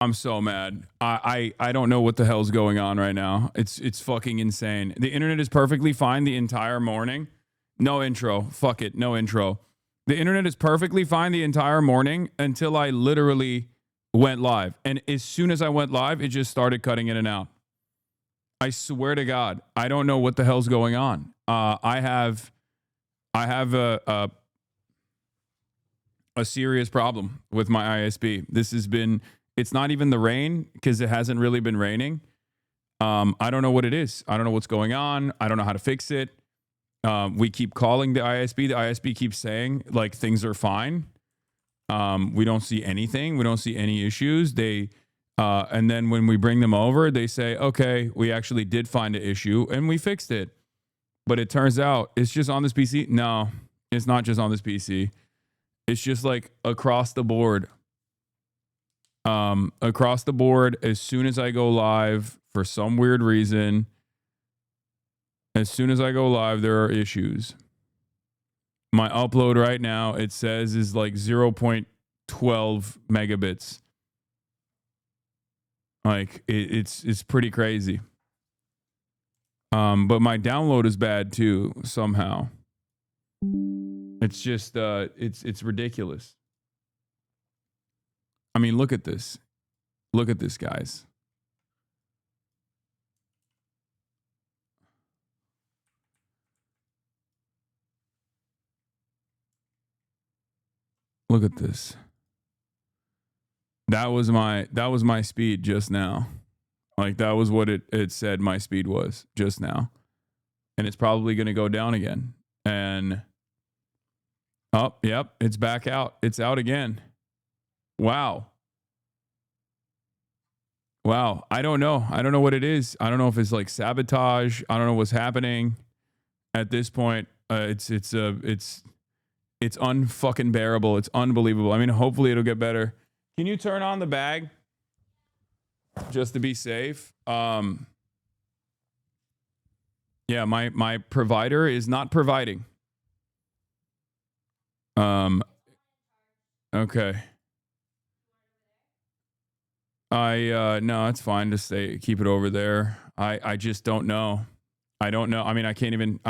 I'm so mad. I don't know what the hell's going on right now. It's fucking insane. The internet is perfectly fine the entire morning. No intro. Fuck it. No intro. The internet is perfectly fine the entire morning until I literally went live. And as soon as I went live, it just started cutting in and out. I swear to God, I don't know what the hell's going on. I have a serious problem with my ISP. This has been, it's not even the rain because it hasn't really been raining. I don't know what it is. I don't know what's going on. I don't know how to fix it. We keep calling the ISP. The ISP keeps saying like things are fine. We don't see anything. We don't see any issues. And then when we bring them over, they say, okay, we actually did find an issue and we fixed it. But it turns out it's just on this PC. No, it's not just on this PC. It's just like across the board. Across the board, as soon as I go live, for some weird reason, as soon as I go live, there are issues. My upload right now, it says, is like 0.12 megabits. Like it's pretty crazy. But my download is bad too, somehow. It's just it's ridiculous. I mean, look at this. Look at this, guys. Look at this. That was my speed just now. Like that was what it said my speed was just now. And it's probably going to go down again. And oh, yep, it's back out. It's out again. Wow. Wow. I don't know. I don't know what it is. I don't know if it's like sabotage. I don't know what's happening at this point. It's unfucking bearable. It's unbelievable. I mean, hopefully it'll get better. Can you turn on the bag just to be safe? Yeah, my provider is not providing. Okay. No, it's fine to keep it over there. I just don't know. I don't know. I mean, I can't even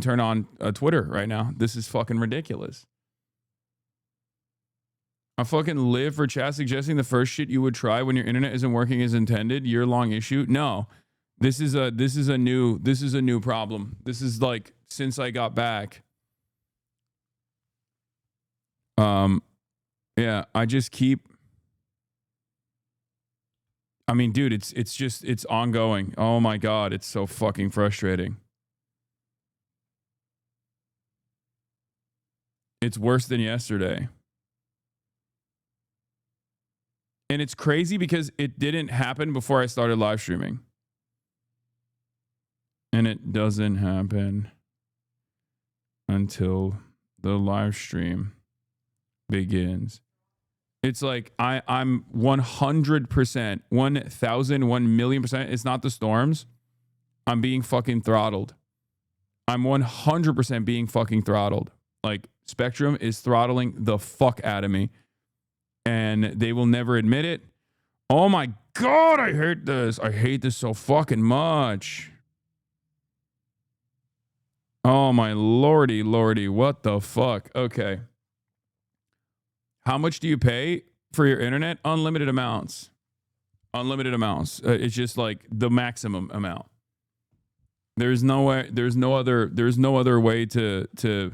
turn on Twitter right now. This is fucking ridiculous. I fucking live for chat suggesting the first shit you would try when your internet isn't working as intended. Year-long issue. No, this is a new problem. This is like since I got back. Yeah, I just keep. I mean, dude, it's ongoing. Oh my God, it's so fucking frustrating. It's worse than yesterday. And it's crazy because it didn't happen before I started live streaming. And it doesn't happen until the live stream begins. It's like I'm 100%, 1,000, 1,000,000%. It's not the storms. I'm being fucking throttled. I'm 100% being fucking throttled. Like Spectrum is throttling the fuck out of me. And they will never admit it. Oh my God, I hate this. I hate this so fucking much. Oh my lordy, what the fuck? Okay. How much do you pay for your internet? Unlimited amounts. Unlimited amounts. It's just like the maximum amount. There's no way. There's no other way to.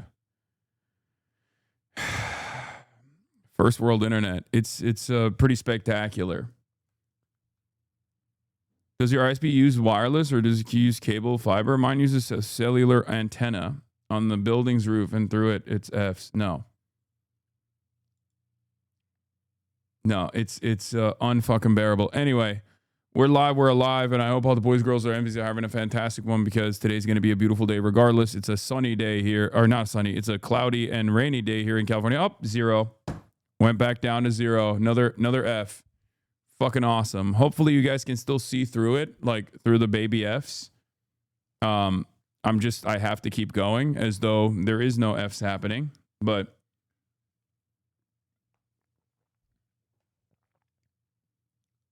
First world internet. It's pretty spectacular. Does your ISP use wireless or does it use cable fiber? Mine uses a cellular antenna on the building's roof and through it it's Fs. No, it's unfucking bearable. Anyway, we're live, we're alive, and I hope all the boys, girls, are MVs are having a fantastic one because today's going to be a beautiful day regardless. It's a sunny day here, or not sunny. It's a cloudy and rainy day here in California. Up 0. Went back down to 0. Another F. Fucking awesome. Hopefully you guys can still see through it, like through the baby Fs. I have to keep going as though there is no Fs happening. But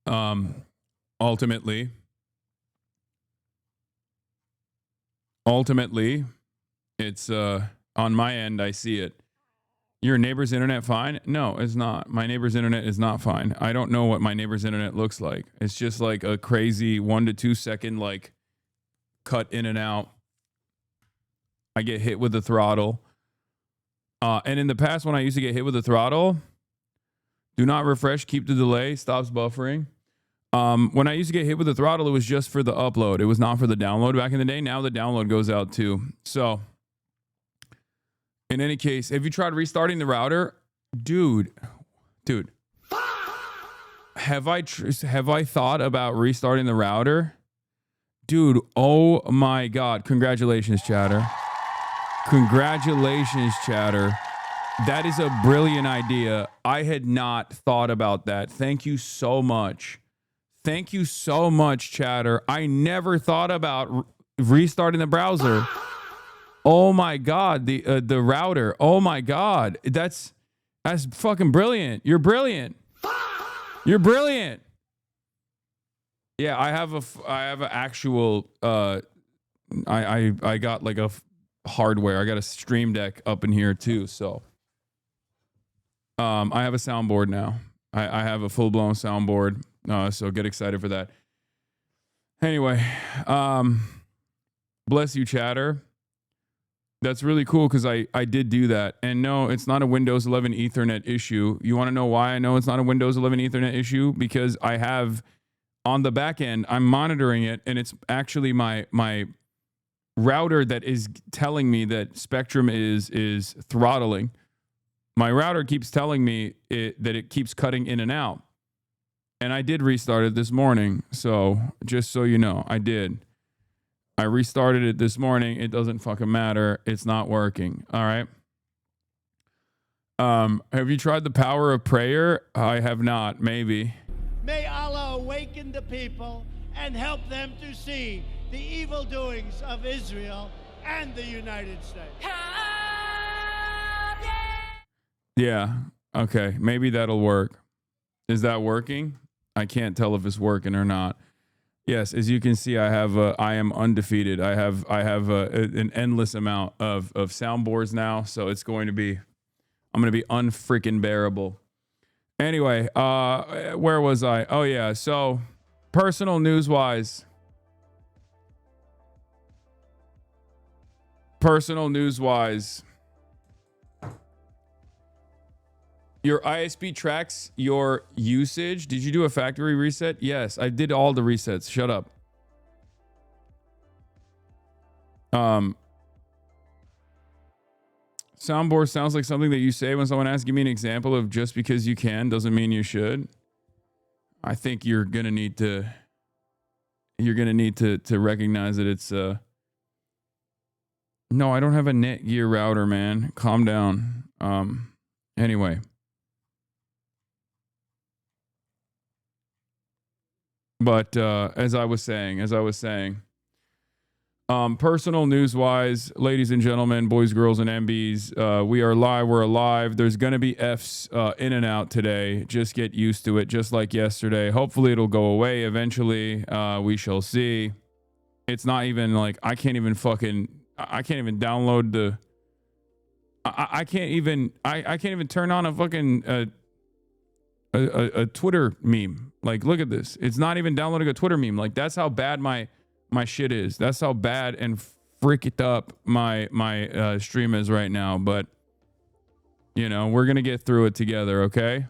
Ultimately, it's on my end. I see it. Your neighbor's internet fine? No, it's not. My neighbor's internet is not fine. I don't know what my neighbor's internet looks like. It's just like a crazy 1 to 2 second like cut in and out. I get hit with the throttle. And in the past, when I used to get hit with the throttle, do not refresh, keep the delay, stops buffering. When I used to get hit with the throttle, it was just for the upload. It was not for the download back in the day. Now the download goes out too. So in any case, have you tried restarting the router? Dude, have I thought about restarting the router? Dude, oh my God. Congratulations, chatter. Congratulations, chatter. That is a brilliant idea. I had not thought about that. Thank you so much. Thank you so much, chatter. I never thought about restarting the browser. Oh my God, the router. Oh my God, that's fucking brilliant. You're brilliant. You're brilliant. Yeah, I have an actual. I got like a hardware. I got a Stream Deck up in here too. So, I have a soundboard now. I have a full blown soundboard. So get excited for that. Anyway, bless you, chatter. That's really cool because I did do that. And no, it's not a Windows 11 Ethernet issue. You want to know why I know it's not a Windows 11 Ethernet issue? Because I have on the back end, I'm monitoring it, and it's actually my router that is telling me that Spectrum is throttling. My router keeps telling me that it keeps cutting in and out. And I did restart it this morning. So just so you know, I did. I restarted it this morning. It doesn't fucking matter. It's not working. All right. Have you tried the power of prayer? I have not. Maybe. May Allah awaken the people and help them to see the evil doings of Israel and the United States. Yeah. Okay. Maybe that'll work. Is that working? I can't tell if it's working or not. Yes, as you can see, I am undefeated. I have an endless amount of soundboards now, so I'm going to be unfreaking bearable. Anyway, where was I? Oh yeah, so personal news wise, your ISP tracks your usage. Did you do a factory reset? Yes, I did all the resets. Shut up. Soundboard sounds like something that you say when someone asks, give me an example of just because you can doesn't mean you should. I think you're gonna need to recognize that it's no, I don't have a Netgear router, man. Calm down. Anyway. But as I was saying, personal news wise, ladies and gentlemen, boys, girls, and MBs, we are live. We're alive. There's going to be Fs in and out today. Just get used to it, just like yesterday. Hopefully it'll go away eventually. We shall see. It's not even like I can't even download the. I can't even turn on a fucking a Twitter meme. Like, look at this. It's not even downloading a Twitter meme. Like, that's how bad my shit is. That's how bad and freaked up my stream is right now. But you know, we're gonna get through it together, okay?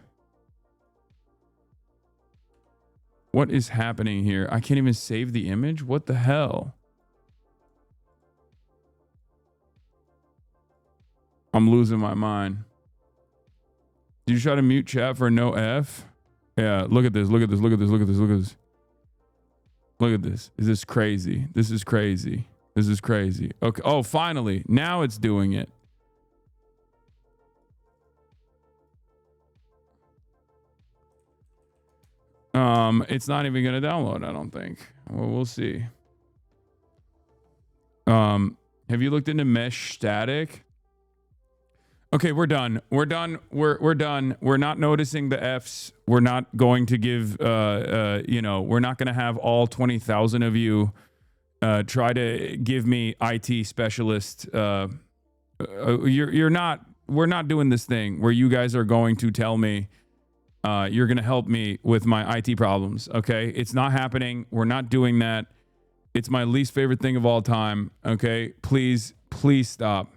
What is happening here? I can't even save the image. What the hell? I'm losing my mind. Did you try to mute chat for no F? Yeah, look at this. Look at this. Look at this. Look at this. Look at this. Look at this. Is this crazy? This is crazy. This is crazy. Okay. Oh, finally. Now it's doing it. It's not even going to download, I don't think. Well, we'll see. Have you looked into mesh static? Okay, we're done. We're done. We're done. We're not noticing the Fs. We're not going to give you know, we're not going to have all 20,000 of you try to give me IT specialist we're not doing this thing where you guys are going to tell me you're going to help me with my IT problems, okay? It's not happening. We're not doing that. It's my least favorite thing of all time, okay? Please stop.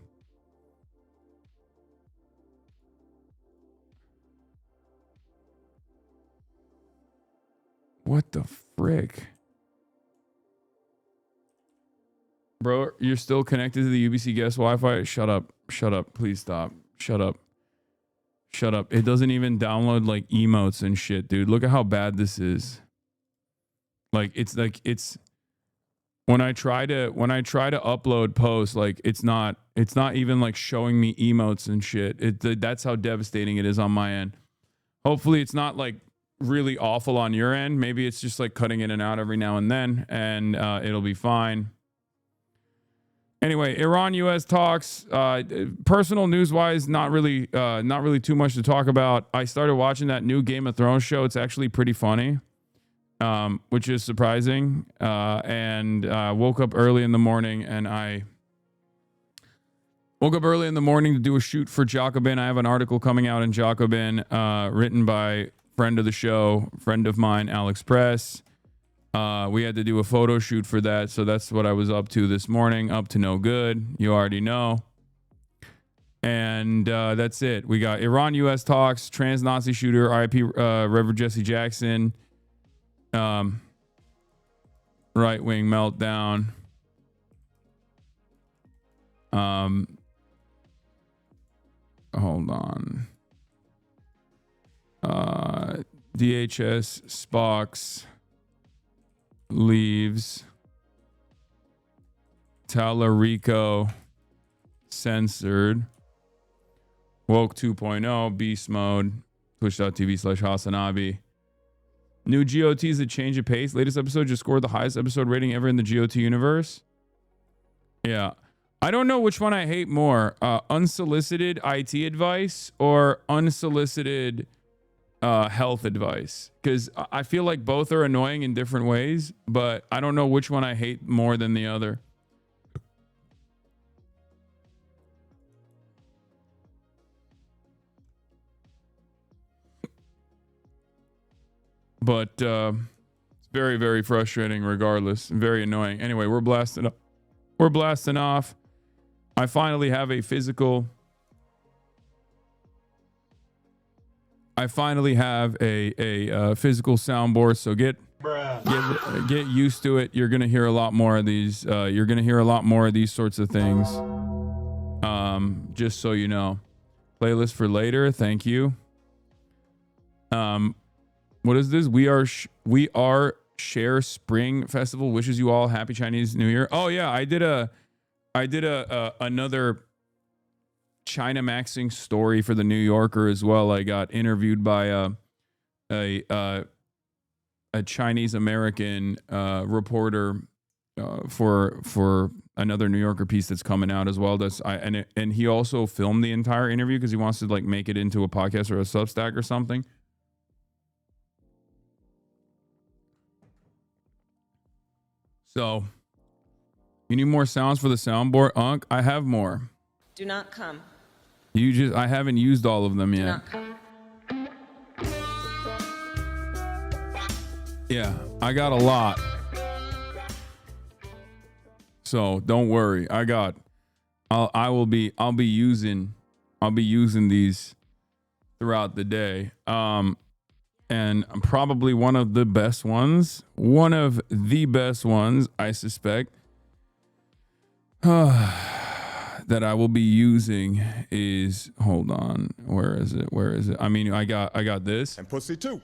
What the frick? Bro, you're still connected to the UBC guest Wi-Fi? Shut up. Shut up. Please stop. Shut up. Shut up. It doesn't even download like emotes and shit, dude. Look at how bad this is. Like it's when I try to upload posts, like it's not even like showing me emotes and shit. That's how devastating it is on my end. Hopefully it's not like really awful on your end. Maybe it's just like cutting in and out every now and then, and it'll be fine. Anyway, Iran-U.S. talks. Personal news-wise, not really too much to talk about. I started watching that new Game of Thrones show. It's actually pretty funny, which is surprising. And woke up early in the morning, to do a shoot for Jacobin. I have an article coming out in Jacobin, written by friend of the show, friend of mine, Alex Press. We had to do a photo shoot for that, so that's what I was up to this morning. Up to no good, you already know. And that's it. We got Iran-U.S. talks, trans-Nazi shooter, RIP Reverend Jesse Jackson, right-wing meltdown. Hold on. DHS Spock's leaves. Talarico censored. Woke 2.0 beast mode. Twitch.tv/HasanAbi. New GOTs that change of pace. Latest episode just scored the highest episode rating ever in the GOT universe. Yeah. I don't know which one I hate more. Unsolicited IT advice or unsolicited health advice, because I feel like both are annoying in different ways, but I don't know which one I hate more than the other. But it's very, very frustrating regardless. Very annoying. Anyway, we're blasting off. I finally have a physical physical soundboard, so get used to it. You're gonna hear a lot more of these. You're gonna hear a lot more of these sorts of things. Just so you know. Playlist for later. Thank you. What is this? We are Share Spring Festival wishes you all happy Chinese New Year. Oh yeah, I did another China maxing story for the New Yorker as well. I got interviewed by a Chinese American reporter for another New Yorker piece that's coming out as well. And he also filmed the entire interview because he wants to like make it into a podcast or a Substack or something. So, you need more sounds for the soundboard, Unc? I have more. Do not come. I haven't used all of them yet. Yeah, I got a lot. So don't worry. I'll be using these throughout the day. And probably one of the best ones, I suspect, that I will be using is, hold on, where is it? I mean, I got this. And pussy too.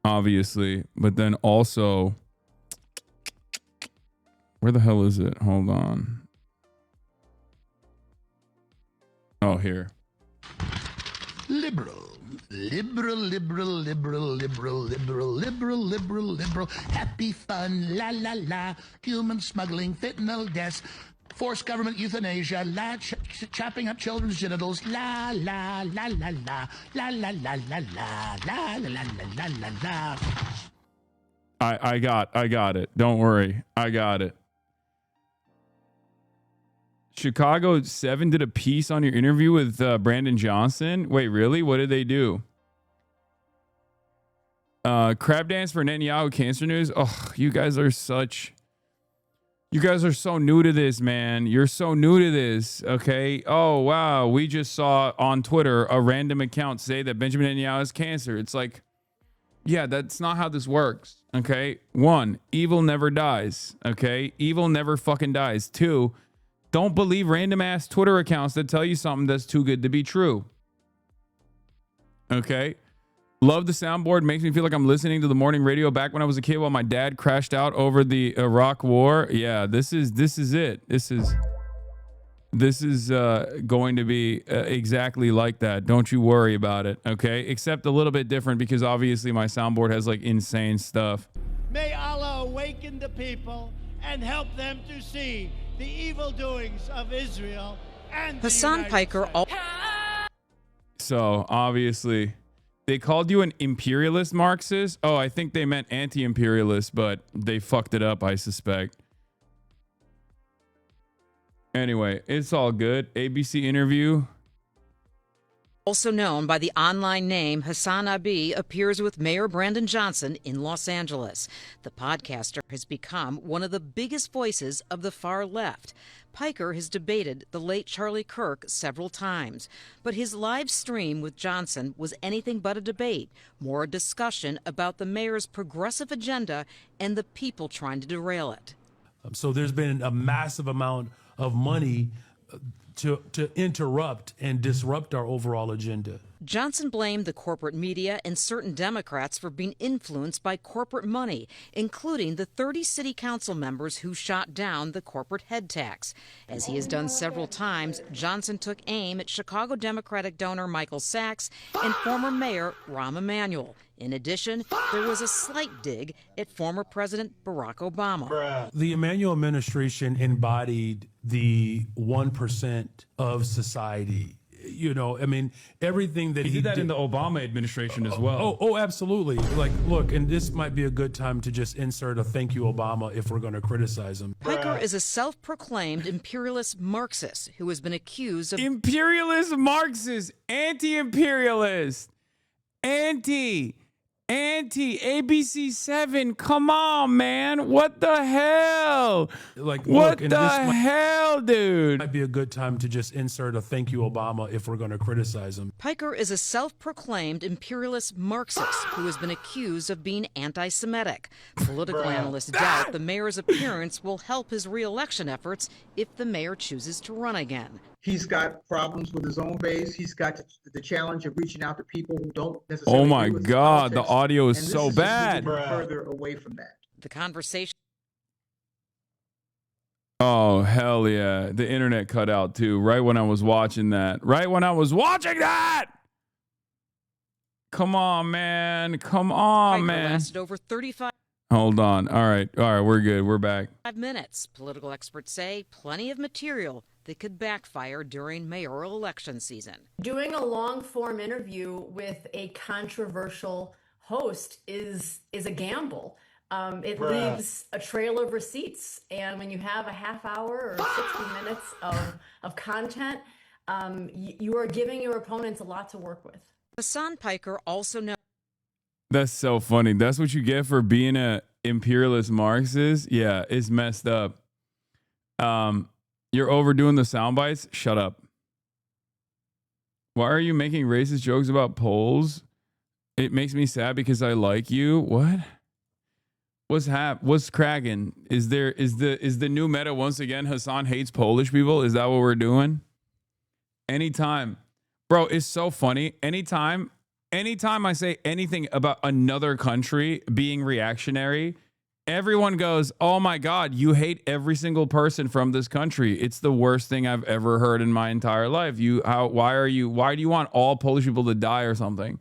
Obviously, but then also, where the hell is it? Hold on. Oh, here. Liberal. Happy fun, la la la. Human smuggling, fentanyl deaths. Forced government euthanasia, chopping up children's genitals, la la la la la la la la la la la la la la la. I got it. Don't worry. I got it. Chicago 7 did a piece on your interview with Brandon Johnson. Wait, really? What did they do? Crab dance for Netanyahu cancer news. Oh, you guys are so new to this, man. You're so new to this. Okay. Oh, wow. We just saw on Twitter a random account say that Benjamin Netanyahu has cancer. It's like, yeah, that's not how this works. Okay. 1, evil never dies. Okay. Evil never fucking dies. 2, don't believe random ass Twitter accounts that tell you something that's too good to be true. Okay. Love the soundboard. Makes me feel like I'm listening to the morning radio back when I was a kid while my dad crashed out over the Iraq war. Yeah, this is it. This is going to be exactly like that. Don't you worry about it. Okay. Except a little bit different because obviously my soundboard has like insane stuff. May Allah awaken the people and help them to see the evil doings of Israel and Hasan Piker. So obviously they called you an imperialist Marxist. Oh, I think they meant anti-imperialist, but they fucked it up, I suspect. Anyway, it's all good. ABC interview. Also known by the online name HasanAbi, appears with Mayor Brandon Johnson in Los Angeles. The podcaster has become one of the biggest voices of the far left. Piker has debated the late Charlie Kirk several times, but his live stream with Johnson was anything but a debate, more a discussion about the mayor's progressive agenda and the people trying to derail it. So there's been a massive amount of money to interrupt and disrupt our overall agenda. Johnson blamed the corporate media and certain Democrats for being influenced by corporate money, including the 30 city council members who shot down the corporate head tax. As he has done several times, Johnson took aim at Chicago Democratic donor Michael Sachs and former mayor Rahm Emanuel. In addition, there was a slight dig at former President Barack Obama. The Emanuel administration embodied the 1% of society. You know, I mean, everything that he did that in the Obama administration as well. Oh, absolutely. Like, look, and this might be a good time to just insert a thank you, Obama, if we're going to criticize him. Piker is a self-proclaimed imperialist Marxist who has been accused of imperialist Marxist, anti-imperialist, ABC 7. Come on, man. What the hell? Like, what look, the hell, dude? Might be a good time to just insert a thank you, Obama, if we're going to criticize him. Piker is a self-proclaimed imperialist Marxist who has been accused of being anti-Semitic. Political analysts doubt the mayor's appearance will help his re-election efforts if the mayor chooses to run again. He's got problems with his own base. He's got the challenge of reaching out to people who don't necessarily. Oh my God, the audio is so bad. Further away from that. The conversation. Oh, hell yeah. The internet cut out too, right when I was watching that. Come on, man. Come on, Piker man. lasted over 35 Hold on. All right, we're good. We're back. minutes. Political experts say plenty of material that could backfire during mayoral election season. Doing a long-form interview with a controversial host is a gamble. It leaves a trail of receipts, and when you have a half hour or 60 minutes of content, you are giving your opponents a lot to work with. Hasan Piker also knows. That's so funny. That's what you get for being a imperialist Marxist. Yeah, it's messed up. You're overdoing the sound bites. Shut up. Why are you making racist jokes about Poles? It makes me sad because I like you. What? What's cracking? Is the new meta once again? Hasan hates Polish people. Is that what we're doing? Anytime, bro. It's so funny. Anytime I say anything about another country being reactionary, everyone goes, "Oh my God, you hate every single person from this country. It's the worst thing I've ever heard in my entire life. Why do you want all Polish people to die or something?"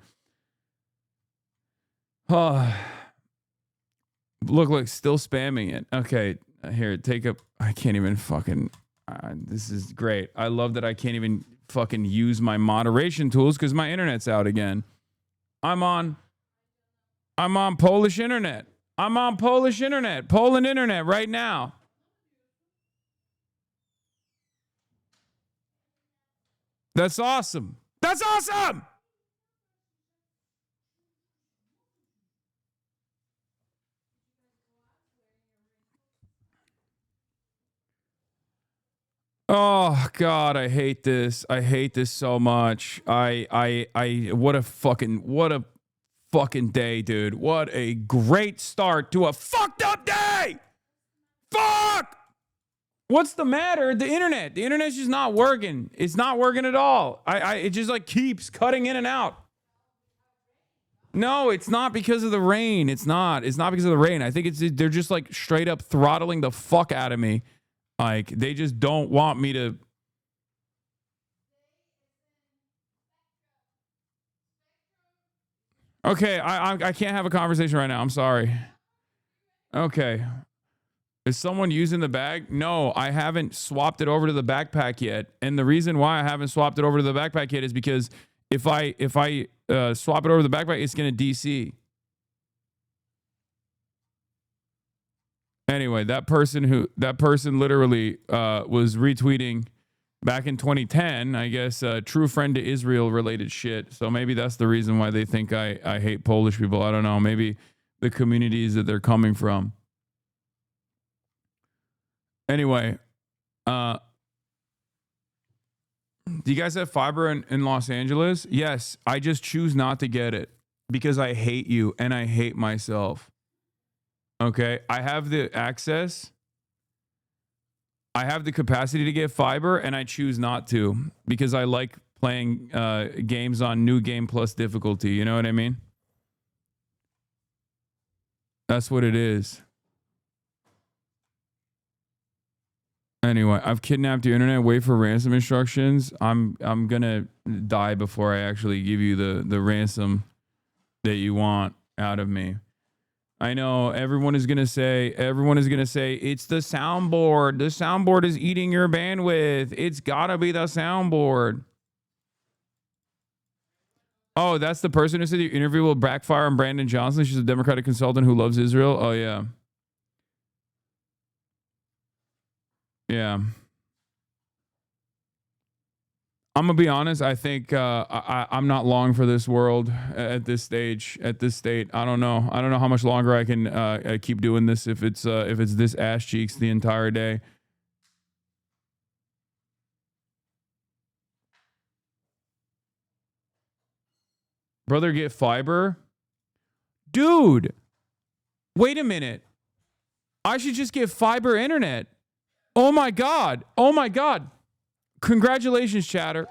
Look, still spamming it. Okay, here, take up. I can't even fucking. This is great. I love that I can't even fucking use my moderation tools because my internet's out again. I'm on Polish internet. I'm on Polish internet, Poland internet right now. That's awesome. That's awesome. Oh God, I hate this. I hate this so much. What a fucking day, dude. What a great start to a fucked up day. Fuck. What's the matter? The internet's just not working. It's not working at all. It just like keeps cutting in and out. No, it's not because of the rain. It's not because of the rain. I think they're just like straight up throttling the fuck out of me. Like they just don't want me to. Okay, I can't have a conversation right now. I'm sorry. Okay. Is someone using the bag? No, I haven't swapped it over to the backpack yet. And the reason why I haven't swapped it over to the backpack yet is because if I swap it over to the backpack, it's going to DC. Anyway, that person literally was retweeting back in 2010, I guess, true friend to Israel related shit. So maybe that's the reason why they think I hate Polish people. I don't know. Maybe the communities that they're coming from. Anyway, do you guys have fiber in Los Angeles? Yes, I just choose not to get it because I hate you and I hate myself. Okay, I have the access. I have the capacity to get fiber and I choose not to because I like playing games on New Game Plus difficulty. You know what I mean? That's what it is. Anyway, I've kidnapped your internet. Wait for ransom instructions. I'm gonna die before I actually give you the ransom that you want out of me. I know everyone is gonna say it's the soundboard. The soundboard is eating your bandwidth. It's gotta be the soundboard. Oh, that's the person who said your interview will backfire on Brandon Johnson. She's a Democratic consultant who loves Israel. Oh yeah. Yeah. I'm gonna be honest. I think I'm not long for this world at this stage, at this state. I don't know. I don't know how much longer I can keep doing this if it's this ass cheeks the entire day. Brother, get fiber, dude. Wait a minute. I should just get fiber internet. Oh my God. Oh my God. Congratulations, chatter.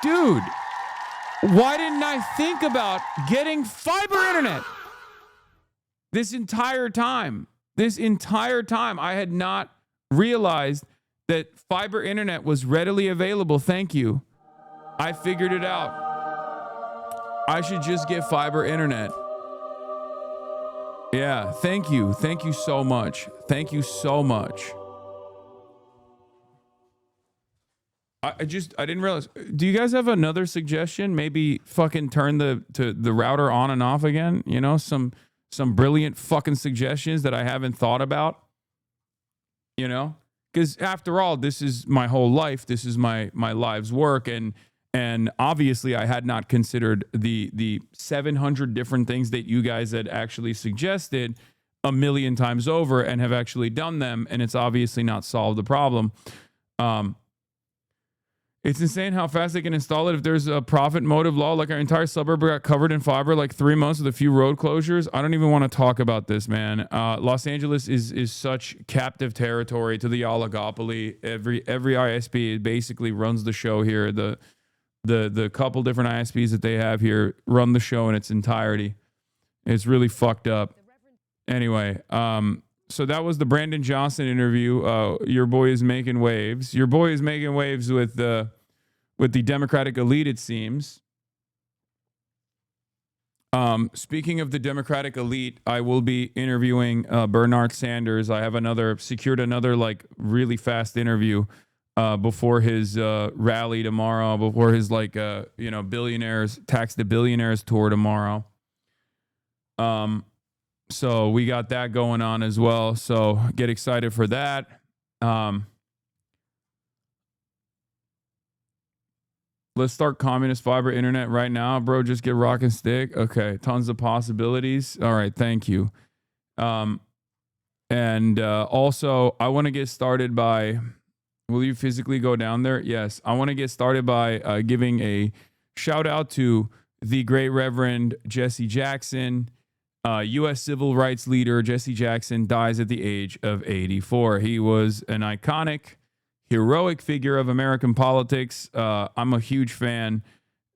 Dude, why didn't I think about getting fiber internet? This entire time, I had not realized that fiber internet was readily available. Thank you. I figured it out. I should just get fiber internet. Yeah, thank you. Thank you so much. Thank you so much. I didn't realize. Do you guys have another suggestion? Maybe fucking turn the router on and off again? You know, some brilliant fucking suggestions that I haven't thought about. You know? Because after all, this is my whole life. This is my life's work. And obviously, I had not considered the 700 different things that you guys had actually suggested a million times over and have actually done them. And it's obviously not solved the problem. It's insane how fast they can install it if there's a profit motive law. Like our entire suburb got covered in fiber like 3 months with a few road closures. I don't even want to talk about this, man. Los Angeles is such captive territory to the oligopoly. Every ISP basically runs the show here. The couple different ISPs that they have here run the show in its entirety. It's really fucked up. Anyway, so that was the Brandon Johnson interview. Your boy is making waves. Your boy is making waves with the Democratic elite, it seems. Speaking of the Democratic elite, I will be interviewing Bernard Sanders. I have secured another like really fast interview before his rally tomorrow, before his billionaires tax the billionaires tour tomorrow. So we got that going on as well. So get excited for that. Let's start communist fiber internet right now, bro. Just get rock and stick. Okay, tons of possibilities. All right, thank you. And also, I want to get started by. Will you physically go down there? Yes, I want to get started by giving a shout out to the great Reverend Jesse Jackson, U.S. civil rights leader. Jesse Jackson dies at the age of 84. He was an iconic, heroic figure of American politics. I'm a huge fan.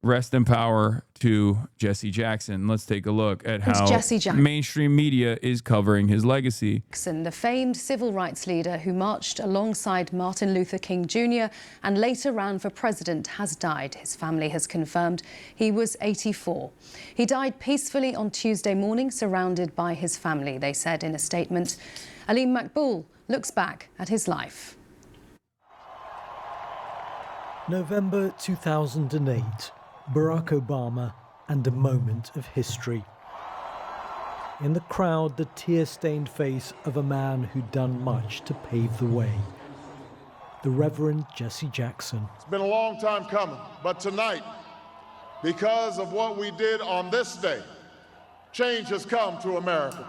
Rest in power to Jesse Jackson. Let's take a look at how mainstream media is covering his legacy. The famed civil rights leader who marched alongside Martin Luther King Jr. and later ran for president has died. His family has confirmed he was 84. He died peacefully on Tuesday morning, surrounded by his family, they said in a statement. Aleem Maqbool looks back at his life. November 2008. Barack Obama and a moment of history. In the crowd, the tear-stained face of a man who'd done much to pave the way. The Reverend Jesse Jackson. It's been a long time coming, but tonight, because of what we did on this day, change has come to America.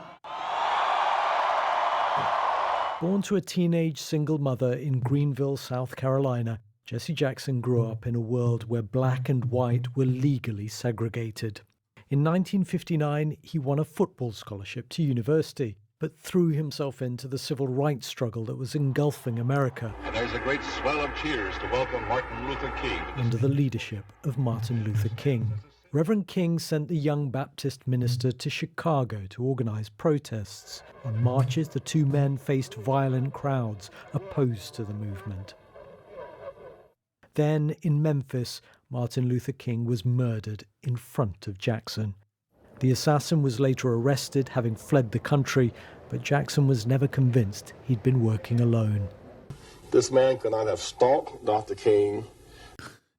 Born to a teenage single mother in Greenville, South Carolina, Jesse Jackson grew up in a world where black and white were legally segregated. In 1959, he won a football scholarship to university, but threw himself into the civil rights struggle that was engulfing America. And there's a great swell of cheers to welcome Martin Luther King. Under the leadership of Martin Luther King. Reverend King sent the young Baptist minister to Chicago to organize protests. On marches, the two men faced violent crowds opposed to the movement. Then, in Memphis, Martin Luther King was murdered in front of Jackson. The assassin was later arrested, having fled the country, but Jackson was never convinced he'd been working alone. This man could not have stalked Dr. King.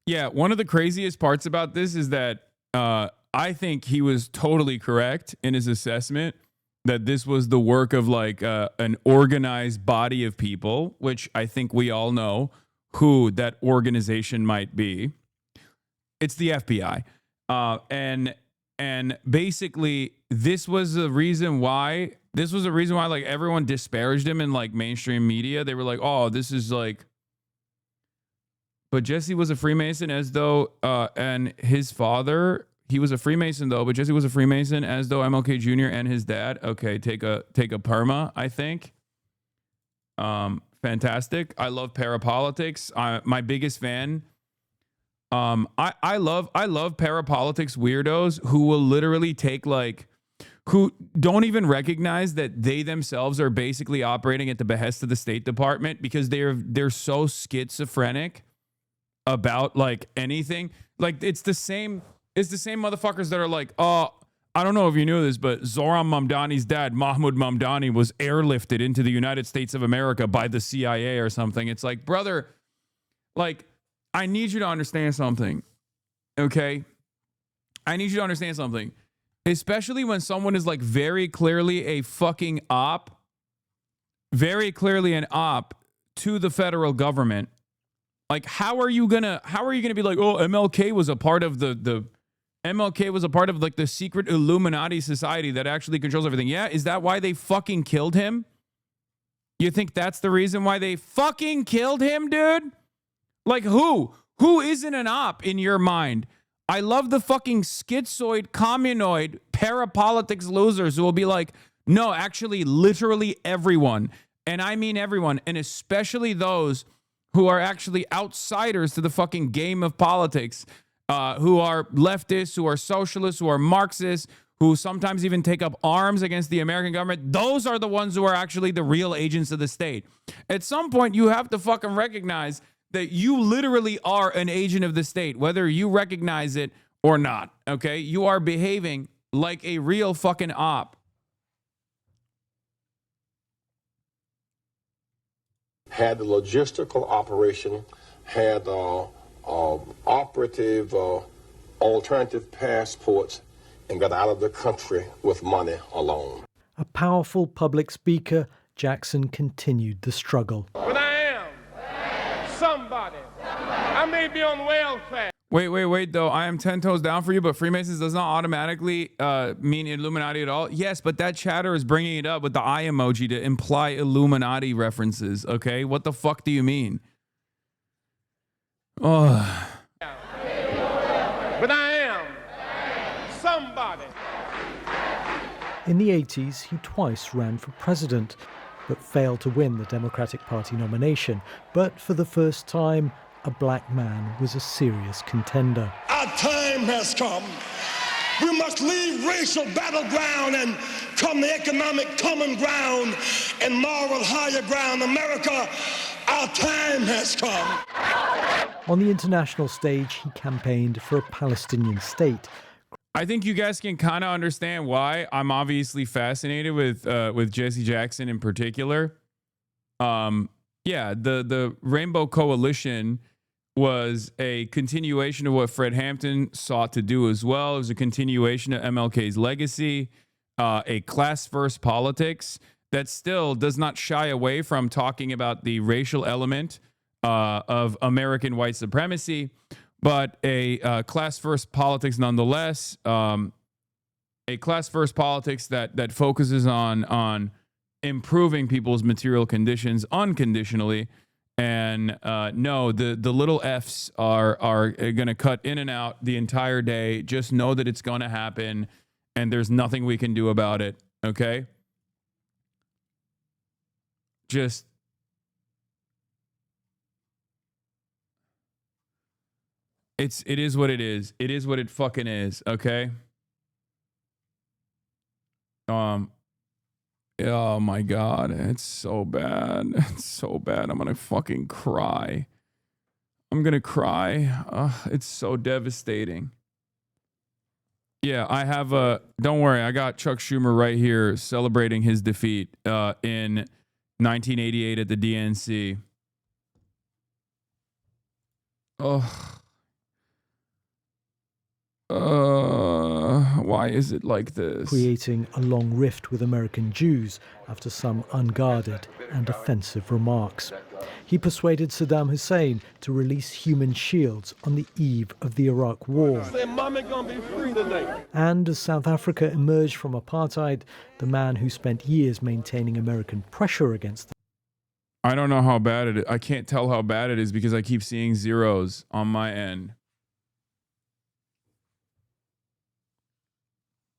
Yeah, one of the craziest parts about this is that I think he was totally correct in his assessment that this was the work of like an organized body of people, which I think we all know who that organization might be. It's the FBI. And basically this was the reason why like everyone disparaged him in like mainstream media. They were like, oh, this is like, but Jesse was a Freemason as though, and his father, he was a Freemason though, but Jesse was a Freemason as though MLK Jr. and his dad, okay, take a perma, I think. Fantastic. I love parapolitics. My biggest fan. I love parapolitics weirdos who will literally take like, who don't even recognize that they themselves are basically operating at the behest of the State Department because they're so schizophrenic about like anything. Like it's the same motherfuckers that are like, oh, I don't know if you knew this, but Zohran Mamdani's dad, Mahmoud Mamdani, was airlifted into the United States of America by the CIA or something. It's like, brother, like, I need you to understand something, okay? I need you to understand something, especially when someone is like very clearly a fucking op, very clearly an op to the federal government. Like, how are you gonna be like, oh, MLK was a part of MLK was a part of like the secret Illuminati society that actually controls everything. Yeah, is that why they fucking killed him? You think that's the reason why they fucking killed him, dude? Like who? Who isn't an op in your mind? I love the fucking schizoid, communoid, parapolitics losers who will be like, no, actually, literally everyone. And I mean everyone, and especially those who are actually outsiders to the fucking game of politics. Who are leftists, who are socialists, who are Marxists, who sometimes even take up arms against the American government. Those are the ones who are actually the real agents of the state. At some point, you have to fucking recognize that you literally are an agent of the state, whether you recognize it or not, okay? You are behaving like a real fucking op. Had the logistical operation, had operative alternative passports, and got out of the country with money alone. A powerful public speaker, Jackson continued the struggle. But I am somebody. I may be on welfare. Wait, though. I am 10 toes down for you, but Freemasons does not automatically mean Illuminati at all. Yes, but that chatter is bringing it up with the eye emoji to imply Illuminati references, okay? What the fuck do you mean? Oh. But I am somebody. In the 80s, he twice ran for president, but failed to win the Democratic Party nomination. But for the first time, a black man was a serious contender. Our time has come. We must leave racial battleground and come to economic common ground and moral higher ground. America, our time has come. On the international stage, he campaigned for a Palestinian state. I think you guys can kind of understand why I'm obviously fascinated with Jesse Jackson in particular. Yeah, the Rainbow Coalition was a continuation of what Fred Hampton sought to do as well. It was a continuation of MLK's legacy, a class-first politics that still does not shy away from talking about the racial element of American white supremacy, but a class-first politics nonetheless, a class-first politics that focuses on improving people's material conditions unconditionally. And no, the little F's are going to cut in and out the entire day. Just know that it's going to happen, and there's nothing we can do about it. Okay? Just it is what it is. It is what it fucking is. Okay? Oh my God, it's so bad. It's so bad. I'm gonna fucking cry. I'm gonna cry. It's so devastating. Yeah, I have don't worry, I got Chuck Schumer right here celebrating his defeat in 1988 at the DNC. Why is it like this? Creating a long rift with American Jews after some unguarded and offensive remarks. He persuaded Saddam Hussein to release human shields on the eve of the Iraq War. And as South Africa emerged from apartheid, the man who spent years maintaining American pressure against them. I don't know how bad it is. I can't tell how bad it is because I keep seeing zeros on my end.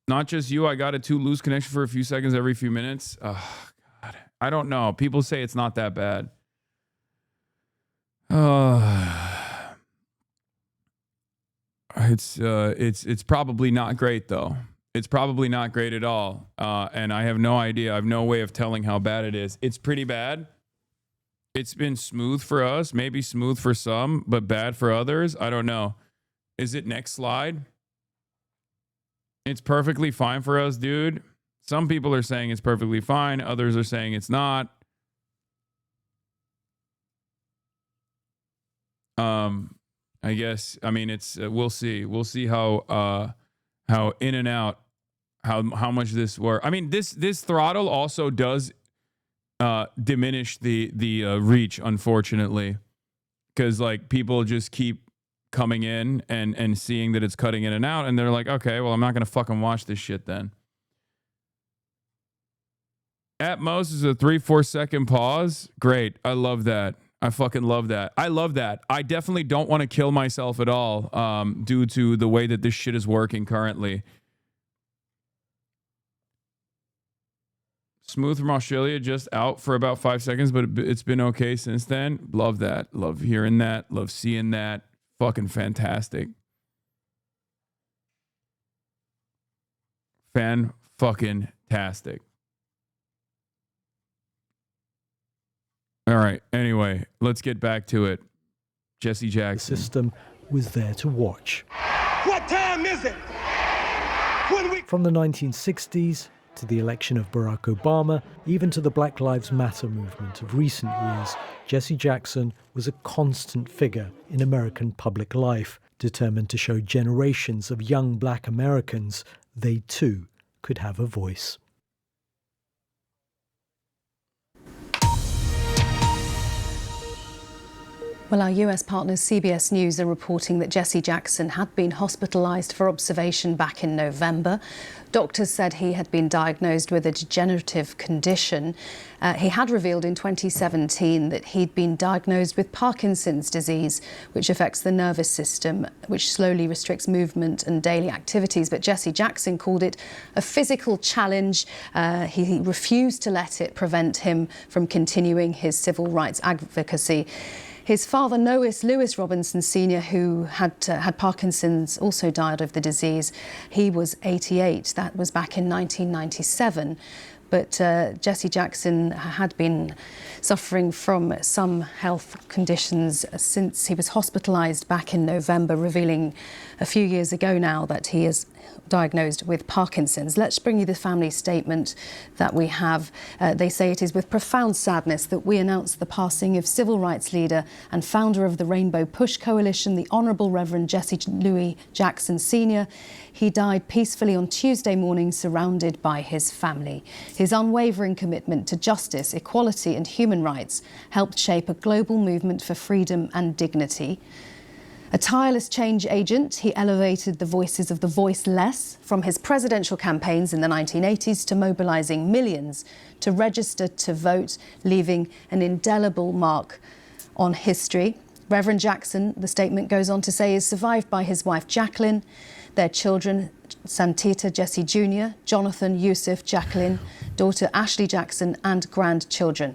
Not just you, I got a lose connection for a few seconds every few minutes. Oh, God. I don't know. People say it's not that bad. It's probably not great, though. It's probably not great at all. And I have no idea. I have no way of telling how bad it is. It's pretty bad. It's been smooth for us, maybe smooth for some, but bad for others. I don't know. Is it next slide? It's perfectly fine for us, dude. Some people are saying it's perfectly fine. Others are saying it's not. I guess, I mean, it's, we'll see. We'll see how in and out, how much this works. I mean, this throttle also does diminish the reach, unfortunately, because like people just keep coming in and seeing that it's cutting in and out, and they're like, okay, well, I'm not gonna fucking watch this shit then. At most is a 3-4 second pause. Great. I love that. I fucking love that. I love that. I definitely don't want to kill myself at all due to the way that this shit is working currently. Smooth from Australia, just out for about 5 seconds, but it's been okay since then. Love that. Love hearing that. Love seeing that. Fucking fantastic. Fan-fucking-tastic. All right. Anyway, let's get back to it. Jesse Jackson. The system was there to watch. What time is it? From the 1960s to the election of Barack Obama, even to the Black Lives Matter movement of recent years, Jesse Jackson was a constant figure in American public life, determined to show generations of young black Americans they too could have a voice. Well, our US partners CBS News are reporting that Jesse Jackson had been hospitalized for observation back in November. Doctors said he had been diagnosed with a degenerative condition. He had revealed in 2017 that he'd been diagnosed with Parkinson's disease, which affects the nervous system, which slowly restricts movement and daily activities. But Jesse Jackson called it a physical challenge. He refused to let it prevent him from continuing his civil rights advocacy. His father, Noah Lewis Robinson Sr., who had Parkinson's, also died of the disease. He was 88. That was back in 1997. But Jesse Jackson had been suffering from some health conditions since he was hospitalized back in November, revealing a few years ago now that he is diagnosed with Parkinson's. Let's bring you the family statement that we have. They say it is with profound sadness that we announce the passing of civil rights leader and founder of the Rainbow Push Coalition, the Honourable Reverend Jesse Louis Jackson Sr. He died peacefully on Tuesday morning, surrounded by his family. His unwavering commitment to justice, equality and human rights helped shape a global movement for freedom and dignity. A tireless change agent, he elevated the voices of the voiceless, from his presidential campaigns in the 1980s to mobilising millions to register to vote, leaving an indelible mark on history. Reverend Jackson, the statement goes on to say, is survived by his wife Jacqueline, their children Santita Jesse Jr., Jonathan, Yusuf, Jacqueline, daughter Ashley Jackson and grandchildren.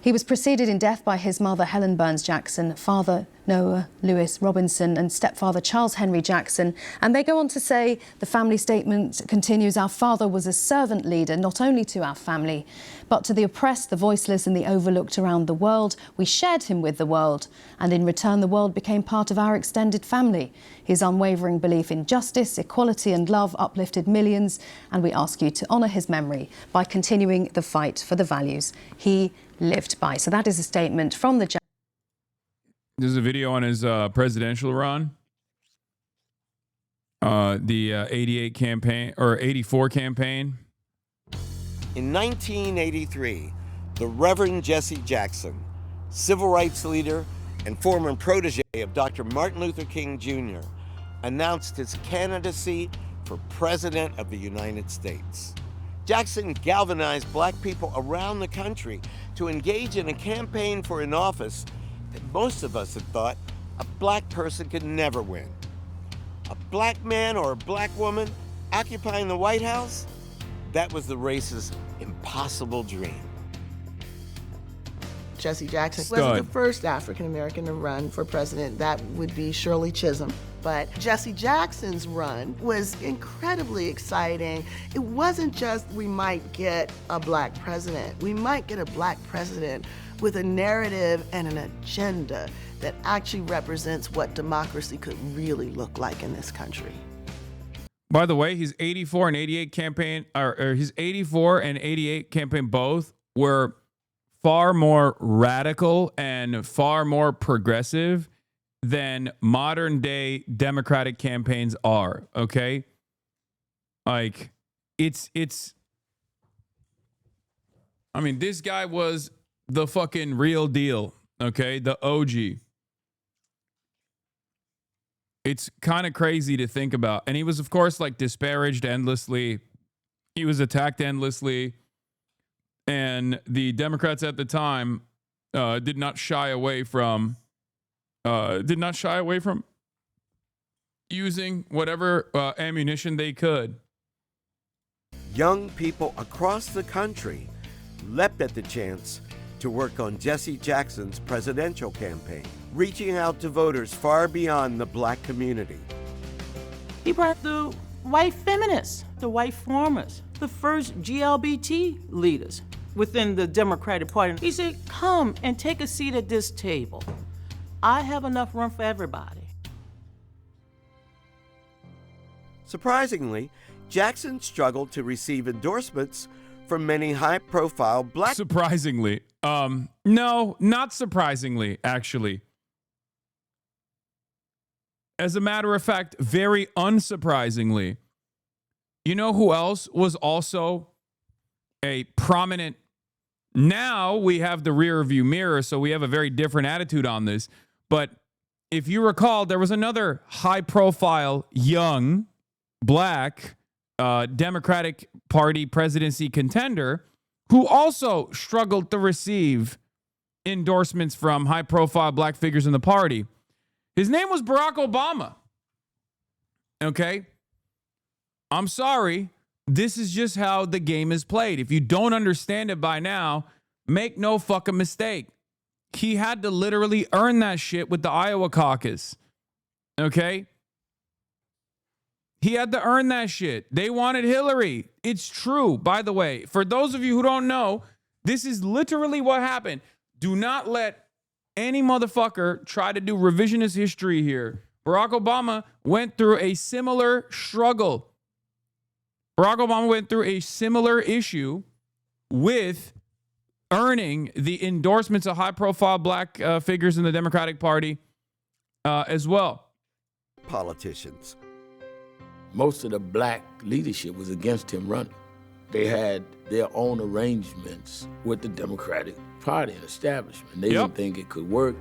He was preceded in death by his mother Helen Burns Jackson, father Noah Lewis Robinson and stepfather Charles Henry Jackson. And they go on to say, the family statement continues, our father was a servant leader not only to our family, but to the oppressed, the voiceless and the overlooked around the world. We shared him with the world, and in return the world became part of our extended family. His unwavering belief in justice, equality and love uplifted millions, and we ask you to honour his memory by continuing the fight for the values he lived by. So that is a statement from the... There's a video on his presidential run. The 88 campaign, or 84 campaign. In 1983, the Reverend Jesse Jackson, civil rights leader and former protege of Dr. Martin Luther King Jr., announced his candidacy for President of the United States. Jackson galvanized black people around the country to engage in a campaign for an office that most of us had thought a black person could never win. A black man or a black woman occupying the White House? That was the race's impossible dream. Jesse Jackson wasn't the first African American to run for president. That would be Shirley Chisholm. But Jesse Jackson's run was incredibly exciting. It wasn't just we might get a black president. We might get a black president with a narrative and an agenda that actually represents what democracy could really look like in this country. By the way, his 84 and 88 campaign, or his 84 and 88 campaign both were far more radical and far more progressive than modern day Democratic campaigns are, okay? Like, it's I mean, this guy was the fucking real deal, okay? The OG. It's kind of crazy to think about. And he was, of course, like disparaged endlessly. He was attacked endlessly. And the Democrats at the time did not shy away from using whatever ammunition they could. Young people across the country leapt at the chance to work on Jesse Jackson's presidential campaign, reaching out to voters far beyond the black community. He brought the white feminists, the white farmers, the first GLBT leaders within the Democratic Party. He said, come and take a seat at this table. I have enough room for everybody. Surprisingly, Jackson struggled to receive endorsements from many high-profile black... Surprisingly. No, not surprisingly, actually. As a matter of fact, very unsurprisingly. You know who else was also a prominent... Now we have the rear view mirror, so we have a very different attitude on this. But if you recall, there was another high-profile, young, black Democratic Party presidency contender who also struggled to receive endorsements from high-profile black figures in the party. His name was Barack Obama. Okay? I'm sorry. This is just how the game is played. If you don't understand it by now, make no fucking mistake. He had to literally earn that shit with the Iowa caucus. Okay? He had to earn that shit. They wanted Hillary. It's true. By the way, for those of you who don't know, this is literally what happened. Do not let any motherfucker try to do revisionist history here. Barack Obama went through a similar struggle. Barack Obama went through a similar issue with earning the endorsements of high-profile black figures in the Democratic Party as well. Politicians. Most of the black leadership was against him running. They had their own arrangements with the Democratic Party and establishment. They didn't think it could work,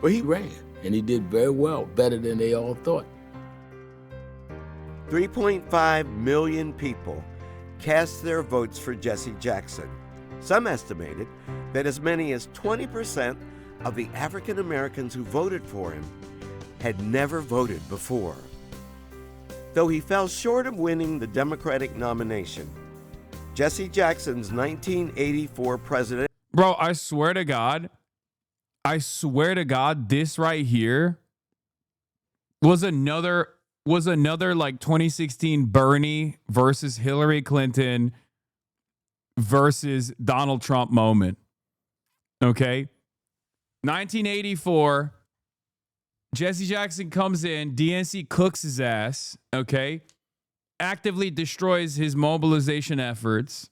but he ran, and he did very well, better than they all thought. 3.5 million people cast their votes for Jesse Jackson. Some estimated that as many as 20% of the African Americans who voted for him had never voted before. Though he fell short of winning the Democratic nomination, Jesse Jackson's 1984 president... Bro, I swear to God, this right here was another like 2016 Bernie versus Hillary Clinton versus Donald Trump moment. Okay? 1984, Jesse Jackson comes in, DNC cooks his ass, okay? Actively destroys his mobilization efforts.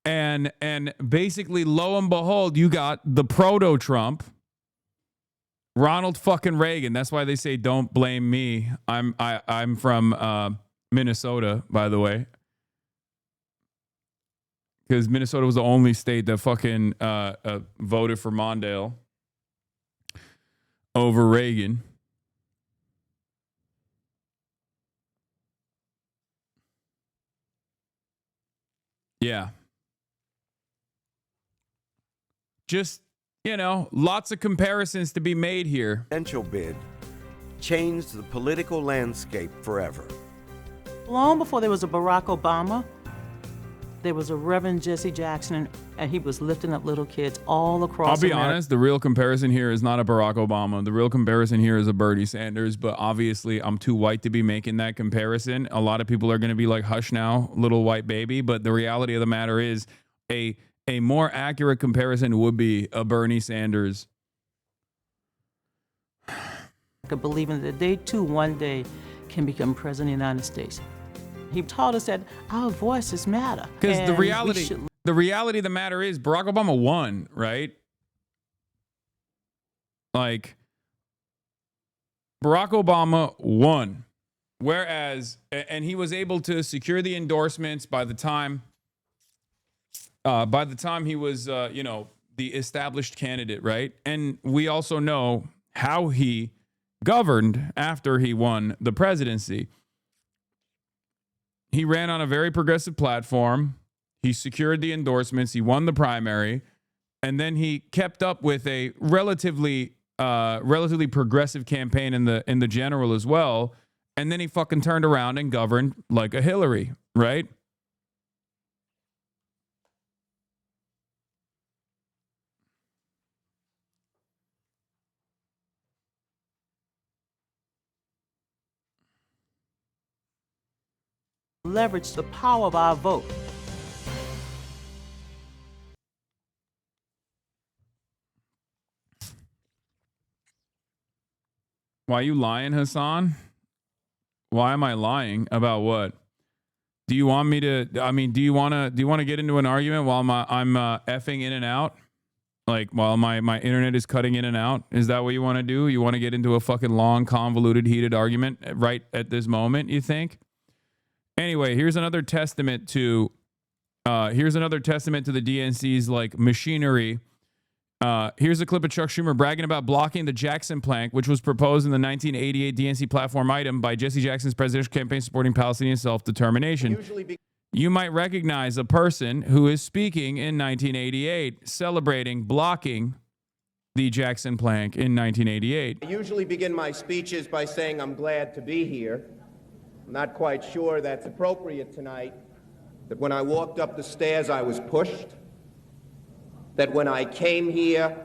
And basically, lo and behold, you got the proto-Trump, Ronald fucking Reagan. That's why they say don't blame me. I'm from Minnesota, by the way. Because Minnesota was the only state that fucking voted for Mondale over Reagan. Yeah. Just, lots of comparisons to be made here. Presidential bid changed the political landscape forever. Long before there was a Barack Obama, there was a Reverend Jesse Jackson, and he was lifting up little kids all across I'll be America. honest, the real comparison here is not a Barack Obama. The real comparison here is a Bernie Sanders, but obviously I'm too white to be making that comparison. A lot of people are going to be like, hush now, little white baby. But the reality of the matter is a more accurate comparison would be a Bernie Sanders. Believing that they too one day can become president of the United States. He taught us that our voices matter. Because the reality of the matter is Barack Obama won, right? Like, Barack Obama won. Whereas, and he was able to secure the endorsements by the time he was, the established candidate, right? And we also know how he governed after he won the presidency. He ran on a very progressive platform. He secured the endorsements. He won the primary. And then he kept up with a relatively progressive campaign in the general as well. And then he fucking turned around and governed like a Hillary, right? Leverage the power of our vote. Why you lying, Hasan? Why am I lying about what? Do you want me to? I mean, do you want to get into an argument while I'm effing in and out? Like while my internet is cutting in and out? Is that what you want to do? You want to get into a fucking long, convoluted, heated argument right at this moment, you think? Anyway, here's another testament to the DNC's like machinery. Here's a clip of Chuck Schumer bragging about blocking the Jackson plank, which was proposed in the 1988 DNC platform item by Jesse Jackson's presidential campaign supporting Palestinian self-determination. You might recognize a person who is speaking in 1988, celebrating blocking the Jackson plank in 1988. I usually begin my speeches by saying I'm glad to be here. I'm not quite sure that's appropriate tonight. That when I walked up the stairs, I was pushed. That when I came here,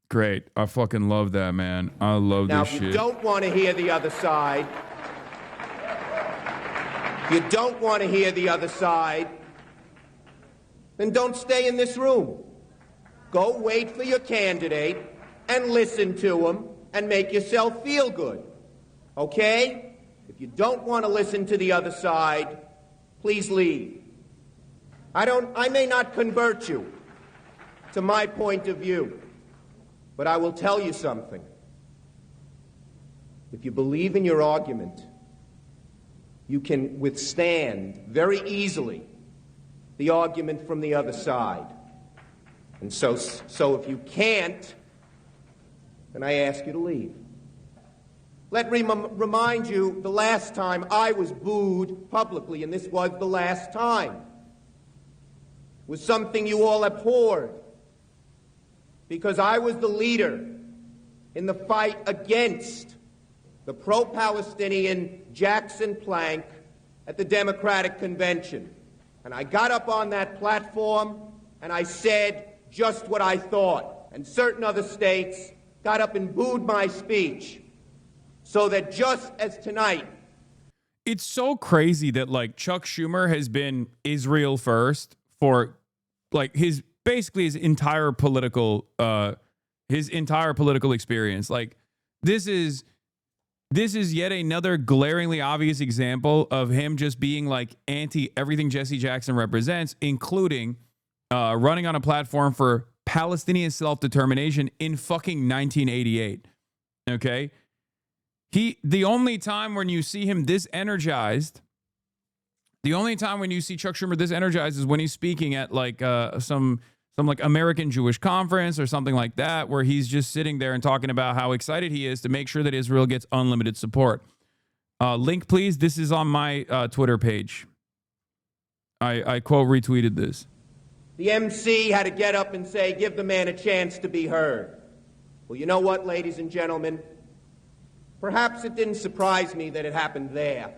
Great. I fucking love that, man. I love now, this shit. Now, if you don't want to hear the other side, then don't stay in this room. Go wait for your candidate and listen to him and make yourself feel good. Okay? If you don't want to listen to the other side, please leave. I may not convert you to my point of view, but I will tell you something. If you believe in your argument, you can withstand very easily the argument from the other side. And so if you can't, then I ask you to leave. Let me remind you the last time I was booed publicly, and this was the last time, was something you all abhorred, because I was the leader in the fight against the pro-Palestinian Jackson plank at the Democratic Convention. And I got up on that platform and I said just what I thought. And certain other states got up and booed my speech. So that just as tonight. It's so crazy that like Chuck Schumer has been Israel first for like his entire political experience. Like this is yet another glaringly obvious example of him just being like anti everything Jesse Jackson represents, including running on a platform for Palestinian self-determination in fucking 1988. Okay? The only time when you see him this energized, the only time when you see Chuck Schumer this energized is when he's speaking at like some like American Jewish conference or something like that, where he's just sitting there and talking about how excited he is to make sure that Israel gets unlimited support. Link, please. This is on my Twitter page. I quote retweeted this. The MC had to get up and say, give the man a chance to be heard. Well, you know what, ladies and gentlemen? Perhaps it didn't surprise me that it happened there.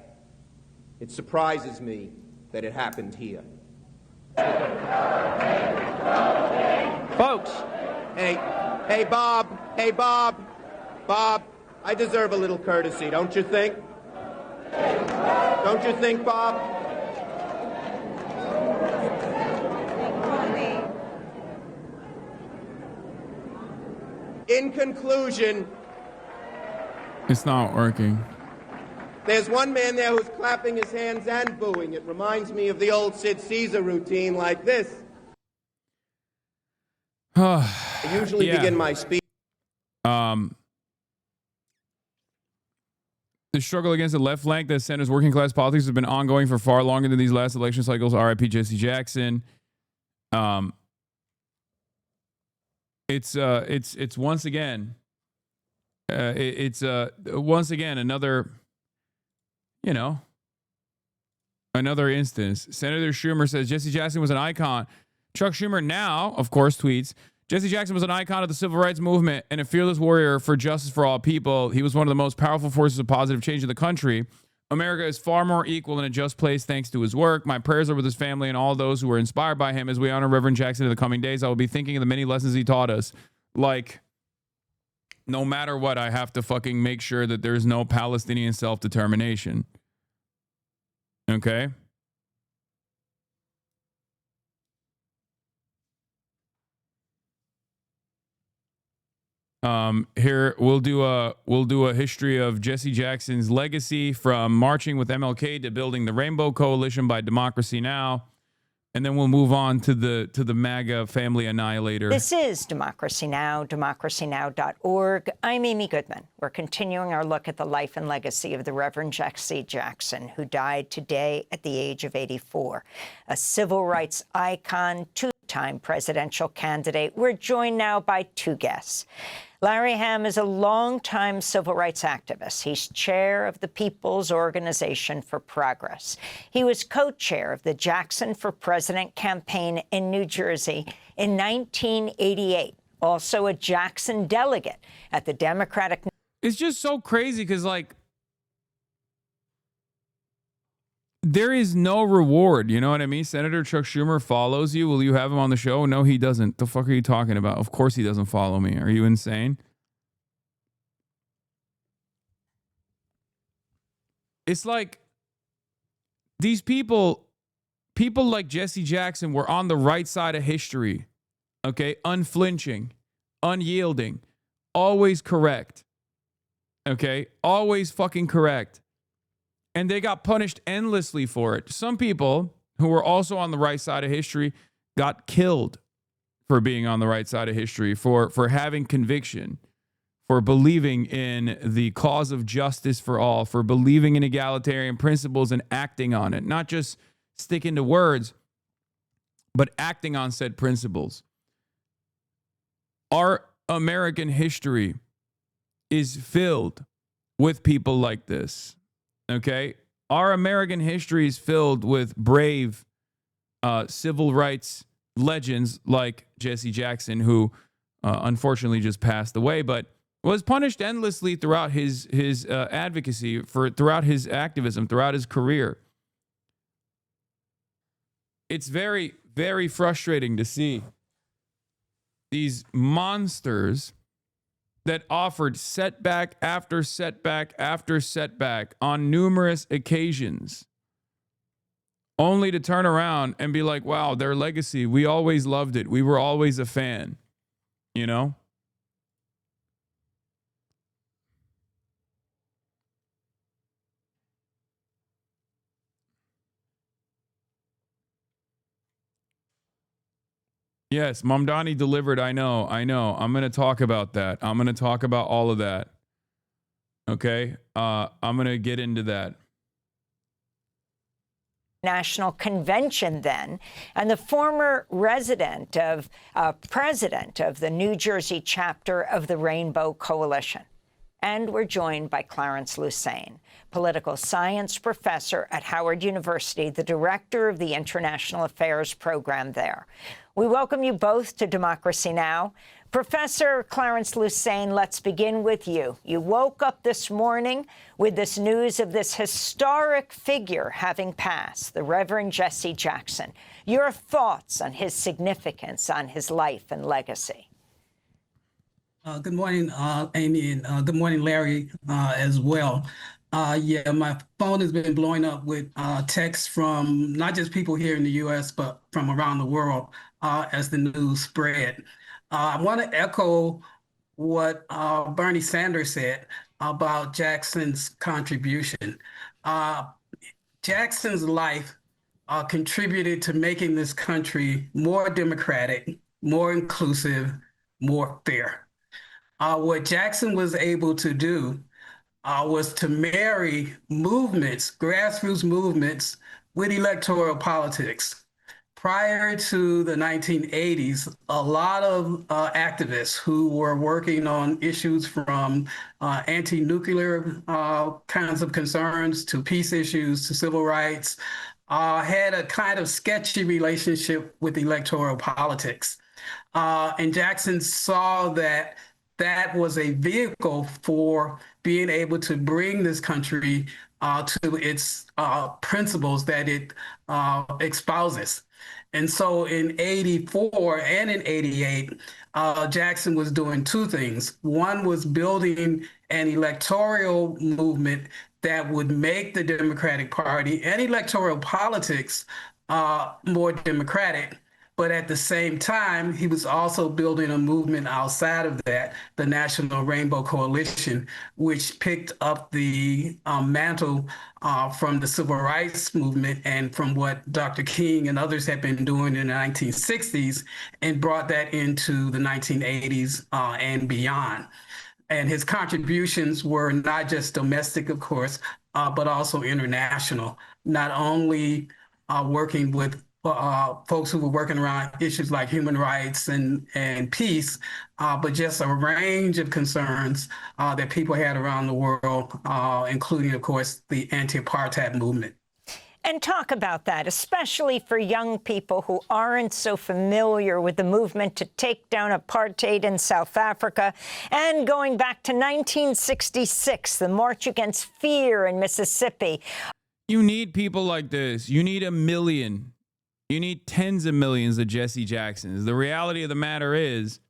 It surprises me that it happened here. Folks, hey, Bob, I deserve a little courtesy, don't you think? Don't you think, Bob? In conclusion, it's not working. There's one man there who's clapping his hands and booing. It reminds me of the old Sid Caesar routine like this. I usually begin my speech. The struggle against the left flank that centers working class politics has been ongoing for far longer than these last election cycles. R.I.P. Jesse Jackson. It's once again. Once again another instance. Senator Schumer says Jesse Jackson was an icon. Chuck Schumer now, of course, tweets, Jesse Jackson was an icon of the civil rights movement and a fearless warrior for justice for all people. He was one of the most powerful forces of positive change in the country. America is far more equal and a just place thanks to his work. My prayers are with his family and all those who were inspired by him. As we honor Reverend Jackson in the coming days, I will be thinking of the many lessons he taught us. Like, no matter what, I have to fucking make sure that there's no Palestinian self-determination. Okay? Here we'll do a history of Jesse Jackson's legacy from marching with MLK to building the Rainbow Coalition by Democracy Now! And then we'll move on to the MAGA family annihilator. This is Democracy Now!, democracynow.org. I'm Amy Goodman. We're continuing our look at the life and legacy of the Reverend Jesse Jackson, who died today at the age of 84. A civil rights icon, two-time presidential candidate. We're joined now by two guests. Larry Hamm is a longtime civil rights activist. He's chair of the People's Organization for Progress. He was co-chair of the Jackson for President campaign in New Jersey in 1988. Also a Jackson delegate at the Democratic. It's just so crazy because, like, there is no reward. You know what I mean? Senator Chuck Schumer follows you. Will you have him on the show? No, he doesn't. The fuck are you talking about? Of course he doesn't follow me. Are you insane? It's like these people like Jesse Jackson were on the right side of history. Okay? Unflinching, unyielding, always correct. Okay? Always fucking correct. And they got punished endlessly for it. Some people who were also on the right side of history got killed for being on the right side of history, for having conviction, for believing in the cause of justice for all, for believing in egalitarian principles and acting on it. Not just sticking to words, but acting on said principles. Our American history is filled with people like this. Okay, our American history is filled with brave civil rights legends like Jesse Jackson, who unfortunately just passed away, but was punished endlessly throughout his advocacy, throughout his activism, throughout his career. It's very, very frustrating to see these monsters that offered setback after setback after setback on numerous occasions, only to turn around and be like, wow, their legacy, we always loved it. We were always a fan, you know? Yes, Mamdani delivered. I know. I'm going to talk about that. I'm going to talk about all of that. Okay? I'm going to get into that. National Convention then, and the former president of the New Jersey chapter of the Rainbow Coalition. And we're joined by Clarence Lusane, political science professor at Howard University, the director of the International Affairs program there. We welcome you both to Democracy Now! Professor Clarence Lusane, let's begin with you. You woke up this morning with this news of this historic figure having passed, the Reverend Jesse Jackson. Your thoughts on his significance, on his life and legacy? Good morning, Amy, and good morning, Larry, as well. Yeah, my phone has been blowing up with texts from not just people here in the U.S., but from around the world as the news spread. I want to echo what Bernie Sanders said about Jackson's contribution. Jackson's life contributed to making this country more democratic, more inclusive, more fair. What Jackson was able to do was to marry movements, grassroots movements, with electoral politics. Prior to the 1980s, a lot of activists who were working on issues from anti-nuclear kinds of concerns to peace issues to civil rights had a kind of sketchy relationship with electoral politics. And Jackson saw that that was a vehicle for being able to bring this country to its principles that it espouses. And so in 84 and in 88, Jackson was doing two things. One was building an electoral movement that would make the Democratic Party and electoral politics more democratic, But at the same time, he was also building a movement outside of that, the National Rainbow Coalition, which picked up the mantle from the Civil Rights Movement and from what Dr. King and others had been doing in the 1960s and brought that into the 1980s and beyond. And his contributions were not just domestic, of course, but also international, not only working with folks who were working around issues like human rights and peace, but just a range of concerns that people had around the world, including, of course, the anti-apartheid movement. And talk about that, especially for young people who aren't so familiar with the movement to take down apartheid in South Africa. And going back to 1966, the March Against Fear in Mississippi. You need people like this. You need 1 million. You need tens of millions of Jesse Jacksons. The reality of the matter is,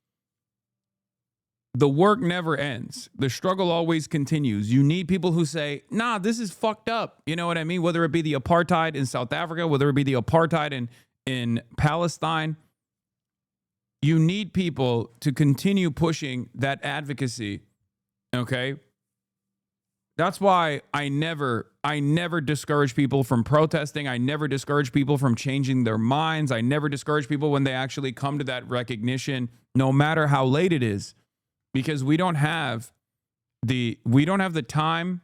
the work never ends. The struggle always continues. You need people who say, nah, this is fucked up. You know what I mean? Whether it be the apartheid in South Africa, whether it be the apartheid in Palestine, you need people to continue pushing that advocacy. Okay? That's why I never discourage people from protesting. I never discourage people from changing their minds. I never discourage people when they actually come to that recognition, no matter how late it is. Because we don't have the time,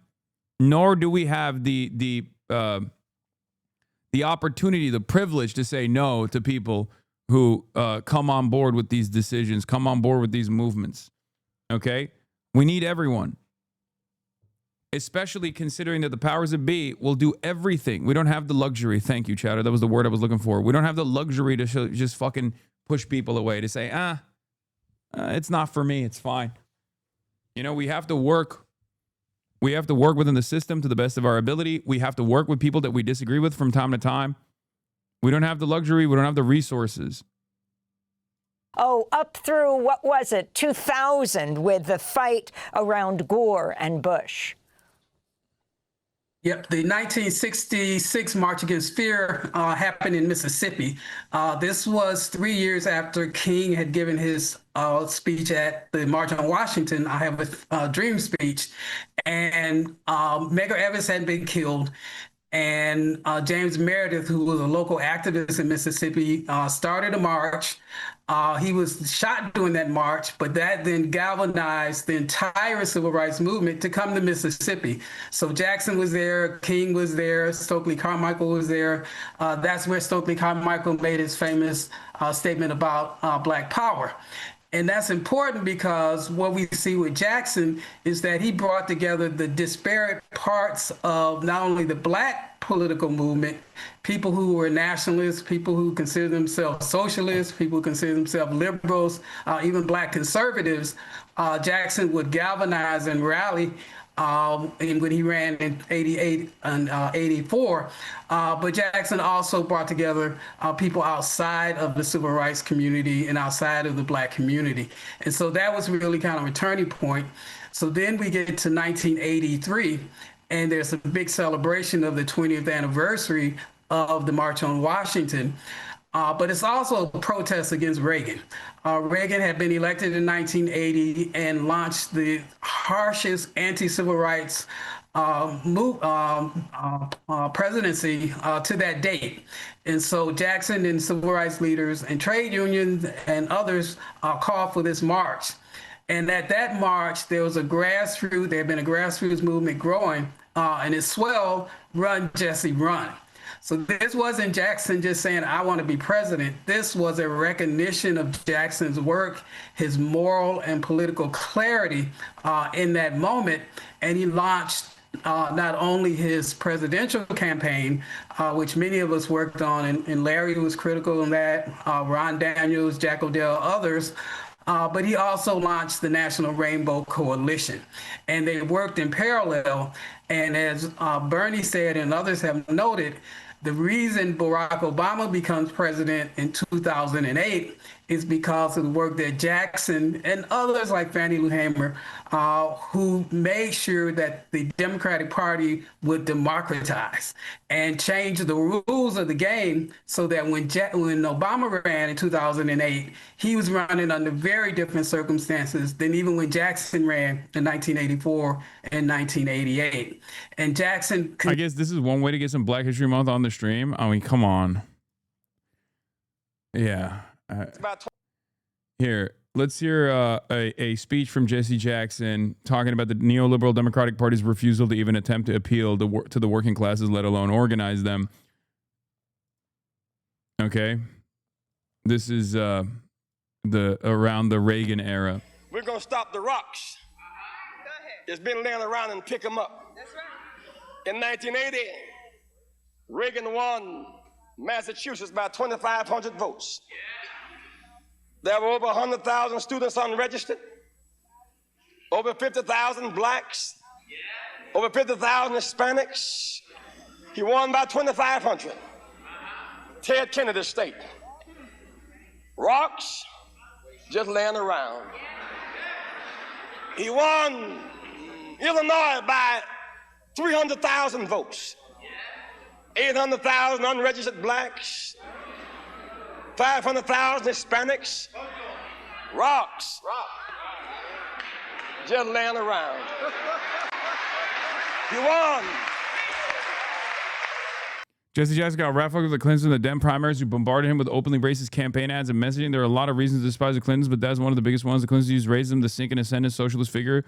nor do we have the opportunity, the privilege to say no to people who come on board with these decisions, come on board with these movements. Okay? We need everyone, especially considering that the powers that be will do everything. We don't have the luxury. Thank you, Chowder. That was the word I was looking for. We don't have the luxury to just fucking push people away, to say, it's not for me. It's fine. You know, we have to work. We have to work within the system to the best of our ability. We have to work with people that we disagree with from time to time. We don't have the luxury. We don't have the resources. Oh, up through, what was it, 2000, with the fight around Gore and Bush. Yep, the 1966 March Against Fear happened in Mississippi. This was 3 years after King had given his speech at the March on Washington, I Have a Dream speech, and Medgar Evers had been killed. And James Meredith, who was a local activist in Mississippi, started a march. He was shot during that march, but that then galvanized the entire civil rights movement to come to Mississippi. So Jackson was there, King was there, Stokely Carmichael was there. That's where Stokely Carmichael made his famous statement about Black Power. And that's important because what we see with Jackson is that he brought together the disparate parts of not only the Black political movement, people who were nationalists, people who consider themselves socialists, people who consider themselves liberals, even Black conservatives. Jackson would galvanize and rally when he ran in 88 and 84. But Jackson also brought together people outside of the civil rights community and outside of the Black community. And so that was really kind of a turning point. So then we get to 1983, and there's a big celebration of the 20th anniversary of the March on Washington. But it's also a protest against Reagan. Reagan had been elected in 1980 and launched the harshest anti-civil rights presidency to that date. And so Jackson and civil rights leaders and trade unions and others called for this march. And at that march, there had been a grassroots movement growing, and it swelled, Run, Jesse, Run. So this wasn't Jackson just saying, I want to be president. This was a recognition of Jackson's work, his moral and political clarity in that moment. And he launched not only his presidential campaign, which many of us worked on, and Larry was critical in that, Ron Daniels, Jack O'Dell, others, but he also launched the National Rainbow Coalition. And they worked in parallel. And as Bernie said and others have noted, The reason Barack Obama becomes president in 2008 is because of the work that Jackson and others like Fannie Lou Hamer, who made sure that the Democratic Party would democratize and change the rules of the game so that when Obama ran in 2008, he was running under very different circumstances than even when Jackson ran in 1984 and 1988. And Jackson... I guess this is one way to get some Black History Month on the stream. I mean, come on. Yeah. Here, let's hear a speech from Jesse Jackson talking about the neoliberal Democratic Party's refusal to even attempt to appeal to the working classes, let alone organize them. Okay. This is around the Reagan era. We're going to stop the rocks. It's been laying around and pick them up. That's right. In 1980, Reagan won Massachusetts by 2,500 votes. There were over 100,000 students unregistered, over 50,000 blacks, over 50,000 Hispanics. He won by 2,500. Ted Kennedy State. Rocks just laying around. He won Illinois by 300,000 votes. 800,000 unregistered blacks, 500,000 Hispanics. Rocks just laying around. He won. Jesse Jackson got wrapped up with the Clintons in the Dem primaries, who bombarded him with openly racist campaign ads and messaging. There are a lot of reasons to despise the Clintons, but that's one of the biggest ones. The Clintons used racism to sink an ascendant socialist figure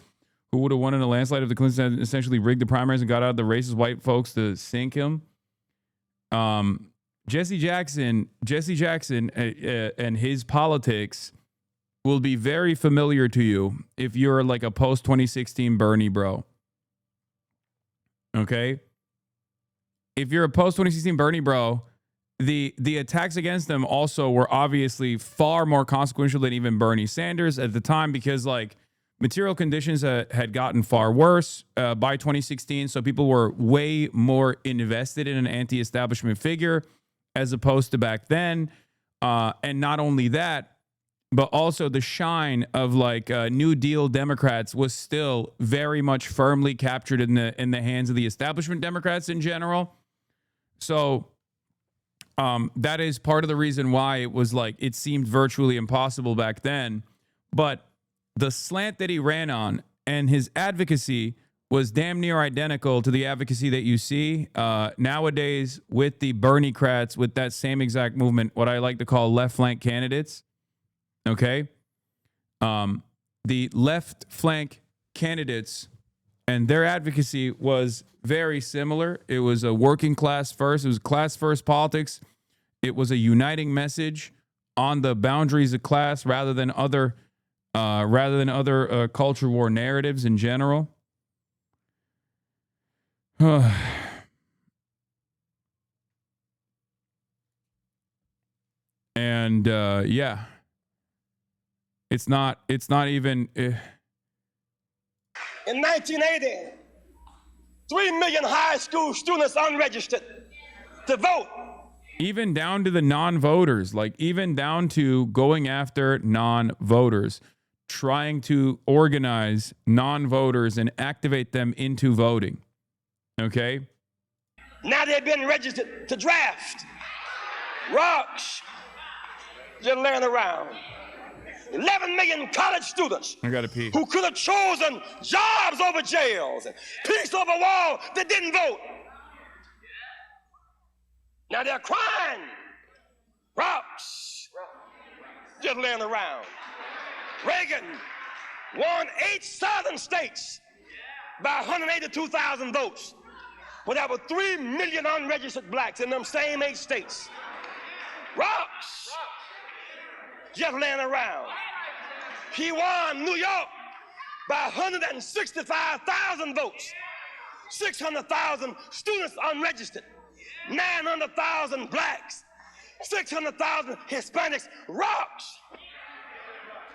who would have won in a landslide if the Clintons had essentially rigged the primaries and got out of the racist white folks to sink him. Jesse Jackson and his politics will be very familiar to you if you're like a post 2016 Bernie bro. Okay? If you're a post 2016 Bernie bro, the attacks against them also were obviously far more consequential than even Bernie Sanders at the time, because like material conditions had gotten far worse by 2016. So people were way more invested in an anti-establishment figure as opposed to back then. And not only that, but also the shine of like New Deal Democrats was still very much firmly captured in the hands of the establishment Democrats in general. So that is part of the reason why it was like it seemed virtually impossible back then. But the slant that he ran on and his advocacy was damn near identical to the advocacy that you see nowadays with the Bernie-crats, with that same exact movement, what I like to call left flank candidates. Okay? The left flank candidates and their advocacy was very similar. It was a working class first. It was class first politics. It was a uniting message on the boundaries of class rather than other culture war narratives in general. And yeah, it's not even. In 1980, 3 million high school students unregistered to vote. Even down to the non-voters, like even down to going after non-voters, trying to organize non-voters and activate them into voting. Okay? Now they've been registered to draft. Rocks just laying around. 11 million college students I gotta pee. who could have chosen jobs over jails and peace over wall that didn't vote. Now they're crying. Rocks just laying around. Reagan won 8 southern states by 182,000 votes. But there were 3 million unregistered blacks in them same 8 states. Rocks just laying around. He won New York by 165,000 votes. 600,000 students unregistered. 900,000 blacks. 600,000 Hispanics. Rocks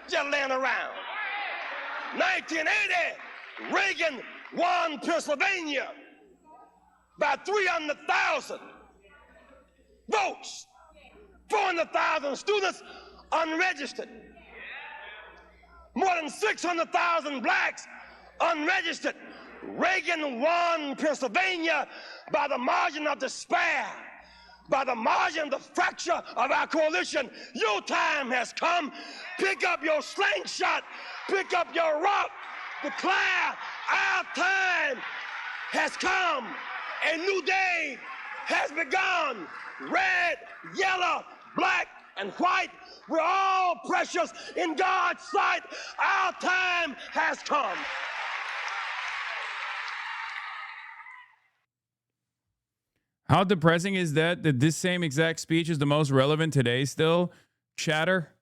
just laying around. 1980, Reagan won Pennsylvania by 300,000. votes. 400,000 students unregistered. More than 600,000 blacks unregistered. Reagan won Pennsylvania by the margin of despair, by the margin of the fracture of our coalition. Your time has come. Pick up your slingshot, pick up your rock, declare our time has come. A new day has begun. Red, yellow, black, and white, we're all precious in God's sight. Our time has come. How depressing is that this same exact speech is the most relevant today still? Chatter.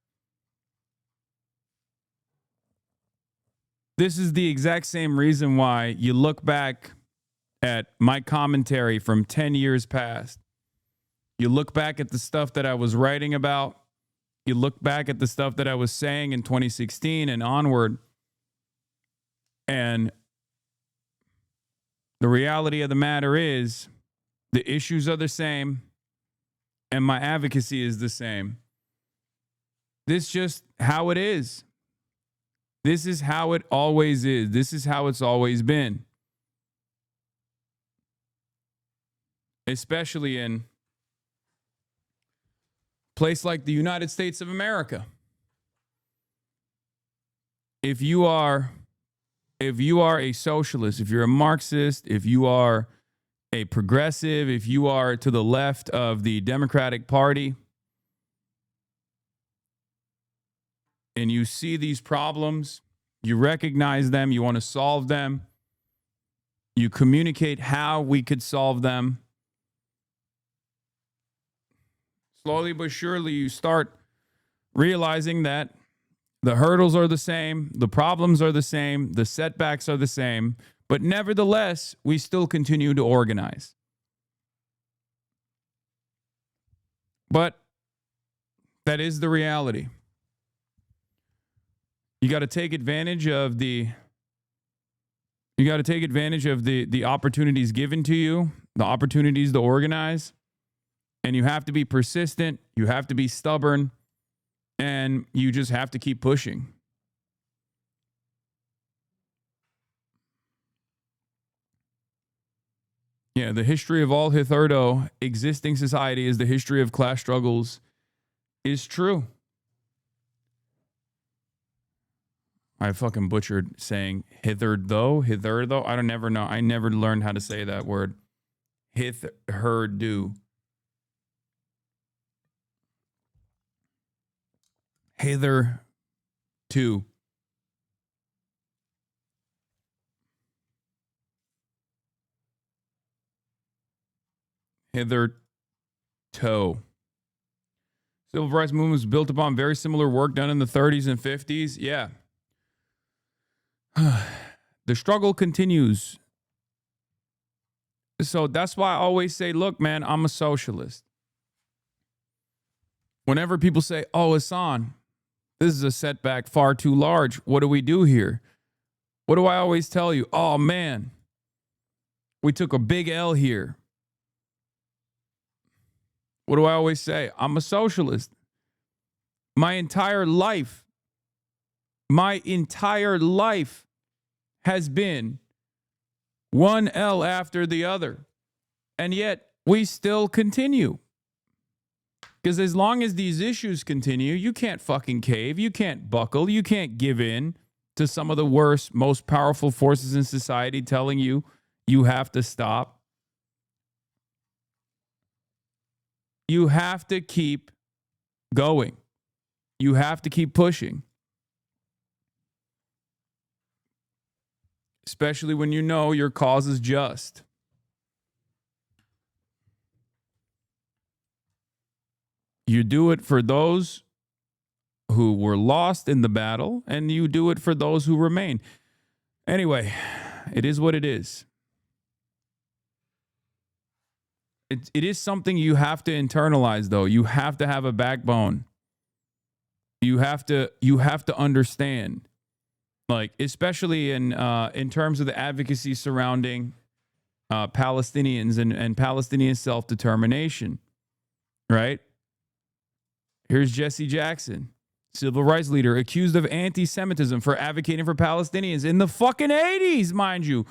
This is the exact same reason why you look back at my commentary from 10 years past. You look back at the stuff that I was writing about. You look back at the stuff that I was saying in 2016 and onward. And the reality of the matter is, the issues are the same, and my advocacy is the same. This is just how it is. This is how it always is. This is how it's always been. Especially in a place like the United States of America. If you are a socialist, if you're a Marxist, if you are a progressive, if you are to the left of the Democratic Party, and you see these problems, you recognize them, you want to solve them, you communicate how we could solve them, slowly but surely you start realizing that the hurdles are the same, the problems are the same, the setbacks are the same, but nevertheless, we still continue to organize. But that is the reality. You got to take advantage of the opportunities given to you, the opportunities to organize, and you have to be persistent, you have to be stubborn, and you just have to keep pushing. Yeah, the history of all hitherto existing society is the history of class struggles is true. I fucking butchered saying hitherto. I don't never know. I never learned how to say that word. Hitherto. Hitherto. Hitherto. Civil rights movement was built upon very similar work done in the 30s and 50s. Yeah. The struggle continues. So that's why I always say, look, man, I'm a socialist. Whenever people say, oh, Hasan, this is a setback far too large, what do we do here? What do I always tell you? Oh, man, we took a big L here. What do I always say? I'm a socialist. My entire life has been one L after the other. And yet we still continue. Because as long as these issues continue, you can't fucking cave. You can't buckle. You can't give in to some of the worst, most powerful forces in society telling you you have to stop. You have to keep going. You have to keep pushing. Especially when you know your cause is just. You do it for those who were lost in the battle, and you do it for those who remain. Anyway, it is what it is. It is something you have to internalize, though. You have to have a backbone. You have to understand, like, especially in terms of the advocacy surrounding Palestinians and Palestinian self-determination. right? Here's Jesse Jackson, civil rights leader, accused of anti-Semitism for advocating for Palestinians in the fucking 80s, mind you.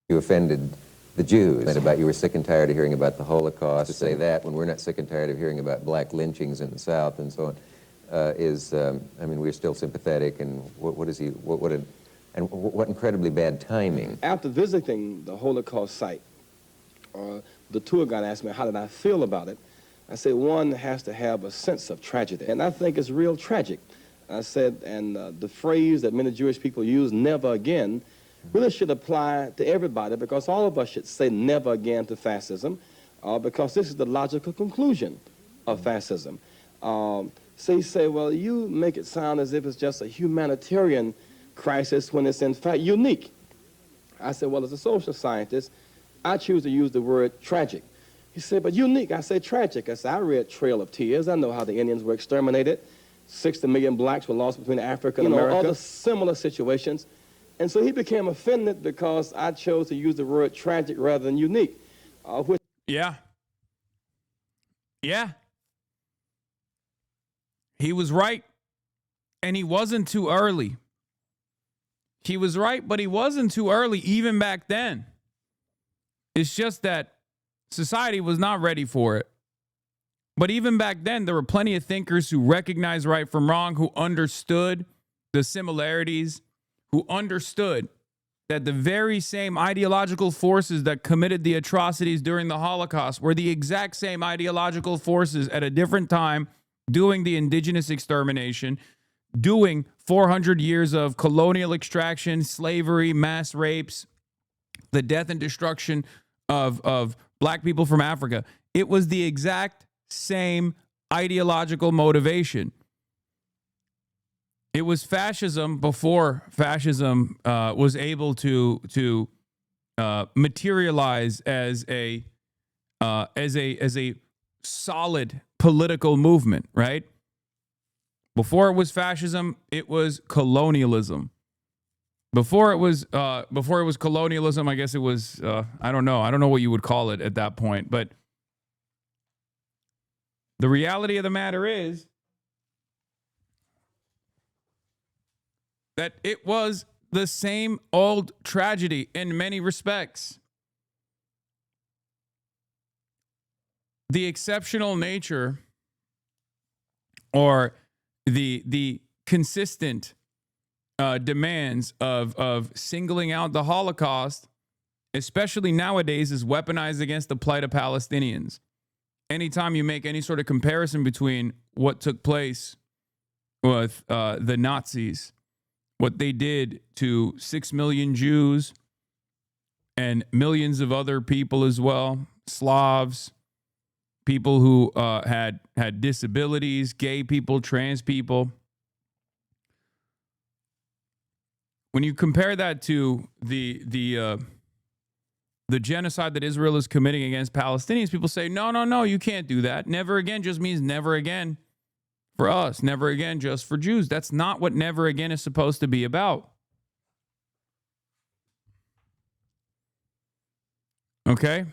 You offended the Jews, and about you were sick and tired of hearing about the Holocaust. To say that when we're not sick and tired of hearing about black lynchings in the South and so on, I mean, we're still sympathetic. And what incredibly bad timing. After visiting the Holocaust site, the tour guide asked me how did I feel about it. I said, one has to have a sense of tragedy, and I think it's real tragic. I said, and the phrase that many Jewish people use, never again, really should apply to everybody, because all of us should say never again to fascism, because this is the logical conclusion of fascism. So you say, well, you make it sound as if it's just a humanitarian crisis when it's in fact unique. I said, well, as a social scientist, I choose to use the word tragic. He said, but unique. I say tragic. I said, I read Trail of Tears. I know how the Indians were exterminated. 60 million blacks were lost between Africa and America. Other similar situations. And so he became offended because I chose to use the word tragic rather than unique. Yeah. He was right. And he wasn't too early. He was right, but he wasn't too early even back then. It's just that society was not ready for it. But even back then, there were plenty of thinkers who recognized right from wrong, who understood the similarities, who understood that the very same ideological forces that committed the atrocities during the Holocaust were the exact same ideological forces at a different time doing the indigenous extermination, doing 400 years of colonial extraction, slavery, mass rapes, the death and destruction of black people from Africa. It was the exact same ideological motivation. It was fascism before fascism was able to materialize as a solid political movement, right? Before it was fascism, it was colonialism. Before it was colonialism, I guess it was I don't know what you would call it at that point, but the reality of the matter is that it was the same old tragedy in many respects. The exceptional nature or the consistent demands of singling out the Holocaust, especially nowadays, is weaponized against the plight of Palestinians. Anytime you make any sort of comparison between what took place with the Nazis, what they did to 6 million Jews and millions of other people as well, Slavs, people who had disabilities, gay people, trans people. When you compare that to the genocide that Israel is committing against Palestinians, people say, no, you can't do that. Never again just means never again for us. Never again just for Jews. That's not what never again is supposed to be about. Okay?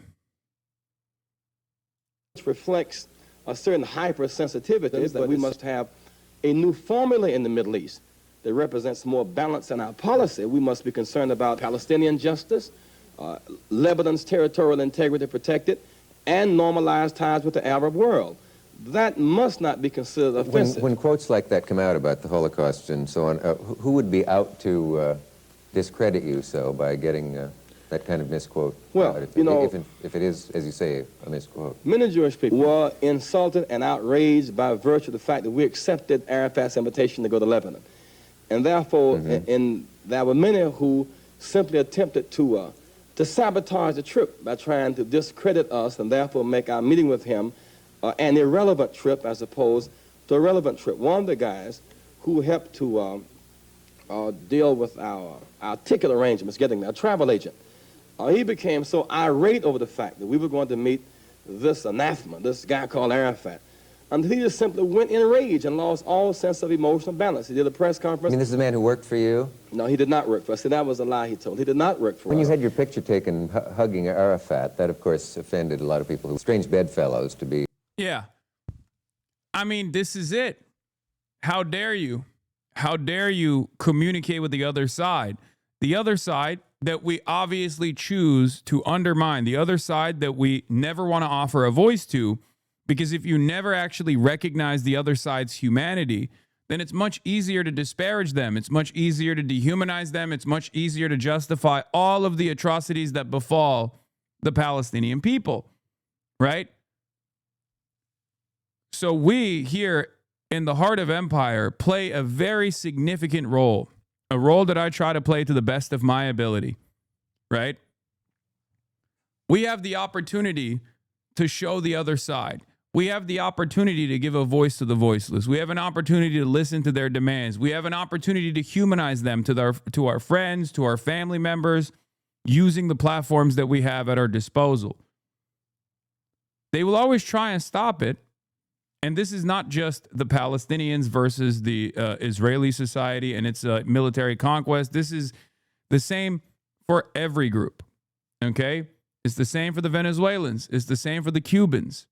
Which reflects a certain hypersensitivity that we must have a new formula in the Middle East that represents more balance in our policy. We must be concerned about Palestinian justice, Lebanon's territorial integrity protected, and normalized ties with the Arab world. That must not be considered offensive. When quotes like that come out about the Holocaust and so on, who would be out to discredit you so by getting that kind of misquote? Well, if it is, as you say, a misquote. Many Jewish people were insulted and outraged by virtue of the fact that we accepted Arafat's invitation to go to Lebanon. And therefore, and there were many who simply attempted to sabotage the trip by trying to discredit us and therefore make our meeting with him an irrelevant trip as opposed to a relevant trip. One of the guys who helped to deal with our ticket arrangements, getting there, a travel agent, he became so irate over the fact that we were going to meet this anathema, this guy called Arafat, and he just simply went in rage and lost all sense of emotional balance. He did a press conference. I mean, this is a man who worked for you? No, he did not work for us. See, that was a lie he told. He did not work for us. When you had your picture taken hugging Arafat, that, of course, offended a lot of people who strange bedfellows to be. Yeah. I mean, this is it. How dare you? How dare you communicate with the other side? The other side that we obviously choose to undermine, the other side that we never want to offer a voice to, because if you never actually recognize the other side's humanity, then it's much easier to disparage them. It's much easier to dehumanize them. It's much easier to justify all of the atrocities that befall the Palestinian people, right? So we here in the heart of empire play a very significant role, a role that I try to play to the best of my ability, right? We have the opportunity to show the other side. We have the opportunity to give a voice to the voiceless. We have an opportunity to listen to their demands. We have an opportunity to humanize them to our friends, to our family members, using the platforms that we have at our disposal. They will always try and stop it. And this is not just the Palestinians versus the Israeli society and its military conquest. This is the same for every group, okay? It's the same for the Venezuelans. It's the same for the Cubans.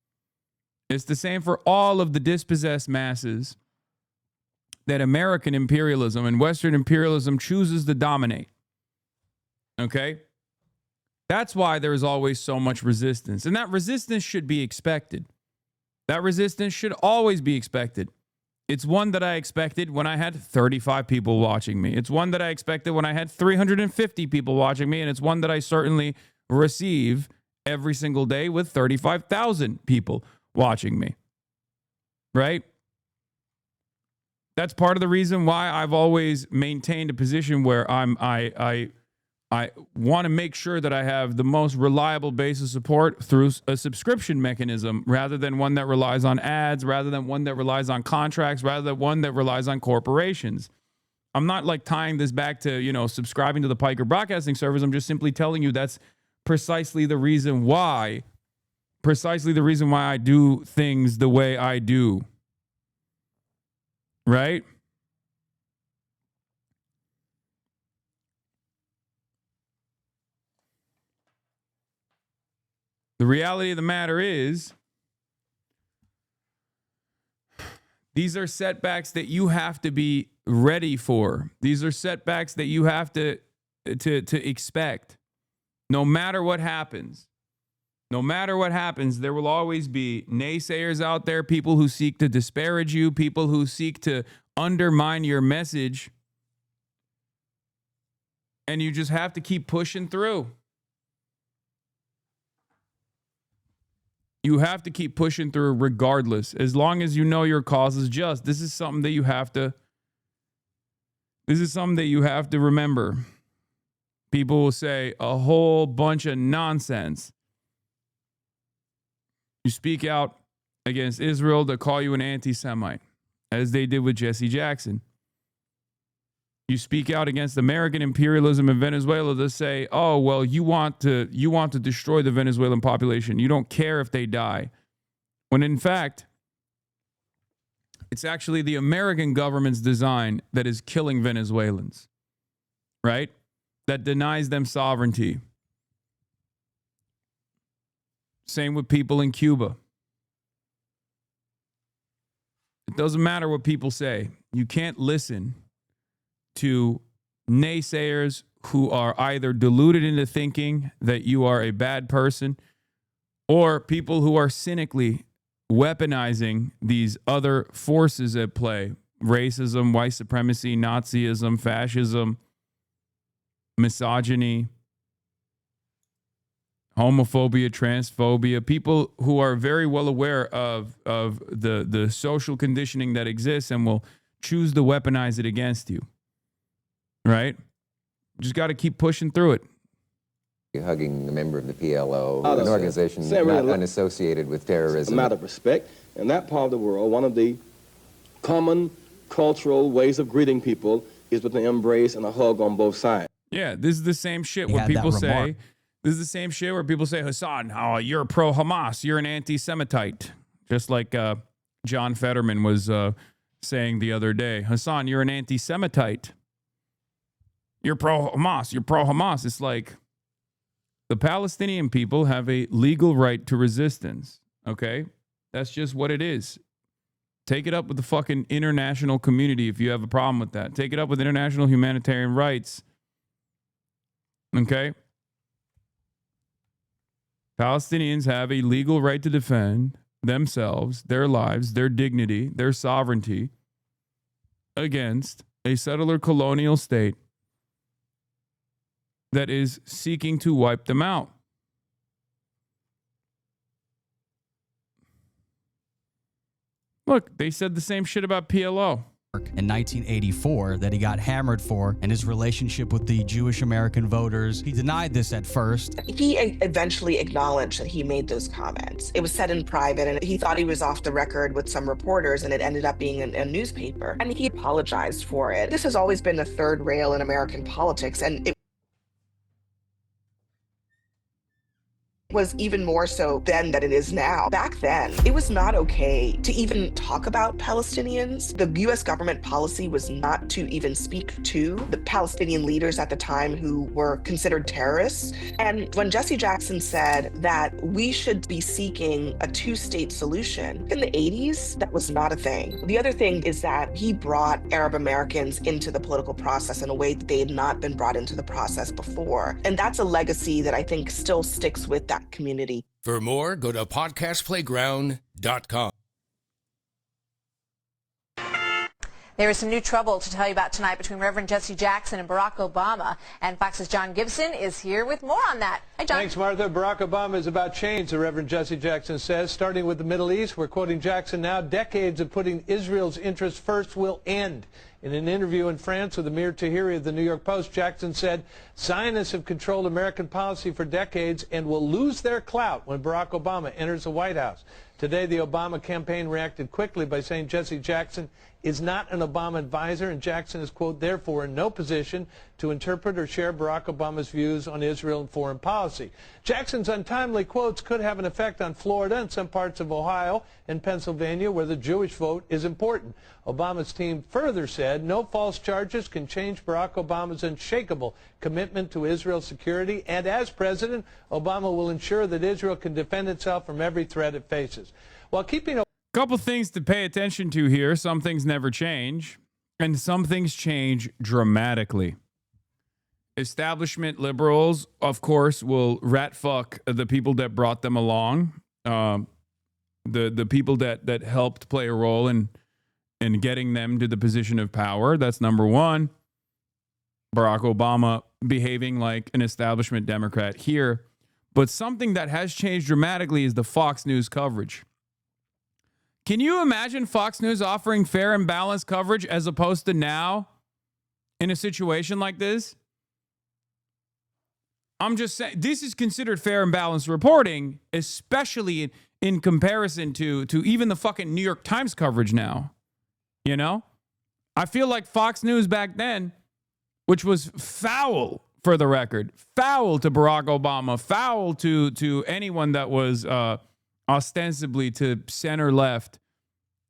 It's the same for all of the dispossessed masses that American imperialism and Western imperialism chooses to dominate, okay? That's why there is always so much resistance. And that resistance should be expected. That resistance should always be expected. It's one that I expected when I had 35 people watching me. It's one that I expected when I had 350 people watching me. And it's one that I certainly receive every single day with 35,000 people watching me. Right? That's part of the reason why I've always maintained a position where I want to make sure that I have the most reliable base of support through a subscription mechanism rather than one that relies on ads, rather than one that relies on contracts, rather than one that relies on corporations. I'm not like tying this back to, subscribing to the Piker Broadcasting Service. I'm just simply telling you that's precisely the reason why I do things the way I do. Right? The reality of the matter is, these are setbacks that you have to be ready for. These are setbacks that you have to expect. No matter what happens, there will always be naysayers out there, people who seek to disparage you, people who seek to undermine your message. And you just have to keep pushing through. You have to keep pushing through regardless, as long as you know your cause is just. This is something that you have to remember. People will say a whole bunch of nonsense. You speak out against Israel, to call you an anti-Semite, as they did with Jesse Jackson. You speak out against American imperialism in Venezuela, to say, oh, well, you want to destroy the Venezuelan population. You don't care if they die. When in fact, it's actually the American government's design that is killing Venezuelans, right? That denies them sovereignty. Same with people in Cuba. It doesn't matter what people say. You can't listen to naysayers who are either deluded into thinking that you are a bad person, or people who are cynically weaponizing these other forces at play: racism, white supremacy, Nazism, fascism, misogyny, homophobia, transphobia, people who are very well aware of the social conditioning that exists and will choose to weaponize it against you. Right? Just got to keep pushing through it. Hugging a member of the PLO, an organization not unassociated with terrorism. It's a matter of respect. In that part of the world, one of the common cultural ways of greeting people is with an embrace and a hug on both sides. Yeah, this is the same shit where people say, Hasan, you're pro-Hamas, you're an anti-Semitite. Just like John Fetterman was saying the other day. Hasan, you're an anti-Semitite. You're pro-Hamas. You're pro-Hamas. It's like the Palestinian people have a legal right to resistance. Okay? That's just what it is. Take it up with the fucking international community if you have a problem with that. Take it up with international humanitarian rights. Okay? Palestinians have a legal right to defend themselves, their lives, their dignity, their sovereignty against a settler colonial state that is seeking to wipe them out. Look, they said the same shit about PLO. In 1984 that he got hammered for and his relationship with the Jewish American voters. He denied this at first. He eventually acknowledged that he made those comments. It was said in private, and he thought he was off the record with some reporters, and it ended up being a newspaper. And he apologized for it. This has always been the third rail in American politics, and it was even more so then than it is now. Back then, it was not okay to even talk about Palestinians. The US government policy was not to even speak to the Palestinian leaders at the time who were considered terrorists. And when Jesse Jackson said that we should be seeking a two-state solution in the 80s, that was not a thing. The other thing is that he brought Arab Americans into the political process in a way that they had not been brought into the process before. And that's a legacy that I think still sticks with that community. For more, go to podcastplayground.com. There is some new trouble to tell you about tonight between Reverend Jesse Jackson and Barack Obama. And Fox's John Gibson is here with more on that. Hi, John. Thanks, Martha. Barack Obama is about change, the Reverend Jesse Jackson says. Starting with the Middle East, we're quoting Jackson now, decades of putting Israel's interests first will end. In an interview in France with Amir Tahiri of the New York Post, Jackson said, Zionists have controlled American policy for decades and will lose their clout when Barack Obama enters the White House. Today, the Obama campaign reacted quickly by saying Jesse Jackson is not an Obama advisor, and Jackson is, quote, therefore in no position to interpret or share Barack Obama's views on Israel and foreign policy. Jackson's untimely quotes could have an effect on Florida and some parts of Ohio and Pennsylvania, where the Jewish vote is important. Obama's team further said no false charges can change Barack Obama's unshakable commitment to Israel's security, and as president, Obama will ensure that Israel can defend itself from every threat it faces. While keeping couple things to pay attention to here. Some things never change, and some things change dramatically. Establishment liberals, of course, will rat fuck the people that brought them along, the people that helped play a role in getting them to the position of power. That's number one. Barack Obama behaving like an establishment Democrat here. But something that has changed dramatically is the Fox News coverage. Can you imagine Fox News offering fair and balanced coverage as opposed to now in a situation like this? I'm just saying, this is considered fair and balanced reporting, especially in comparison to even the fucking New York Times coverage now. You know? I feel like Fox News back then, which was foul for the record, foul to Barack Obama, foul to anyone that was ostensibly to center left,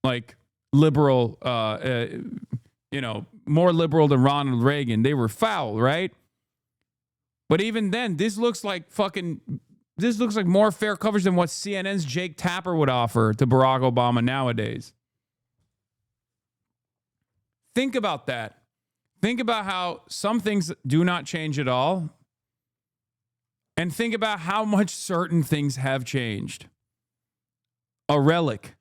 like liberal, more liberal than Ronald Reagan. They were foul, right? But even then, this looks like more fair coverage than what CNN's Jake Tapper would offer to Barack Obama nowadays. Think about that. Think about how some things do not change at all. And think about how much certain things have changed. A relic.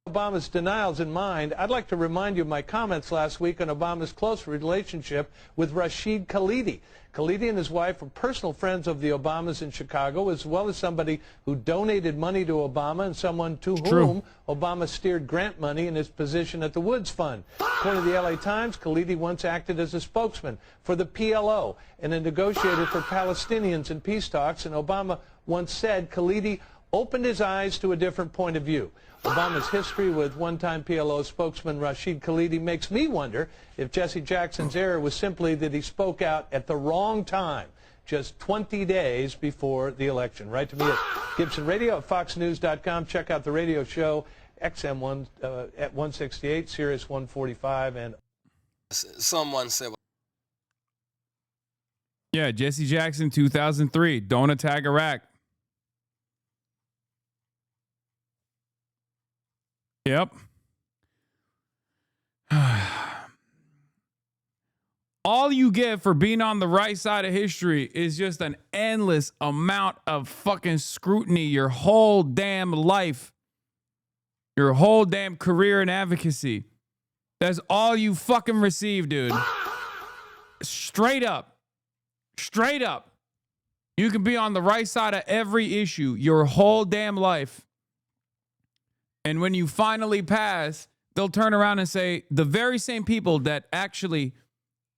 Obama's denials in mind, I'd like to remind you of my comments last week on Obama's close relationship with Rashid Khalidi. Khalidi and his wife were personal friends of the Obamas in Chicago, as well as somebody who donated money to Obama and someone to whom Obama steered grant money in his position at the Woods Fund. According to the LA Times, Khalidi once acted as a spokesman for the PLO and a negotiator for Palestinians in peace talks, and Obama once said Khalidi opened his eyes to a different point of view. Obama's history with one-time PLO spokesman Rashid Khalidi makes me wonder if Jesse Jackson's error was simply that he spoke out at the wrong time, just 20 days before the election. Write to me at Gibson Radio at foxnews.com. Check out the radio show, XM1 at 168, Sirius 145. And someone said, yeah, Jesse Jackson, 2003, don't attack Iraq. Yep. All you get for being on the right side of history is just an endless amount of fucking scrutiny your whole damn life, your whole damn career in advocacy. That's all you fucking receive, dude. Straight up. Straight up. You can be on the right side of every issue your whole damn life. And when you finally pass, they'll turn around and say, the very same people that actually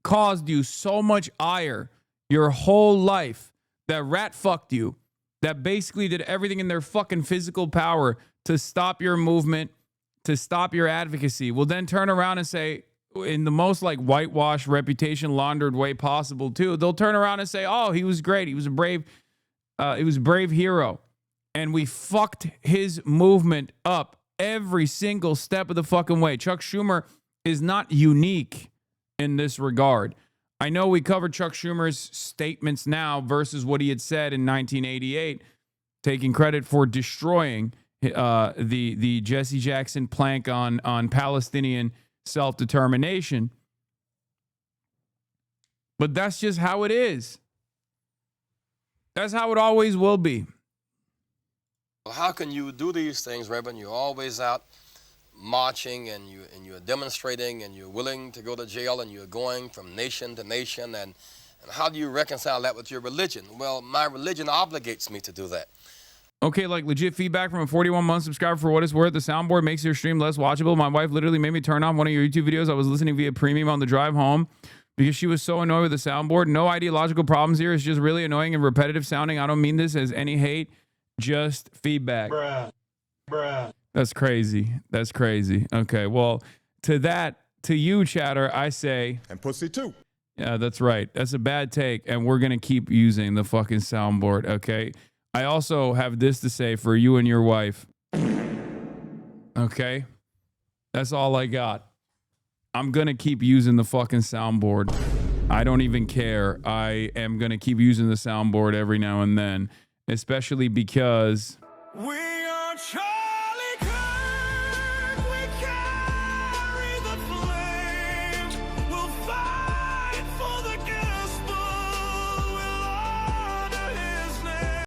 caused you so much ire your whole life, that rat fucked you, that basically did everything in their fucking physical power to stop your movement, to stop your advocacy, will then turn around and say, in the most like whitewash, reputation laundered way possible too, they'll turn around and say, oh, he was great, he was a brave hero, and we fucked his movement up every single step of the fucking way. Chuck Schumer is not unique in this regard. I know we covered Chuck Schumer's statements now versus what he had said in 1988, taking credit for destroying the Jesse Jackson plank on Palestinian self-determination. But that's just how it is. That's how it always will be. Well, how can you do these things, Reverend? You're always out marching and you're demonstrating and you're willing to go to jail and you're going from nation to nation. And how do you reconcile that with your religion? Well, my religion obligates me to do that. Okay, like legit feedback from a 41-month subscriber. For what it's worth, the soundboard makes your stream less watchable. My wife literally made me turn off one of your YouTube videos I was listening via premium on the drive home because she was so annoyed with the soundboard. No ideological problems here. It's just really annoying and repetitive sounding. I don't mean this as any hate, just feedback. Bruh. That's crazy. That's crazy. Okay, well, to you, chatter, I say... And pussy too. Yeah, that's right. That's a bad take, and we're going to keep using the fucking soundboard, okay? I also have this to say for you and your wife. Okay? That's all I got. I'm going to keep using the fucking soundboard. I don't even care. I am going to keep using the soundboard every now and then, especially because... We are Charlie Kirk. We carry the flame. We'll fight for the gospel. We'll honor his name.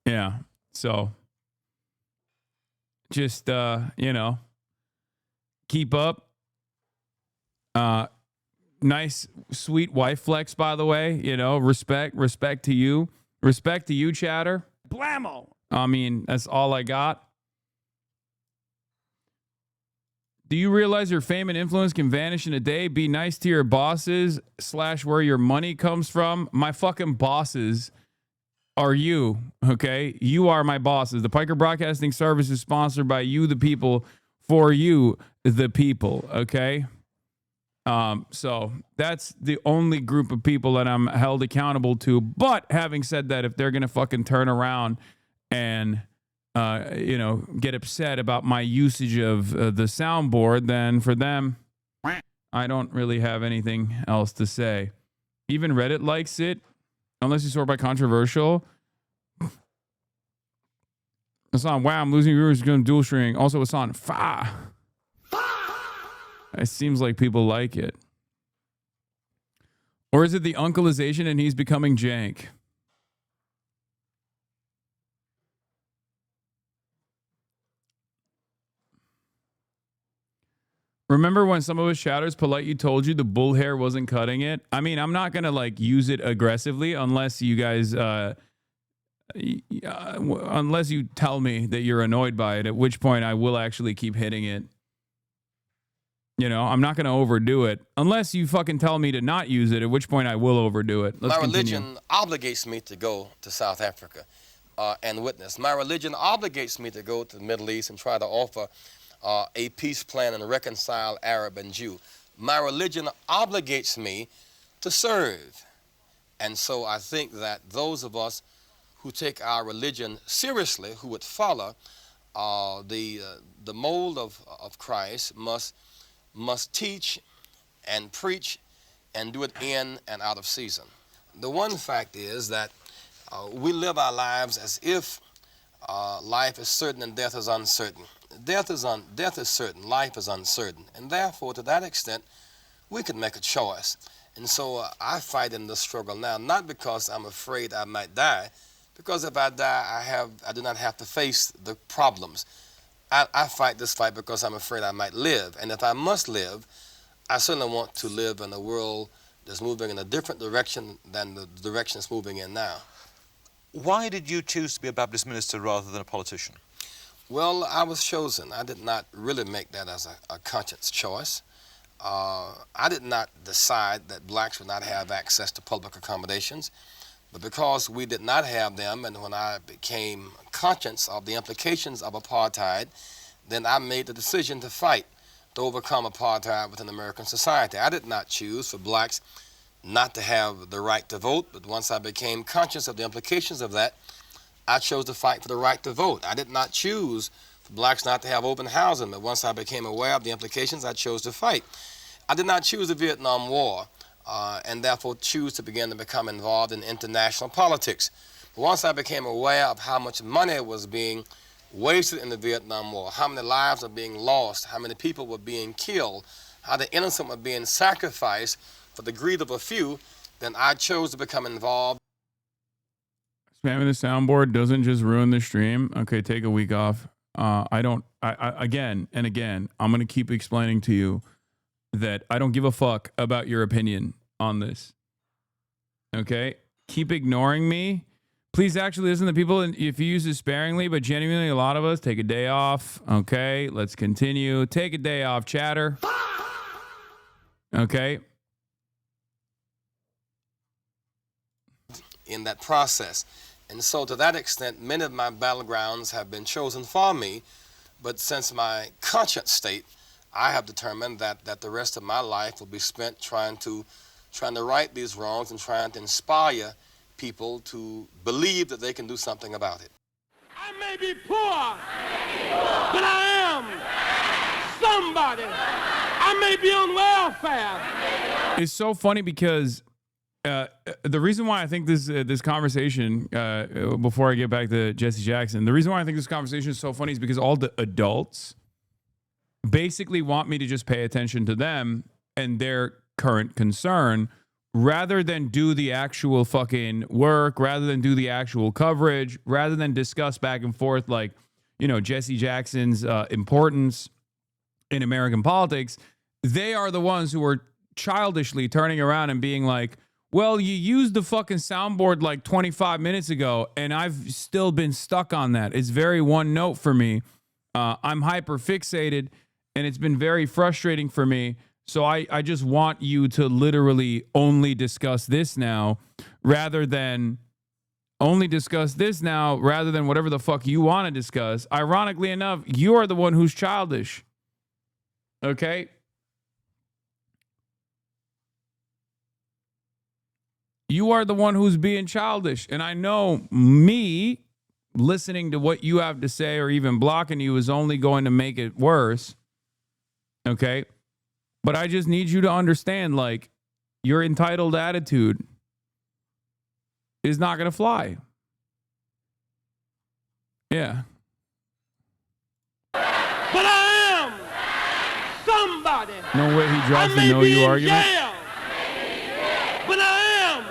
Yeah. So just, keep up. Nice, sweet wife flex, by the way. Respect to you. Respect to you, chatter. Blammo. I mean, that's all I got. Do you realize your fame and influence can vanish in a day? Be nice to your bosses / where your money comes from. My fucking bosses are you, okay? You are my bosses. The Piker Broadcasting Service is sponsored by you, the people, for you, the people, okay? So that's the only group of people that I'm held accountable to. But having said that, if they're going to fucking turn around and, get upset about my usage of the soundboard, then for them, I don't really have anything else to say. Even Reddit likes it, unless you sort by controversial. It's on, wow, I'm losing viewers, going to dual streaming. Also, it's on, fa. It seems like people like it. Or is it the uncleization and he's becoming jank? Remember when some of us chatters politely told you the bull hair wasn't cutting it? I mean, I'm not going to use it aggressively unless you guys, unless you tell me that you're annoyed by it, at which point I will actually keep hitting it. I'm not going to overdo it unless you fucking tell me to not use it, at which point I will overdo it. Let's continue. Religion obligates me to go to South Africa and witness. My religion obligates me to go to the Middle East and try to offer a peace plan and reconcile Arab and Jew. My religion obligates me to serve. And so I think that those of us who take our religion seriously, who would follow the mold of Christ, must teach and preach and do it in and out of season. The one fact is that we live our lives as if life is certain and death is uncertain. death is certain, life is uncertain, and therefore, to that extent, we can make a choice. And so I fight in this struggle now, not because I'm afraid I might die, because if I die, I do not have to face the problems. I fight this fight because I'm afraid I might live, and if I must live, I certainly want to live in a world that's moving in a different direction than the direction it's moving in now. Why did you choose to be a Baptist minister rather than a politician? Well, I was chosen. I did not really make that as a conscious choice. I did not decide that blacks would not have access to public accommodations, but because we did not have them, and when I became conscious of the implications of apartheid, then I made the decision to fight to overcome apartheid within American society. I did not choose for blacks not to have the right to vote, but once I became conscious of the implications of that, I chose to fight for the right to vote. I did not choose for blacks not to have open housing, but once I became aware of the implications, I chose to fight. I did not choose the Vietnam War, and therefore choose to begin to become involved in international politics. But once I became aware of how much money was being wasted in the Vietnam War, how many lives are being lost, how many people were being killed, how the innocent were being sacrificed for the greed of a few, then I chose to become involved. Spamming the soundboard doesn't just ruin the stream. Okay, take a week off. Again and again, I'm going to keep explaining to you that I don't give a fuck about your opinion on this. Okay? Keep ignoring me. Please actually listen to people, and if you use it sparingly, but genuinely, a lot of us take a day off. Okay? Let's continue. Take a day off, chatter. Okay? In that process. And so to that extent, many of my battlegrounds have been chosen for me, but since my conscious state, I have determined that the rest of my life will be spent trying to right these wrongs and trying to inspire people to believe that they can do something about it. I may be poor, but I am somebody. I may be on welfare. It's so funny because the reason why I think this conversation, before I get back to Jesse Jackson, the reason why I think this conversation is so funny is because all the adults basically want me to just pay attention to them and their current concern rather than do the actual fucking work, rather than do the actual coverage, rather than discuss back and forth like, you know, Jesse Jackson's importance in American politics. They are the ones who are childishly turning around and being like, well, you used the fucking soundboard like 25 minutes ago, and I've still been stuck on that. It's very one note for me. I'm hyper fixated, and it's been very frustrating for me. So I just want you to literally only discuss this now rather than whatever the fuck you want to discuss. Ironically enough, you are the one who's childish. Okay? You are the one who's being childish. And I know me listening to what you have to say or even blocking you is only going to make it worse. Okay? But I just need you to understand, like, your entitled attitude is not going to fly. Yeah. But I am somebody. No way he drops the know you argument. Jail, but I am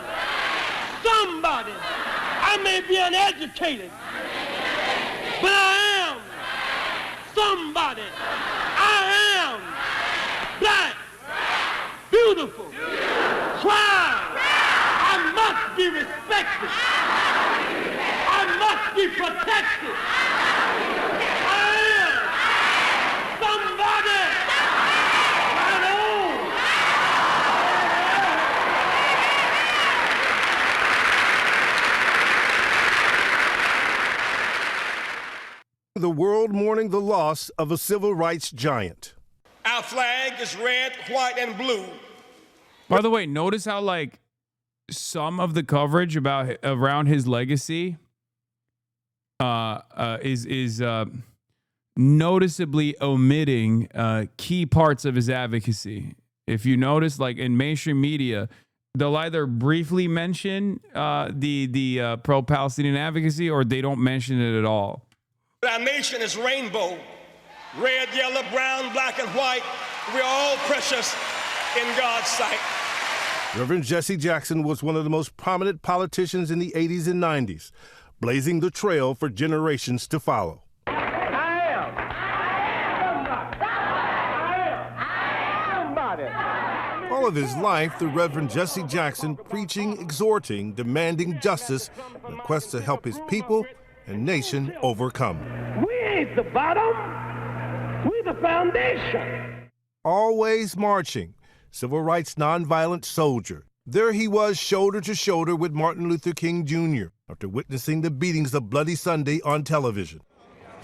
somebody. I may be uneducated, but I am somebody. I am black, beautiful, proud. I must be respected. I must be protected. I am somebody. Right on. The world mourning the loss of a civil rights giant. Our flag is red, white, and blue. By the way, notice how like some of the coverage around his legacy is noticeably omitting key parts of his advocacy. If you notice, like in mainstream media, they'll either briefly mention the pro-Palestinian advocacy or they don't mention it at all. Our nation is rainbow. red, yellow, brown, black, and white. We're all precious in God's sight. Reverend Jesse Jackson was one of the most prominent politicians in the 80s and 90s, blazing the trail for generations to follow. All of his life, the Reverend Jesse Jackson preaching, exhorting, demanding justice in a quest to help his people and nation overcome. We ain't the bottom, we the foundation. Always marching, civil rights nonviolent soldier. There he was, shoulder to shoulder with Martin Luther King Jr. after witnessing the beatings of Bloody Sunday on television.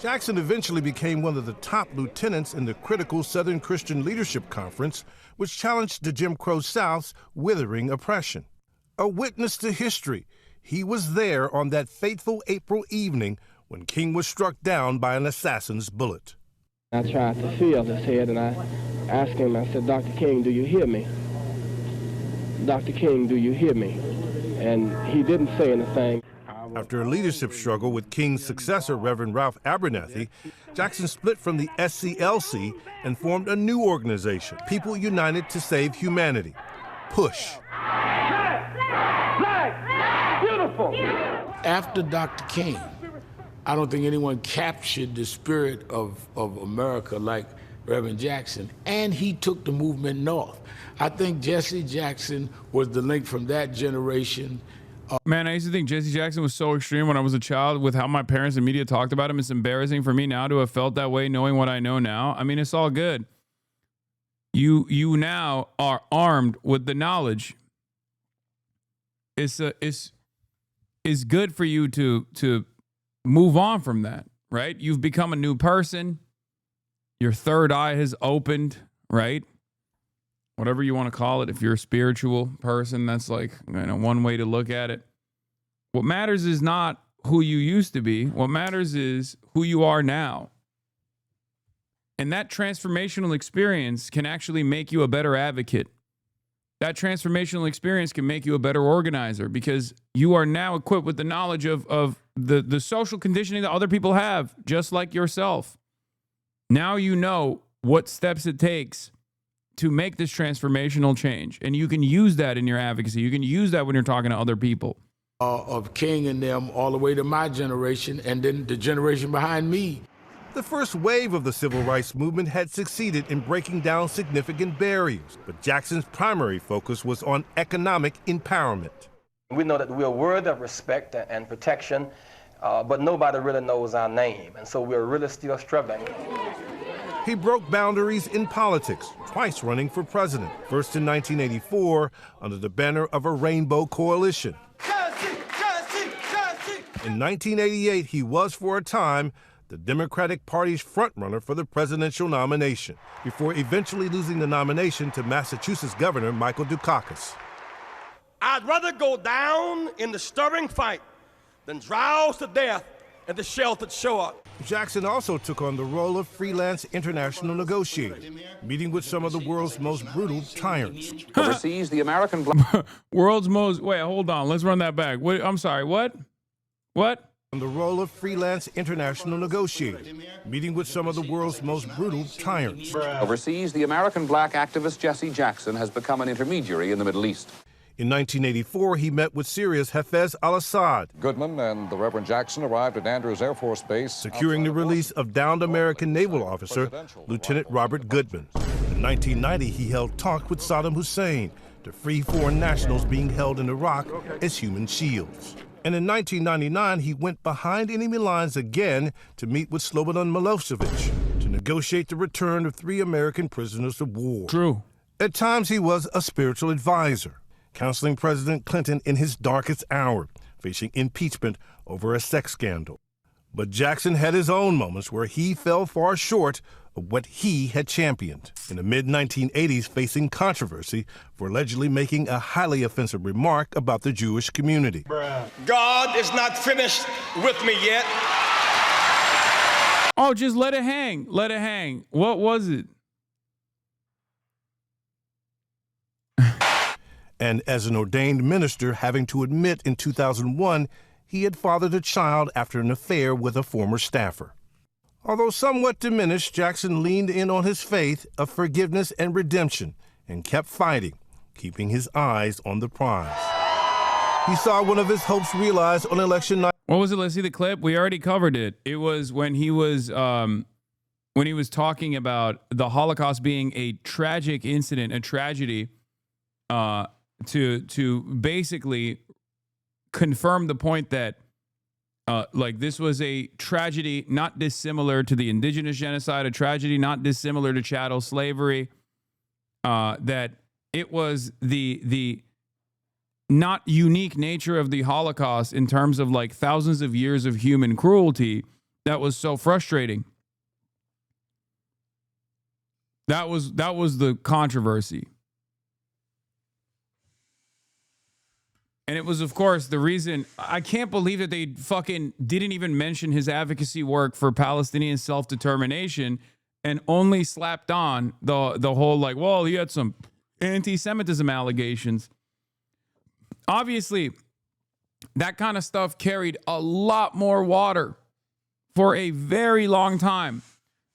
Jackson eventually became one of the top lieutenants in the critical Southern Christian Leadership Conference, which challenged the Jim Crow South's withering oppression. A witness to history, he was there on that fateful April evening when King was struck down by an assassin's bullet. I tried to feel his head, and I asked him, I said, Dr. King, do you hear me? Dr. King, do you hear me? And he didn't say anything. After a leadership struggle with King's successor, Reverend Ralph Abernathy, Jackson split from the SCLC and formed a new organization, People United to Save Humanity, PUSH. Black, beautiful. After Dr. King, I don't think anyone captured the spirit of America like Reverend Jackson, and he took the movement north. I think Jesse Jackson was the link from that generation. Man, I used to think Jesse Jackson was so extreme when I was a child with how my parents and media talked about him. It's embarrassing for me now to have felt that way knowing what I know now. I mean, it's all good. You now are armed with the knowledge. It's good for you to move on from that, right? You've become a new person. Your third eye has opened, right? Whatever you want to call it. If you're a spiritual person, that's like, one way to look at it. What matters is not who you used to be. What matters is who you are now. And that transformational experience can actually make you a better advocate. That transformational experience can make you a better organizer because you are now equipped with the knowledge of the social conditioning that other people have, just like yourself. Now you know what steps it takes to make this transformational change. And you can use that in your advocacy. You can use that when you're talking to other people. Of King and them all the way to my generation and then the generation behind me. The first wave of the civil rights movement had succeeded in breaking down significant barriers, but Jackson's primary focus was on economic empowerment. We know that we're worthy of respect and protection, but nobody really knows our name, and so we're really still struggling. He broke boundaries in politics, twice running for president, first in 1984 under the banner of a rainbow coalition. In 1988, he was, for a time, the Democratic Party's frontrunner for the presidential nomination, before eventually losing the nomination to Massachusetts Governor Michael Dukakis. I'd rather go down in the stirring fight than drowse to death at the sheltered shore. Jackson also took on the role of freelance international negotiator, meeting with some of the world's most brutal tyrants. Overseas, the American world's most. Wait, hold on. Let's run that back. Wait, I'm sorry. What? On the role of freelance international negotiator, meeting with some of the world's most brutal tyrants. Overseas, the American black activist Jesse Jackson has become an intermediary in the Middle East. In 1984, he met with Syria's Hafez al-Assad. Goodman and the Reverend Jackson arrived at Andrews Air Force Base, securing the release of downed American naval officer Lieutenant Robert Goodman. In 1990, he held talks with Saddam Hussein to free foreign nationals being held in Iraq as human shields. And in 1999, he went behind enemy lines again to meet with Slobodan Milosevic to negotiate the return of 3 American prisoners of war. True. At times, he was a spiritual advisor, counseling President Clinton in his darkest hour, facing impeachment over a sex scandal. But Jackson had his own moments where he fell far short of what he had championed. In the mid-1980s, facing controversy for allegedly making a highly offensive remark about the Jewish community. God is not finished with me yet. Oh, just let it hang. Let it hang. What was it? And as an ordained minister, having to admit in 2001 he had fathered a child after an affair with a former staffer. Although somewhat diminished, Jackson leaned in on his faith of forgiveness and redemption and kept fighting, keeping his eyes on the prize. He saw one of his hopes realized on election night. What was it? Let's see the clip. We already covered it. It was when he was talking about the Holocaust being a tragic incident, a tragedy, to basically confirm the point that like this was a tragedy not dissimilar to the indigenous genocide, a tragedy not dissimilar to chattel slavery, that it was the not unique nature of the Holocaust in terms of like thousands of years of human cruelty that was so frustrating. That was the controversy. And it was, of course, the reason. I can't believe that they fucking didn't even mention his advocacy work for Palestinian self-determination and only slapped on the whole like, well, he had some anti-Semitism allegations. Obviously, that kind of stuff carried a lot more water for a very long time.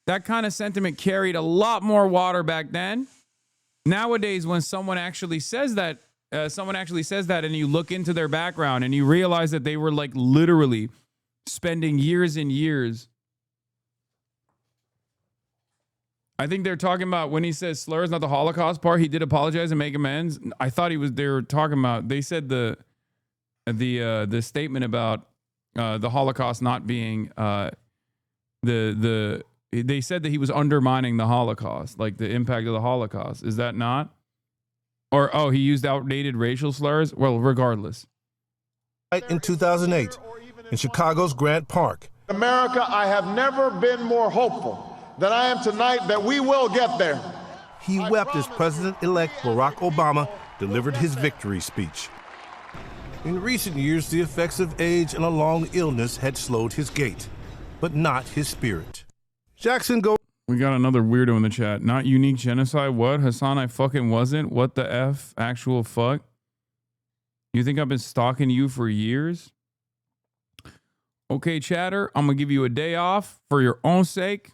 That kind of sentiment carried a lot more water back then. Nowadays, when someone actually says that, and you look into their background and you realize that they were like literally spending years and years. I think they're talking about when he says slurs, not the Holocaust part. He did apologize and make amends. I thought they were talking about, they said the statement about the Holocaust not being they said that he was undermining the Holocaust, like the impact of the Holocaust. Is that not? Or, oh, he used outdated racial slurs? Well, regardless. In 2008, in Chicago's Grant Park. America, I have never been more hopeful than I am tonight that we will get there. He wept as President-elect Barack Obama delivered his victory speech. In recent years, the effects of age and a long illness had slowed his gait, but not his spirit. Jackson goes. We got another weirdo in the chat. Not unique genocide. What? Hasan, I fucking wasn't. What the F? Actual fuck? You think I've been stalking you for years? Okay, chatter. I'm going to give you a day off for your own sake.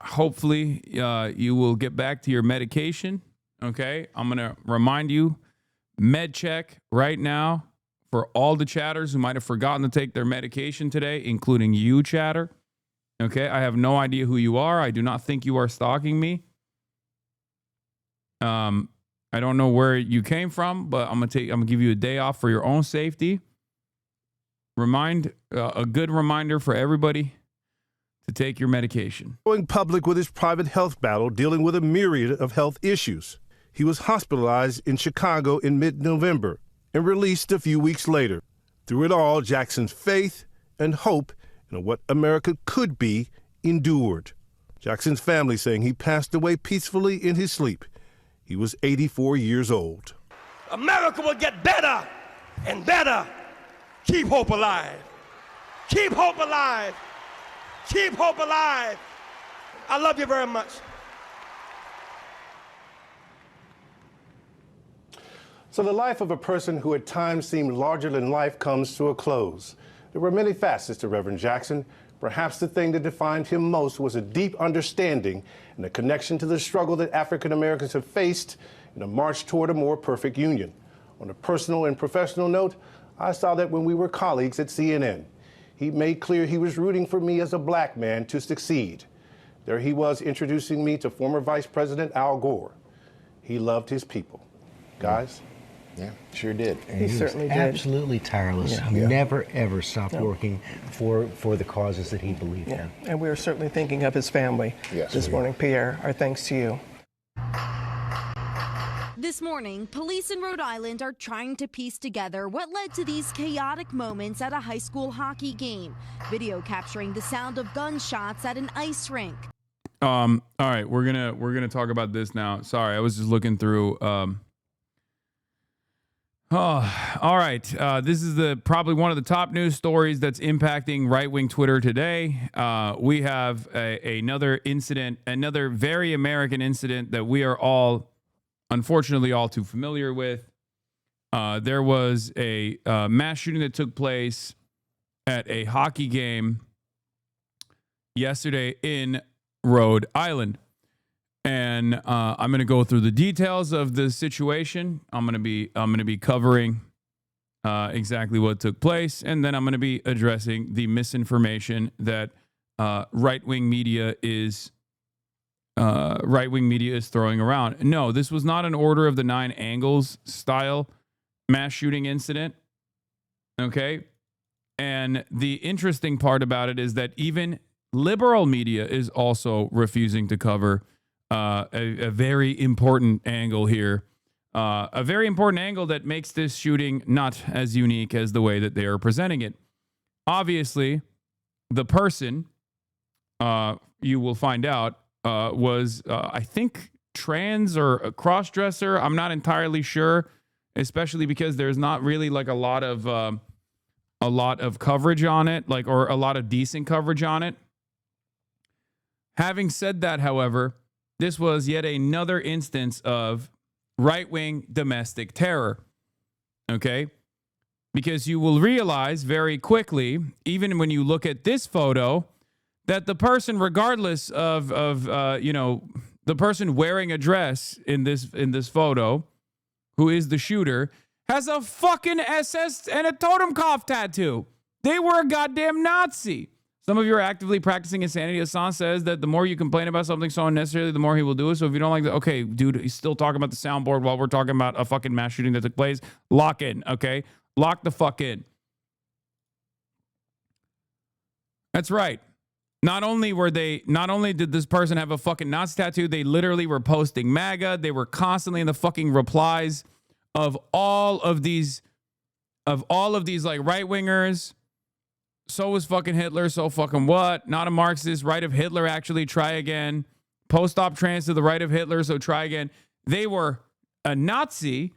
Hopefully, you will get back to your medication. Okay? I'm going to remind you, med check right now for all the chatters who might have forgotten to take their medication today, including you, chatter. Okay, I have no idea who you are. I do not think you are stalking me. I don't know where you came from, but I'm gonna give you a day off for your own safety. A good reminder for everybody to take your medication. Going public with his private health battle, dealing with a myriad of health issues. He was hospitalized in Chicago in mid-November and released a few weeks later. Through it all, Jackson's faith and hope and what America could be endured. Jackson's family saying he passed away peacefully in his sleep. He was 84 years old. America will get better and better. Keep hope alive. Keep hope alive. Keep hope alive. I love you very much. So the life of a person who at times seemed larger than life comes to a close. There were many facets to Reverend Jackson. Perhaps the thing that defined him most was a deep understanding and a connection to the struggle that African Americans have faced in a march toward a more perfect union. On a personal and professional note, I saw that when we were colleagues at CNN. He made clear he was rooting for me as a black man to succeed. There he was introducing me to former Vice President Al Gore. He loved his people. Guys? Yeah, sure did. And he certainly did. Absolutely tireless. Yeah. Never, ever stopped working for the causes that he believed in. And we are certainly thinking of his family this morning. Pierre, our thanks to you. This morning, police in Rhode Island are trying to piece together what led to these chaotic moments at a high school hockey game. Video capturing the sound of gunshots at an ice rink. All right, we're gonna talk about this now. Sorry, I was just looking through. All right. This is probably one of the top news stories that's impacting right-wing Twitter today. We have another incident, another very American incident that we are all, unfortunately, all too familiar with. There was a mass shooting that took place at a hockey game yesterday in Rhode Island. And I'm going to go through the details of the situation. I'm going to be covering exactly what took place, and then I'm going to be addressing the misinformation that right-wing media is throwing around. No, this was not an Order of the Nine Angles style mass shooting incident. Okay? And the interesting part about it is that even liberal media is also refusing to cover a very important angle here. A very important angle that makes this shooting not as unique as the way that they are presenting it. Obviously, the person, you will find out, was, I think, trans or a cross-dresser. I'm not entirely sure, especially because there's not really like a lot of coverage on it, like, or a lot of decent coverage on it. Having said that, however, this was yet another instance of right-wing domestic terror. Okay? Because you will realize very quickly, even when you look at this photo, that the person, regardless of the person wearing a dress in this photo, who is the shooter, has a fucking SS and a Totenkopf tattoo. They were a goddamn Nazi. Some of you are actively practicing insanity. Hasan says that the more you complain about something so unnecessarily, the more he will do it. So if you don't like that, okay, dude, he's still talking about the soundboard while we're talking about a fucking mass shooting that took place. Lock in, okay? Lock the fuck in. That's right. Not only did this person have a fucking Nazi tattoo, they literally were posting MAGA. They were constantly in the fucking replies of all of these like right-wingers. So was fucking Hitler, so fucking what? Not a Marxist, right of Hitler, actually, try again. Post-op trans to the right of Hitler, so try again. They were a Nazi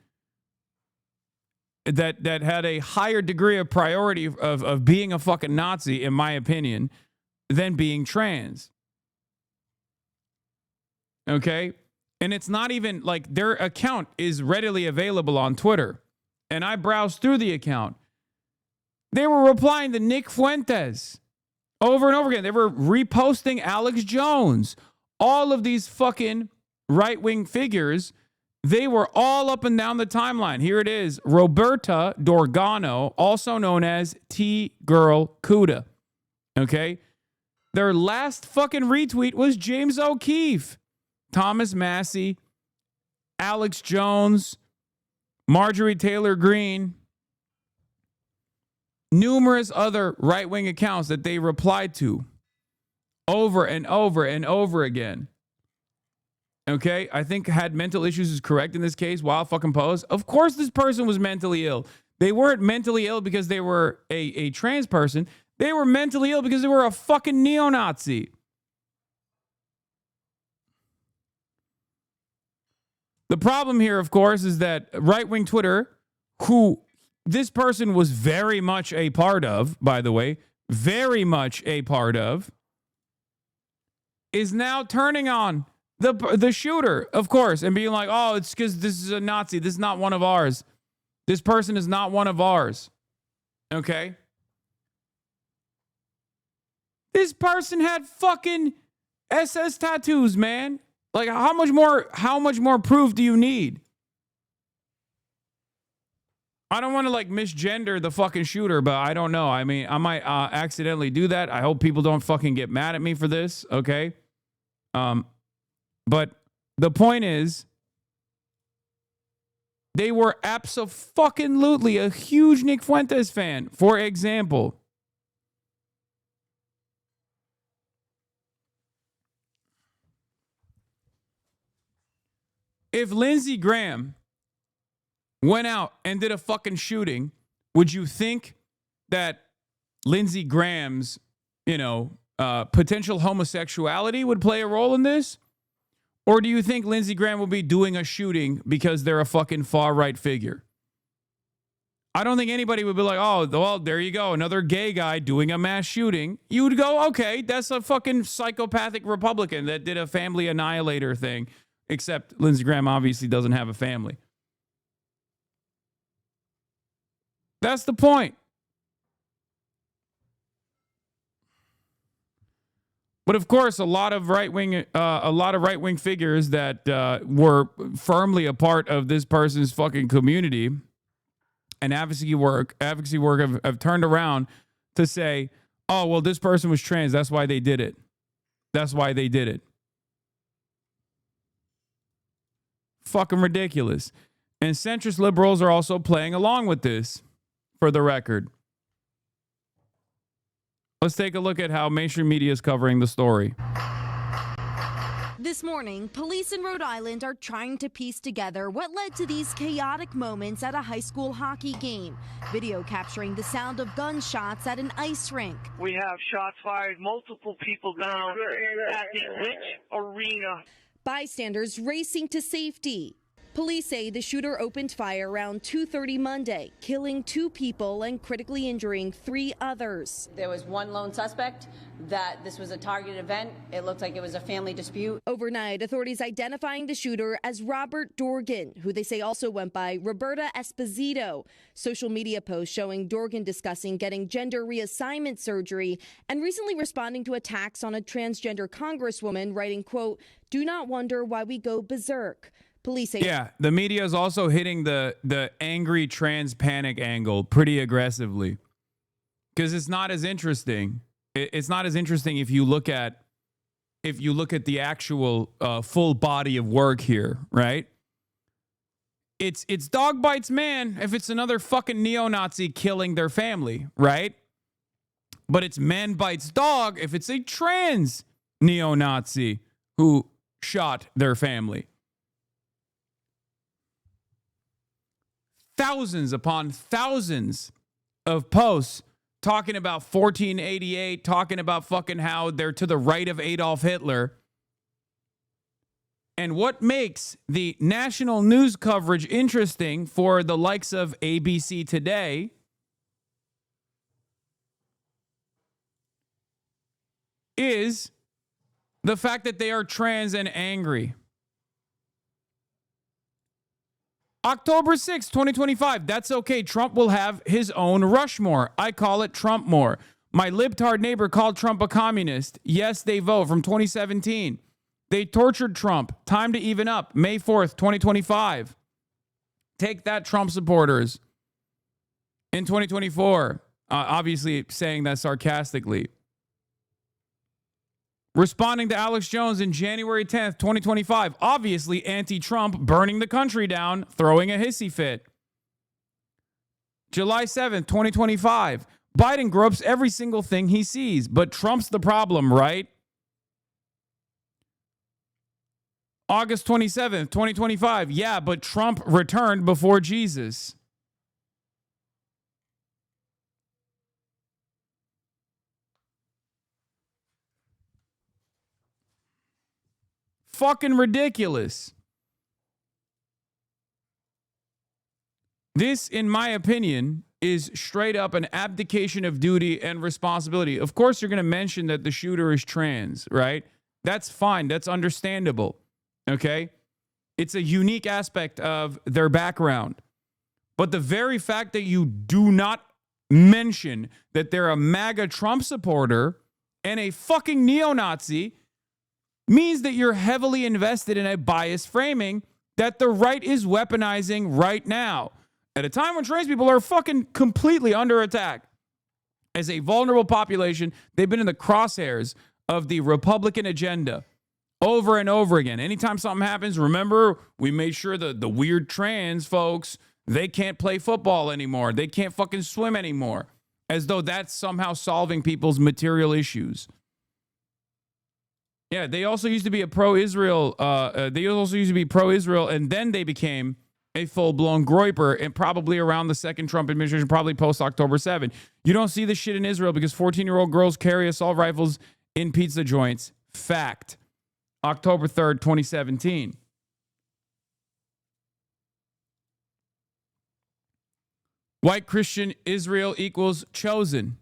that had a higher degree of priority of being a fucking Nazi, in my opinion, than being trans. Okay? And it's not even like their account is readily available on Twitter. And I browsed through the account. They were replying to Nick Fuentes over and over again. They were reposting Alex Jones. All of these fucking right-wing figures, they were all up and down the timeline. Here it is. Roberta Dorgano, also known as T-Girl Cuda. Okay? Their last fucking retweet was James O'Keefe, Thomas Massey, Alex Jones, Marjorie Taylor Greene, numerous other right-wing accounts that they replied to over and over and over again. Okay, I think had mental issues is correct in this case. Wild fucking pose. Of course this person was mentally ill. They weren't mentally ill because they were a trans person. They were mentally ill because they were a fucking neo-Nazi. The problem here, of course, is that right-wing Twitter, who this person was very much a part of, by the way, very much a part of, is now turning on the shooter, of course, and being like, oh, it's because this is a Nazi. This is not one of ours. This person is not one of ours. Okay? This person had fucking SS tattoos, man. Like, how much more proof do you need? I don't want to like misgender the fucking shooter, but I don't know. I mean, I might accidentally do that. I hope people don't fucking get mad at me for this, okay? But the point is, they were abso-fucking-lutely a huge Nick Fuentes fan, for example. If Lindsey Graham went out and did a fucking shooting, would you think that Lindsey Graham's, potential homosexuality would play a role in this? Or do you think Lindsey Graham will be doing a shooting because they're a fucking far-right figure? I don't think anybody would be like, oh, well, there you go, another gay guy doing a mass shooting. You would go, okay, that's a fucking psychopathic Republican that did a family annihilator thing. Except Lindsey Graham obviously doesn't have a family. That's the point. But of course, a lot of right wing figures that were firmly a part of this person's fucking community and advocacy work have turned around to say, oh, well, this person was trans. That's why they did it. That's why they did it. Fucking ridiculous. And centrist liberals are also playing along with this, for the record. Let's take a look at how mainstream media is covering the story. This morning, police in Rhode Island are trying to piece together what led to these chaotic moments at a high school hockey game. Video capturing the sound of gunshots at an ice rink. We have shots fired, multiple people down at the Which Arena. Bystanders racing to safety. Police say the shooter opened fire around 2:30 Monday, killing 2 people and critically injuring 3 others. There was one lone suspect, that this was a targeted event. It looked like it was a family dispute. Overnight, authorities identifying the shooter as Robert Dorgan, who they say also went by Roberta Esposito. Social media posts showing Dorgan discussing getting gender reassignment surgery and recently responding to attacks on a transgender congresswoman, writing, quote, "Do not wonder why we go berserk." Police say, yeah, the media is also hitting the angry trans panic angle pretty aggressively because it's not as interesting. It's not as interesting if you look at the actual full body of work here, right? It's dog bites man if it's another fucking neo-Nazi killing their family, right? But it's man bites dog if it's a trans neo-Nazi who shot their family. Thousands upon thousands of posts talking about 1488, talking about fucking how they're to the right of Adolf Hitler. And what makes the national news coverage interesting for the likes of ABC Today is the fact that they are trans and angry. October 6, 2025. That's okay. Trump will have his own Rushmore. I call it Trumpmore. My libtard neighbor called Trump a communist. Yes, they vote from 2017. They tortured Trump. Time to even up. May 4th, 2025. Take that, Trump supporters. In 2024, obviously saying that sarcastically. Responding to Alex Jones in January 10th, 2025. Obviously anti-Trump, burning the country down, throwing a hissy fit. July 7th, 2025. Biden gropes every single thing he sees, but Trump's the problem, right? August 27th, 2025. Yeah, but Trump returned before Jesus. Fucking ridiculous. This, in my opinion, is straight up an abdication of duty and responsibility. Of course, you're going to mention that the shooter is trans, right? That's fine. That's understandable. Okay? It's a unique aspect of their background. But the very fact that you do not mention that they're a MAGA Trump supporter and a fucking neo-Nazi means that you're heavily invested in a biased framing that the right is weaponizing right now. At a time when trans people are fucking completely under attack. As a vulnerable population, they've been in the crosshairs of the Republican agenda over and over again. Anytime something happens, remember, we made sure that the weird trans folks, they can't play football anymore. They can't fucking swim anymore. As though that's somehow solving people's material issues. Yeah, they also used to be a pro-Israel. They also used to be pro-Israel, and then they became a full-blown groiper, and probably around the second Trump administration, probably post-October 7. You don't see this shit in Israel because 14-year-old girls carry assault rifles in pizza joints. Fact. October 3rd, 2017. White Christian Israel equals chosen.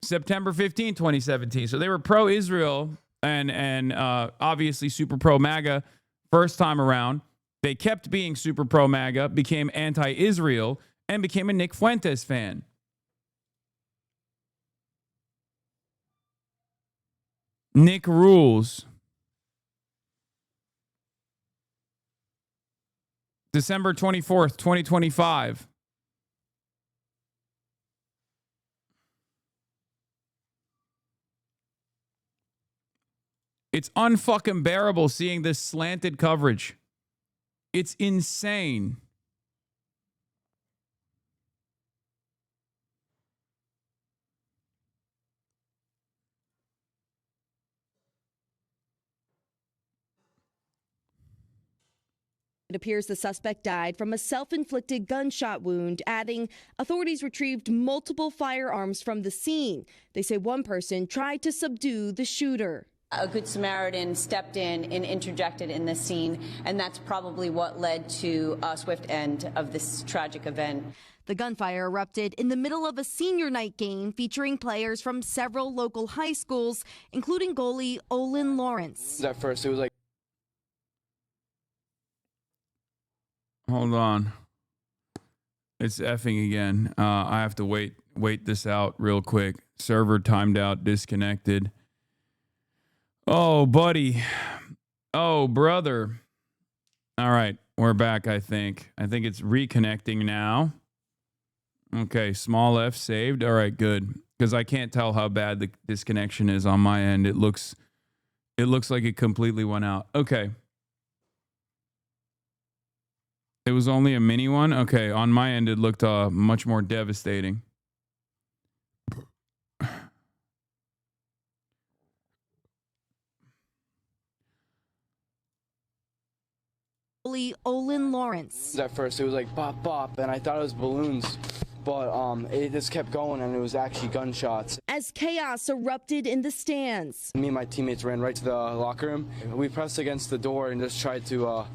September 15, 2017. So they were pro-Israel and obviously super pro-MAGA first time around. They kept being super pro-MAGA, became anti-Israel, and became a Nick Fuentes fan. Nick Rules. December 24th, 2025. It's unfucking bearable seeing this slanted coverage. It's insane. It appears the suspect died from a self-inflicted gunshot wound, adding authorities retrieved multiple firearms from the scene. They say one person tried to subdue the shooter. A Good Samaritan stepped in and interjected in this scene, and that's probably what led to a swift end of this tragic event. The gunfire erupted in the middle of a senior night game featuring players from several local high schools, including goalie Olin Lawrence. At first, it was like... Hold on. It's effing again. I have to wait this out real quick. Server timed out, disconnected. Oh, buddy. Oh, brother. All right, we're back, I think. I think it's reconnecting now. Okay, small F saved. All right, good. Because I can't tell how bad the disconnection is on my end. It looks like it completely went out. Okay. It was only a mini one? Okay, on my end, it looked much more devastating. Olin Lawrence. At first, it was like bop, bop, and I thought it was balloons. But it just kept going, and it was actually gunshots. As chaos erupted in the stands. Me and my teammates ran right to the locker room. We pressed against the door and just tried to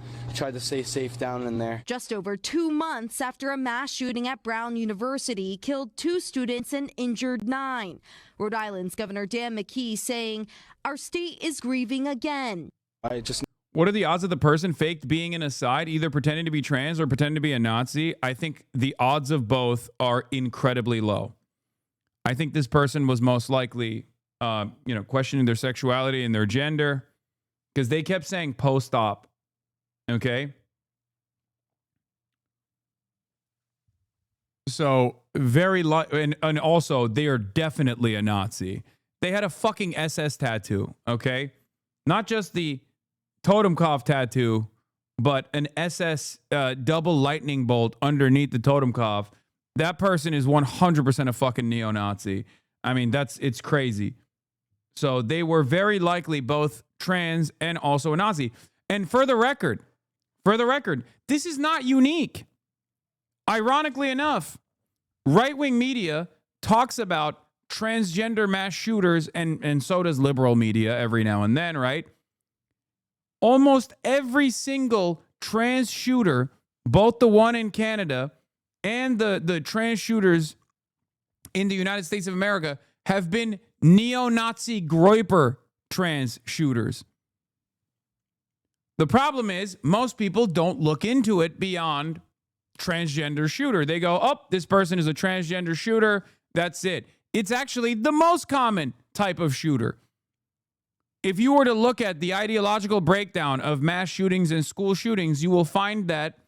stay safe down in there. Just over 2 months after a mass shooting at Brown University killed 2 students and injured 9. Rhode Island's Governor Dan McKee saying, "Our state is grieving again." What are the odds of the person faked being an aside, either pretending to be trans or pretending to be a Nazi? I think the odds of both are incredibly low. I think this person was most likely, questioning their sexuality and their gender, because they kept saying post-op. Okay. So and also they are definitely a Nazi. They had a fucking SS tattoo. Okay. Not just the Totenkopf tattoo, but an SS double lightning bolt underneath the Totenkopf. That person is 100% a fucking neo-Nazi. I mean, it's crazy. So they were very likely both trans and also a Nazi. And for the record, this is not unique. Ironically enough, right-wing media talks about transgender mass shooters, and so does liberal media every now and then, right? Almost every single trans shooter, both the one in Canada and the trans shooters in the United States of America, have been neo-Nazi Groyper trans shooters. The problem is most people don't look into it beyond transgender shooter. They go, oh, this person is a transgender shooter. That's it. It's actually the most common type of shooter. If you were to look at the ideological breakdown of mass shootings and school shootings, you will find that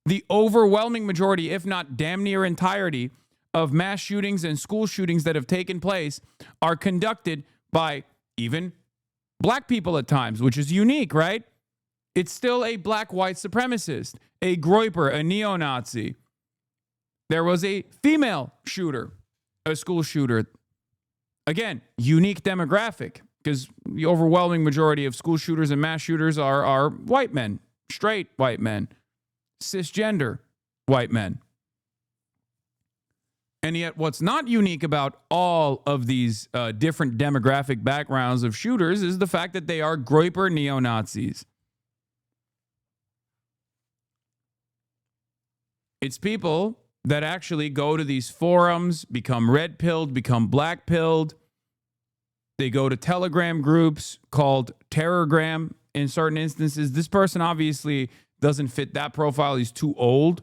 the overwhelming majority, if not damn near entirety, of mass shootings and school shootings that have taken place are conducted by even black people at times, which is unique, right? It's still a black white supremacist, a Groyper, a neo-Nazi. There was a female shooter, a school shooter. Again, unique demographic, because the overwhelming majority of school shooters and mass shooters are white men, straight white men, cisgender white men. And yet what's not unique about all of these different demographic backgrounds of shooters is the fact that they are Groyper neo-Nazis. It's people that actually go to these forums, become red-pilled, become black-pilled. They go to Telegram groups called Terrorgram in certain instances. This person obviously doesn't fit that profile. He's too old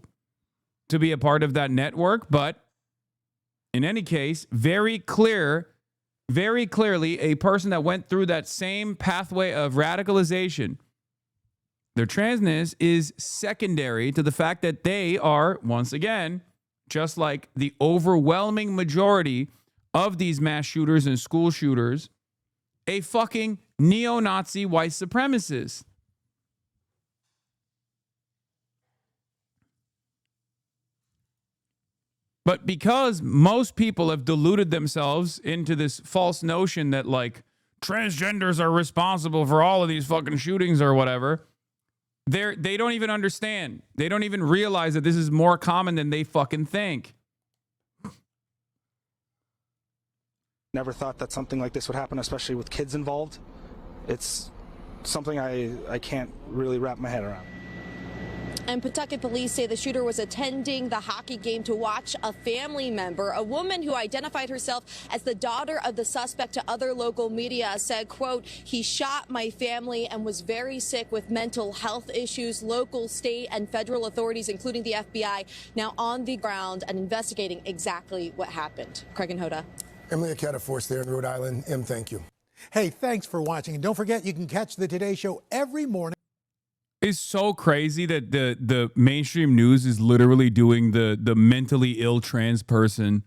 to be a part of that network. But in any case, very clear very clearly a person that went through that same pathway of radicalization. Their transness is secondary to the fact that they are, once again, just like the overwhelming majority of these mass shooters and school shooters, a fucking neo-Nazi white supremacist. But because most people have deluded themselves into this false notion that, like, transgenders are responsible for all of these fucking shootings or whatever, they don't even understand. They don't even realize that this is more common than they fucking think. Never thought that something like this would happen, especially with kids involved. It's something I can't really wrap my head around. And Pawtucket police say the shooter was attending the hockey game to watch a family member. A woman who identified herself as the daughter of the suspect to other local media said, quote, "He shot my family and was very sick with mental health issues." Local, state, and federal authorities, including the FBI, now on the ground and investigating exactly what happened. Craig and Hoda. Emily Aketa Force there in Rhode Island. Em, thank you. Hey, thanks for watching. And don't forget, you can catch the Today Show every morning. It's so crazy that the mainstream news is literally doing the mentally ill trans person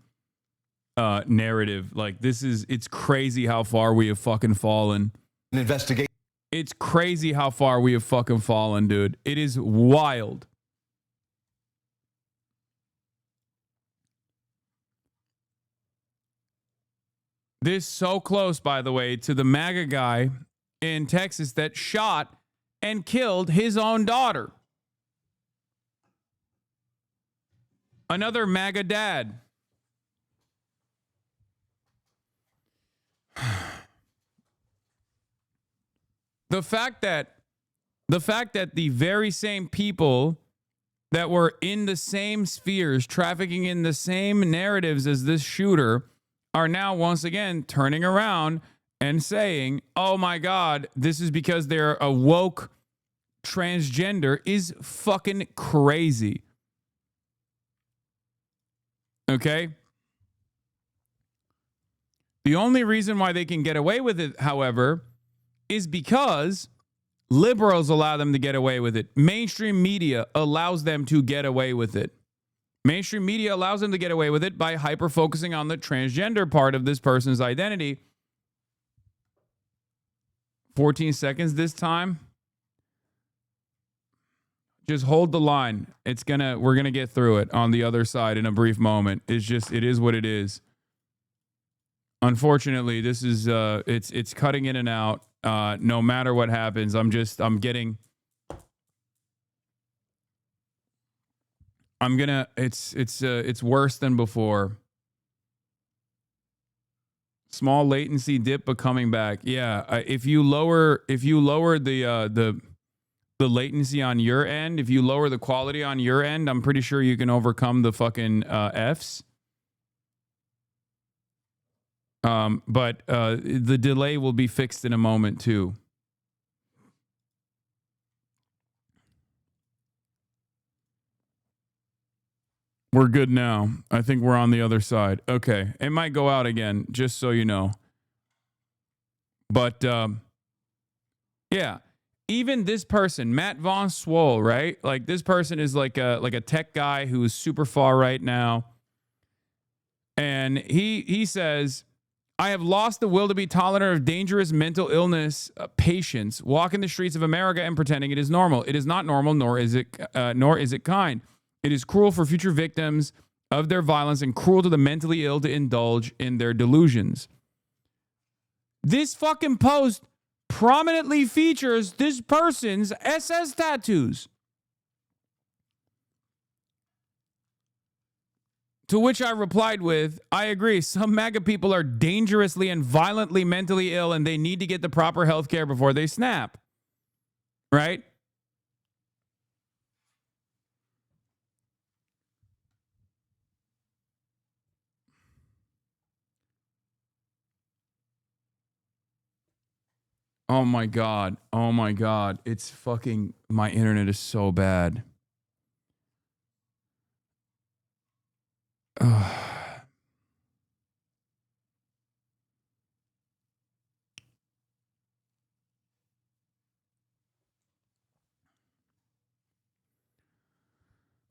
narrative. Like, it's crazy how far we have fucking fallen. An investigation. It's crazy how far we have fucking fallen, dude. It is wild. This so close, by the way, to the MAGA guy in Texas that shot and killed his own daughter. Another MAGA dad. The fact that the very same people that were in the same spheres, trafficking in the same narratives as this shooter, are now once again turning around and saying, oh my God, this is because they're a woke transgender, is fucking crazy. Okay? The only reason why they can get away with it, however, is because liberals allow them to get away with it. Mainstream media allows them to get away with it. Mainstream media allows them to get away with it by hyper-focusing on the transgender part of this person's identity. 14 seconds this time. Just hold the line. We're gonna get through it on the other side in a brief moment. It is what it is. Unfortunately, this is it's cutting in and out. No matter what happens, it's worse than before. Small latency dip, but coming back. Yeah, if you lower the latency on your end, if you lower the quality on your end, I'm pretty sure you can overcome the fucking Fs. But the delay will be fixed in a moment too. We're good now. I think we're on the other side. Okay. It might go out again, just so you know. But, yeah. Even this person, Matt Von Swole, right? Like, this person is like a tech guy who is super far right now. And he says, I have lost the will to be tolerant of dangerous mental illness patients walking the streets of America and pretending it is normal. It is not normal, nor is it kind. It is cruel for future victims of their violence and cruel to the mentally ill to indulge in their delusions. This fucking post prominently features this person's SS tattoos. To which I replied with, I agree. Some MAGA people are dangerously and violently mentally ill and they need to get the proper health care before they snap. Right? Oh my God. Oh my God. It's fucking, my internet is so bad.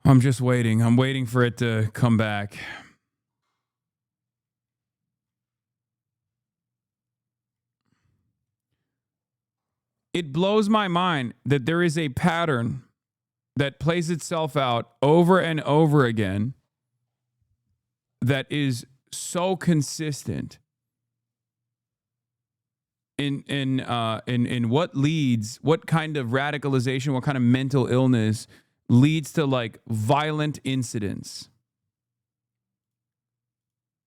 I'm just waiting. I'm waiting for it to come back. It blows my mind that there is a pattern that plays itself out over and over again that is so consistent in what kind of radicalization, what kind of mental illness leads to like violent incidents.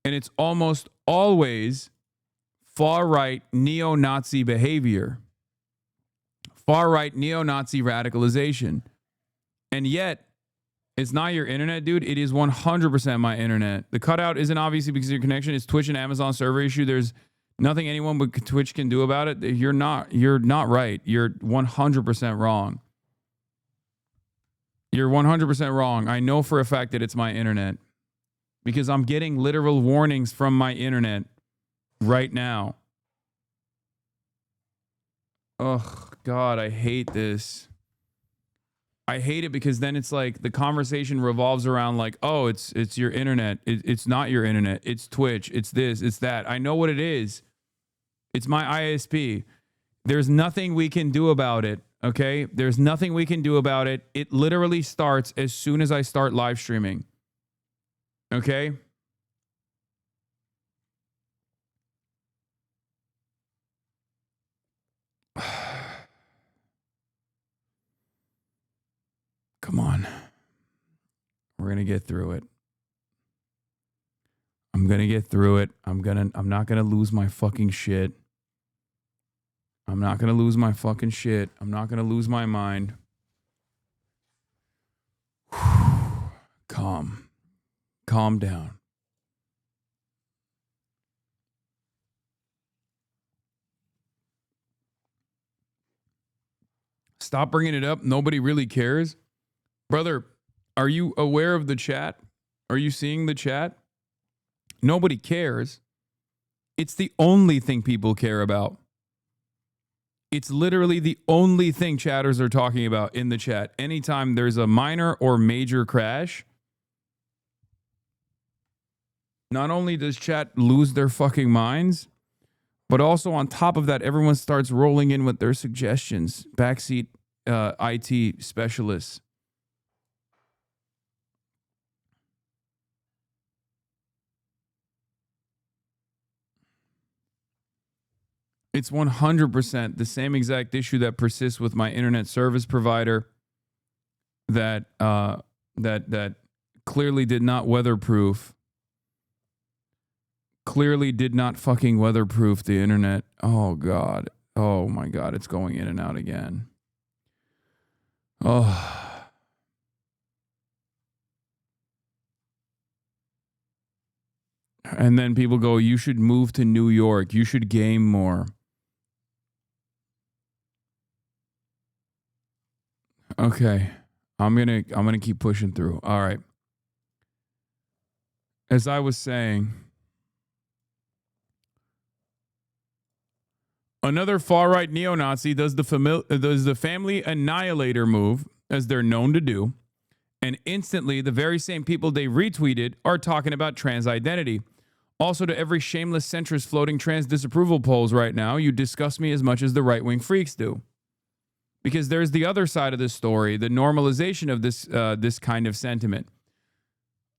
And it's almost always far-right neo-Nazi behavior, far-right neo-Nazi radicalization. And yet, it's not your internet, dude. It is 100% my internet. The cutout isn't obviously because of your connection. It's Twitch and Amazon server issue. There's nothing anyone but Twitch can do about it. You're not right. You're 100% wrong. You're 100% wrong. I know for a fact that it's my internet because I'm getting literal warnings from my internet right now. Oh, God, I hate this. I hate it because then it's like the conversation revolves around like, oh, it's your internet. It's not your internet. It's Twitch. It's this. It's that. I know what it is. It's my ISP. There's nothing we can do about it. Okay? There's nothing we can do about it. It literally starts as soon as I start live streaming. Okay? Come on. We're going to get through it. I'm going to get through it. I'm not going to lose my fucking shit. I'm not going to lose my fucking shit. I'm not going to lose my mind. Calm down. Stop bringing it up. Nobody really cares. Brother, are you aware of the chat? Are you seeing the chat? Nobody cares. It's the only thing people care about. It's literally the only thing chatters are talking about in the chat. Anytime there's a minor or major crash, not only does chat lose their fucking minds, but also on top of that, everyone starts rolling in with their suggestions. Backseat IT specialists. It's 100% the same exact issue that persists with my internet service provider that clearly did not weatherproof. Clearly did not fucking weatherproof the internet. Oh, God. Oh, my God. It's going in and out again. Oh. And then people go, you should move to New York. You should game more. Okay. I'm gonna keep pushing through. All right. As I was saying, another far-right neo-Nazi does the family annihilator move, as they're known to do, and instantly the very same people they retweeted are talking about trans identity. Also, to every shameless centrist floating trans disapproval polls right now, you disgust me as much as the right-wing freaks do. Because there's the other side of this story, the normalization of this kind of sentiment.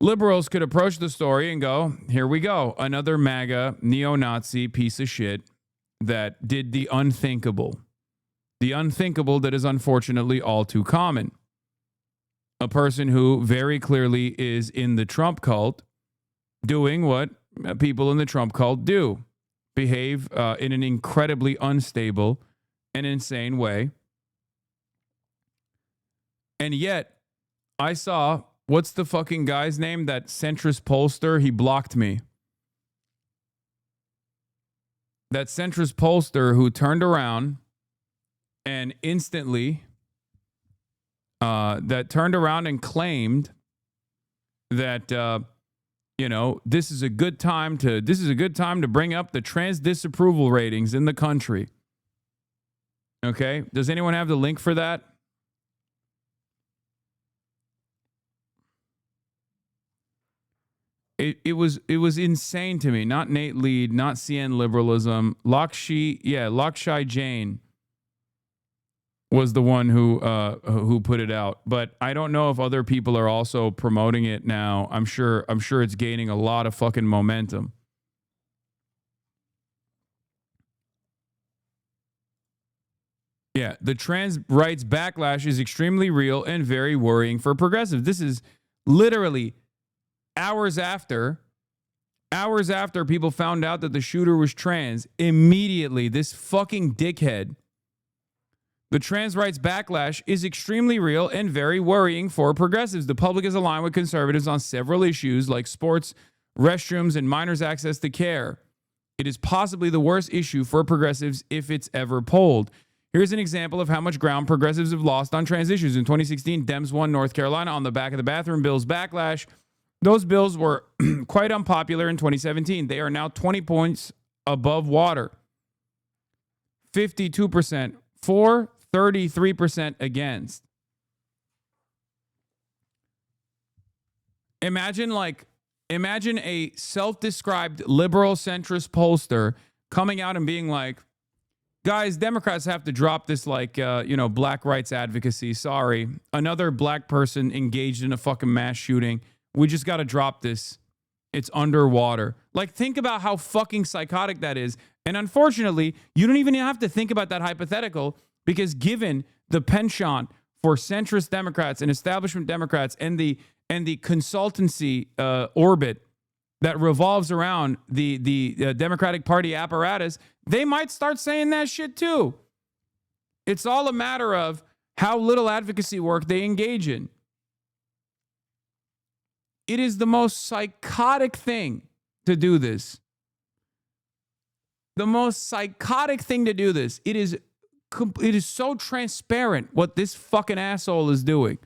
Liberals could approach the story and go, here we go, another MAGA neo-Nazi piece of shit that did the unthinkable. The unthinkable that is unfortunately all too common. A person who very clearly is in the Trump cult doing what people in the Trump cult do. Behave in an incredibly unstable and insane way. And yet, I saw, what's the fucking guy's name? That centrist pollster, he blocked me. That centrist pollster who turned around and instantly, turned around and claimed that, this is a good time to bring up the trans disapproval ratings in the country. Okay. Does anyone have the link for that? It was insane to me. Not Nate Lead, not CN liberalism. Lakshai Jain was the one who put it out. But I don't know if other people are also promoting it now. I'm sure it's gaining a lot of fucking momentum. Yeah, the trans rights backlash is extremely real and very worrying for progressives. This is literally hours after people found out that the shooter was trans. Immediately, this fucking dickhead. The trans rights backlash is extremely real and very worrying for progressives. The public is aligned with conservatives on several issues like sports, restrooms, and minors' access to care. It is possibly the worst issue for progressives if it's ever polled. Here's an example of how much ground progressives have lost on trans issues. In 2016, Dems won North Carolina on the back of the bathroom bills backlash. Those bills were quite unpopular in 2017. They are now 20 points above water. 52% for, 33% against. Imagine a self-described liberal centrist pollster coming out and being like, guys, Democrats have to drop this black rights advocacy. Sorry. Another black person engaged in a fucking mass shooting. We just got to drop this. It's underwater. Like, think about how fucking psychotic that is. And unfortunately, you don't even have to think about that hypothetical because given the penchant for centrist Democrats and establishment Democrats and the consultancy orbit that revolves around the Democratic Party apparatus, they might start saying that shit too. It's all a matter of how little advocacy work they engage in. It is the most psychotic thing to do this. The most psychotic thing to do this. It is so transparent what this fucking asshole is doing.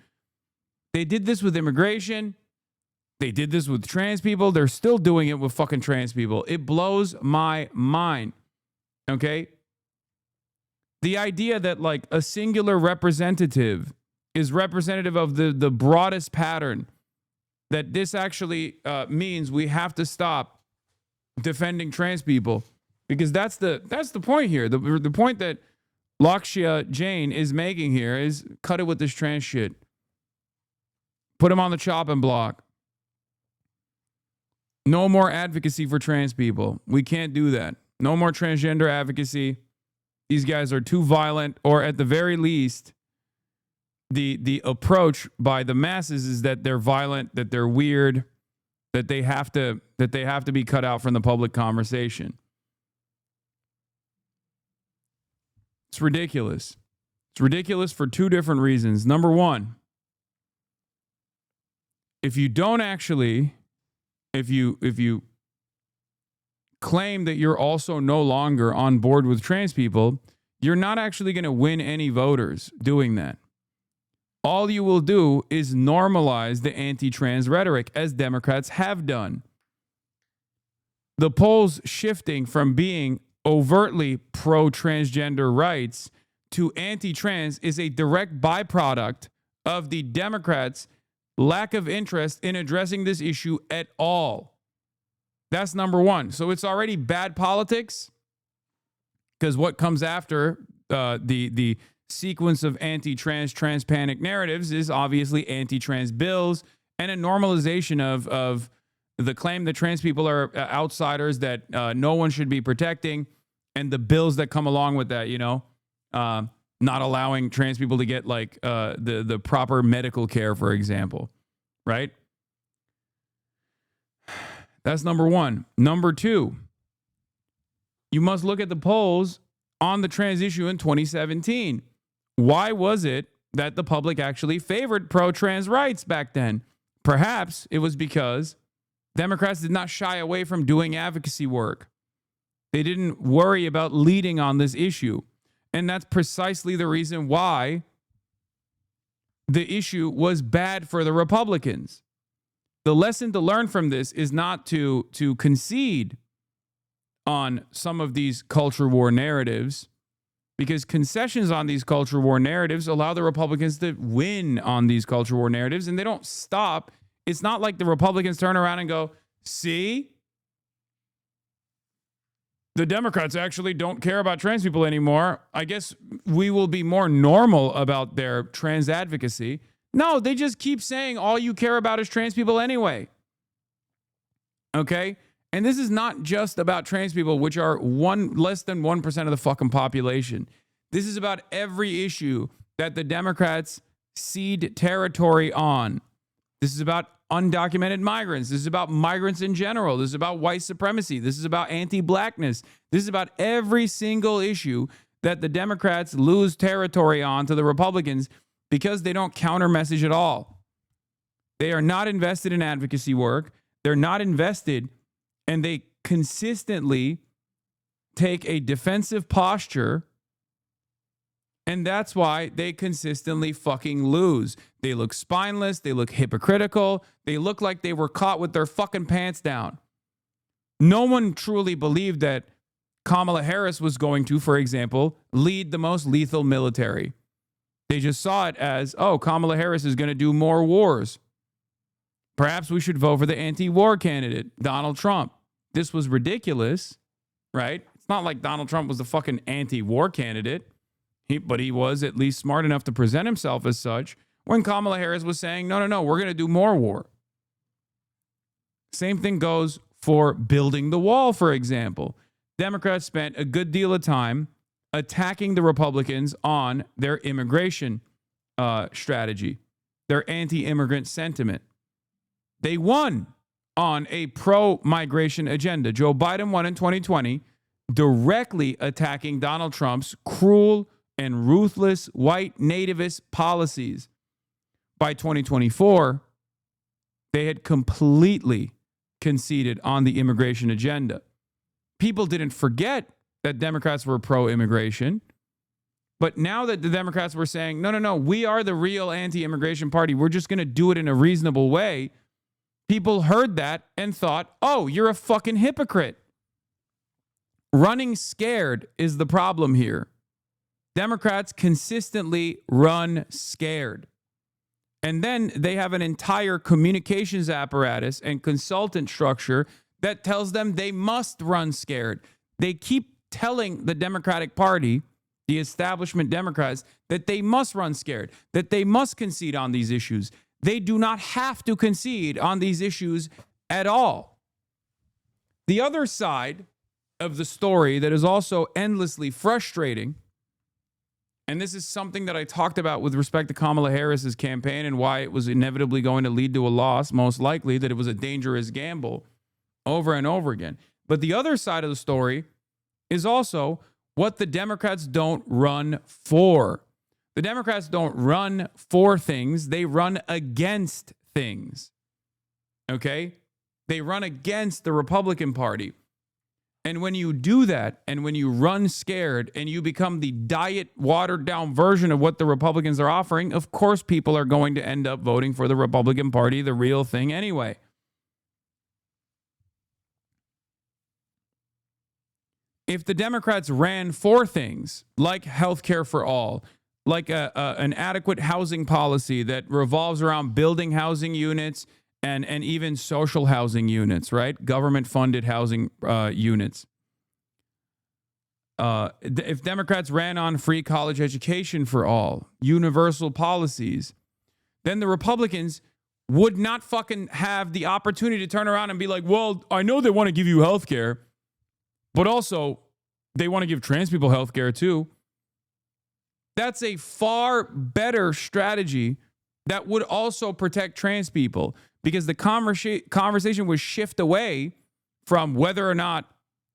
They did this with immigration. They did this with trans people. They're still doing it with fucking trans people. It blows my mind. Okay? The idea that like a singular representative is representative of the broadest pattern, that this actually means we have to stop defending trans people, because that's the point here. The point that Lakshya Jain is making here is cut it with this trans shit. Put him on the chopping block. No more advocacy for trans people. We can't do that. No more transgender advocacy. These guys are too violent, or at the very least, the approach by the masses is that they're violent, that they're weird, that they have to be cut out from the public conversation. It's ridiculous. It's ridiculous for two different reasons. Number one, if you claim that you're also no longer on board with trans people, you're not actually going to win any voters doing that. All you will do is normalize the anti-trans rhetoric, as Democrats have done. The polls shifting from being overtly pro-transgender rights to anti-trans is a direct byproduct of the Democrats' lack of interest in addressing this issue at all. That's number one. So it's already bad politics, because what comes after the sequence of anti-trans, trans-panic narratives is obviously anti-trans bills and a normalization of the claim that trans people are outsiders that no one should be protecting, and the bills that come along with that, not allowing trans people to get like the proper medical care, for example, right? That's number one. Number two, you must look at the polls on the trans issue in 2017. Why was it that the public actually favored pro-trans rights back then? Perhaps it was because Democrats did not shy away from doing advocacy work. They didn't worry about leading on this issue. And that's precisely the reason why the issue was bad for the Republicans. The lesson to learn from this is not to concede on some of these culture war narratives, because concessions on these culture war narratives allow the Republicans to win on these culture war narratives, and they don't stop. It's not like the Republicans turn around and go, See? The Democrats actually don't care about trans people anymore. I guess we will be more normal about their trans advocacy. No, they just keep saying all you care about is trans people anyway. Okay? And this is not just about trans people, which are less than 1% of the fucking population. This is about every issue that the Democrats cede territory on. This is about undocumented migrants. This is about migrants in general. This is about white supremacy. This is about anti-blackness. This is about every single issue that the Democrats lose territory on to the Republicans because they don't counter message at all. They are not invested in advocacy work. They're not invested, and they consistently take a defensive posture. And that's why they consistently fucking lose. They look spineless. They look hypocritical. They look like they were caught with their fucking pants down. No one truly believed that Kamala Harris was going to, for example, lead the most lethal military. They just saw it as, oh, Kamala Harris is going to do more wars. Perhaps we should vote for the anti-war candidate, Donald Trump. This was ridiculous, right? It's not like Donald Trump was the fucking anti-war candidate. But he was at least smart enough to present himself as such when Kamala Harris was saying, no, we're going to do more war. Same thing goes for building the wall, for example. Democrats spent a good deal of time attacking the Republicans on their immigration strategy, their anti-immigrant sentiment. They won on a pro-migration agenda. Joe Biden won in 2020, directly attacking Donald Trump's cruel and ruthless white nativist policies. By 2024, they had completely conceded on the immigration agenda. People didn't forget that Democrats were pro-immigration, but now that the Democrats were saying, no, we are the real anti-immigration party, we're just going to do it in a reasonable way, people heard that and thought, oh, you're a fucking hypocrite. Running scared is the problem here. Democrats consistently run scared. And then they have an entire communications apparatus and consultant structure that tells them they must run scared. They keep telling the Democratic Party, the establishment Democrats, that they must run scared, that they must concede on these issues. They do not have to concede on these issues at all. The other side of the story that is also endlessly frustrating, and this is something that I talked about with respect to Kamala Harris's campaign and why it was inevitably going to lead to a loss, most likely that it was a dangerous gamble over and over again. But the other side of the story is also what the Democrats don't run for. The Democrats don't run for things. They run against things. Okay? They run against the Republican Party. And when you do that, and when you run scared, and you become the diet, watered-down version of what the Republicans are offering, of course people are going to end up voting for the Republican Party, the real thing anyway. If the Democrats ran for things like health care for all, like an adequate housing policy that revolves around building housing units and even social housing units, right? Government-funded housing units. If Democrats ran on free college education for all, universal policies, then the Republicans would not fucking have the opportunity to turn around and be like, well, I know they want to give you health care, but also they want to give trans people health care too. That's a far better strategy that would also protect trans people, because the conversation would shift away from whether or not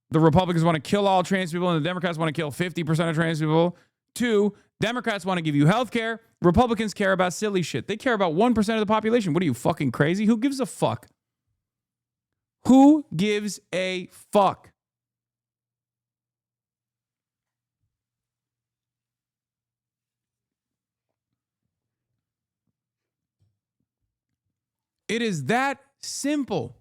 the Republicans want to kill all trans people and the Democrats want to kill 50% of trans people to Democrats want to give you health care. Republicans care about silly shit. They care about 1% of the population. What are you, fucking crazy? Who gives a fuck? Who gives a fuck? It is that simple.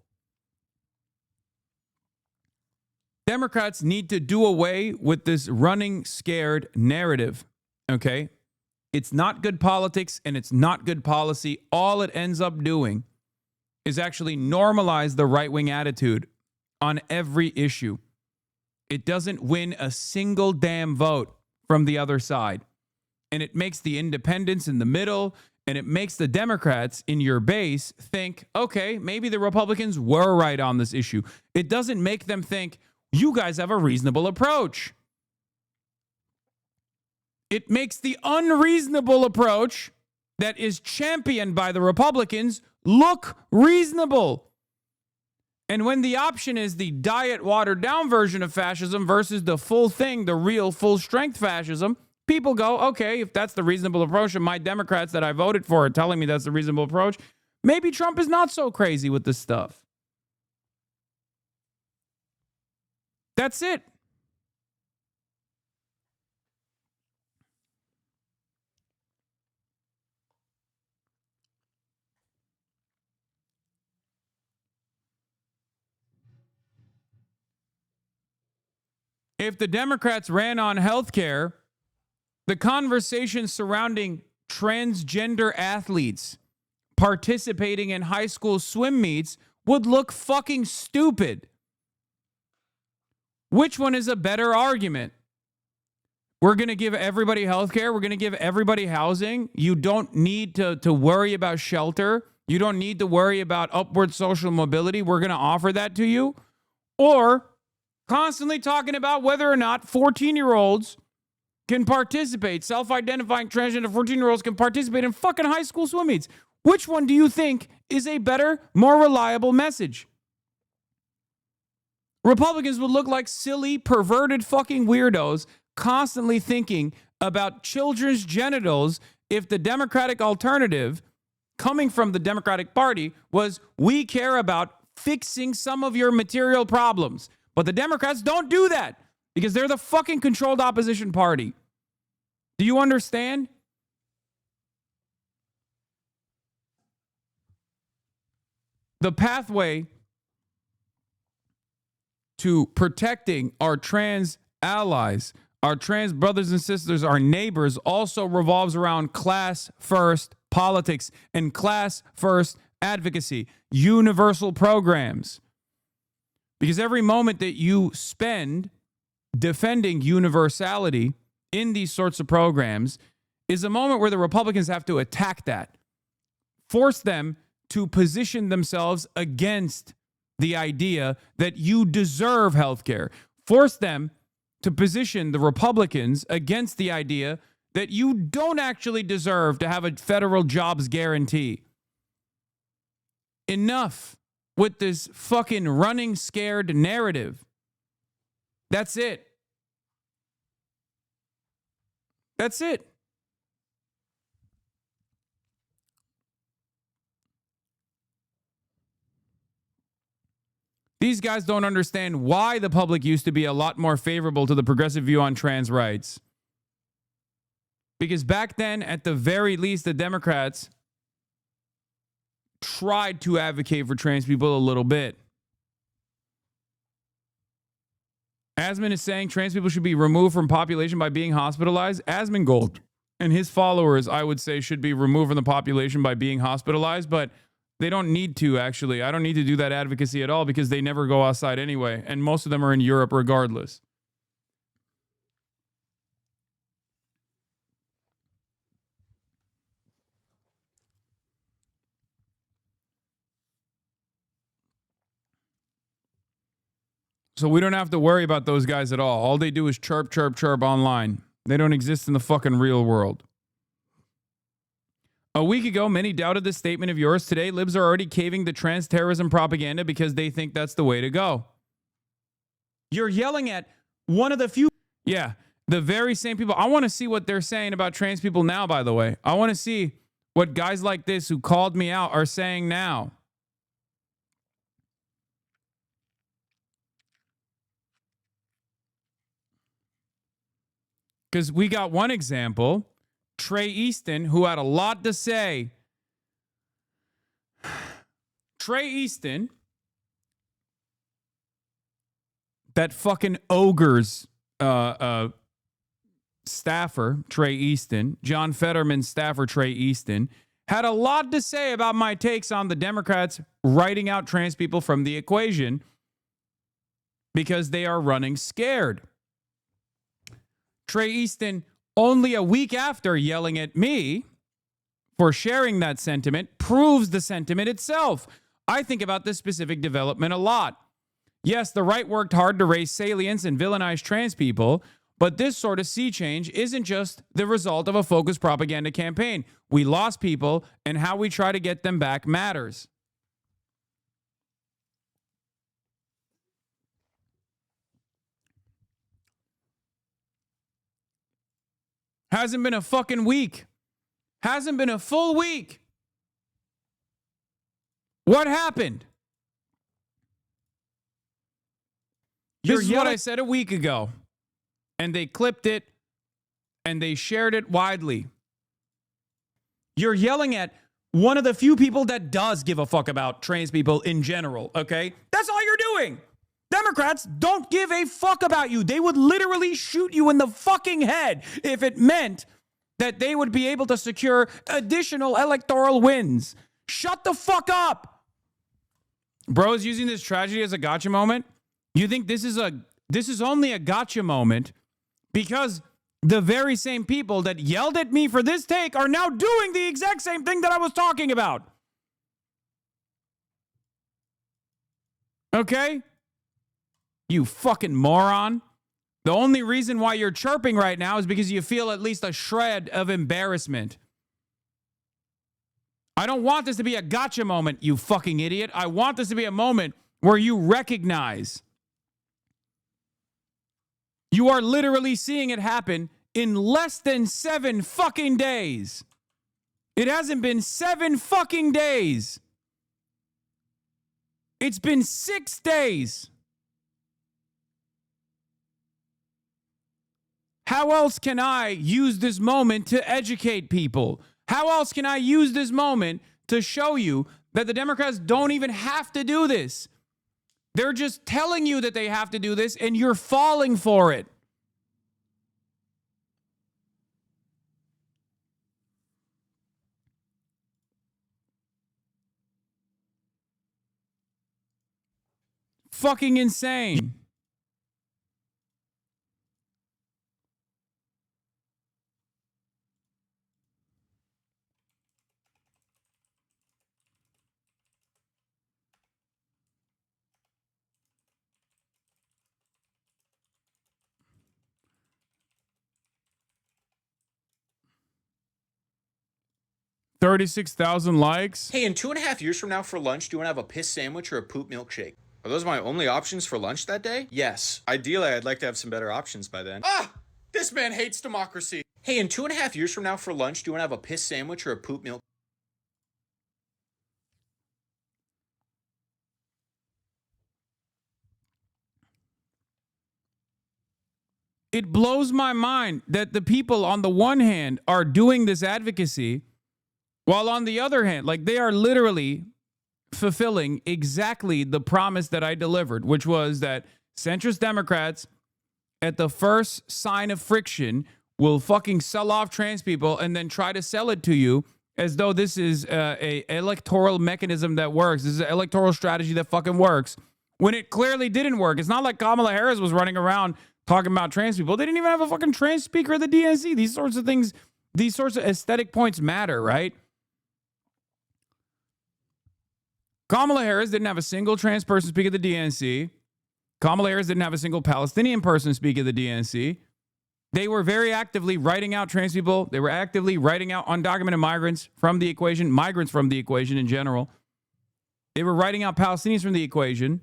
Democrats need to do away with this running scared narrative, okay? It's not good politics and it's not good policy. All it ends up doing is actually normalize the right-wing attitude on every issue. It doesn't win a single damn vote from the other side. And it makes the independents in the middle, and it makes the Democrats in your base think, okay, maybe the Republicans were right on this issue. It doesn't make them think, you guys have a reasonable approach. It makes the unreasonable approach that is championed by the Republicans look reasonable. And when the option is the diet watered down version of fascism versus the full thing, the real full strength fascism, people go, okay, if that's the reasonable approach and my Democrats that I voted for are telling me that's the reasonable approach, maybe Trump is not so crazy with this stuff. That's it. If the Democrats ran on healthcare, the conversation surrounding transgender athletes participating in high school swim meets would look fucking stupid. Which one is a better argument? We're going to give everybody healthcare. We're going to give everybody housing. You don't need to worry about shelter. You don't need to worry about upward social mobility. We're going to offer that to you. Or constantly talking about whether or not 14-year-olds can participate, self-identifying transgender 14-year-olds can participate in fucking high school swim meets. Which one do you think is a better, more reliable message? Republicans would look like silly, perverted fucking weirdos constantly thinking about children's genitals if the Democratic alternative coming from the Democratic Party was, we care about fixing some of your material problems. But the Democrats don't do that because they're the fucking controlled opposition party. Do you understand? The pathway to protecting our trans allies, our trans brothers and sisters, our neighbors, also revolves around class-first politics and class-first advocacy, universal programs. Because every moment that you spend defending universality in these sorts of programs is a moment where the Republicans have to attack that, force them to position themselves against the idea that you deserve health care, force them to position the Republicans against the idea that you don't actually deserve to have a federal jobs guarantee. Enough with this fucking running scared narrative. That's it. That's it. These guys don't understand why the public used to be a lot more favorable to the progressive view on trans rights. Because back then, at the very least, the Democrats tried to advocate for trans people a little bit. Asman is saying trans people should be removed from population by being hospitalized. Asmongold and his followers, I would say, should be removed from the population by being hospitalized, but they don't need to, actually. I don't need to do that advocacy at all because they never go outside anyway, and most of them are in Europe regardless. So we don't have to worry about those guys at all. All they do is chirp, chirp, chirp online. They don't exist in the fucking real world. A week ago, many doubted this statement of yours. Today, libs are already caving to trans terrorism propaganda because they think that's the way to go. You're yelling at one of the few... Yeah, the very same people. I want to see what they're saying about trans people now, by the way. I want to see what guys like this who called me out are saying now. Because we got one example, Trey Easton, who had a lot to say. Trey Easton, that fucking ogre's staffer, Trey Easton, John Fetterman's staffer, Trey Easton, had a lot to say about my takes on the Democrats writing out trans people from the equation because they are running scared. Trey Easton, only a week after yelling at me for sharing that sentiment, proves the sentiment itself. I think about this specific development a lot. Yes, the right worked hard to raise salience and villainize trans people, but this sort of sea change isn't just the result of a focused propaganda campaign. We lost people, and how we try to get them back matters. Hasn't been a fucking week. Hasn't been a full week. What happened? This is what I said a week ago. And they clipped it and they shared it widely. You're yelling at one of the few people that does give a fuck about trans people in general, okay? That's all you're doing. Democrats don't give a fuck about you. They would literally shoot you in the fucking head if it meant that they would be able to secure additional electoral wins. Shut the fuck up. Bro's using this tragedy as a gotcha moment. You think this is only a gotcha moment because the very same people that yelled at me for this take are now doing the exact same thing that I was talking about. Okay? You fucking moron. The only reason why you're chirping right now is because you feel at least a shred of embarrassment. I don't want this to be a gotcha moment, you fucking idiot. I want this to be a moment where you recognize you are literally seeing it happen in less than 7 fucking days. It hasn't been 7 fucking days. It's been 6 days. How else can I use this moment to educate people? How else can I use this moment to show you that the Democrats don't even have to do this? They're just telling you that they have to do this, and you're falling for it. Fucking insane. $36,000 likes. Hey, in 2.5 years from now for lunch, do you want to have a piss sandwich or a poop milkshake? Are those my only options for lunch that day? Yes. Ideally, I'd like to have some better options by then. Ah! This man hates democracy. Hey, in 2.5 years from now for lunch, do you want to have a piss sandwich or a poop milk? It blows my mind that the people on the one hand are doing this advocacy, while on the other hand, like they are literally fulfilling exactly the promise that I delivered, which was that centrist Democrats at the first sign of friction will fucking sell off trans people and then try to sell it to you as though this is a electoral mechanism that works. This is an electoral strategy that fucking works when it clearly didn't work. It's not like Kamala Harris was running around talking about trans people. They didn't even have a fucking trans speaker at the DNC. These sorts of things, these sorts of aesthetic points matter, right? Kamala Harris didn't have a single trans person speak at the DNC. Kamala Harris didn't have a single Palestinian person speak at the DNC. They were very actively writing out trans people. They were actively writing out undocumented migrants from the equation, migrants from the equation in general. They were writing out Palestinians from the equation.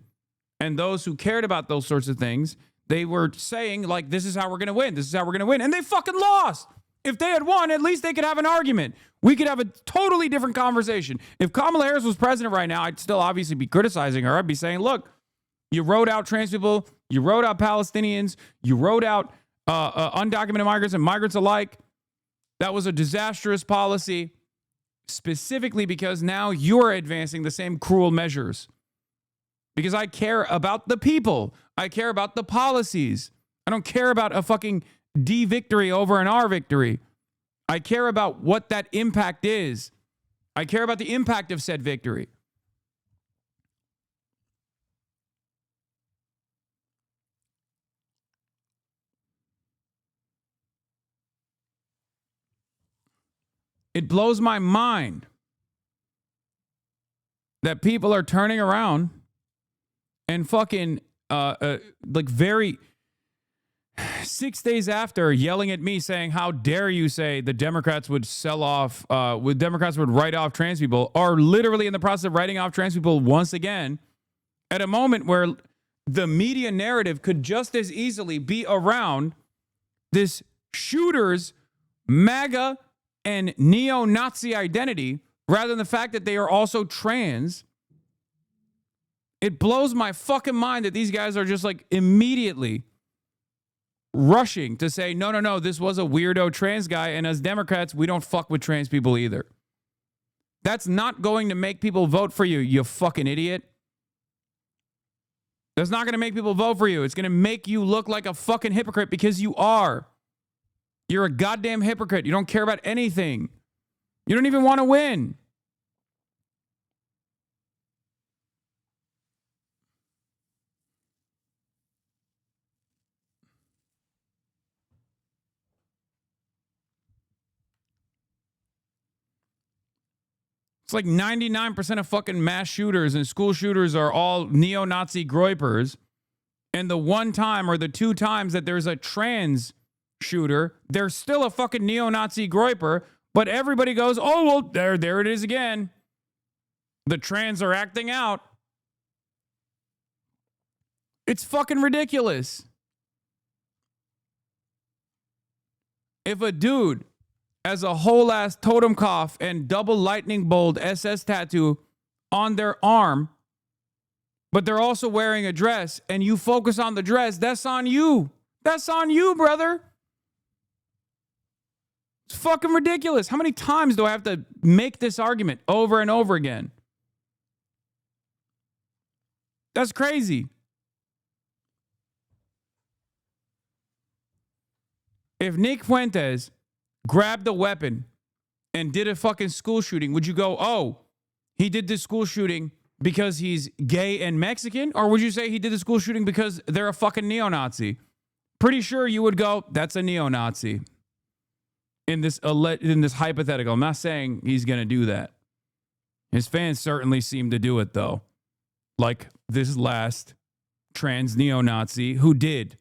And those who cared about those sorts of things, they were saying, like, this is how we're going to win. This is how we're going to win. And they fucking lost. If they had won, at least they could have an argument. We could have a totally different conversation. If Kamala Harris was president right now, I'd still obviously be criticizing her. I'd be saying, look, you wrote out trans people, you wrote out Palestinians, you wrote out undocumented migrants and migrants alike. That was a disastrous policy, specifically because now you're advancing the same cruel measures. Because I care about the people. I care about the policies. I don't care about a fucking D victory over an R victory. I care about what that impact is. I care about the impact of said victory. It blows my mind that people are turning around and fucking like very 6 days after yelling at me saying, how dare you say the Democrats would sell off, Democrats would write off trans people, are literally in the process of writing off trans people once again at a moment where the media narrative could just as easily be around this shooter's MAGA and neo-Nazi identity rather than the fact that they are also trans. It blows my fucking mind that these guys are just like immediately rushing to say, no, this was a weirdo trans guy, and as Democrats, we don't fuck with trans people either. That's not going to make people vote for you, you fucking idiot. That's not going to make people vote for you. It's going to make you look like a fucking hypocrite because you are. You're a goddamn hypocrite. You don't care about anything. You don't even want to win. It's like 99% of fucking mass shooters and school shooters are all neo-Nazi groypers. And the one time or the two times that there's a trans shooter, they're still a fucking neo-Nazi groyper. But everybody goes, oh, well, there it is again. The trans are acting out. It's fucking ridiculous. If a dude has a whole ass totem cough and double lightning bolt SS tattoo on their arm, but they're also wearing a dress, and you focus on the dress, that's on you. That's on you, brother. It's fucking ridiculous. How many times do I have to make this argument over and over again? That's crazy. If Nick Fuentes grabbed a weapon and did a fucking school shooting, would you go, oh, he did this school shooting because he's gay and Mexican? Or would you say he did the school shooting because they're a fucking neo-Nazi? Pretty sure you would go, that's a neo-Nazi. In this hypothetical. I'm not saying he's going to do that. His fans certainly seem to do it, though. Like this last trans neo-Nazi who did.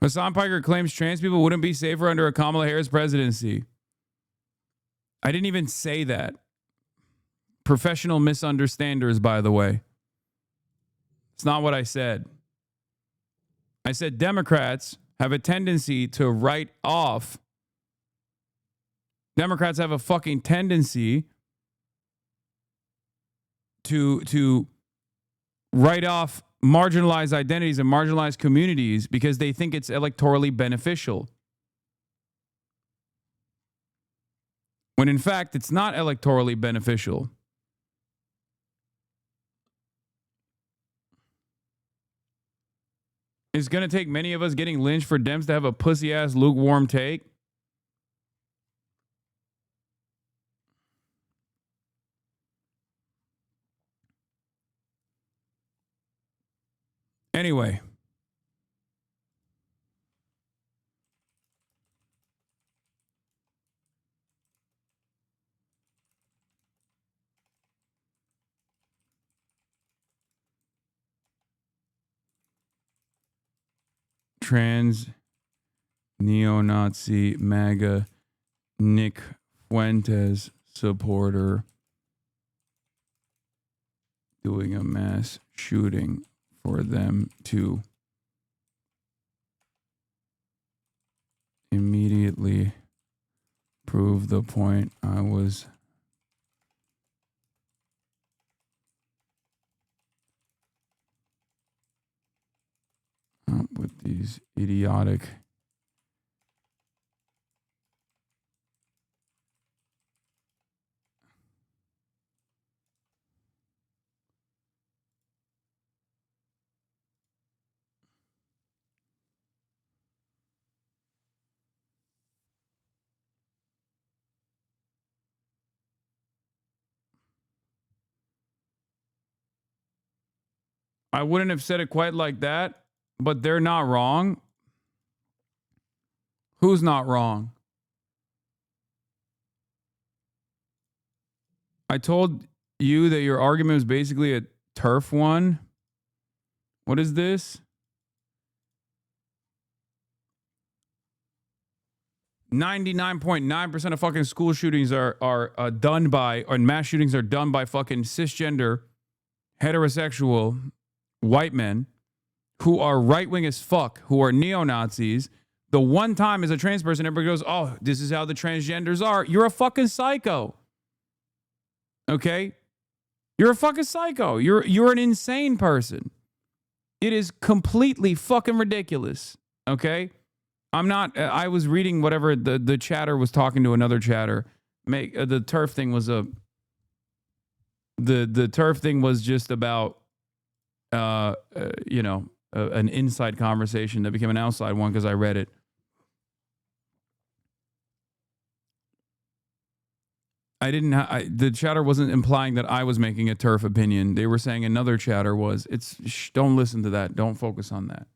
Hasan Piker claims trans people wouldn't be safer under a Kamala Harris presidency. I didn't even say that. Professional misunderstanders, by the way. It's not what I said. I said Democrats have a tendency to write off. Democrats have a fucking tendency to write off marginalized identities and marginalized communities because they think it's electorally beneficial. When in fact, it's not electorally beneficial. It's going to take many of us getting lynched for Dems to have a pussy-ass lukewarm take. Anyway. Trans neo-Nazi MAGA Nick Fuentes supporter doing a mass shooting for them to immediately prove the point I was with these idiotic I wouldn't have said it quite like that, but they're not wrong. Who's not wrong? I told you that your argument was basically a turf one. What is this? 99.9% of fucking school shootings are done by, or mass shootings are done by fucking cisgender, heterosexual white men who are right-wing as fuck, who are neo-Nazis. The one time as a trans person, everybody goes, oh, this is how the transgenders are. You're a fucking psycho. Okay? You're a fucking psycho. You're an insane person. It is completely fucking ridiculous. Okay? I'm not, I was reading whatever the chatter was talking to another chatter. The turf thing was the turf thing was just about, an inside conversation that became an outside one because I read it. The chatter wasn't implying that I was making a turf opinion. They were saying another chatter was. Don't listen to that. Don't focus on that.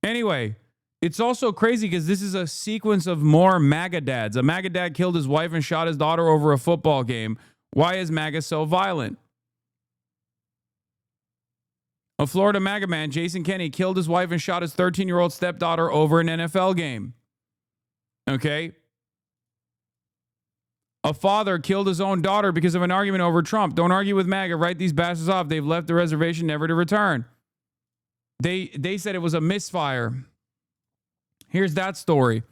Anyway, it's also crazy because this is a sequence of more MAGA dads. A MAGA dad killed his wife and shot his daughter over a football game. Why is MAGA so violent? A Florida MAGA man, Jason Kenney, killed his wife and shot his 13-year-old stepdaughter over an NFL game. Okay? A father killed his own daughter because of an argument over Trump. Don't argue with MAGA. Write these bastards off. They've left the reservation never to return. They said it was a misfire. Here's that story.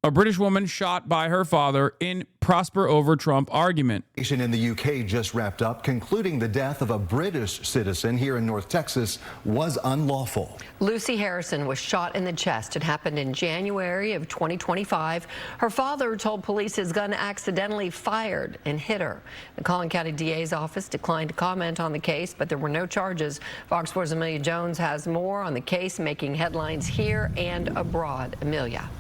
A British woman shot by her father in prosper over Trump argument. In the UK just wrapped up, concluding the death of a British citizen here in North Texas was unlawful. Lucy Harrison was shot in the chest. It happened in January of 2025. Her father told police his gun accidentally fired and hit her. The Collin County DA's office declined to comment on the case, but there were no charges. Fox 4's Amelia Jones has more on the case, making headlines here and abroad. Amelia.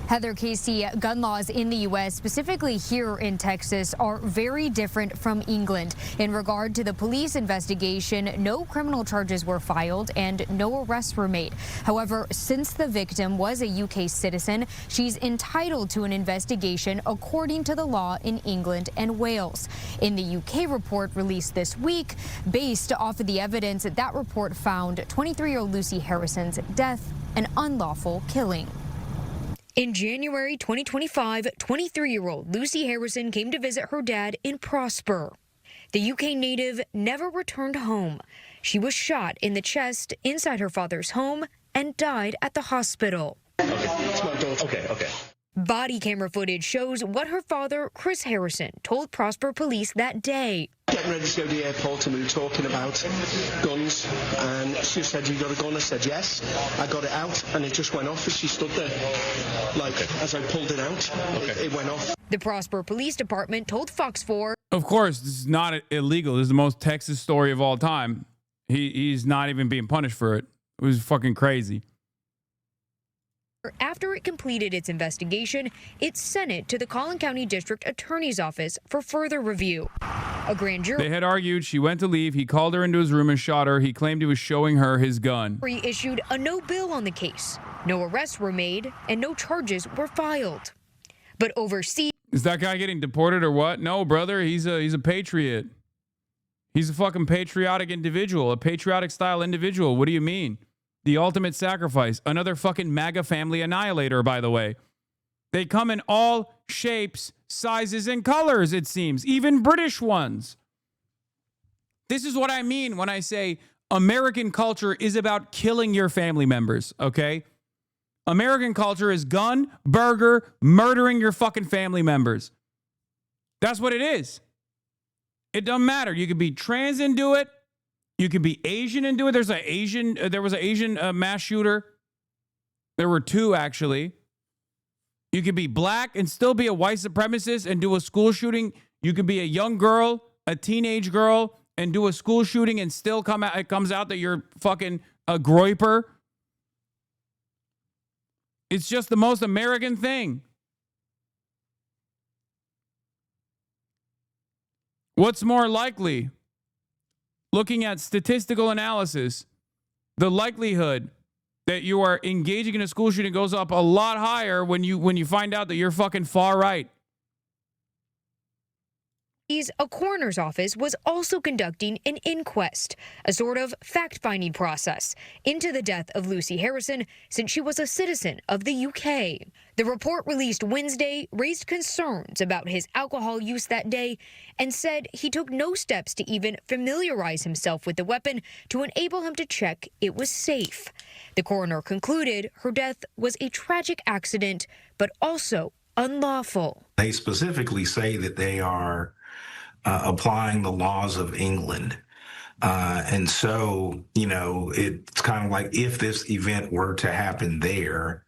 Heather, Casey, gun laws in the U.S., specifically here in Texas, are very different from England. In regard to the police investigation, no criminal charges were filed and no arrests were made. However, since the victim was a UK citizen, she's entitled to an investigation according to the law in England and Wales. In the UK report released this week, based off of the evidence, that report found 23-year-old Lucy Harrison's death an unlawful killing. In January 2025, 23-year-old Lucy Harrison came to visit her dad in Prosper. The UK native never returned home. She was shot in the chest inside her father's home and died at the hospital. Okay. Body camera footage shows what her father, Chris Harrison, told Prosper police that day. Getting ready to go to the airport and we were talking about guns, and she said, "You got a gun?" I said, "Yes." I got it out and it just went off as she stood there. As I pulled it out, it went off. The Prosper Police Department told Fox 4. Of course, this is not illegal. This is the most Texas story of all time. He's not even being punished for it. It was fucking crazy. After it completed its investigation, it sent it to the Collin County District Attorney's Office for further review. A grand jury They had argued. She went to leave. He called her into his room and shot her. He claimed he was showing her his gun. Issued a no bill on the case. No arrests were made and no charges were filed. But overseas, is that guy getting deported or what? No, brother. He's a patriot. He's a fucking patriotic individual, a patriotic style individual. What do you mean? The ultimate sacrifice. Another fucking MAGA family annihilator, by the way. They come in all shapes, sizes, and colors, it seems. Even British ones. This is what I mean when I say American culture is about killing your family members, okay? American culture is gun, burger, murdering your fucking family members. That's what it is. It doesn't matter. You could be trans and do it. You could be Asian and do it. There was an Asian mass shooter. There were two, actually. You could be black and still be a white supremacist and do a school shooting. You could be a young girl, a teenage girl, and do a school shooting and still it comes out that you're fucking a groiper. It's just the most American thing. What's more likely? Looking at statistical analysis, the likelihood that you are engaging in a school shooting goes up a lot higher when you find out that you're fucking far right. A coroner's office was also conducting an inquest, a sort of fact-finding process, into the death of Lucy Harrison since she was a citizen of the UK. The report released Wednesday raised concerns about his alcohol use that day and said he took no steps to even familiarize himself with the weapon to enable him to check it was safe. The coroner concluded her death was a tragic accident, but also unlawful. They specifically say that they are applying the laws of England. And so, you know, it's kind of like if this event were to happen there,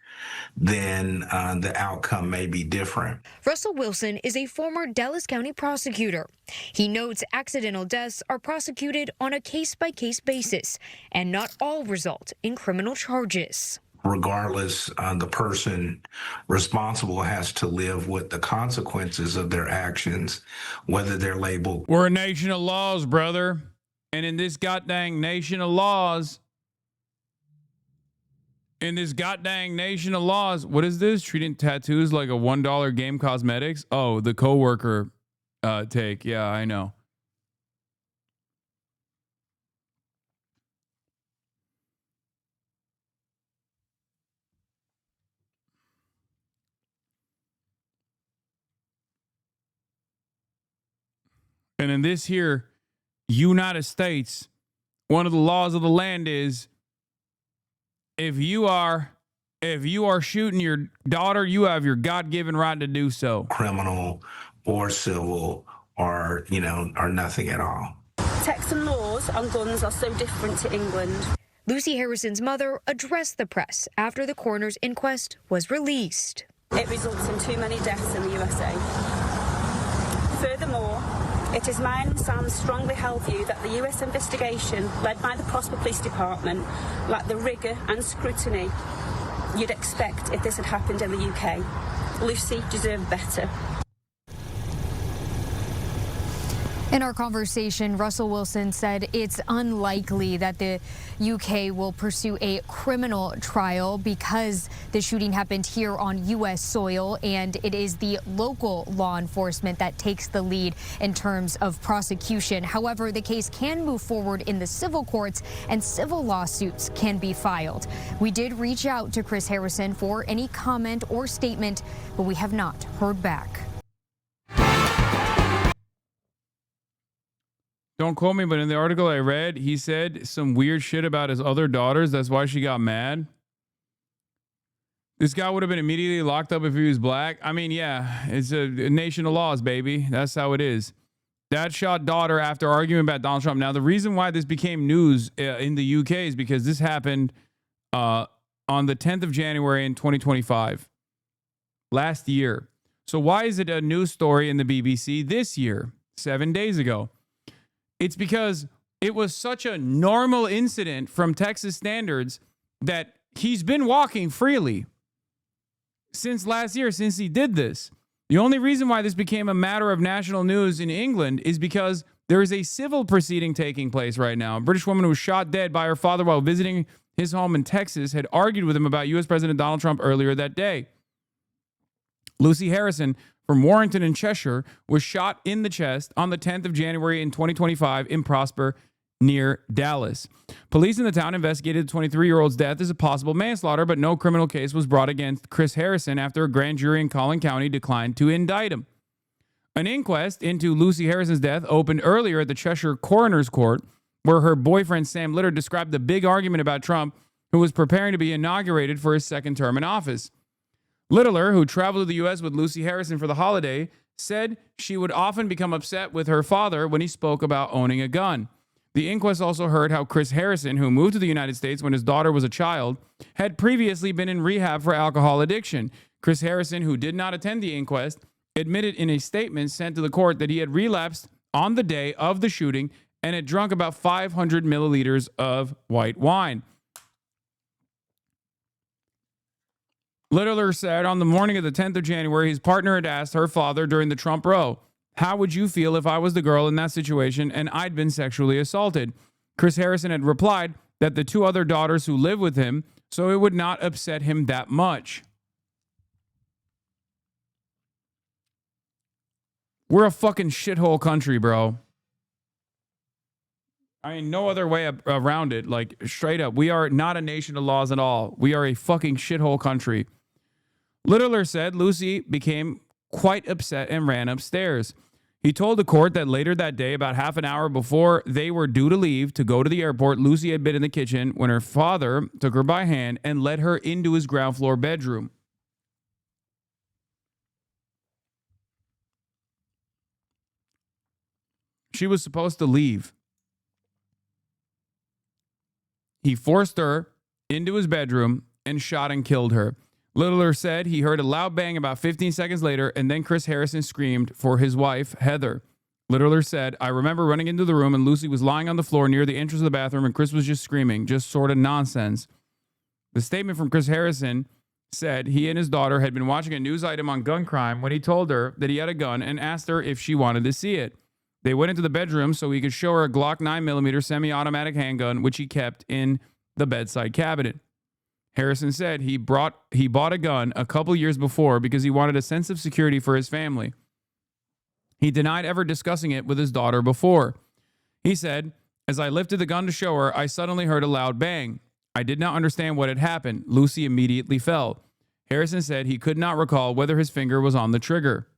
then the outcome may be different. Russell Wilson is a former Dallas County prosecutor. He notes accidental deaths are prosecuted on a case-by-case basis, and not all result in criminal charges. Regardless, the person responsible has to live with the consequences of their actions, whether they're labeled. We're a nation of laws, brother. And in this goddamn nation of laws, what is this? Treating tattoos like a $1 game cosmetics? Oh, the coworker take. Yeah, I know. And in this here United States, one of the laws of the land is if you are shooting your daughter, you have your God-given right to do so. Criminal or civil or, you know, or nothing at all. Texan laws on guns are so different to England. Lucy Harrison's mother addressed the press after the coroner's inquest was released. It results in too many deaths in the USA. Furthermore, it is mine and Sam's strongly held view that the US investigation, led by the Prosper Police Department, lacked the rigour and scrutiny you'd expect if this had happened in the UK. Lucy deserved better. In our conversation, Russell Wilson said it's unlikely that the UK will pursue a criminal trial because the shooting happened here on U.S. soil, and it is the local law enforcement that takes the lead in terms of prosecution. However, the case can move forward in the civil courts, and civil lawsuits can be filed. We did reach out to Chris Harrison for any comment or statement, but we have not heard back. Don't quote me, but in the article I read, he said some weird shit about his other daughters. That's why she got mad. This guy would have been immediately locked up if he was black. I mean, yeah, it's a nation of laws, baby. That's how it is. Dad shot daughter after arguing about Donald Trump. Now, the reason why this became news in the UK is because this happened on the 10th of January in 2025, last year. So why is it a news story in the BBC this year, 7 days ago? It's because it was such a normal incident from Texas standards that he's been walking freely since last year, since he did this. The only reason why this became a matter of national news in England is because there is a civil proceeding taking place right now. A British woman who was shot dead by her father while visiting his home in Texas had argued with him about U.S. President Donald Trump earlier that day. Lucy Harrison from Warrington in Cheshire was shot in the chest on the 10th of January in 2025 in Prosper near Dallas. Police in the town investigated the 23-year-old's death as a possible manslaughter, but no criminal case was brought against Chris Harrison after a grand jury in Collin County declined to indict him. An inquest into Lucy Harrison's death opened earlier at the Cheshire Coroner's Court, where her boyfriend Sam Litter described the big argument about Trump, who was preparing to be inaugurated for his second term in office. Littler, who traveled to the U.S. with Lucy Harrison for the holiday, said she would often become upset with her father when he spoke about owning a gun. The inquest also heard how Chris Harrison, who moved to the United States when his daughter was a child, had previously been in rehab for alcohol addiction. Chris Harrison, who did not attend the inquest, admitted in a statement sent to the court that he had relapsed on the day of the shooting and had drunk about 500 milliliters of white wine. Littler said on the morning of the 10th of January, his partner had asked her father during the Trump row, How would you feel if I was the girl in that situation and I'd been sexually assaulted? Chris Harrison had replied that the 2 other daughters who live with him, so it would not upset him that much. We're a fucking shithole country, bro. I mean, no other way around it. Like, straight up, we are not a nation of laws at all. We are a fucking shithole country. Littler said Lucy became quite upset and ran upstairs. He told the court that later that day, about half an hour before they were due to leave to go to the airport, Lucy had been in the kitchen when her father took her by hand and led her into his ground floor bedroom. She was supposed to leave. He forced her into his bedroom and shot and killed her. Littler said he heard a loud bang about 15 seconds later, and then Chris Harrison screamed for his wife, Heather. Littler said, I remember running into the room and Lucy was lying on the floor near the entrance of the bathroom and Chris was just screaming, just sort of nonsense. The statement from Chris Harrison said he and his daughter had been watching a news item on gun crime when he told her that he had a gun and asked her if she wanted to see it. They went into the bedroom so he could show her a Glock 9mm semi-automatic handgun, which he kept in the bedside cabinet. Harrison said he bought a gun a couple years before because he wanted a sense of security for his family. He denied ever discussing it with his daughter before. He said, as I lifted the gun to show her, I suddenly heard a loud bang. I did not understand what had happened. Lucy immediately fell. Harrison said he could not recall whether his finger was on the trigger.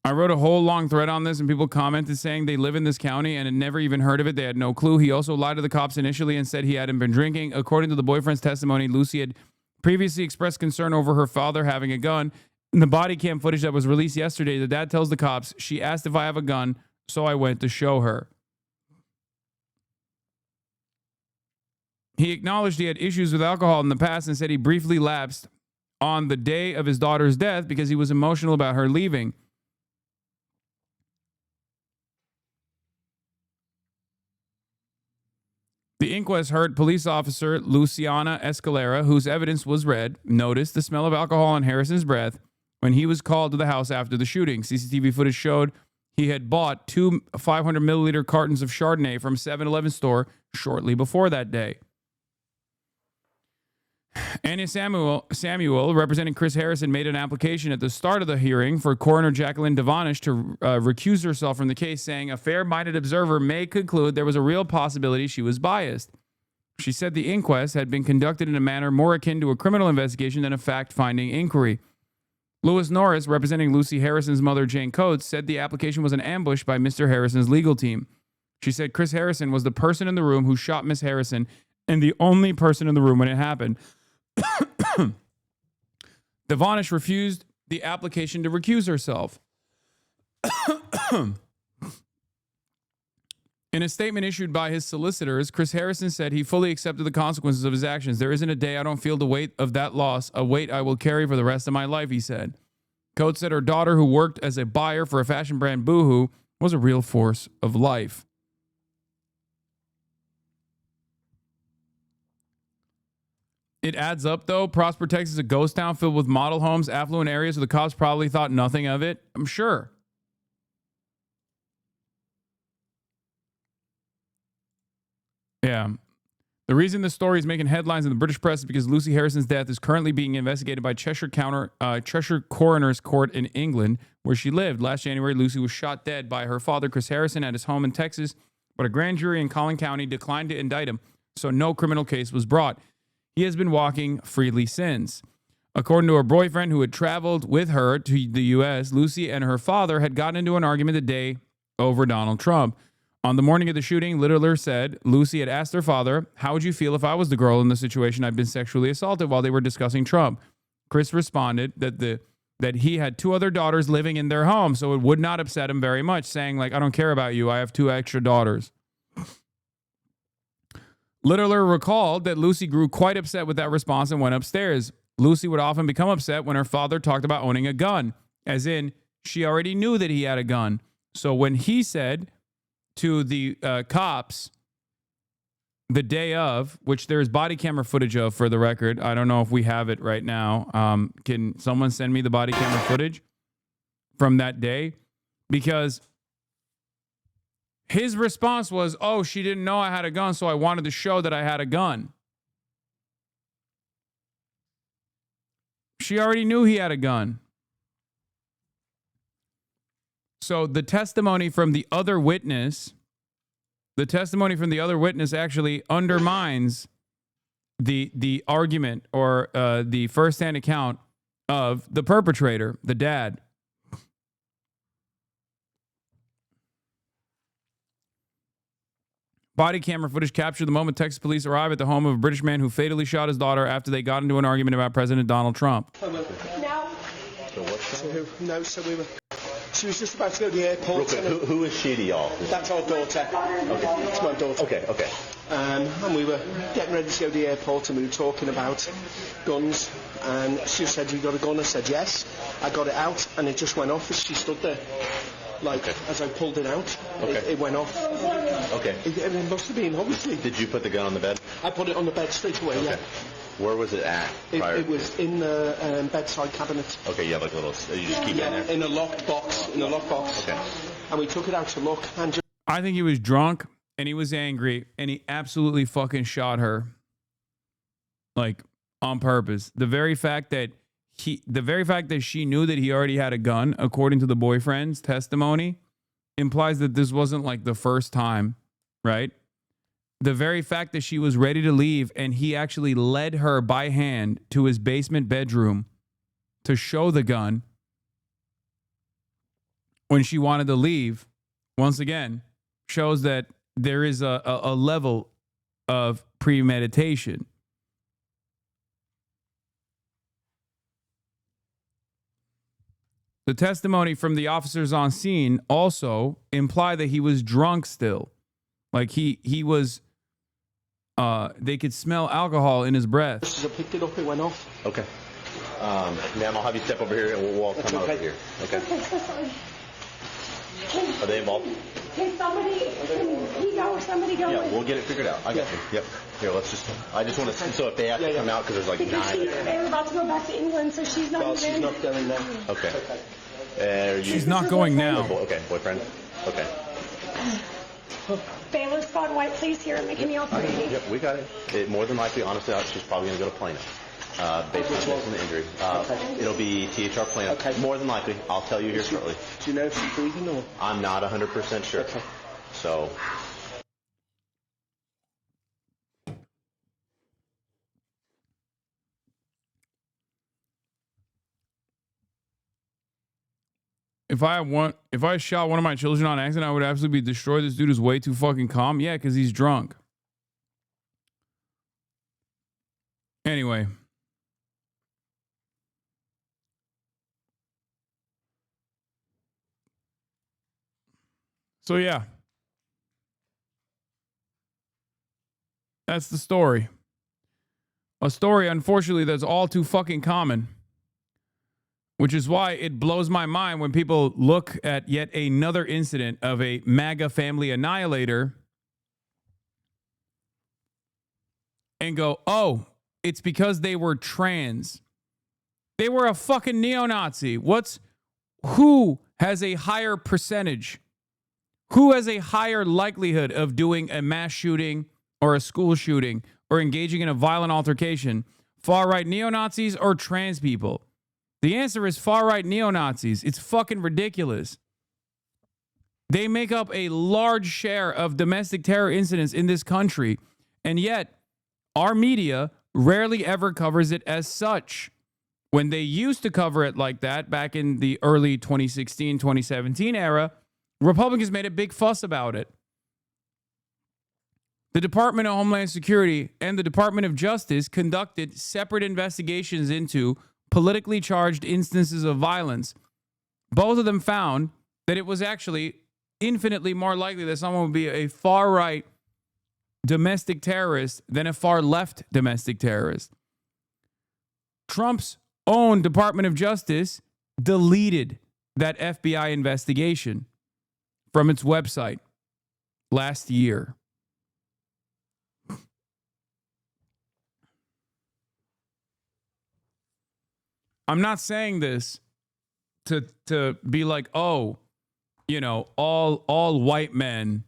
I wrote a whole long thread on this and people commented saying they live in this county and had never even heard of it. They had no clue. He also lied to the cops initially and said he hadn't been drinking. According to the boyfriend's testimony, Lucy had previously expressed concern over her father having a gun. In the body cam footage that was released yesterday, the dad tells the cops, she asked if I have a gun, so I went to show her. He acknowledged he had issues with alcohol in the past and said he briefly lapsed on the day of his daughter's death because he was emotional about her leaving. The inquest heard police officer Luciana Escalera, whose evidence was read, noticed the smell of alcohol on Harrison's breath when he was called to the house after the shooting. CCTV footage showed he had bought 2 500-milliliter cartons of Chardonnay from a 7-Eleven store shortly before that day. Annie Samuel, representing Chris Harrison, made an application at the start of the hearing for coroner Jacqueline Devonish to recuse herself from the case, saying a fair-minded observer may conclude there was a real possibility she was biased. She said the inquest had been conducted in a manner more akin to a criminal investigation than a fact-finding inquiry. Lewis Norris, representing Lucy Harrison's mother, Jane Coates, said the application was an ambush by Mr. Harrison's legal team. She said Chris Harrison was the person in the room who shot Miss Harrison and the only person in the room when it happened. Devonish refused the application to recuse herself. In a statement issued by his solicitors, Chris Harrison said he fully accepted the consequences of his actions. There isn't a day I don't feel the weight of that loss, a weight I will carry for the rest of my life, he said. Coates said her daughter, who worked as a buyer for a fashion brand Boohoo, was a real force of life. It adds up, though. Prosper, Texas is a ghost town filled with model homes, affluent areas, so the cops probably thought nothing of it. I'm sure. Yeah. The reason this story is making headlines in the British press is because Lucy Harrison's death is currently being investigated by Cheshire Coroner's Court in England, where she lived. Last January, Lucy was shot dead by her father, Chris Harrison, at his home in Texas, but a grand jury in Collin County declined to indict him, so no criminal case was brought. He has been walking freely since. According to her boyfriend, who had traveled with her to the U.S., Lucy and her father had gotten into an argument the day over Donald Trump. On the morning of the shooting, Littler said Lucy had asked her father, how would you feel if I was the girl in the situation I'd been sexually assaulted while they were discussing Trump? Chris responded that he had 2 other daughters living in their home, so it would not upset him very much, saying, like, I don't care about you. I have 2 extra daughters. Littler recalled that Lucy grew quite upset with that response and went upstairs. Lucy would often become upset when her father talked about owning a gun, as in she already knew that he had a gun. So when he said to the cops the day of, which there's body camera footage of, for the record. I don't know if we have it right now. Can someone send me the body camera footage from that day? Because his response was, oh, she didn't know I had a gun, so I wanted to show that I had a gun. She already knew he had a gun. So the testimony from the other witness actually undermines the argument or the firsthand account of the perpetrator, the dad. Body camera footage captured the moment Texas police arrived at the home of a British man who fatally shot his daughter after they got into an argument about President Donald Trump. She was just about to go to the airport. Who is she to y'all? That's our daughter. Okay. It's my daughter. Okay. And we were getting ready to go to the airport, and we were talking about guns. And she said, "You got a gun?" I said, "Yes." I got it out, and it just went off as she stood there. As I pulled it out, it went off. Okay. It must have been, obviously. Did you put the gun on the bed? I put it on the bed straight away, yeah. Where was it at? It was in the bedside cabinet. Okay, you have like a little, you just keep it in there? In a locked box. Okay. And we took it out to look. And I think he was drunk and he was angry and he absolutely fucking shot her. Like, on purpose. The very fact that she knew that he already had a gun, according to the boyfriend's testimony, implies that this wasn't like the first time, right? The very fact that she was ready to leave and he actually led her by hand to his basement bedroom to show the gun when she wanted to leave, once again, shows that there is a level of premeditation. The testimony from the officers on scene also imply that he was drunk still. Like he was, they could smell alcohol in his breath. As I picked it up, it went off. Okay. Ma'am, I'll have you step over here and we'll all come over here. Okay. Are they involved? Can somebody go? Yeah, we'll get it figured out. I got you. Yep. Here, I just want to, so if they have to come out, because there's like 9. They were about to go back to England, so she's not even. She's not going now. Okay. She's not going now. Okay, boyfriend. Okay. Baylor Scott White, please hear him making me all pretty. Yep, we got it. More than likely, honestly, she's probably going to go to Plano. Based on the injury. It'll be THR Plano. Okay. More than likely. I'll tell you here shortly. Do you know if she's breathing or? I'm not 100% sure. Okay. So. If I shot one of my children on accident, I would absolutely be destroyed. This dude is way too fucking calm. Yeah, because he's drunk. Anyway. So yeah. That's the story. A story, unfortunately, that's all too fucking common. Which is why it blows my mind when people look at yet another incident of a MAGA family annihilator and go, oh, it's because they were trans. They were a fucking neo-Nazi. Who has a higher percentage? Who has a higher likelihood of doing a mass shooting or a school shooting or engaging in a violent altercation? Far-right neo-Nazis or trans people? The answer is far-right neo-Nazis. It's fucking ridiculous. They make up a large share of domestic terror incidents in this country, and yet our media rarely ever covers it as such. When they used to cover it like that back in the early 2016, 2017 era, Republicans made a big fuss about it. The Department of Homeland Security and the Department of Justice conducted separate investigations into politically charged instances of violence. Both of them found that it was actually infinitely more likely that someone would be a far-right domestic terrorist than a far-left domestic terrorist. Trump's own Department of Justice deleted that FBI investigation from its website last year. I'm not saying this to be like, oh, you know, all white men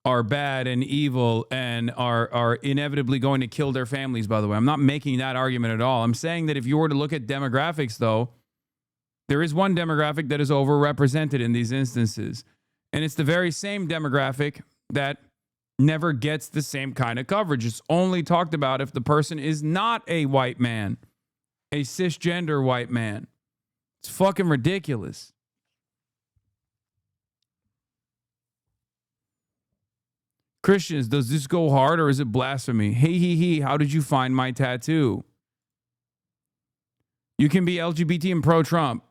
are bad and evil and are inevitably going to kill their families, by the way. I'm not making that argument at all. I'm saying that if you were to look at demographics, though, there is one demographic that is overrepresented in these instances. And it's the very same demographic that never gets the same kind of coverage. It's only talked about if the person is not a white man, a cisgender white man. It's fucking ridiculous. Christians, does this go hard or is it blasphemy? Hey, how did you find my tattoo? You can be LGBT and pro-Trump.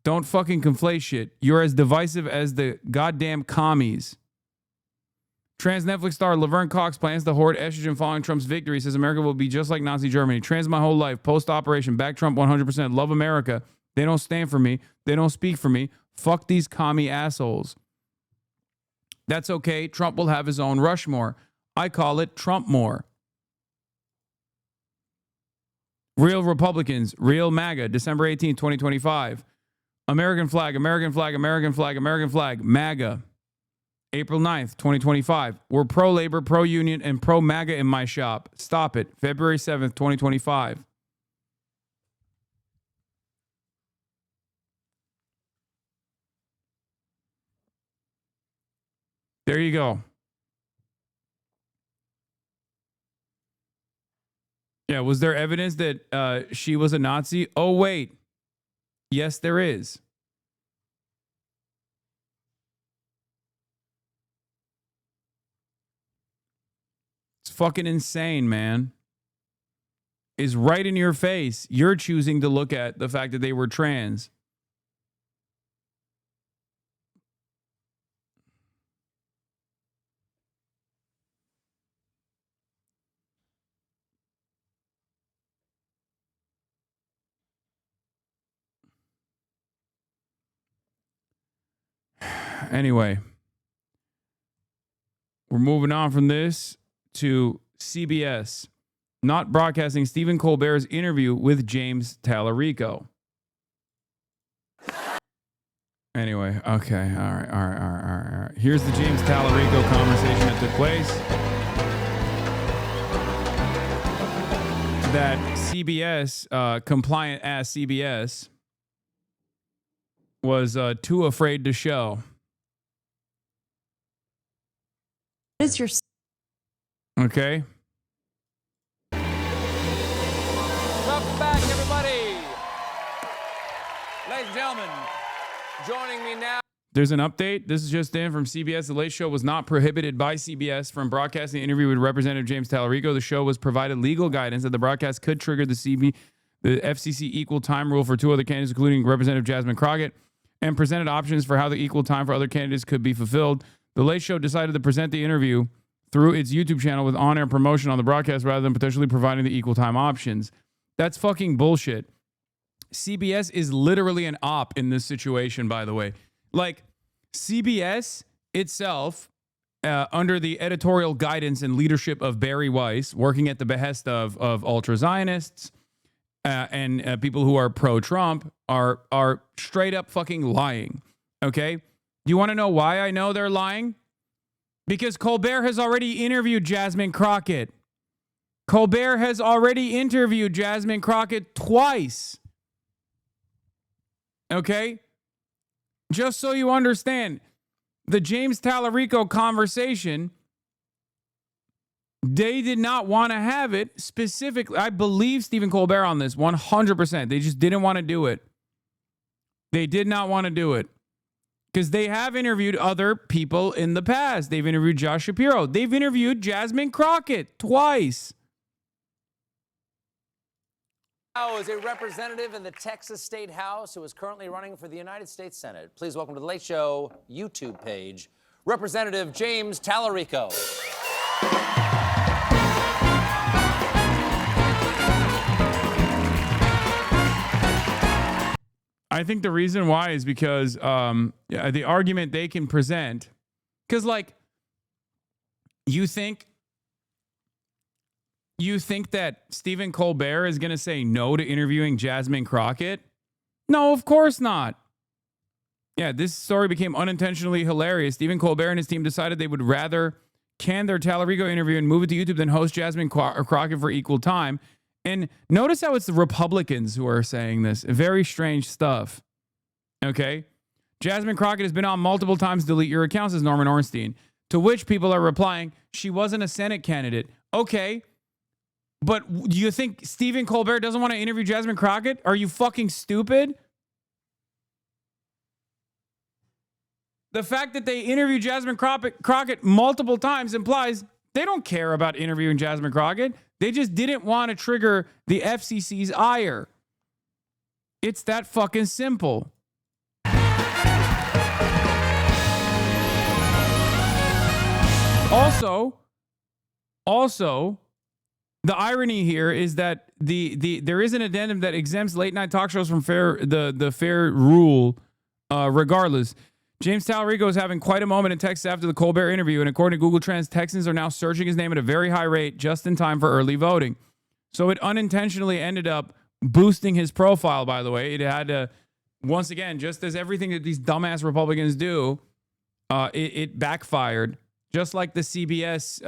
Don't fucking conflate shit. You're as divisive as the goddamn commies. Trans Netflix star Laverne Cox plans to hoard estrogen following Trump's victory. Says America will be just like Nazi Germany. Trans my whole life. Post-operation. Back Trump 100%. Love America. They don't stand for me. They don't speak for me. Fuck these commie assholes. That's okay. Trump will have his own Rushmore. I call it Trumpmore. Real Republicans. Real MAGA. December 18, 2025. American flag, American flag, American flag, American flag, MAGA. April 9th, 2025. We're pro-labor, pro-union, and pro-MAGA in my shop. Stop it. February 7th, 2025. There you go. Yeah, was there evidence that she was a Nazi? Oh, wait. Yes, there is. It's fucking insane, man. It's right in your face. You're choosing to look at the fact that they were trans. Anyway, we're moving on from this to CBS not broadcasting Stephen Colbert's interview with James Talarico. Anyway, okay, all right. Here's the James Talarico conversation that took place. That CBS, compliant ass CBS, was too afraid to show. What is your... Okay. Welcome back, everybody. Ladies and gentlemen, joining me now. There's an update. This is just in from CBS. The Late Show was not prohibited by CBS from broadcasting the interview with Representative James Talarico. The show was provided legal guidance that the broadcast could trigger the FCC equal time rule for two other candidates, including Representative Jasmine Crockett, and presented options for how the equal time for other candidates could be fulfilled. The Late Show decided to present the interview through its YouTube channel with on-air promotion on the broadcast rather than potentially providing the equal time options. That's fucking bullshit. CBS is literally an op in this situation, by the way. Like, CBS itself, under the editorial guidance and leadership of Barry Weiss, working at the behest of ultra-Zionists and people who are pro-Trump, are straight up fucking lying, okay? Do you want to know why I know they're lying? Because Colbert has already interviewed Jasmine Crockett. Colbert has already interviewed Jasmine Crockett twice. Okay? Just so you understand, the James Talarico conversation, they did not want to have it specifically. I believe Stephen Colbert on this 100%. They just didn't want to do it. They did not want to do it. Because they have interviewed other people in the past. They've interviewed Josh Shapiro. They've interviewed Jasmine Crockett twice. Now is a representative in the Texas State House who is currently running for the United States Senate. Please welcome to the Late Show YouTube page, Representative James Talarico. I think the reason why is because the argument they can present, because like you think that Stephen Colbert is going to say no to interviewing Jasmine Crockett? No, of course not. Yeah, this story became unintentionally hilarious. Stephen Colbert and his team decided they would rather can their Talarico interview and move it to YouTube than host Jasmine Crockett for equal time. And notice how it's the Republicans who are saying this. Very strange stuff. Okay? Jasmine Crockett has been on multiple times. Delete your account, says Norman Ornstein. To which people are replying, she wasn't a Senate candidate. Okay. But do you think Stephen Colbert doesn't want to interview Jasmine Crockett? Are you fucking stupid? The fact that they interviewed Jasmine Crockett multiple times implies they don't care about interviewing Jasmine Crockett. They just didn't want to trigger the FCC's ire. It's that fucking simple. Also, the irony here is that there is an addendum that exempts late night talk shows from the fair rule, regardless. James Talarico is having quite a moment in Texas after the Colbert interview, and according to Google Trends, Texans are now searching his name at a very high rate just in time for early voting. So it unintentionally ended up boosting his profile, by the way. It had to, once again, just as everything that these dumbass Republicans do, it backfired. Just like the CBS,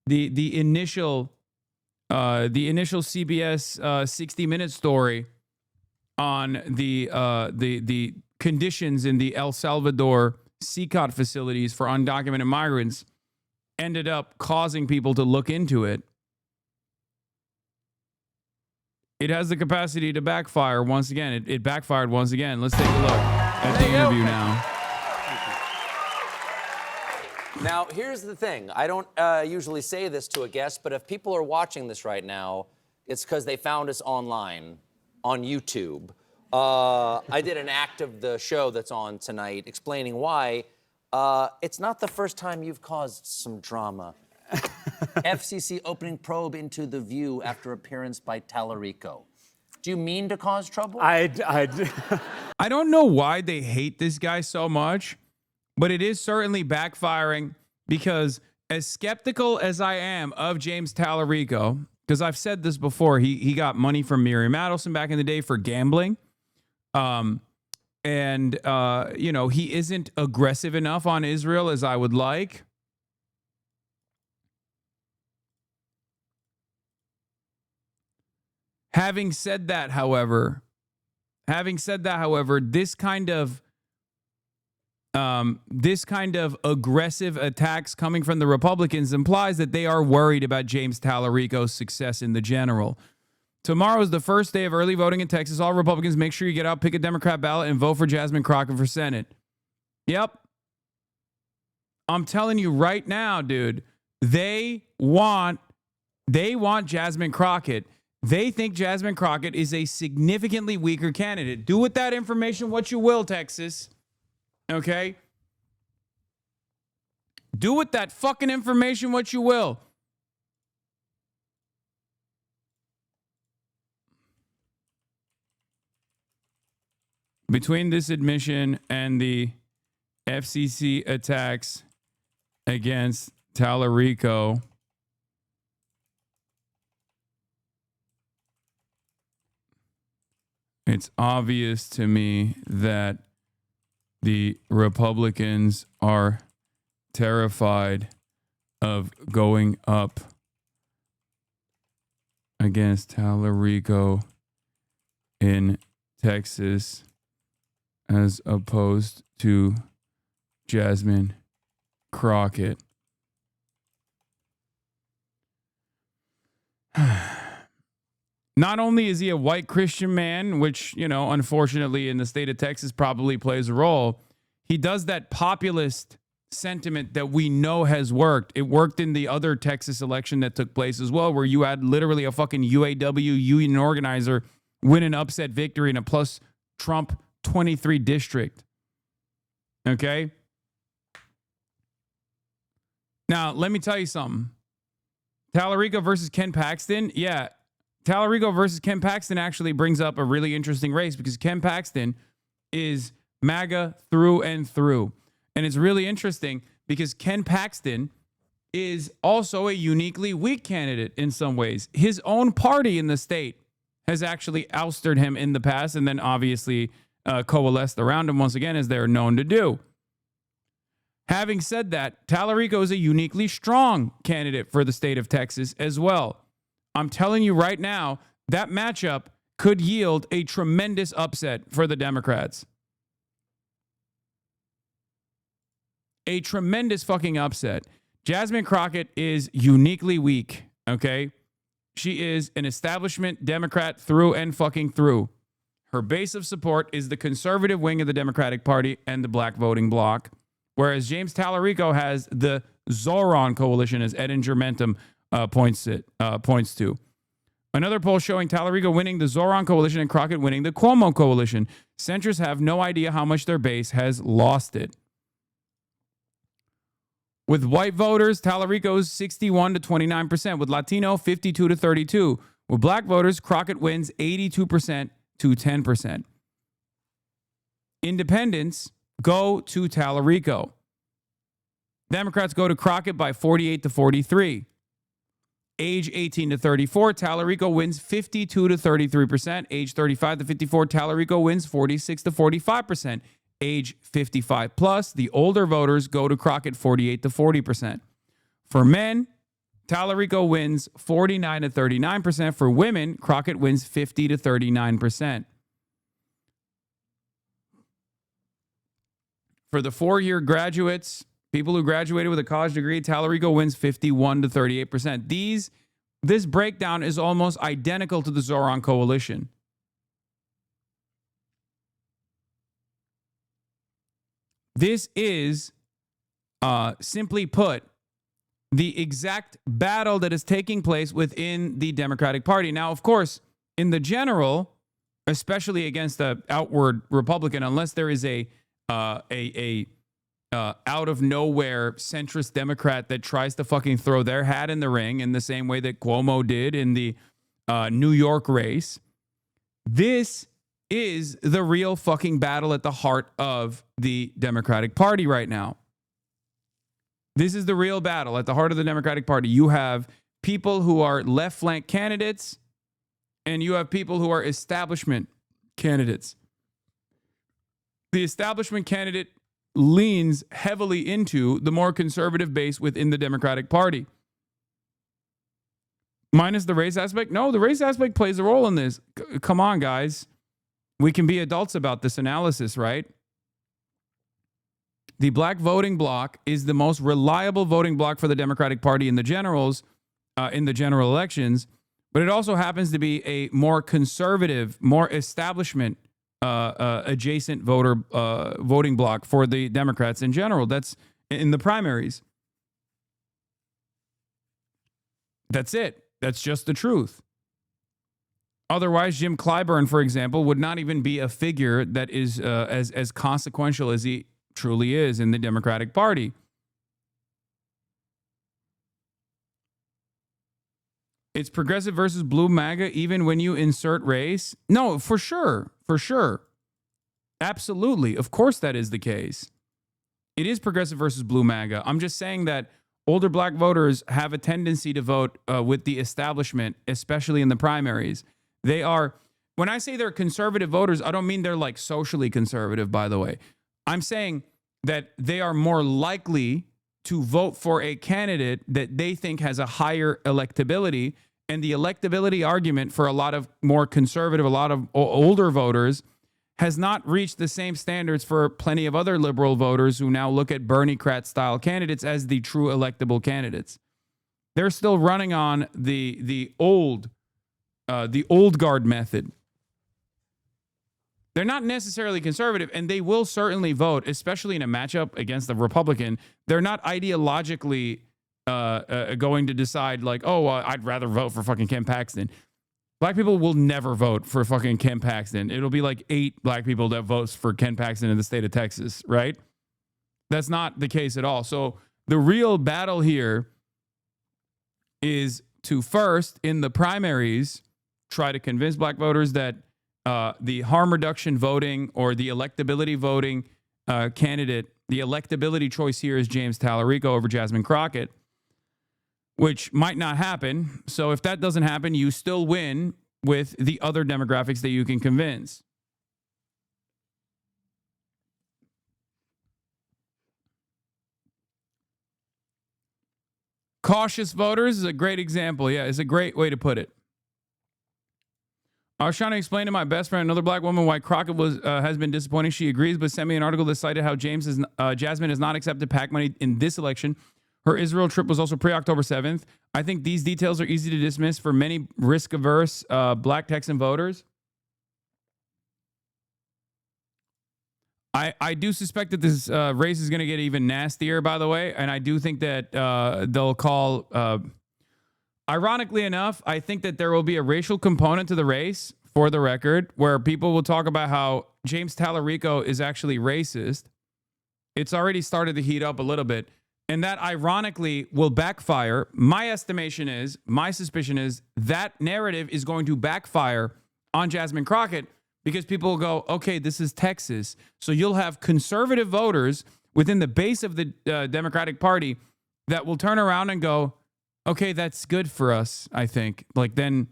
the initial CBS 60 Minute story on the conditions in the El Salvador CCOT facilities for undocumented migrants ended up causing people to look into it. It has the capacity to backfire once again. It backfired once again. Let's take a look at the interview now. Now, here's the thing. I don't usually say this to a guest, but if people are watching this right now, it's because they found us online on YouTube. I did an act of the show that's on tonight explaining why. It's not the first time you've caused some drama. FCC opening probe into The View after appearance by Talarico. Do you mean to cause trouble? I don't know why they hate this guy so much, but it is certainly backfiring because as skeptical as I am of James Talarico, because I've said this before, he got money from Miriam Adelson back in the day for gambling. You know, he isn't aggressive enough on Israel as I would like. Having said that, however, this kind of aggressive attacks coming from the Republicans implies that they are worried about James Talarico's success in the general. Tomorrow is the first day of early voting in Texas. All Republicans, make sure you get out, pick a Democrat ballot, and vote for Jasmine Crockett for Senate. Yep. I'm telling you right now, dude, they want Jasmine Crockett. They think Jasmine Crockett is a significantly weaker candidate. Do with that information what you will, Texas. Okay? Do with that fucking information what you will. Between this admission and the FCC attacks against Talarico, it's obvious to me that the Republicans are terrified of going up against Talarico in Texas as opposed to Jasmine Crockett. Not only is he a white Christian man, which, you know, unfortunately in the state of Texas probably plays a role, he does that populist sentiment that we know has worked. It worked in the other Texas election that took place as well, where you had literally a fucking UAW union organizer win an upset victory in a plus Trump 23 district. Okay? Now, let me tell you something. Talarico versus Ken Paxton, yeah. Talarico versus Ken Paxton actually brings up a really interesting race because Ken Paxton is MAGA through and through. And it's really interesting because Ken Paxton is also a uniquely weak candidate in some ways. His own party in the state has actually ousted him in the past and then obviously coalesced around him once again, as they're known to do. Having said that, Talarico is a uniquely strong candidate for the state of Texas as well. I'm telling you right now, that matchup could yield a tremendous upset for the Democrats. A tremendous fucking upset. Jasmine Crockett is uniquely weak, okay? She is an establishment Democrat through and fucking through. Her base of support is the conservative wing of the Democratic Party and the black voting bloc, whereas James Talarico has the Zoran coalition, as Ed Germentum points to. Another poll showing Talarico winning the Zoran coalition and Crockett winning the Cuomo coalition. Centrists have no idea how much their base has lost it. With white voters, Talarico's 61 to 29%. With Latino, 52 to 32. With black voters, Crockett wins 82% to 10%. Independents go to Talarico. Democrats go to Crockett by 48 to 43. Age 18 to 34, Talarico wins 52 to 33%. Age 35 to 54, Talarico wins 46 to 45%. Age 55 plus, the older voters go to Crockett 48 to 40%. For men, Talarico wins 49 to 39%. For women, Crockett wins 50 to 39%. For the four-year graduates, people who graduated with a college degree, Talarico wins 51 to 38%. This breakdown is almost identical to the Zoran coalition. This is, simply put, the exact battle that is taking place within the Democratic Party. Now, of course, in the general, especially against the outward Republican, unless there is a out of nowhere centrist Democrat that tries to fucking throw their hat in the ring in the same way that Cuomo did in the New York race, this is the real fucking battle at the heart of the Democratic Party right now. This is the real battle at the heart of the Democratic Party. You have people who are left flank candidates, and you have people who are establishment candidates. The establishment candidate leans heavily into the more conservative base within the Democratic Party. Minus the race aspect? No, the race aspect plays a role in this. Come on, guys. We can be adults about this analysis, right? The black voting bloc is the most reliable voting bloc for the Democratic Party in the generals, in the general elections, but it also happens to be a more conservative, more establishment adjacent voting bloc for the Democrats in general. That's in the primaries. That's it. That's just the truth. Otherwise, Jim Clyburn, for example, would not even be a figure that is as consequential as he truly is in the Democratic Party. It's progressive versus blue MAGA even when you insert race? No, for sure. For sure. Absolutely. Of course that is the case. It is progressive versus blue MAGA. I'm just saying that older black voters have a tendency to vote with the establishment, especially in the primaries. They are, when I say they're conservative voters, I don't mean they're like socially conservative, by the way. I'm saying that they are more likely to vote for a candidate that they think has a higher electability. And the electability argument for a lot of more conservative, a lot of older voters has not reached the same standards for plenty of other liberal voters who now look at Bernie-crat style candidates as the true electable candidates. They're still running on the old guard method. They're not necessarily conservative, and they will certainly vote, especially in a matchup against the Republican. They're not ideologically going to decide like, oh, I'd rather vote for fucking Ken Paxton. Black people will never vote for fucking Ken Paxton. It'll be like 8 black people that votes for Ken Paxton in the state of Texas, right? That's not the case at all. So the real battle here is to first, in the primaries, try to convince black voters that the harm reduction voting or the electability voting candidate, the electability choice here is James Talarico over Jasmine Crockett, which might not happen. So if that doesn't happen, you still win with the other demographics that you can convince. Cautious voters is a great example. Yeah, it's a great way to put it. I was trying to explain to my best friend, another black woman, why Crockett has been disappointing. She agrees, but sent me an article that cited how Jasmine has not accepted PAC money in this election. Her Israel trip was also pre-October 7th. I think these details are easy to dismiss for many risk-averse black Texan voters. I do suspect that this race is going to get even nastier, by the way, and I do think that they'll call... ironically enough, I think that there will be a racial component to the race, for the record, where people will talk about how James Talarico is actually racist. It's already started to heat up a little bit. And that ironically will backfire. My estimation is, my suspicion is that narrative is going to backfire on Jasmine Crockett because people will go, okay, this is Texas. So you'll have conservative voters within the base of the Democratic Party that will turn around and go, okay, that's good for us, I think. Like then,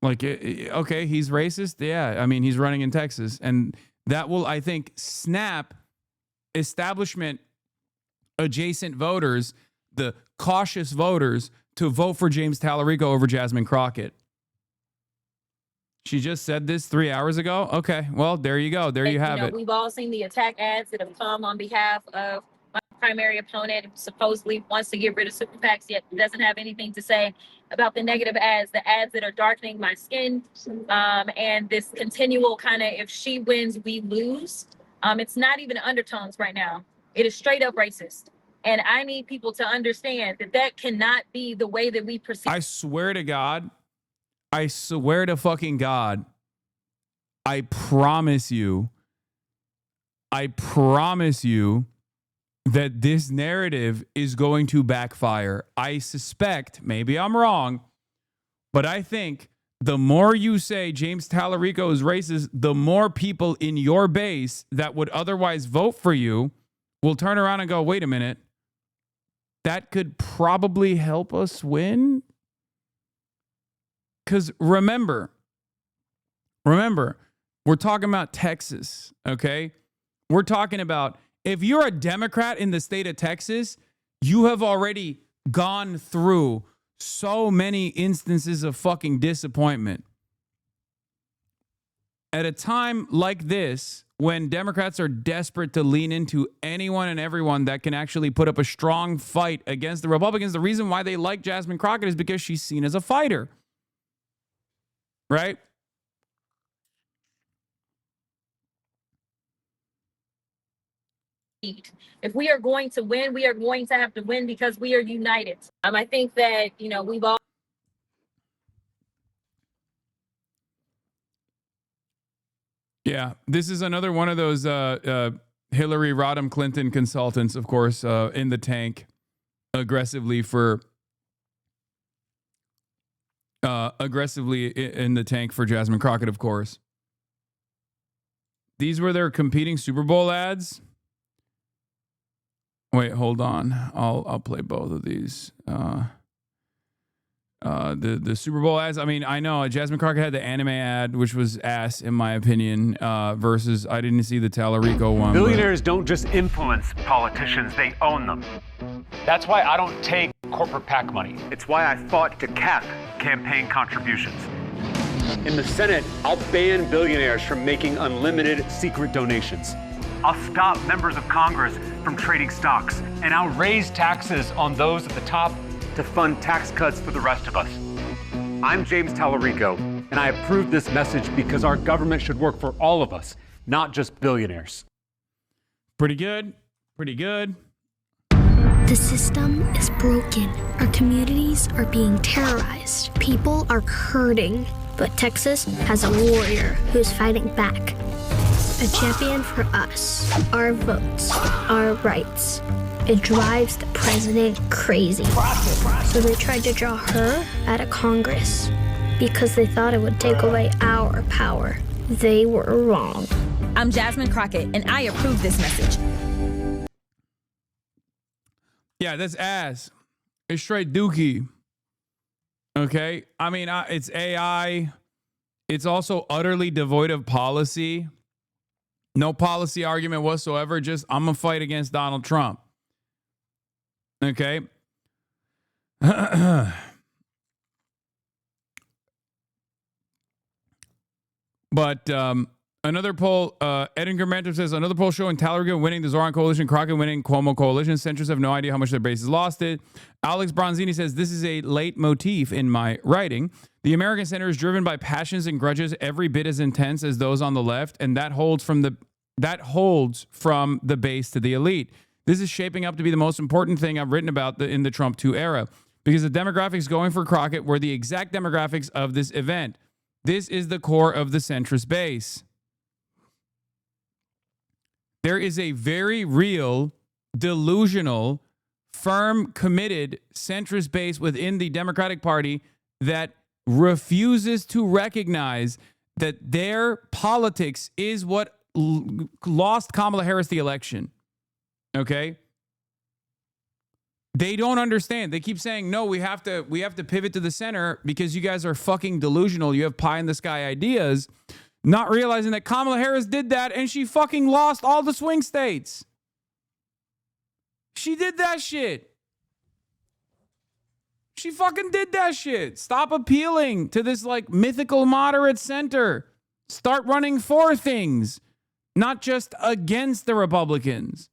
like, okay, he's racist. Yeah, I mean, he's running in Texas. And that will, I think, snap establishment adjacent voters, the cautious voters, to vote for James Talarico over Jasmine Crockett. She just said this 3 hours ago. Okay, well, there you go. There you have it. We've all seen the attack ads that have come on behalf of my primary opponent, who supposedly wants to get rid of super PACs, yet doesn't have anything to say about the negative ads, the ads that are darkening my skin, and this continual kind of, if she wins, we lose. It's not even undertones right now. It is straight up racist. And I need people to understand that that cannot be the way that we perceive. I swear to God, I swear to fucking God, I promise you that this narrative is going to backfire. I suspect, maybe I'm wrong, but I think the more you say James Talarico is racist, the more people in your base that would otherwise vote for you will turn around and go, wait a minute, that could probably help us win? Because remember, we're talking about Texas, okay? We're talking about, if you're a Democrat in the state of Texas, you have already gone through so many instances of fucking disappointment. At a time like this, when Democrats are desperate to lean into anyone and everyone that can actually put up a strong fight against the Republicans, the reason why they like Jasmine Crockett is because she's seen as a fighter. Right? If we are going to win, we are going to have to win because we are united. I think that, we've all. Yeah, this is another one of those Hillary Rodham Clinton consultants, of course, in the tank aggressively in the tank for Jasmine Crockett, of course. These were their competing Super Bowl ads. Wait, hold on. I'll play both of these. The Super Bowl ads. I mean, I know Jasmine Crockett had the anime ad, which was ass in my opinion. Versus I didn't see the Talarico one. Billionaires don't just influence politicians; they own them. That's why I don't take corporate PAC money. It's why I fought to cap campaign contributions. In the Senate, I'll ban billionaires from making unlimited secret donations. I'll stop members of Congress from trading stocks, and I'll raise taxes on those at the top to fund tax cuts for the rest of us. I'm James Talarico, and I approve this message because our government should work for all of us, not just billionaires. Pretty good. Pretty good. The system is broken. Our communities are being terrorized. People are hurting. But Texas has a warrior who's fighting back. A champion for us, our votes, our rights. It drives the president crazy. So they tried to draw her out of Congress because they thought it would take away our power. They were wrong. I'm Jasmine Crockett, and I approve this message. Yeah, that's ass. It's straight dookie. Okay? I mean, it's AI. It's also utterly devoid of policy. No policy argument whatsoever. Just, I'm going to fight against Donald Trump. Okay. But another poll, Edgar Mentor says, another poll showing Talarico winning, the Zoran coalition, Crockett winning, Cuomo coalition. Centrists have no idea how much their base has lost it. Alex Bronzini says, this is a leitmotif in my writing. The American center is driven by passions and grudges every bit as intense as those on the left, and that holds from the base to the elite. This is shaping up to be the most important thing I've written about in the Trump 2 era, because the demographics going for Crockett were the exact demographics of this event. This is the core of the centrist base. There is a very real, delusional, firm, committed centrist base within the Democratic Party that refuses to recognize that their politics is what lost Kamala Harris the election. Okay? They don't understand. They keep saying, no, we have to pivot to the center because you guys are fucking delusional. You have pie in the sky ideas, not realizing that Kamala Harris did that and she fucking lost all the swing states. She did that shit. She fucking did that shit. Stop appealing to this like mythical moderate center. Start running for things, not just against the Republicans.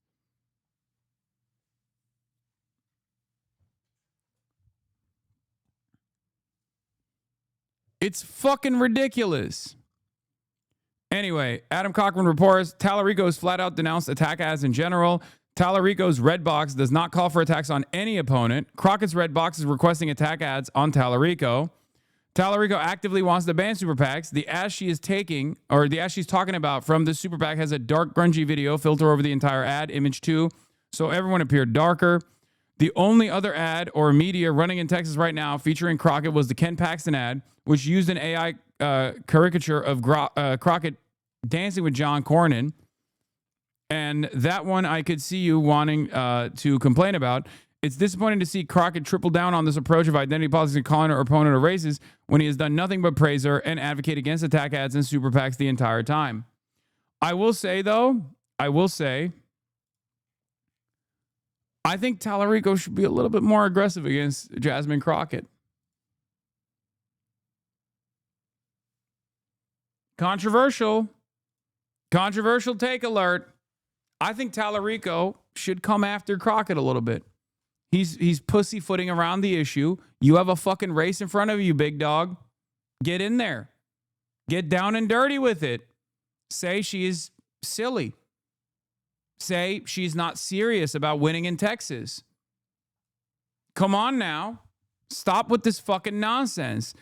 It's fucking ridiculous. Anyway, Adam Cochran reports Talarico has flat out denounced attack ads in general. Talarico's red box does not call for attacks on any opponent. Crockett's red box is requesting attack ads on Talarico. Talarico actively wants to ban super PACs. The ads she is taking, or the ads she's talking about from the super PAC has a dark, grungy video filter over the entire ad, image 2, so everyone appeared darker. The only other ad or media running in Texas right now featuring Crockett was the Ken Paxton ad, which used an AI caricature of Crockett dancing with John Cornyn. And that one I could see you wanting to complain about. It's disappointing to see Crockett triple down on this approach of identity politics and calling her opponent a racist when he has done nothing but praise her and advocate against attack ads and super PACs the entire time. I will say, I think Talarico should be a little bit more aggressive against Jasmine Crockett. Controversial take alert. I think Talarico should come after Crockett a little bit. He's pussyfooting around the issue. You have a fucking race in front of you, big dog. Get in there. Get down and dirty with it. Say she is silly. Say she's not serious about winning in Texas. Come on now. Stop with this fucking nonsense.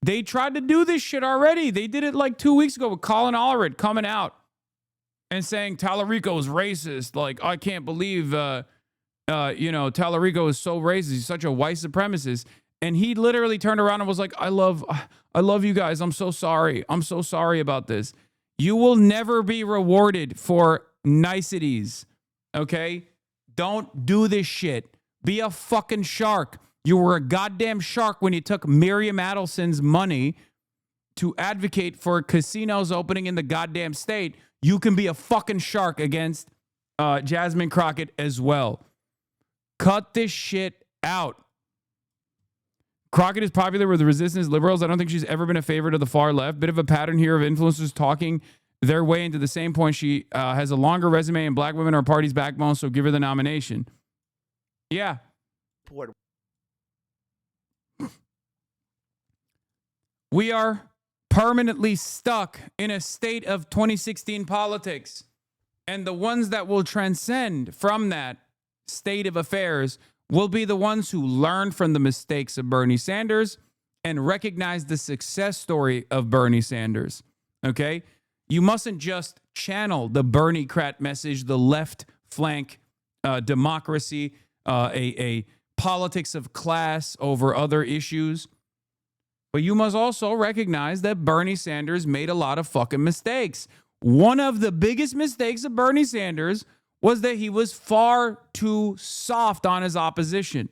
They tried to do this shit already. They did it like 2 weeks ago with Colin Allred coming out and saying Talarico is racist. Like, I can't believe, Talarico is so racist. He's such a white supremacist. And he literally turned around and was like, I love you guys. I'm so sorry. I'm so sorry about this. You will never be rewarded for niceties. Okay? Don't do this shit. Be a fucking shark. You were a goddamn shark when you took Miriam Adelson's money to advocate for casinos opening in the goddamn state. You can be a fucking shark against Jasmine Crockett as well. Cut this shit out. Crockett is popular with the resistance liberals. I don't think she's ever been a favorite of the far left. Bit of a pattern here of influencers talking their way into the same point. She has a longer resume and black women are party's backbone, so give her the nomination. Yeah. We are permanently stuck in a state of 2016 politics. And the ones that will transcend from that state of affairs will be the ones who learn from the mistakes of Bernie Sanders and recognize the success story of Bernie Sanders. Okay? You mustn't just channel the Bernie-crat message, the left flank democracy, a politics of class over other issues. But you must also recognize that Bernie Sanders made a lot of fucking mistakes. One of the biggest mistakes of Bernie Sanders was that he was far too soft on his opposition.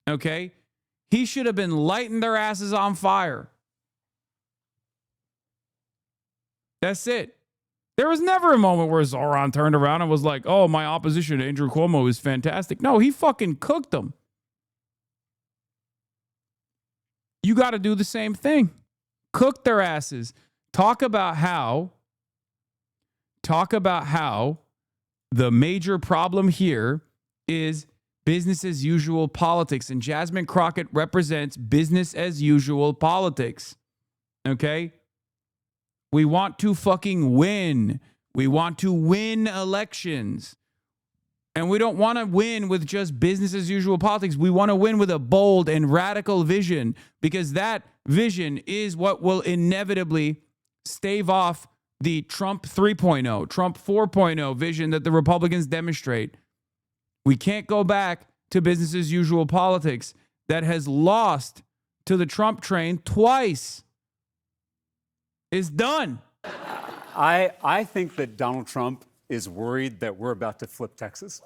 Okay? He should have been lighting their asses on fire. That's it. There was never a moment where Zoran turned around and was like, oh, my opposition, Andrew Cuomo, is fantastic. No, he fucking cooked them. You got to do the same thing. Cook their asses. Talk about how the major problem here is business as usual politics. And Jasmine Crockett represents business as usual politics. Okay? We want to fucking win. We want to win elections. And we don't want to win with just business as usual politics. We want to win with a bold and radical vision, because that vision is what will inevitably stave off the Trump 3.0, Trump 4.0 vision that the Republicans demonstrate. We can't go back to business as usual politics that has lost to the Trump train twice. It's done. I think that Donald Trump is worried that we're about to flip Texas.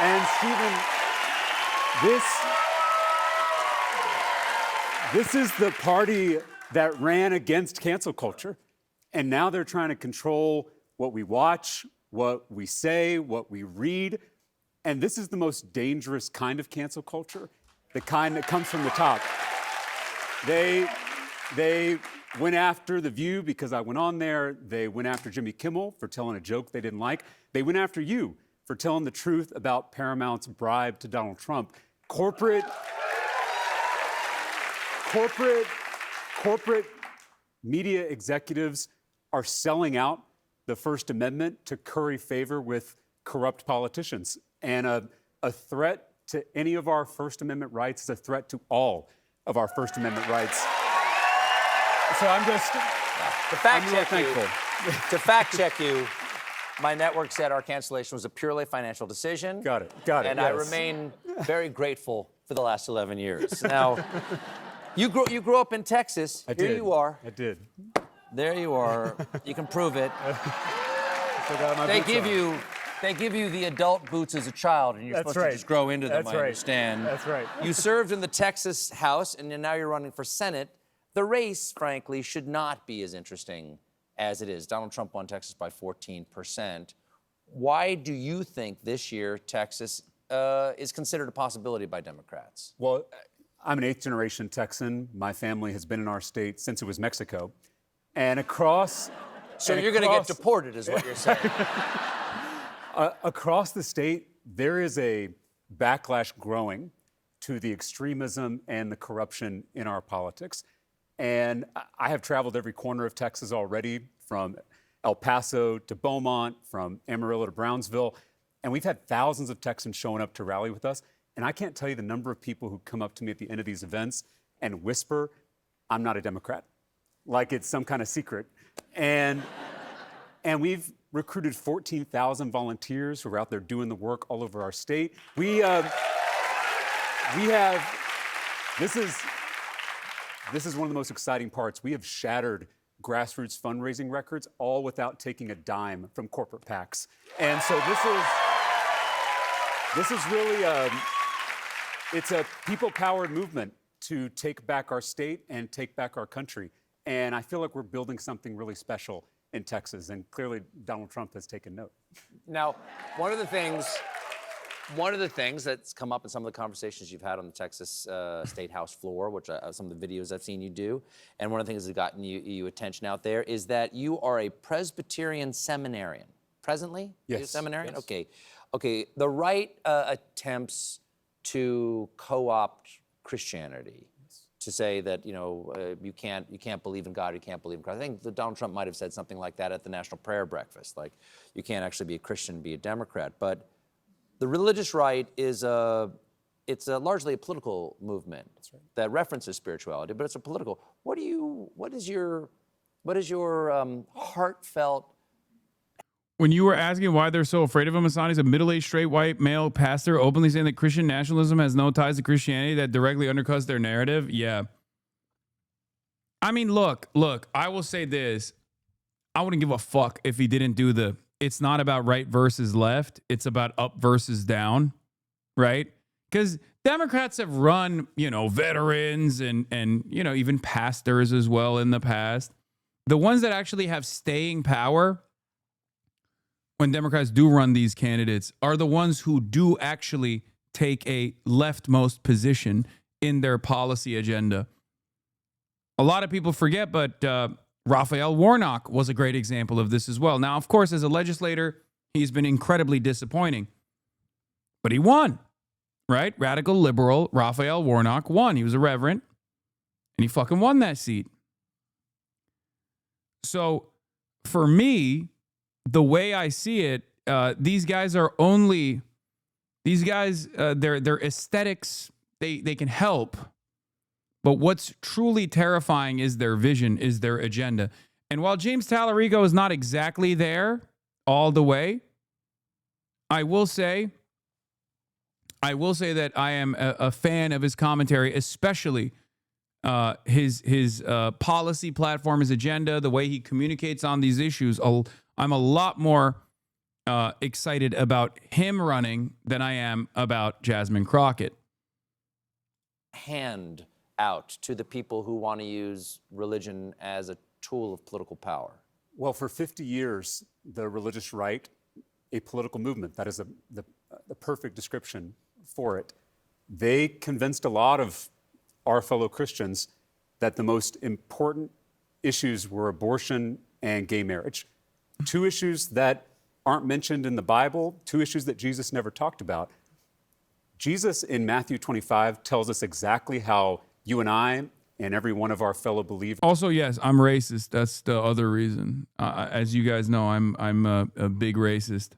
And Stephen, this is the party that ran against cancel culture. And now they're trying to control what we watch, what we say, what we read. And this is the most dangerous kind of cancel culture, the kind that comes from the top. They went after The View because I went on there. They went after Jimmy Kimmel for telling a joke they didn't like. They went after you for telling the truth about Paramount's bribe to Donald Trump. Corporate media executives are selling out the First Amendment to curry favor with corrupt politicians. And a threat to any of our First Amendment rights is a threat to all of our First Amendment rights. So I'm just, to fact I'm really check thankful. To fact check you, my network said our cancellation was a purely financial decision. Got it. And I yes. remain very grateful for the last 11 years. Now, you grew up in Texas. I Here did. you are. I did. There you are. You can prove it. Forgot my They boots give on. you They give you the adult boots as a child, and you're That's supposed right. to just grow into them, That's I right. understand. That's right. You served in the Texas House, and now you're running for Senate. The race, frankly, should not be as interesting as it is. Donald Trump won Texas by 14%. Why do you think this year Texas is considered a possibility by Democrats? Well, I'm an eighth-generation Texan. My family has been in our state since it was Mexico. And across... So you're going to get deported, is what you're saying. Across the state, there is a backlash growing to the extremism and the corruption in our politics. And I have traveled every corner of Texas already, from El Paso to Beaumont, from Amarillo to Brownsville. And we've had thousands of Texans showing up to rally with us. And I can't tell you the number of people who come up to me at the end of these events and whisper, "I'm not a Democrat," like it's some kind of secret. And we've recruited 14,000 volunteers who are out there doing the work all over our state. We have, this is one of the most exciting parts. We have shattered grassroots fundraising records, all without taking a dime from corporate PACs. And so this is really it's a people-powered movement to take back our state and take back our country. And I feel like we're building something really special in Texas, and clearly Donald Trump has taken note. Now, one of the things that's come up in some of the conversations you've had on the Texas State House floor, which some of the videos I've seen you do, and one of the things that's gotten you attention out there is that you are a Presbyterian seminarian. Presently? Yes. Are you a seminarian? Yes. Okay. The right attempts to co-opt Christianity, to say that, you can't believe in God, you can't believe in Christ. I think that Donald Trump might have said something like that at the National Prayer Breakfast, like you can't actually be a Christian and be a Democrat. But the religious right is largely a political movement that references spirituality, but it's a political. What is your heartfelt? When you were asking why they're so afraid of him, Hasan, he's a middle-aged straight white male pastor openly saying that Christian nationalism has no ties to Christianity, that directly undercuts their narrative. Yeah. I mean, look, I will say this. I wouldn't give a fuck if he didn't do it's not about right versus left. It's about up versus down, right? Because Democrats have run, veterans and even pastors as well in the past. The ones that actually have staying power when Democrats do run these candidates are the ones who do actually take a leftmost position in their policy agenda. A lot of people forget, but Raphael Warnock was a great example of this as well. Now, of course, as a legislator, he's been incredibly disappointing, but he won, right? Radical liberal Raphael Warnock won. He was a reverend, and he fucking won that seat. So for me, the way I see it, these guys, their aesthetics, they can help. But what's truly terrifying is their vision, is their agenda. And while James Talarico is not exactly there all the way, I will say that I am a fan of his commentary, especially his policy platform, his agenda, the way he communicates on these issues. I'm a lot more excited about him running than I am about Jasmine Crockett. Hand out to the people who want to use religion as a tool of political power? Well, for 50 years, the religious right, a political movement, that is the perfect description for it, they convinced a lot of our fellow Christians that the most important issues were abortion and gay marriage. Two issues that aren't mentioned in the Bible, two issues that Jesus never talked about. Jesus in Matthew 25 tells us exactly how you and I and every one of our fellow believers. Also, yes, I'm racist. That's the other reason. As you guys know, I'm a big racist.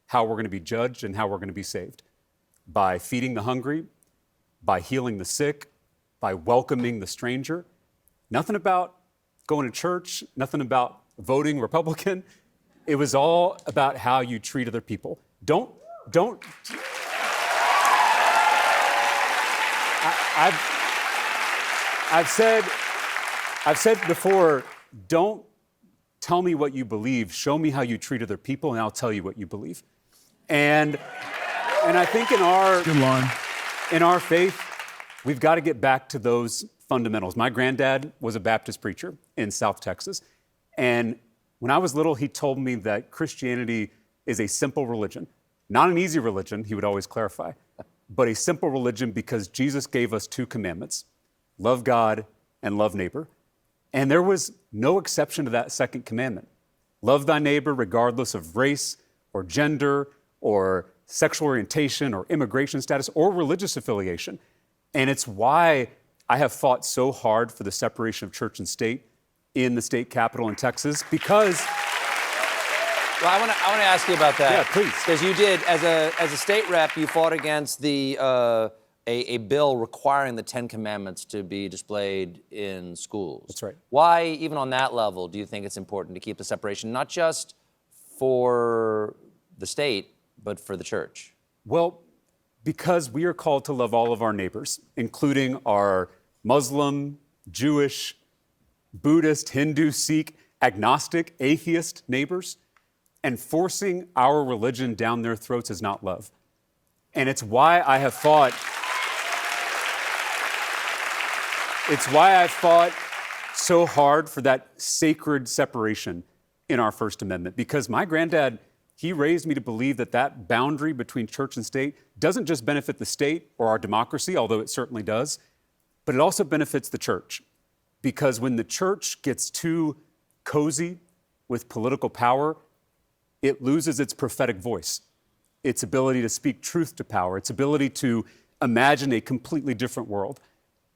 How we're going to be judged and how we're going to be saved. By feeding the hungry, by healing the sick, by welcoming the stranger. Nothing about going to church, nothing about voting Republican. It was all about how you treat other people. Don't. I've said before, don't tell me what you believe. Show me how you treat other people, and I'll tell you what you believe. And I think in our faith, we've got to get back to those fundamentals. My granddad was a Baptist preacher in South Texas, and when I was little, he told me that Christianity is a simple religion, not an easy religion. He would always clarify, but a simple religion because Jesus gave us two commandments. Love God and love neighbor. And there was no exception to that second commandment. Love thy neighbor regardless of race or gender or sexual orientation or immigration status or religious affiliation. And it's why I have fought so hard for the separation of church and state in the state capitol in Texas, because... Well, I want to ask you about that. Yeah, please. Because you did, as a state rep, you fought against a bill requiring the Ten Commandments to be displayed in schools. That's right. Why, even on that level, do you think it's important to keep the separation, not just for the state, but for the church? Well, because we are called to love all of our neighbors, including our Muslim, Jewish, Buddhist, Hindu, Sikh, agnostic, atheist neighbors, and forcing our religion down their throats is not love. And it's why I have fought. It's why I fought so hard for that sacred separation in our First Amendment, because my granddad, he raised me to believe that that boundary between church and state doesn't just benefit the state or our democracy, although it certainly does, but it also benefits the church. Because when the church gets too cozy with political power, it loses its prophetic voice, its ability to speak truth to power, its ability to imagine a completely different world.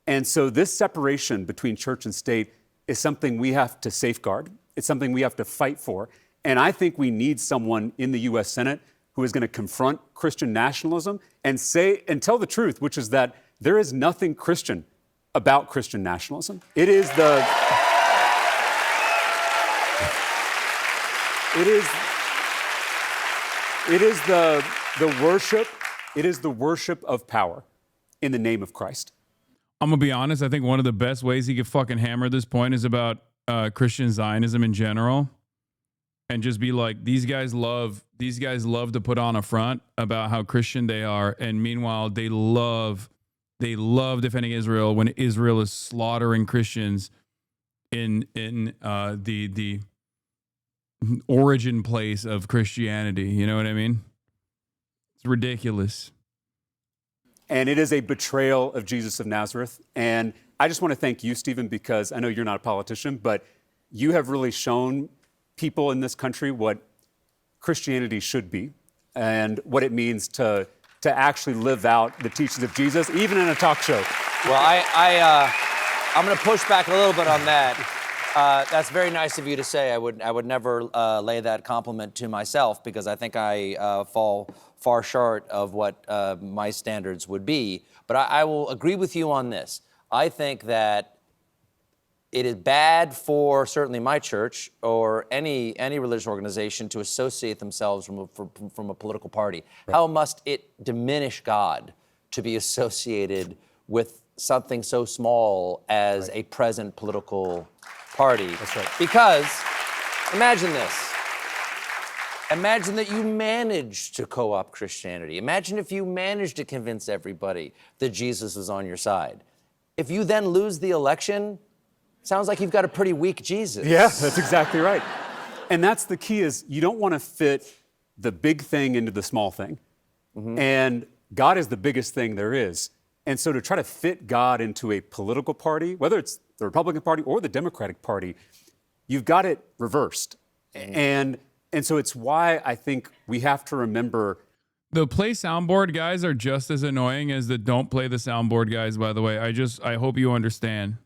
And so this separation between church and state is something we have to safeguard. It's something we have to fight for. And I think we need someone in the U.S. Senate who is going to confront Christian nationalism and say and tell the truth, which is that there is nothing Christian about Christian nationalism. It is the worship of power in the name of Christ. I'm gonna be honest. I think one of the best ways he could fucking hammer this point is about Christian Zionism in general. and just be like, these guys love to put on a front about how Christian they are, and meanwhile they love defending Israel when Israel is slaughtering Christians in the origin place of Christianity. You know what I mean? It's ridiculous. And it is a betrayal of Jesus of Nazareth. And I just want to thank you, Stephen, because I know you're not a politician, but you have really shown people in this country what Christianity should be and what it means to actually live out the teachings of Jesus, even in a talk show. Well, I'm going to push back a little bit on that. That's very nice of you to say. I would never lay that compliment to myself, because I think I fall far short of what my standards would be. But I will agree with you on this. I think that it is bad for certainly my church or any religious organization to associate themselves from a political party. Right. How must it diminish God to be associated with something so small as a present political party? That's right. Because imagine this. Imagine that you managed to co-opt Christianity. Imagine if you managed to convince everybody that Jesus was on your side. If you then lose the election, sounds like you've got a pretty weak Jesus. Yeah, that's exactly right. And that's the key, is you don't want to fit the big thing into the small thing. Mm-hmm. And God is the biggest thing there is. And so to try to fit God into a political party, whether it's the Republican Party or the Democratic Party, you've got it reversed. Mm-hmm. And so it's why I think we have to remember. The play soundboard guys are just as annoying as the don't play the soundboard guys, by the way. I hope you understand.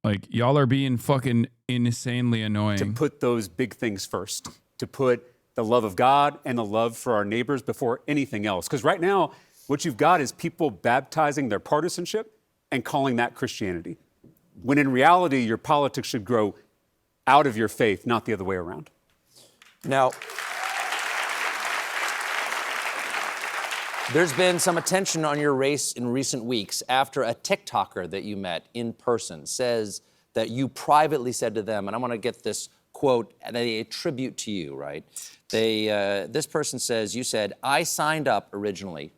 Like, y'all are being fucking insanely annoying. To put those big things first, to put the love of God and the love for our neighbors before anything else. Because right now, what you've got is people baptizing their partisanship and calling that Christianity, when in reality, your politics should grow out of your faith, not the other way around. Now, there's been some attention on your race in recent weeks after a TikToker that you met in person says that you privately said to them, and I want to get this quote, and they attribute to you, right? This person says, you said, I signed up originally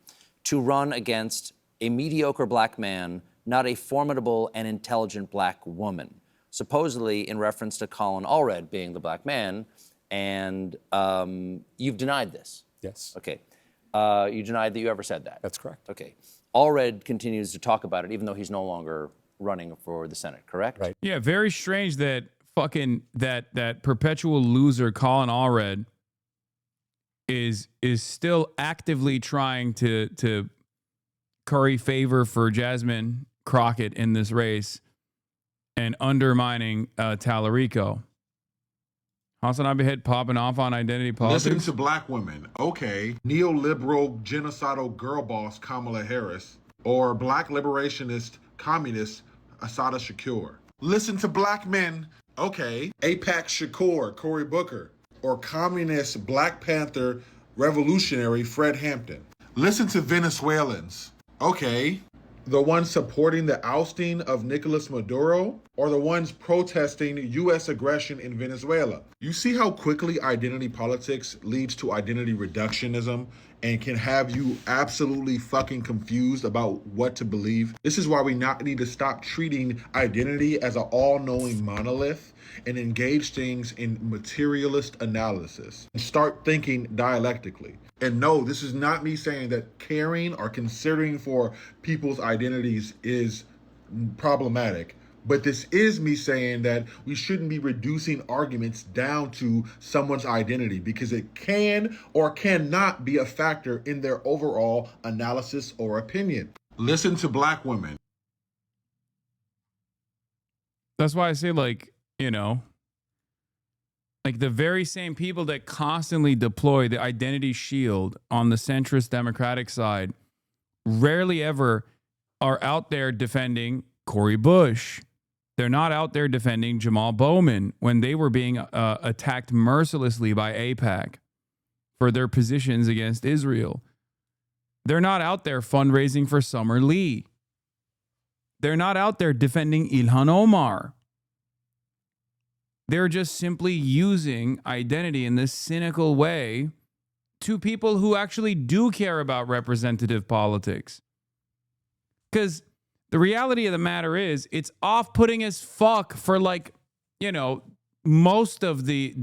to run against a mediocre black man, not a formidable and intelligent black woman. Supposedly in reference to Colin Allred being the black man, and you've denied this. Yes. Okay. You denied that you ever said that. That's correct. Okay. Allred continues to talk about it, even though he's no longer running for the Senate, correct? Right. Yeah, very strange that fucking that perpetual loser Colin Allred is still actively trying to curry favor for Jasmine Crockett in this race and undermining Talarico. HasanAbi head popping off on identity politics. Listen to black women. Okay. Neoliberal, genocidal girl boss Kamala Harris, or black liberationist communist Assata Shakur. Listen to black men. Okay. AIPAC Shakur, Cory Booker, or communist Black Panther revolutionary Fred Hampton. Listen to Venezuelans. Okay. The ones supporting the ousting of Nicolas Maduro, or the ones protesting U.S. aggression in Venezuela? You see how quickly identity politics leads to identity reductionism and can have you absolutely fucking confused about what to believe? This is why we need to stop treating identity as an all-knowing monolith and engage things in materialist analysis and start thinking dialectically. And no, this is not me saying that caring or considering for people's identities is problematic, but this is me saying that we shouldn't be reducing arguments down to someone's identity, because it can or cannot be a factor in their overall analysis or opinion. Listen to black women. That's why I say, like, you know, like the very same people that constantly deploy the identity shield on the centrist Democratic side rarely ever are out there defending Cori Bush. They're not out there defending Jamal Bowman when they were being attacked mercilessly by AIPAC for their positions against Israel. They're not out there fundraising for Summer Lee. They're not out there defending Ilhan Omar. They're just simply using identity in this cynical way to people who actually do care about representative politics. Because the reality of the matter is, it's off-putting as fuck for, like, you know, most of the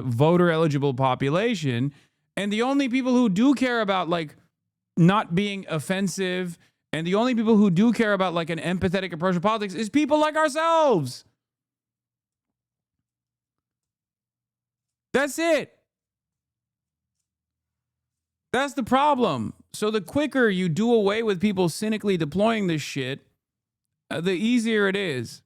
voter-eligible population. And the only people who do care about, like, not being offensive, and the only people who do care about, like, an empathetic approach to politics is people like ourselves. That's it. That's the problem. So the quicker you do away with people cynically deploying this shit, the easier it is.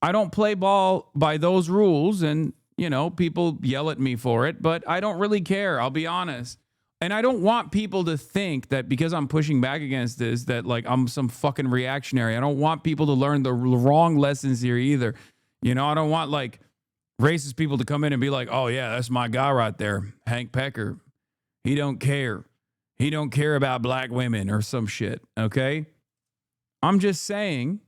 I don't play ball by those rules, and, you know, people yell at me for it, but I don't really care. I'll be honest. And I don't want people to think that because I'm pushing back against this, that, like, I'm some fucking reactionary. I don't want people to learn the wrong lessons here either. You know, I don't want, like, racist people to come in and be like, oh, yeah, that's my guy right there, Hank Pecker. He don't care. He don't care about black women or some shit, okay? I'm just saying,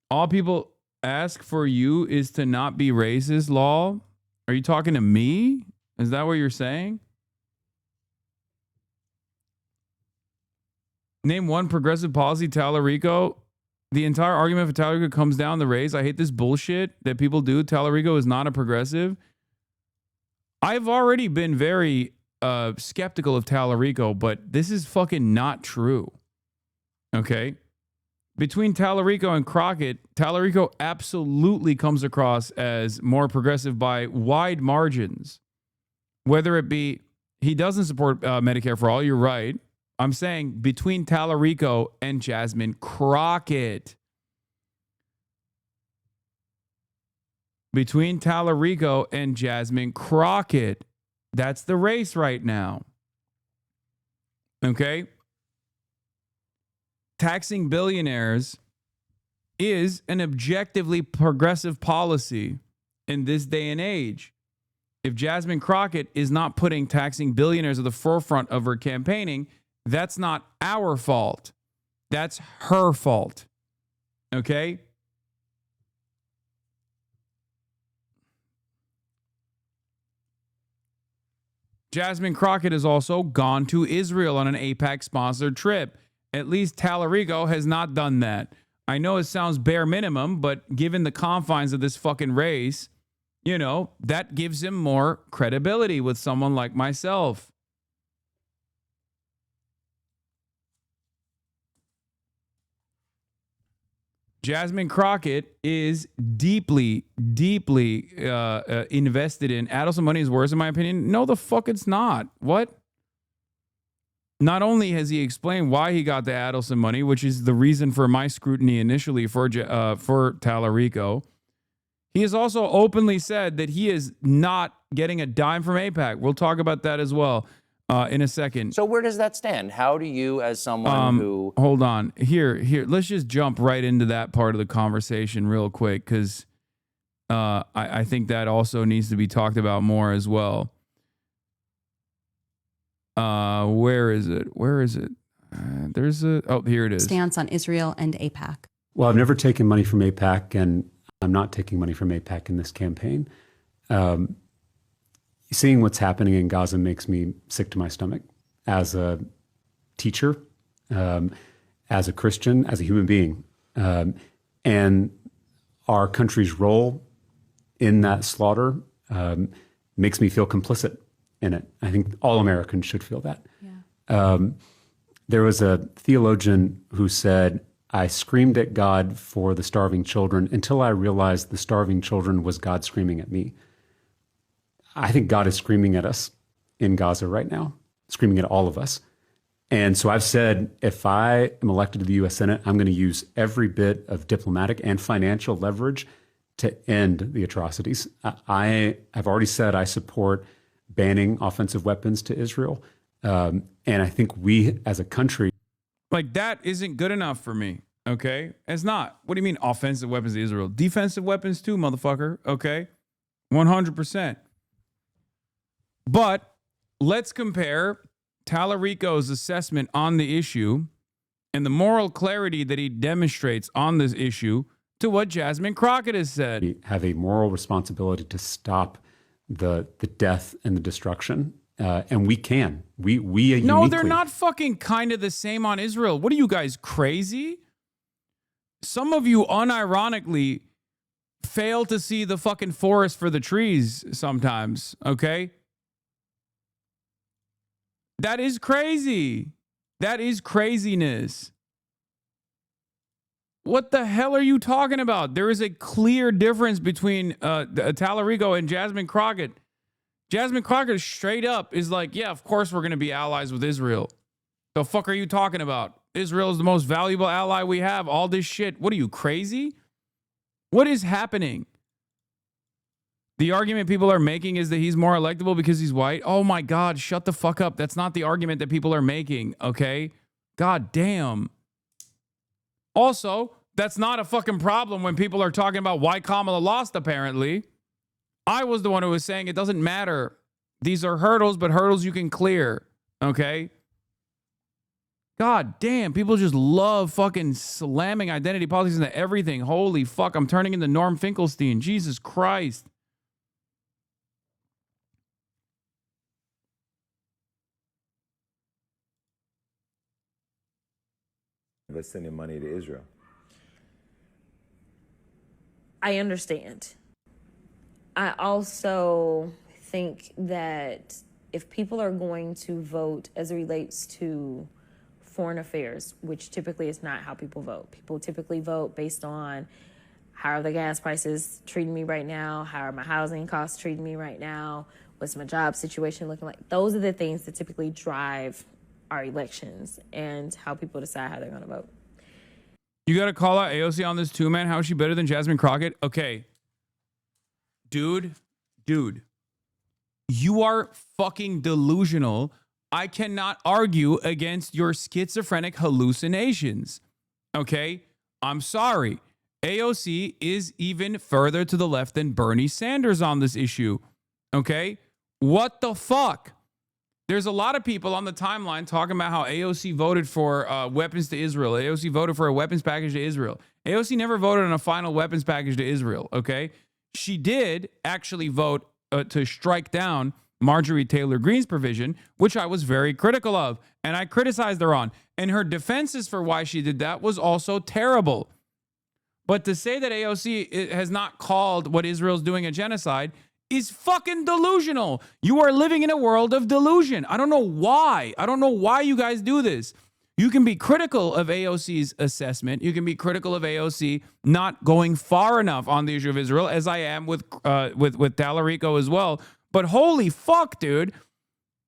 all people ask for you is to not be racist, Law. Are you talking to me? Is that what you're saying? Name one progressive policy, Talarico. The entire argument for Talarico comes down the race. I hate this bullshit that people do. Talarico is not a progressive. I've already been very skeptical of Talarico, but this is fucking not true. Okay? Between Talarico and Crockett, Talarico absolutely comes across as more progressive by wide margins. Whether it be, he doesn't support Medicare for all, you're right. I'm saying between Talarico and Jasmine Crockett. Between Talarico and Jasmine Crockett. That's the race right now. Okay? Taxing billionaires is an objectively progressive policy in this day and age. If Jasmine Crockett is not putting taxing billionaires at the forefront of her campaigning, that's not our fault. That's her fault. Okay? Jasmine Crockett has also gone to Israel on an AIPAC-sponsored trip. At least Talarico has not done that. I know it sounds bare minimum, but given the confines of this fucking race, you know, that gives him more credibility with someone like myself. Jasmine Crockett is deeply, deeply invested in Adelson money is worse, in my opinion. No, the fuck it's not. What? Not only has he explained why he got the Adelson money, which is the reason for my scrutiny initially for Talarico, he has also openly said that he is not getting a dime from AIPAC. We'll talk about that as well in a second. So where does that stand? How do you, as someone who... Hold on. Here. Let's just jump right into that part of the conversation real quick, because I think that also needs to be talked about more as well. Where is it? There's a... Oh, here it is. Stance on Israel and AIPAC. Well, I've never taken money from AIPAC, and I'm not taking money from AIPAC in this campaign. Seeing what's happening in Gaza makes me sick to my stomach as a teacher, as a Christian, as a human being. And our country's role in that slaughter makes me feel complicit in it. I think all Americans should feel that. Yeah. There was a theologian who said, I screamed at God for the starving children until I realized the starving children was God screaming at me. I think God is screaming at us in Gaza right now, screaming at all of us. And so I've said, if I am elected to the U.S. Senate, I'm going to use every bit of diplomatic and financial leverage to end the atrocities. I have already said I support banning offensive weapons to Israel. And I think we as a country... Like, that isn't good enough for me, okay? It's not. What do you mean offensive weapons to Israel? Defensive weapons too, motherfucker, okay? 100%. But let's compare Talarico's assessment on the issue and the moral clarity that he demonstrates on this issue to what Jasmine Crockett has said. We have a moral responsibility to stop the death and the destruction, and we can. We No, they're uniquely- not fucking kind of the same on Israel. What are you guys, crazy? Some of you unironically fail to see the fucking forest for the trees sometimes, okay? That is crazy. That is craziness. What the hell are you talking about? There is a clear difference between Talarico and Jasmine Crockett. Jasmine Crockett straight up is like, yeah, of course we're going to be allies with Israel. The fuck are you talking about? Israel is the most valuable ally we have. All this shit. What are you, crazy? What is happening? The argument people are making is that he's more electable because he's white. Oh my God, shut the fuck up. That's not the argument that people are making, okay? God damn. Also, that's not a fucking problem when people are talking about why Kamala lost, apparently. I was the one who was saying it doesn't matter. These are hurdles, but hurdles you can clear, okay? God damn, people just love fucking slamming identity politics into everything. Holy fuck, I'm turning into Norm Finkelstein. Jesus Christ. That's sending money to Israel. I understand. I also think that if people are going to vote as it relates to foreign affairs, which typically is not how people vote. People typically vote based on how are the gas prices treating me right now? How are my housing costs treating me right now? What's my job situation looking like? Those are the things that typically drive our elections and how people decide how they're going to vote. You got to call out AOC on this too, man. How is she better than Jasmine Crockett? Okay. Dude, you are fucking delusional. I cannot argue against your schizophrenic hallucinations. Okay? I'm sorry. AOC is even further to the left than Bernie Sanders on this issue. Okay? What the fuck? There's a lot of people on the timeline talking about how AOC voted for weapons to Israel. AOC voted for a weapons package to Israel. AOC never voted on a final weapons package to Israel, okay? She did actually vote to strike down Marjorie Taylor Greene's provision, which I was very critical of, and I criticized her on. And her defenses for why she did that was also terrible. But to say that AOC has not called what Israel's doing a genocide is fucking delusional. You are living in a world of delusion. I don't know why. I don't know why you guys do this. You can be critical of AOC's assessment. You can be critical of AOC not going far enough on the issue of Israel, as I am with Talarico as well. But holy fuck, dude.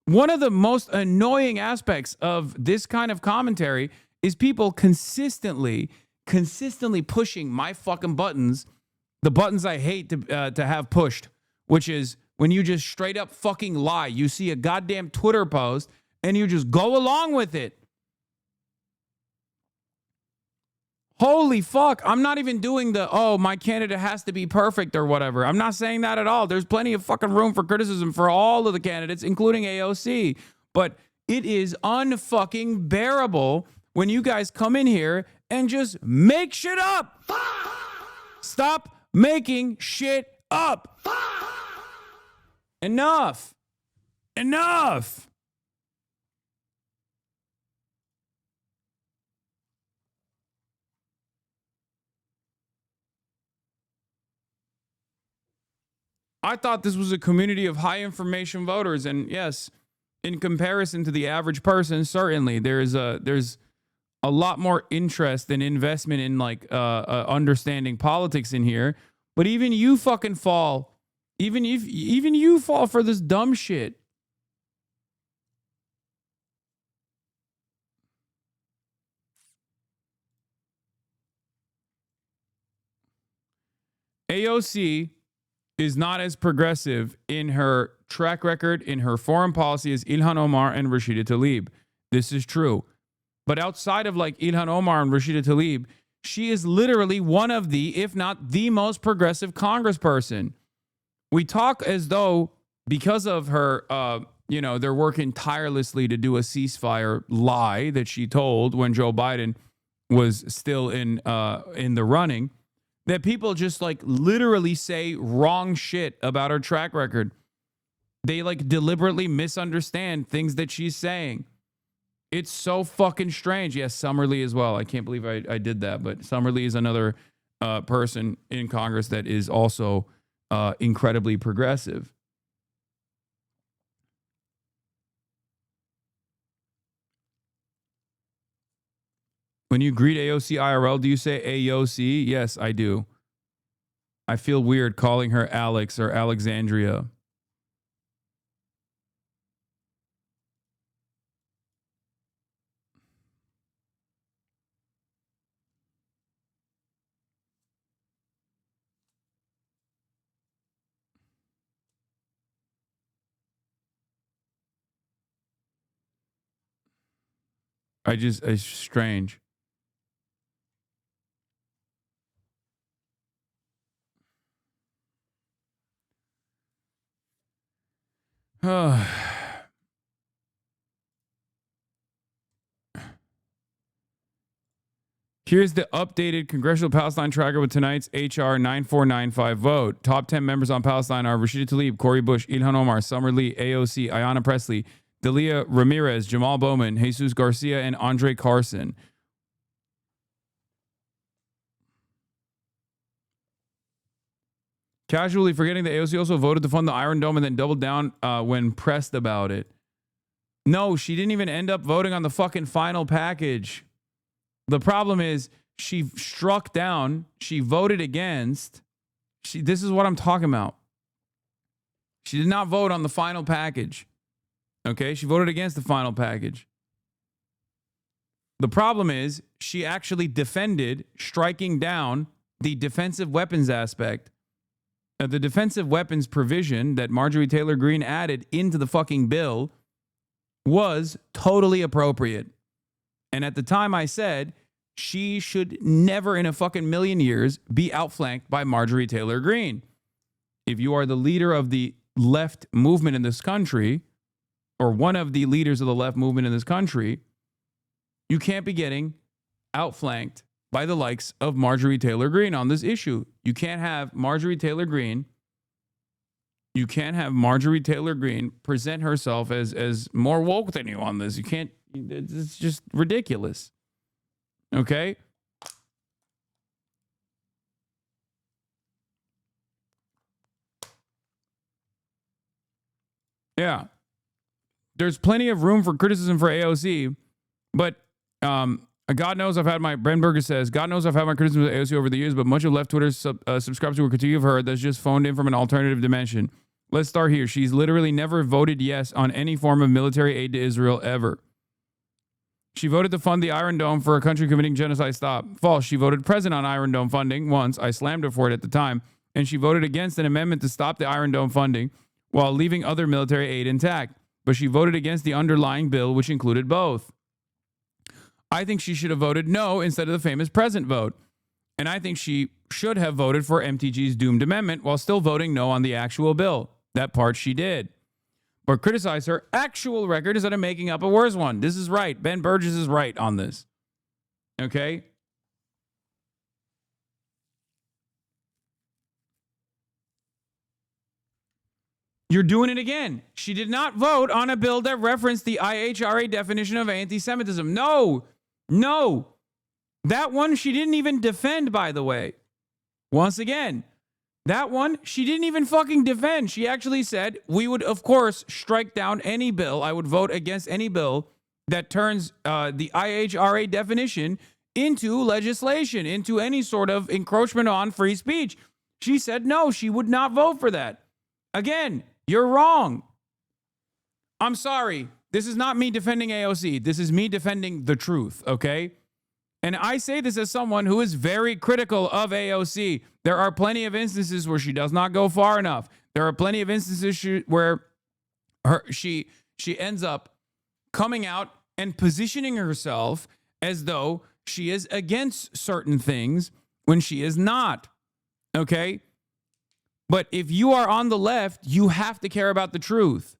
One of the most annoying aspects of this kind of commentary is people consistently pushing my fucking buttons, the buttons I hate to have pushed, which is when you just straight up fucking lie. You see a goddamn Twitter post and you just go along with it. Holy fuck. I'm not even doing the, oh, my candidate has to be perfect or whatever. I'm not saying that at all. There's plenty of fucking room for criticism for all of the candidates, including AOC. But it is unfucking bearable when you guys come in here and just make shit up. Stop making shit up. Enough. I thought this was a community of high information voters, and yes, in comparison to the average person, certainly there's a lot more interest and investment in like understanding politics in here. But even you fucking fall. Even you fall for this dumb shit. AOC is not as progressive in her track record, in her foreign policy as Ilhan Omar and Rashida Tlaib. This is true. But outside of like Ilhan Omar and Rashida Tlaib, she is literally one of the, if not the most progressive congressperson. We talk as though because of her, they're working tirelessly to do a ceasefire lie that she told when Joe Biden was still in the running, that people just like literally say wrong shit about her track record. They like deliberately misunderstand things that she's saying. It's so fucking strange. Yes, Summerlee as well. I can't believe I did that, but Summerlee is another person in Congress that is also incredibly progressive. When you greet AOC IRL, do you say AOC? Yes, I do. I feel weird calling her Alex or Alexandria. It's strange. Here's the updated Congressional Palestine Tracker with tonight's HR 9495 vote. Top 10 members on Palestine are Rashida Tlaib, Cori Bush, Ilhan Omar, Summerlee, AOC, Ayanna Pressley, Delia Ramirez, Jamal Bowman, Jesus Garcia, and Andre Carson. Casually forgetting that AOC also voted to fund the Iron Dome and then doubled down when pressed about it. No, she didn't even end up voting on the fucking final package. The problem is she struck down, she voted against. This is what I'm talking about. She did not vote on the final package. Okay, she voted against the final package. The problem is she actually defended striking down the defensive weapons aspect. The defensive weapons provision that Marjorie Taylor Greene added into the fucking bill was totally appropriate. And at the time I said she should never in a fucking million years be outflanked by Marjorie Taylor Greene. If you are the leader of the left movement in this country, or one of the leaders of the left movement in this country, you can't be getting outflanked by the likes of Marjorie Taylor Greene on this issue. You can't have Marjorie Taylor Greene. You can't have Marjorie Taylor Greene present herself as more woke than you on this. You can't. It's just ridiculous. Okay? Yeah. There's plenty of room for criticism for AOC, but God knows I've had my, Brenberger says, God knows I've had my criticism of AOC over the years, but much of left Twitter subscribes to a critique of her that's just phoned in from an alternative dimension. Let's start here. She's literally never voted yes on any form of military aid to Israel ever. She voted to fund the Iron Dome for a country committing genocide. Stop. False. She voted present on Iron Dome funding once. I slammed her for it at the time. And she voted against an amendment to stop the Iron Dome funding while leaving other military aid intact. But she voted against the underlying bill, which included both. I think she should have voted no instead of the famous present vote. And I think she should have voted for MTG's doomed amendment while still voting no on the actual bill. That part she did. But criticize her actual record instead of making up a worse one. This is right. Ben Burgess is right on this. Okay? You're doing it again. She did not vote on a bill that referenced the IHRA definition of anti-Semitism. No. That one she didn't even defend, by the way. Once again, that one she didn't even fucking defend. She actually said, we would, of course, strike down any bill. I would vote against any bill that turns the IHRA definition into legislation, into any sort of encroachment on free speech. She said no, she would not vote for that. Again, you're wrong. I'm sorry. This is not me defending AOC. This is me defending the truth, okay? And I say this as someone who is very critical of AOC. There are plenty of instances where she does not go far enough. There are plenty of instances where she ends up coming out and positioning herself as though she is against certain things when she is not, okay? But if you are on the left, you have to care about the truth.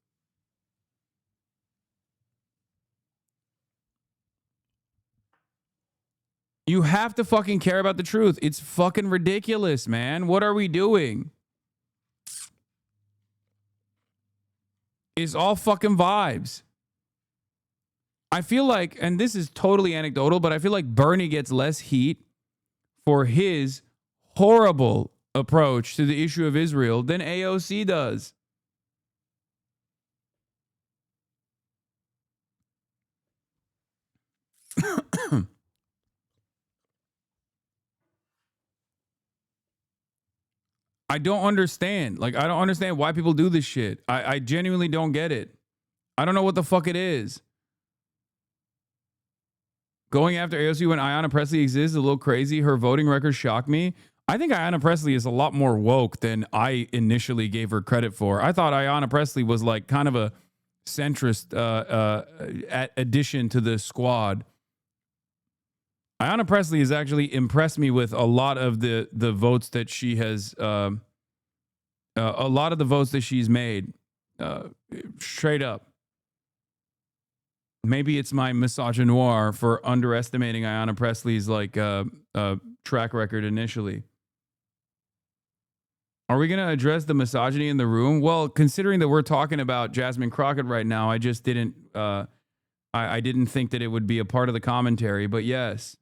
You have to fucking care about the truth. It's fucking ridiculous, man. What are we doing? It's all fucking vibes. I feel like, and this is totally anecdotal, but I feel like Bernie gets less heat for his horrible approach to the issue of Israel than AOC does. I don't understand. Like, I don't understand why people do this shit. I genuinely don't get it. I don't know what the fuck it is. Going after AOC when Ayanna Pressley exists is a little crazy. Her voting record shocked me. I think Ayanna Pressley is a lot more woke than I initially gave her credit for. I thought Ayanna Pressley was like kind of a centrist addition to the squad. Ayanna Pressley has actually impressed me with a lot of the votes that she has, a lot of the votes that she's made, straight up. Maybe it's my misogynoir for underestimating Ayanna Pressley's like track record initially. Are we going to address the misogyny in the room? Well, considering that we're talking about Jasmine Crockett right now, I just didn't, I didn't think that it would be a part of the commentary, but yes.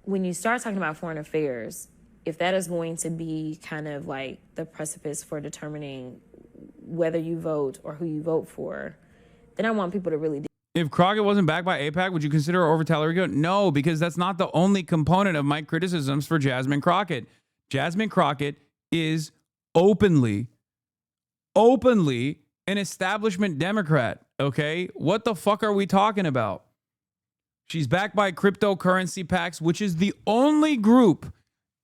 When you start talking about foreign affairs, if that is going to be kind of like the precipice for determining whether you vote or who you vote for, then I want people to really... If Crockett wasn't backed by AIPAC, would you consider her over Talarico? No, because that's not the only component of my criticisms for Jasmine Crockett. Jasmine Crockett is openly an establishment Democrat, okay? What the fuck are we talking about? She's backed by cryptocurrency PACs, which is the only group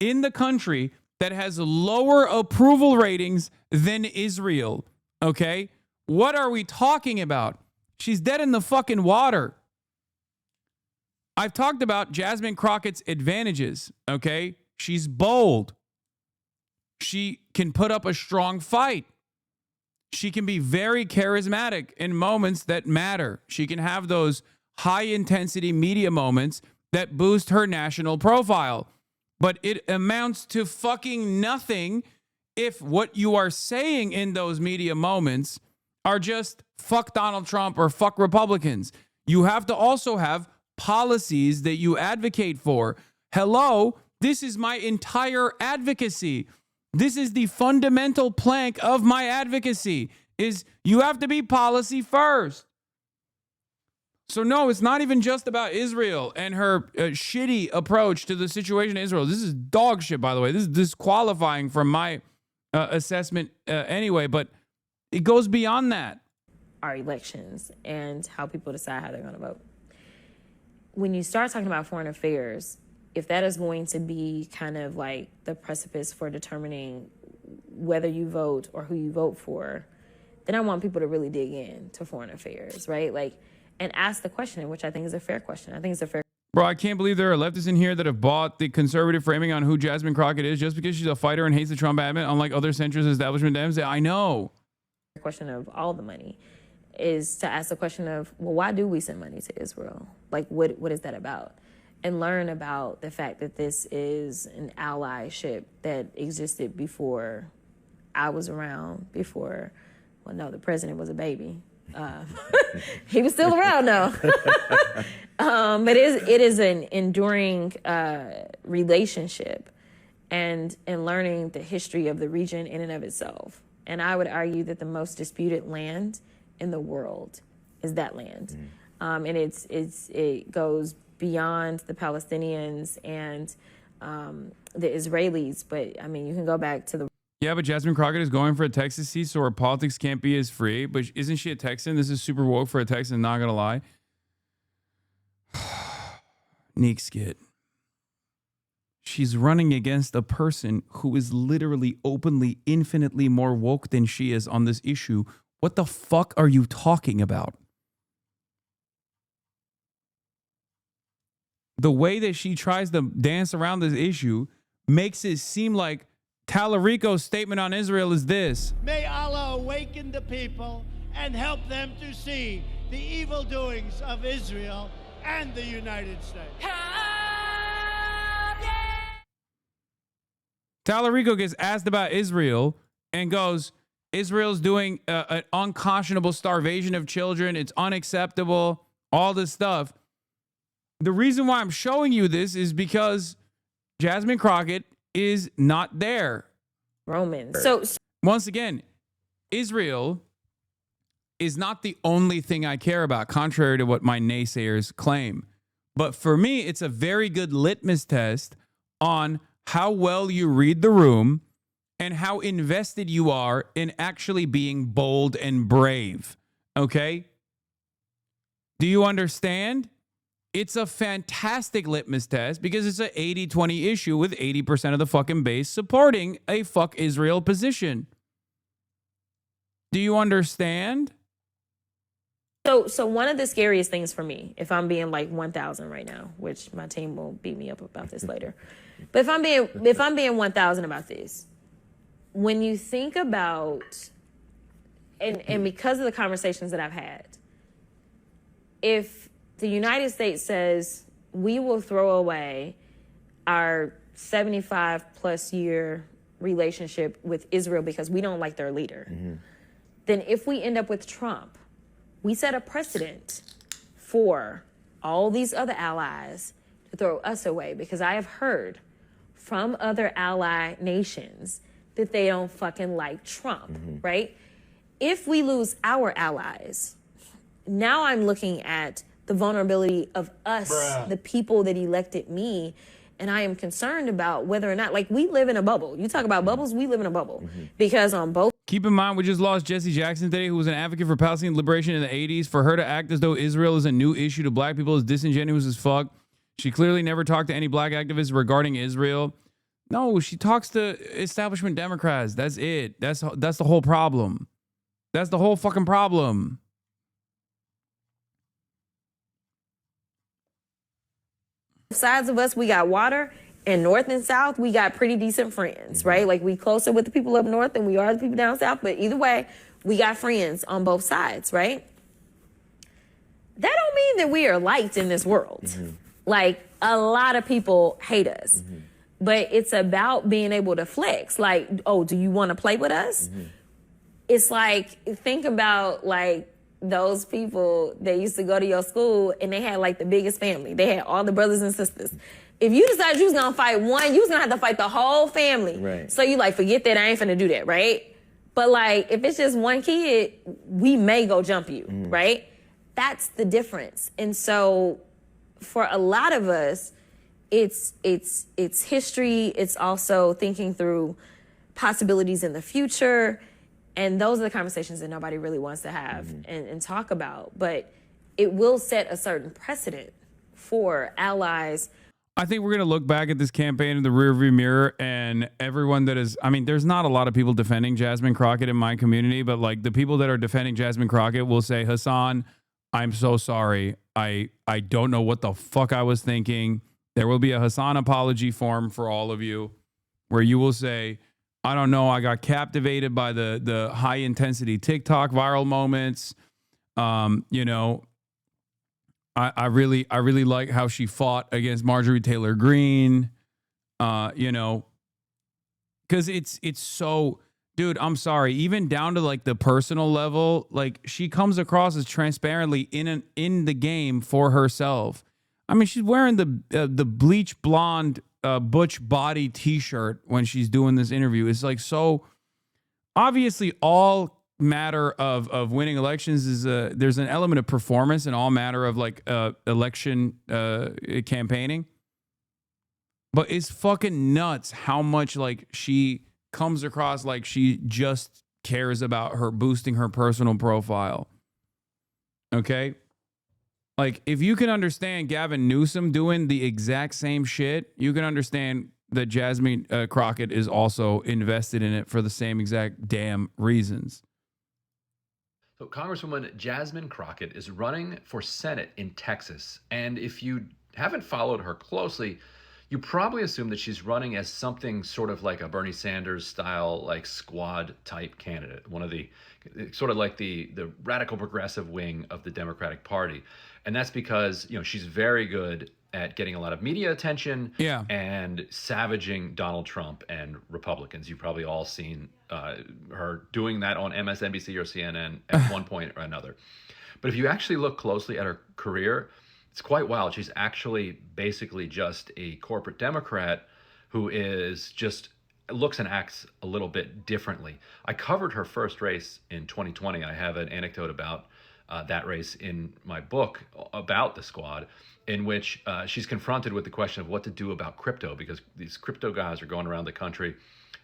in the country that has lower approval ratings than Israel, okay? What are we talking about? She's dead in the fucking water. I've talked about Jasmine Crockett's advantages, okay? She's bold. She can put up a strong fight. She can be very charismatic in moments that matter. She can have those high-intensity media moments that boost her national profile. But it amounts to fucking nothing if what you are saying in those media moments are just fuck Donald Trump or fuck Republicans. You have to also have policies that you advocate for. Hello, this is my entire advocacy. This is the fundamental plank of my advocacy, is you have to be policy first. So no, it's not even just about Israel and her shitty approach to the situation in Israel. This is dog shit, by the way. This is disqualifying from my assessment anyway, but it goes beyond that. Our elections and how people decide how they're going to vote. When you start talking about foreign affairs, if that is going to be kind of like the precipice for determining whether you vote or who you vote for, then I want people to really dig in to foreign affairs, right? Like, and ask the question, which I think is a fair question. I think it's a fair. Bro, I can't believe there are leftists in here that have bought the conservative framing on who Jasmine Crockett is just because she's a fighter and hates the Trump admin, unlike other centrist establishment Dems. I know. The question of all the money is to ask the question of, well, why do we send money to Israel? Like, what is that about? And learn about the fact that this is an allyship that existed before I was around, before, well, no, the president was a baby. He was still around though. But it is an enduring relationship and learning the history of the region in and of itself. And I would argue that the most disputed land in the world is that land. And it goes beyond the Palestinians and the Israelis. But I mean, you can go back to the... Yeah, but Jasmine Crockett is going for a Texas seat, so her politics can't be as free. But isn't she a Texan? This is super woke for a Texan, not going to lie. Neek skit. She's running against a person who is literally, openly, infinitely more woke than she is on this issue. What the fuck are you talking about? The way that she tries to dance around this issue makes it seem like Talarico's statement on Israel is this. May Allah awaken the people and help them to see the evil doings of Israel and the United States. Talarico gets asked about Israel and goes, Israel's doing an unconscionable starvation of children. It's unacceptable. All this stuff. The reason why I'm showing you this is because Jasmine Crockett is not there. Romans. So once again, Israel is not the only thing I care about, contrary to what my naysayers claim. But for me, it's a very good litmus test on how well you read the room and how invested you are in actually being bold and brave. Okay? Do you understand? It's a fantastic litmus test because it's an 80-20 issue with 80% of the fucking base supporting a fuck Israel position. Do you understand? So one of the scariest things for me, if I'm being like 1,000 right now, which my team will beat me up about this later, but if I'm being 1,000 about this, when you think about, and because of the conversations that I've had, if the United States says we will throw away our 75 plus year relationship with Israel because we don't like their leader, then if we end up with Trump, we set a precedent for all these other allies to throw us away, because I have heard from other ally nations that they don't fucking like Trump, right? If we lose our allies, now I'm looking at the vulnerability of us, the people that elected me, and I am concerned about whether or not, like, we live in a bubble. You talk about bubbles, we live in a bubble. Because on both... Keep in mind, we just lost Jesse Jackson today, who was an advocate for Palestinian liberation in the 80s. For her to act as though Israel is a new issue to black people is disingenuous as fuck. She clearly never talked to any black activists regarding Israel. No, she talks to establishment Democrats. That's it. That's the whole problem. That's the whole fucking problem. Sides of us, we got water, and north and south, we got pretty decent friends, right? Like, we closer with the people up north than we are the people down south, but either way, we got friends on both sides, right? That don't mean that we are liked in this world. Like, a lot of people hate us, but it's about being able to flex. Like, oh, do you want to play with us? It's like, think about, like, those people that used to go to your school and they had like the biggest family. They had all the brothers and sisters. If you decided you was gonna fight one, you was gonna have to fight the whole family. Right. So you like, forget that, I ain't finna do that, right? But like, if it's just one kid, we may go jump you, right? That's the difference. And so for a lot of us, it's history. It's also thinking through possibilities in the future. And those are the conversations that nobody really wants to have and talk about. But it will set a certain precedent for allies. I think we're going to look back at this campaign in the rearview mirror, and everyone that is, I mean, there's not a lot of people defending Jasmine Crockett in my community, but like the people that are defending Jasmine Crockett will say, Hasan, I'm so sorry. I don't know what the fuck I was thinking. There will be a Hasan apology form for all of you where you will say, I don't know, I got captivated by the high intensity TikTok viral moments. You know, I really like how she fought against Marjorie Taylor Greene. You know, because it's so, dude, I'm sorry, even down to like the personal level, like she comes across as transparently in the game for herself. I mean, she's wearing the bleach blonde butch body t-shirt when she's doing this interview. It's like, so obviously all matter of winning elections is there's an element of performance in all matter of like election campaigning, but it's fucking nuts how much like she comes across like she just cares about her boosting her personal profile. Okay. Like, if you can understand Gavin Newsom doing the exact same shit, you can understand that Jasmine Crockett is also invested in it for the same exact damn reasons. So Congresswoman Jasmine Crockett is running for Senate in Texas. And if you haven't followed her closely, you probably assume that she's running as something sort of like a Bernie Sanders style, like squad type candidate, one of the sort of like the radical progressive wing of the Democratic Party. And that's because, you know, she's very good at getting a lot of media attention Yeah. and savaging Donald Trump and Republicans. You've probably all seen her doing that on MSNBC or CNN at one point or another. But if you actually look closely at her career, it's quite wild. She's actually basically just a corporate Democrat who is just looks and acts a little bit differently. I covered her first race in 2020. I have an anecdote about that race in my book about the squad, in which she's confronted with the question of what to do about crypto, because these crypto guys are going around the country.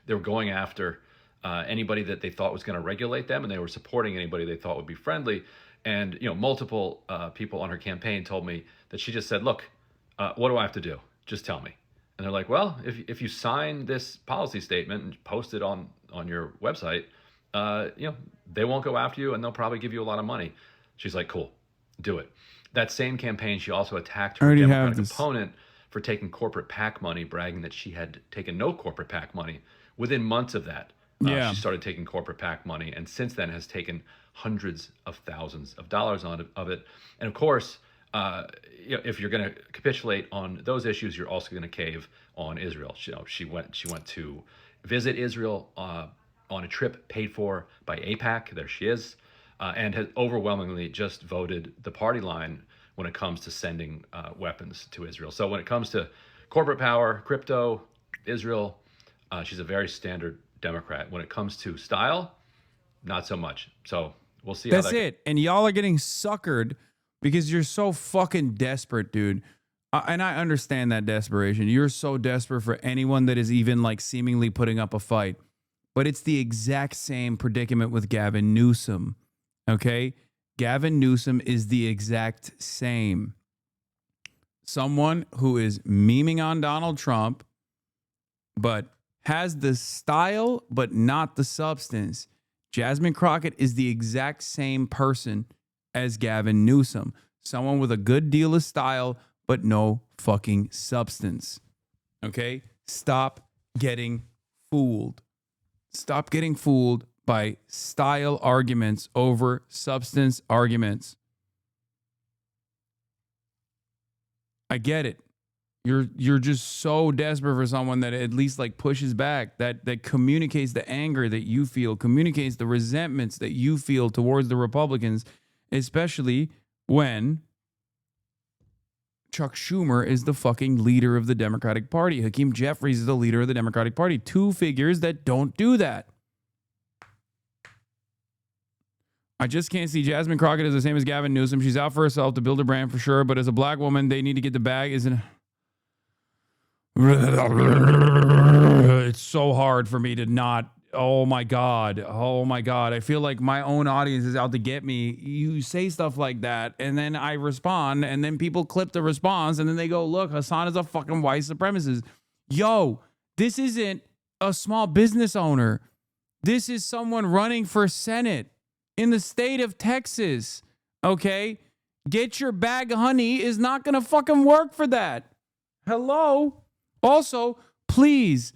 They were going after anybody that they thought was going to regulate them, and they were supporting anybody they thought would be friendly. And multiple people on her campaign told me that she just said, "Look, what do I have to do? Just tell me." And they're like, "Well, if you sign this policy statement and post it on your website, they won't go after you, and they'll probably give you a lot of money." She's like, "Cool, do it." That same campaign, she also attacked her Democratic opponent for taking corporate PAC money, bragging that she had taken no corporate PAC money. Within months of that, she started taking corporate PAC money, and since then has taken hundreds of thousands of dollars of it. And of course, if you're going to capitulate on those issues, you're also going to cave on Israel. She went to visit Israel on a trip paid for by AIPAC. There she is. And has overwhelmingly just voted the party line when it comes to sending weapons to Israel. So when it comes to corporate power, crypto, Israel, she's a very standard Democrat. When it comes to style, not so much. So we'll see. That's it. And y'all are getting suckered because you're so fucking desperate, dude. And I understand that desperation. You're so desperate for anyone that is even like seemingly putting up a fight. But it's the exact same predicament with Gavin Newsom. Okay? Gavin Newsom is the exact same. Someone who is memeing on Donald Trump, but has the style, but not the substance. Jasmine Crockett is the exact same person as Gavin Newsom. Someone with a good deal of style, but no fucking substance. Okay? Stop getting fooled. Stop getting fooled by style arguments over substance arguments. I get it. You're just so desperate for someone that at least like pushes back, that communicates the anger that you feel, communicates the resentments that you feel towards the Republicans, especially when Chuck Schumer is the fucking leader of the Democratic Party. Hakeem Jeffries is the leader of the Democratic Party. Two figures that don't do that. I just can't see Jasmine Crockett as the same as Gavin Newsom. She's out for herself to build a brand for sure, but as a black woman, they need to get the bag. It's so hard for me to not. Oh my God. I feel like my own audience is out to get me. You say stuff like that, and then I respond, and then people clip the response, and then they go, look, Hasan is a fucking white supremacist. Yo, this isn't a small business owner. This is someone running for Senate in the state of Texas. Okay? Get your bag, honey, is not going to fucking work for that. Hello? Also, please,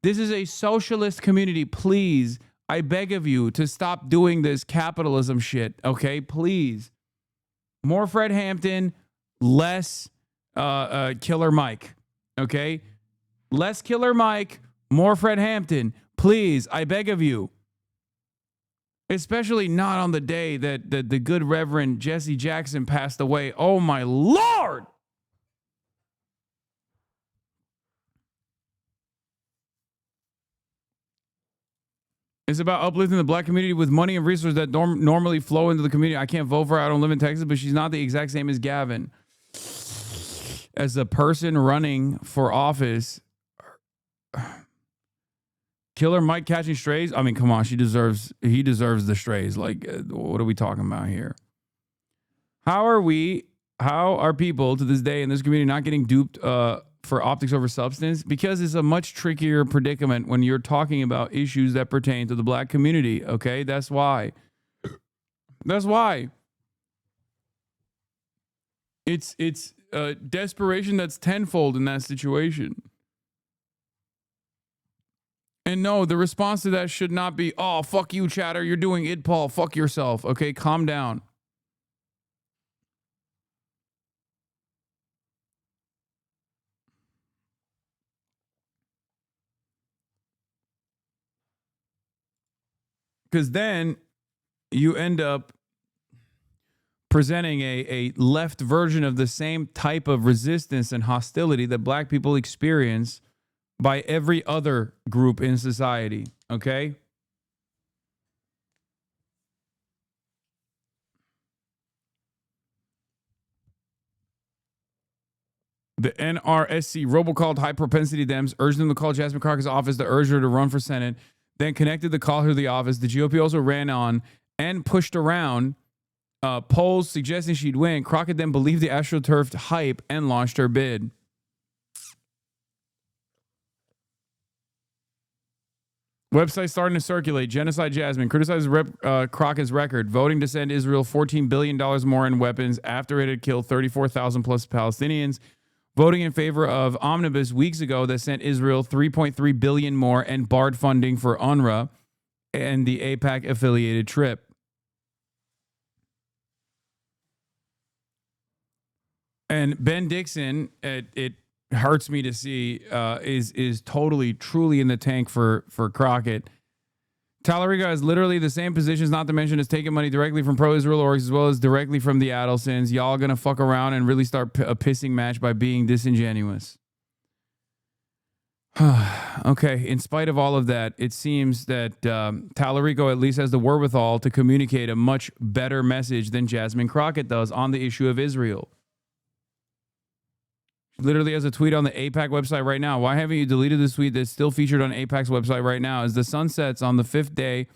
this is a socialist community. Please, I beg of you to stop doing this capitalism shit. Okay? Please. More Fred Hampton, less Killer Mike. Okay? Less Killer Mike, more Fred Hampton. Please, I beg of you. Especially not on the day that the good Reverend Jesse Jackson passed away. Oh, my Lord! It's about uplifting the black community with money and resources that normally flow into the community. I can't vote for her. I don't live in Texas, but she's not the exact same as Gavin. As a person running for office, Killer Mike catching strays. I mean, come on, he deserves the strays. Like, what are we talking about here? How are people to this day in this community not getting duped for optics over substance? Because it's a much trickier predicament when you're talking about issues that pertain to the black community. Okay, that's why. It's desperation that's tenfold in that situation. And no, the response to that should not be, oh, fuck you, chatter. You're doing it, Paul. Fuck yourself. Okay, calm down. Because then you end up presenting a left version of the same type of resistance and hostility that black people experience by every other group in society, okay? The NRSC robocalled high-propensity Dems, urged them to call Jasmine Crockett's office to urge her to run for Senate, then connected the caller to the office. The GOP also ran on and pushed around polls suggesting she'd win. Crockett then believed the AstroTurf hype and launched her bid. Website starting to circulate. Genocide Jasmine criticizes Crockett's record, voting to send Israel $14 billion more in weapons after it had killed 34,000 plus Palestinians. Voting in favor of omnibus weeks ago that sent Israel $3.3 billion more and barred funding for UNRWA and the AIPAC affiliated trip. And Ben Dixon, it hurts me to see, is totally, truly in the tank for Crockett. Talarico has literally the same positions, not to mention is taking money directly from pro-Israel orgs as well as directly from the Adelsons. Y'all gonna fuck around and really start a pissing match by being disingenuous. Okay, in spite of all of that, it seems that Talarico at least has the wherewithal to communicate a much better message than Jasmine Crockett does on the issue of Israel. Literally has a tweet on the AIPAC website right now. Why haven't you deleted this tweet that's still featured on AIPAC's website right now? As the sun sets on the 5th day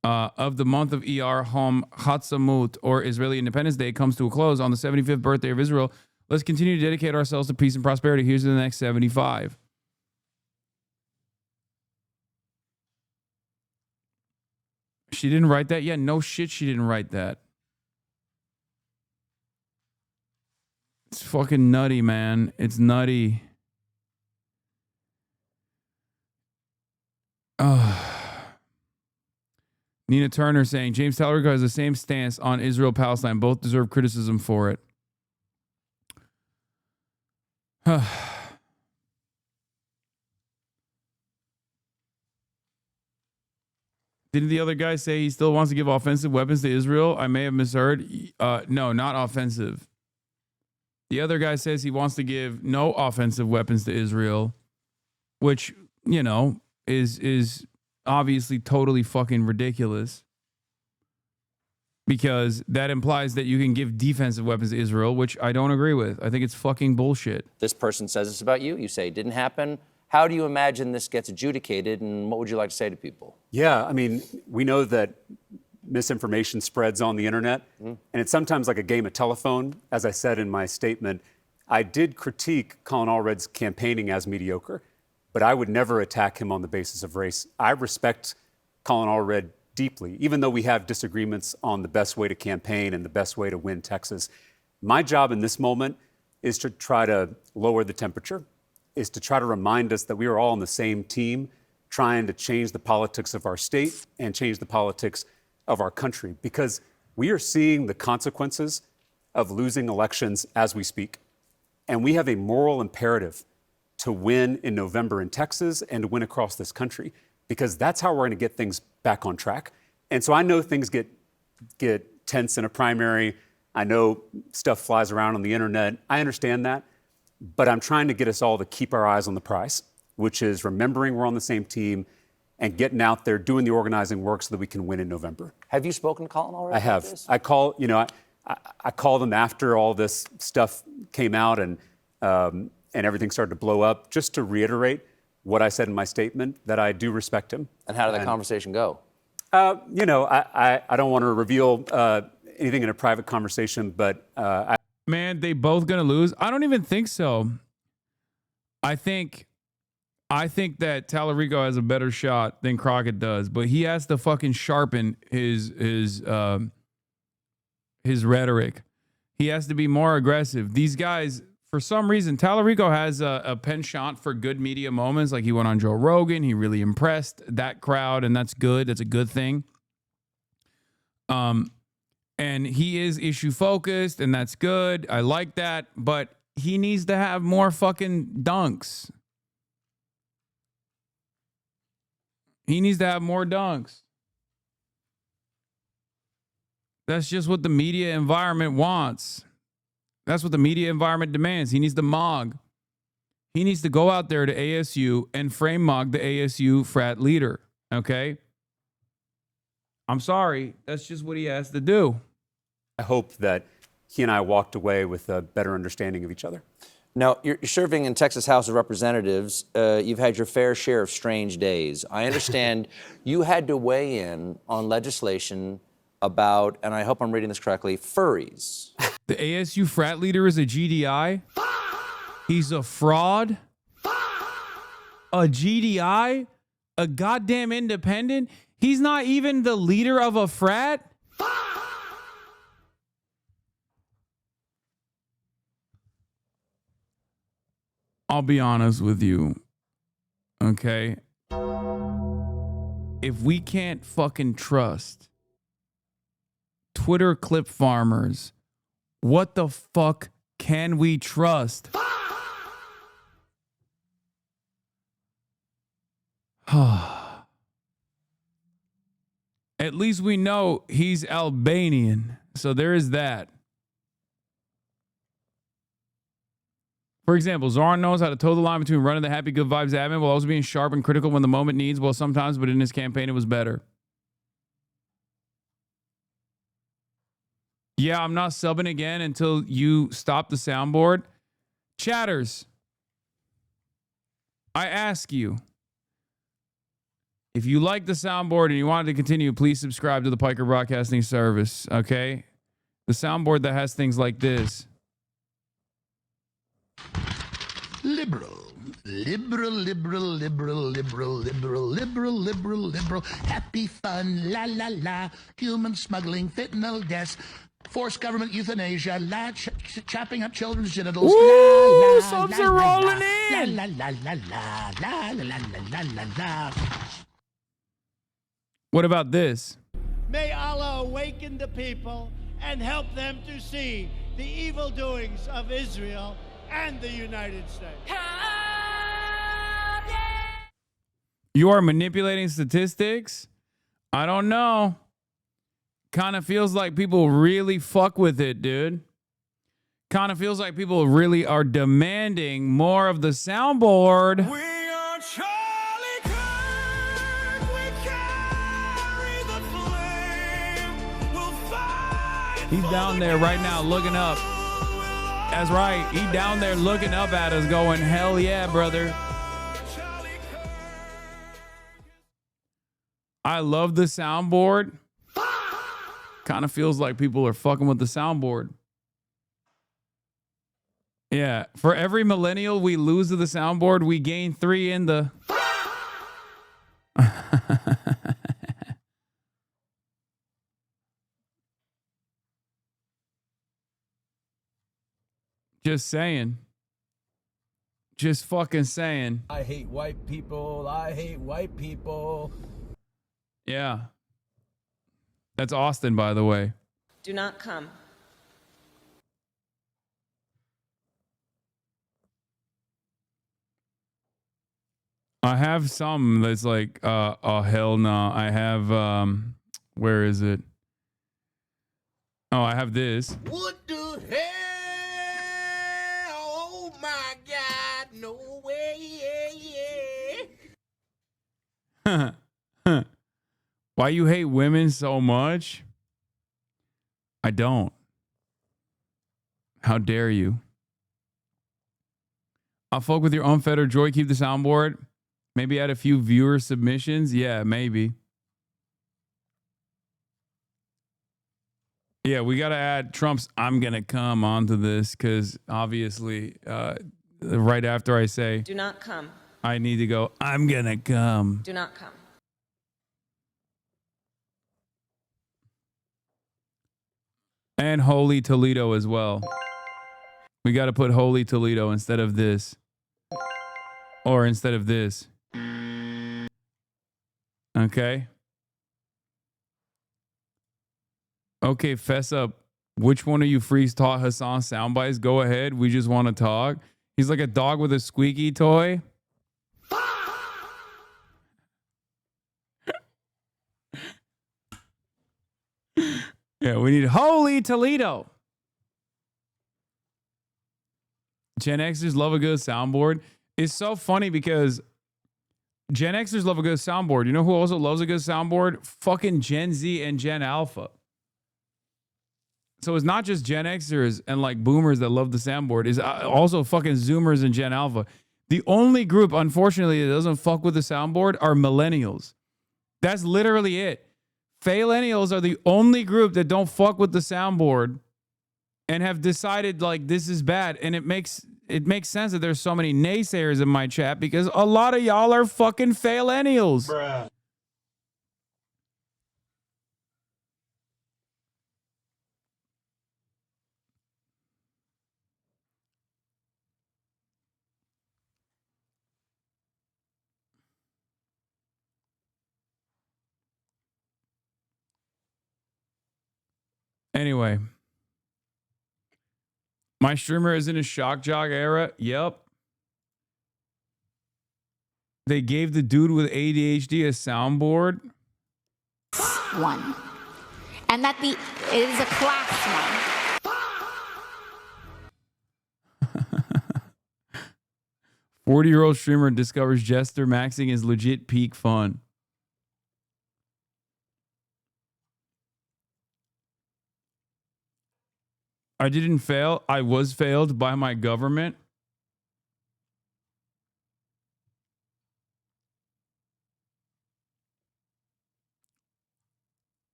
of the month of ER, Hom Hatsamut, or Israeli Independence Day, comes to a close on the 75th birthday of Israel. Let's continue to dedicate ourselves to peace and prosperity. Here's to the next 75. She didn't write that? Yeah, no shit, she didn't write that. It's fucking nutty, man. It's nutty. Nina Turner saying, James Talarico has the same stance on Israel-Palestine. Both deserve criticism for it. Didn't the other guy say he still wants to give offensive weapons to Israel? I may have misheard. No, not offensive. The other guy says he wants to give no offensive weapons to Israel, which, you know, is obviously totally fucking ridiculous, because that implies that you can give defensive weapons to Israel, which I don't agree with. I think it's fucking bullshit. This person says this about you. You say it didn't happen. How do you imagine this gets adjudicated, and what would you like to say to people? Yeah, I mean, we know that misinformation spreads on the internet, and it's sometimes like a game of telephone. As I said in my statement, I did critique Colin Allred's campaigning as mediocre, but I would never attack him on the basis of race. I respect Colin Allred deeply, even though we have disagreements on the best way to campaign and the best way to win Texas. My job in this moment is to try to lower the temperature, is to try to remind us that we are all on the same team, trying to change the politics of our state and change the politics of our country, because we are seeing the consequences of losing elections as we speak. And we have a moral imperative to win in November in Texas and to win across this country, because that's how we're going to get things back on track. And so I know things get tense in a primary. I know stuff flies around on the internet. I understand that. But I'm trying to get us all to keep our eyes on the prize, which is remembering we're on the same team and getting out there, doing the organizing work so that we can win in November. Have you spoken to Colin already? I have. I called him after all this stuff came out and everything started to blow up, just to reiterate what I said in my statement, that I do respect him. And how did that conversation go? I don't want to reveal anything in a private conversation, but Man, they both gonna lose? I don't even think so. I think that Talarico has a better shot than Crockett does, but he has to fucking sharpen his rhetoric. He has to be more aggressive. These guys, for some reason, Talarico has a penchant for good media moments. Like, he went on Joe Rogan. He really impressed that crowd, and that's good. That's a good thing. And he is issue focused, and that's good. I like that, but he needs to have more fucking dunks. He needs to have more dunks. That's just what the media environment wants. That's what the media environment demands. He needs to mog. He needs to go out there to ASU and frame mog the ASU frat leader. Okay? I'm sorry. That's just what he has to do. I hope that he and I walked away with a better understanding of each other. Now, you're serving in Texas House of Representatives. You've had your fair share of strange days. I understand you had to weigh in on legislation about, and I hope I'm reading this correctly, furries. The ASU frat leader is a GDI. He's a fraud. A GDI? A goddamn independent? He's not even the leader of a frat? I'll be honest with you, okay? If we can't fucking trust Twitter clip farmers, what the fuck can we trust? At least we know he's Albanian, so there is that. For example, Zoran knows how to toe the line between running the happy, good vibes admin while also being sharp and critical when the moment needs. Well, sometimes, but in his campaign, it was better. Yeah, I'm not subbing again until you stop the soundboard. Chatters, I ask you, if you like the soundboard and you want it to continue, please subscribe to the Piker Broadcasting Service, okay? The soundboard that has things like this. Liberal, liberal, liberal, liberal, liberal, liberal, liberal, liberal, liberal, happy fun, la la la, human smuggling, fentanyl deaths, forced government euthanasia, chopping up children's genitals. Ooh, la, la, subs la, are la, rolling la, in. La la la la la la la la la la. What about this? May Allah awaken the people and help them to see the evil doings of Israel and the United States. You are manipulating statistics? I don't know. Kind of feels like people really fuck with it, dude. Kind of feels like people really are demanding more of the soundboard. We are Charlie Kirk. We carry the flame. We'll fight. He's down there right now looking up. That's right. He down there looking up at us going, hell yeah, brother. I love the soundboard. Kind of feels like people are fucking with the soundboard. Yeah. For every millennial we lose to the soundboard, we gain 3 in the... Just saying. Just fucking saying. I hate white people. I hate white people. Yeah. That's Austin, by the way. Do not come. I have some that's like, oh, hell no. I have, where is it? Oh, I have this. What the hell? Oh my God, no way. Why you hate women so much? I don't. How dare you? I'll fuck with your unfettered joy. Keep the soundboard. Maybe add a few viewer submissions. Yeah, maybe. Yeah, we got to add Trump's I'm going to come onto this because obviously right after I say Do not come. I need to go, I'm going to come. Do not come. And Holy Toledo as well. We got to put Holy Toledo instead of this. Or instead of this. Okay. Okay, fess up. Which one of you freaks taught Hasan soundbites? Go ahead. We just want to talk. He's like a dog with a squeaky toy. Yeah, we need Holy Toledo. Gen Xers love a good soundboard. It's so funny because Gen Xers love a good soundboard. You know who also loves a good soundboard? Fucking Gen Z and Gen Alpha. So it's not just Gen Xers and like boomers that love the soundboard. It's also fucking Zoomers and Gen Alpha. The only group, unfortunately, that doesn't fuck with the soundboard are millennials. That's literally it. Faillennials are the only group that don't fuck with the soundboard and have decided like this is bad. And it makes sense that there's so many naysayers in my chat because a lot of y'all are fucking faillennials. Bruh. Anyway, my streamer is in a shock jock era. Yep. They gave the dude with ADHD a soundboard. One. And that it is a class one. 40-year-old streamer discovers Jester maxing is legit peak fun. I didn't fail. I was failed by my government.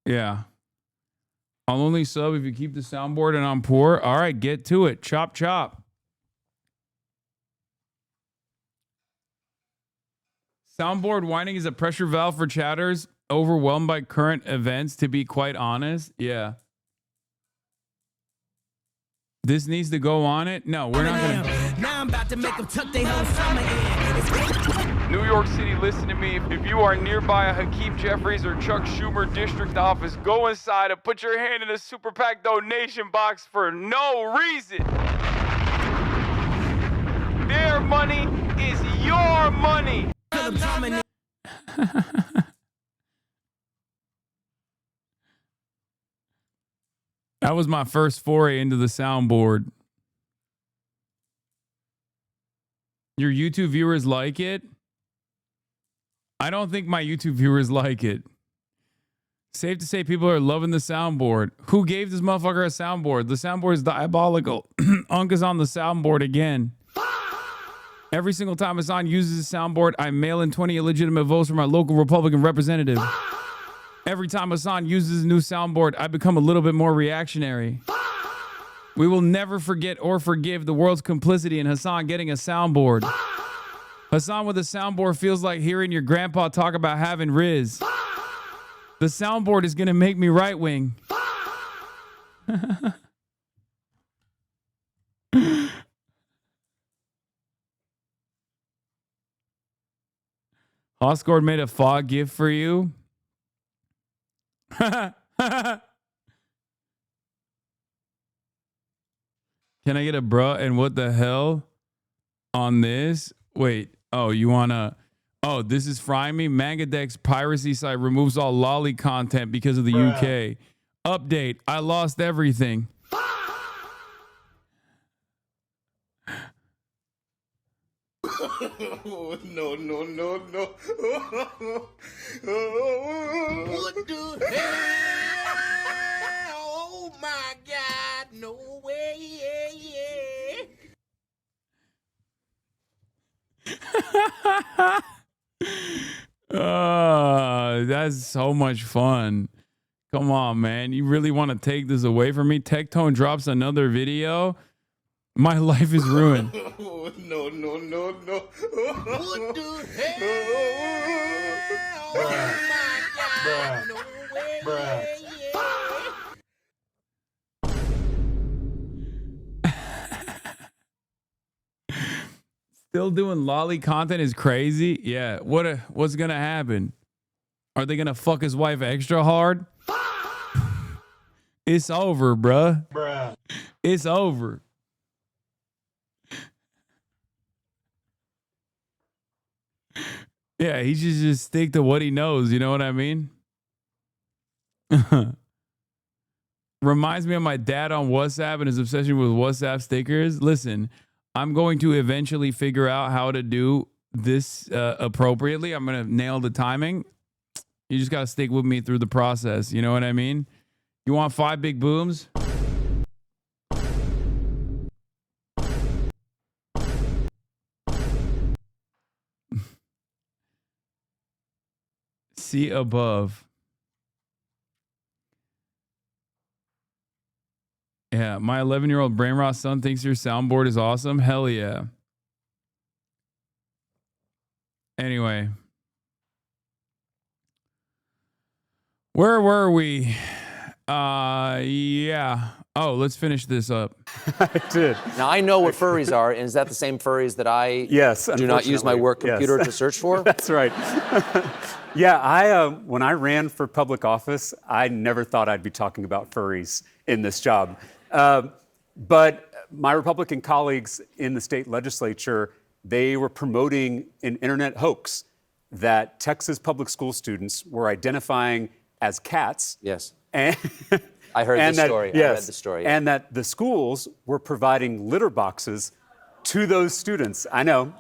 Yeah. I'll only sub if you keep the soundboard and I'm poor. All right, get to it. Chop, chop. Soundboard whining is a pressure valve for chatters overwhelmed by current events, to be quite honest. Yeah. This needs to go on it? No, we're not going to. Now I'm about to make them tuck their whole summer in. New York City, listen to me. If you are nearby a Hakeem Jeffries or Chuck Schumer district office, go inside and put your hand in the Super PAC donation box for no reason. Their money is your money. That was my first foray into the soundboard. Your YouTube viewers like it? I don't think my YouTube viewers like it. Safe to say people are loving the soundboard. Who gave this motherfucker a soundboard? The soundboard is diabolical. Unk is on the soundboard again. Every single time Hasan uses the soundboard, I mail in 20 illegitimate votes from our local Republican representative. Every time Hasan uses a new soundboard, I become a little bit more reactionary. We will never forget or forgive the world's complicity in Hasan getting a soundboard. Hasan with a soundboard feels like hearing your grandpa talk about having Riz. The soundboard is going to make me right wing. Oscord made a fog gift for you. Can I get a bruh and what the hell on this? Wait. Oh, you wanna? Oh, this is frying me. Mangadex piracy site removes all lolly content because of the UK. Update. I lost everything. No. What the hell? Oh my God, no way. That's so much fun. Come on, man. You really want to take this away from me? Tectone drops another video. My life is ruined. No. What the hell? Oh my God, no way. Still doing lolly content is crazy. Yeah. What's gonna happen? Are they gonna fuck his wife extra hard? It's over, bruh. It's over. Yeah, he should just stick to what he knows. You know what I mean? reminds me of my dad on WhatsApp and his obsession with WhatsApp stickers. Listen, I'm going to eventually figure out how to do this appropriately. I'm going to nail the timing. You just got to stick with me through the process. You know what I mean? You want 5 big booms? See above. Yeah, my 11-year-old brain rot son thinks your soundboard is awesome. Hell yeah. Anyway. Where were we? Yeah. Oh, let's finish this up. I did. Now, I know what furries are, and is that the same furries that I do not use my work computer to search for? That's right. Yeah, when I ran for public office, I never thought I'd be talking about furries in this job. But my Republican colleagues in the state legislature, they were promoting an internet hoax that Texas public school students were identifying as cats. Yes. And I heard this story. Yes, I read the story. Yeah. And that the schools were providing litter boxes to those students. I know.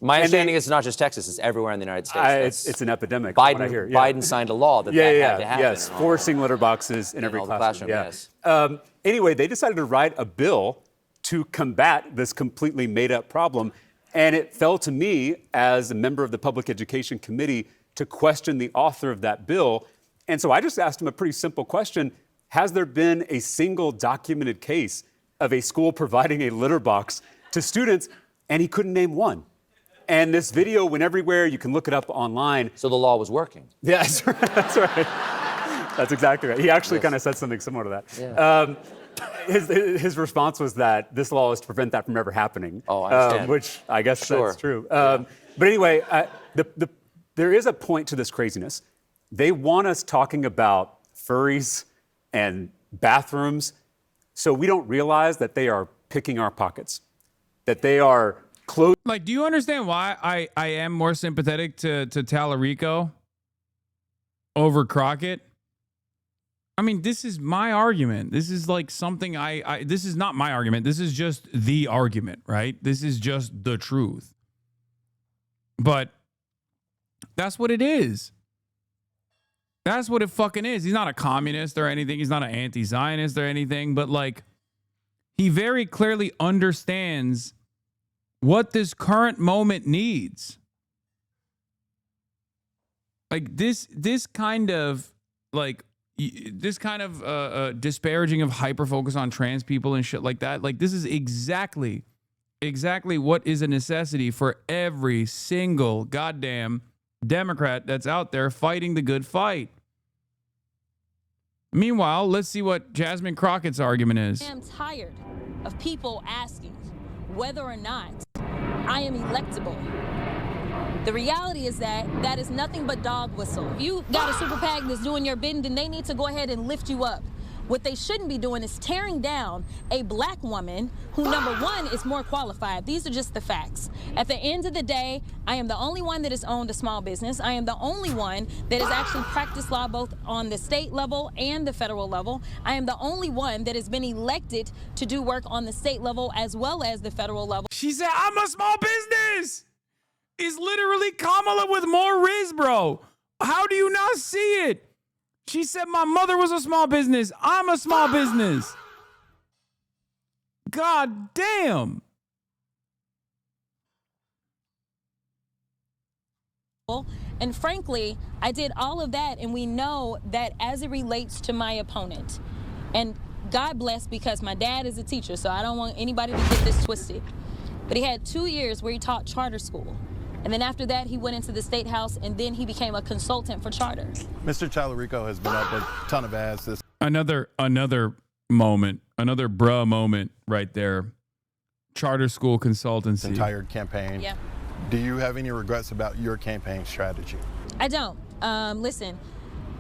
My understanding is it's not just Texas; it's everywhere in the United States. It's an epidemic. What I hear. Biden signed a law that had to happen. Yes, forcing litter boxes in every classroom. Yes. Anyway, they decided to write a bill to combat this completely made-up problem, and it fell to me as a member of the Public Education Committee to question the author of that bill. And so I just asked him a pretty simple question. Has there been a single documented case of a school providing a litter box to students? And he couldn't name one. And this video went everywhere. You can look it up online. So the law was working. Yeah, that's right. That's right. That's exactly right. He actually kind of said something similar to that. Yeah. His response was that this law is to prevent that from ever happening. Oh, I understand. Which I guess that's true. But anyway, there is a point to this craziness. They want us talking about furries and bathrooms, so we don't realize that they are picking our pockets, that they are closing. Like, do you understand why I am more sympathetic to Talarico over Crockett? I mean, this is my argument. This is like something this is not my argument. This is just the argument, right? This is just the truth. But that's what it is. That's what it fucking is. He's not a communist or anything. He's not an anti-Zionist or anything. But like, he very clearly understands what this current moment needs. Like this kind of disparaging of hyper focus on trans people and shit like that. Like, this is exactly what is a necessity for every single goddamn Democrat that's out there fighting the good fight. Meanwhile, let's see what Jasmine Crockett's argument is. I am tired of people asking whether or not I am electable. The reality is that is nothing but dog whistle. If you got a super PAC that's doing your bidding, then they need to go ahead and lift you up. What they shouldn't be doing is tearing down a black woman who, number one, is more qualified. These are just the facts. At the end of the day, I am the only one that has owned a small business. I am the only one that has actually practiced law both on the state level and the federal level. I am the only one that has been elected to do work on the state level as well as the federal level. She said, I'm a small business. It's literally Kamala with more riz, bro. How do you not see it? She said my mother was a small business. I'm a small business. God damn. And frankly, I did all of that, and we know that as it relates to my opponent. And God bless, because my dad is a teacher, so I don't want anybody to get this twisted. But he had 2 years where he taught charter school. And then after that, he went into the State House, and then he became a consultant for charter. Mr. Talarico has been up a ton of ads. Another moment, another bruh moment right there. Charter school consultancy. Entire campaign. Yeah. Do you have any regrets about your campaign strategy? I don't. Listen,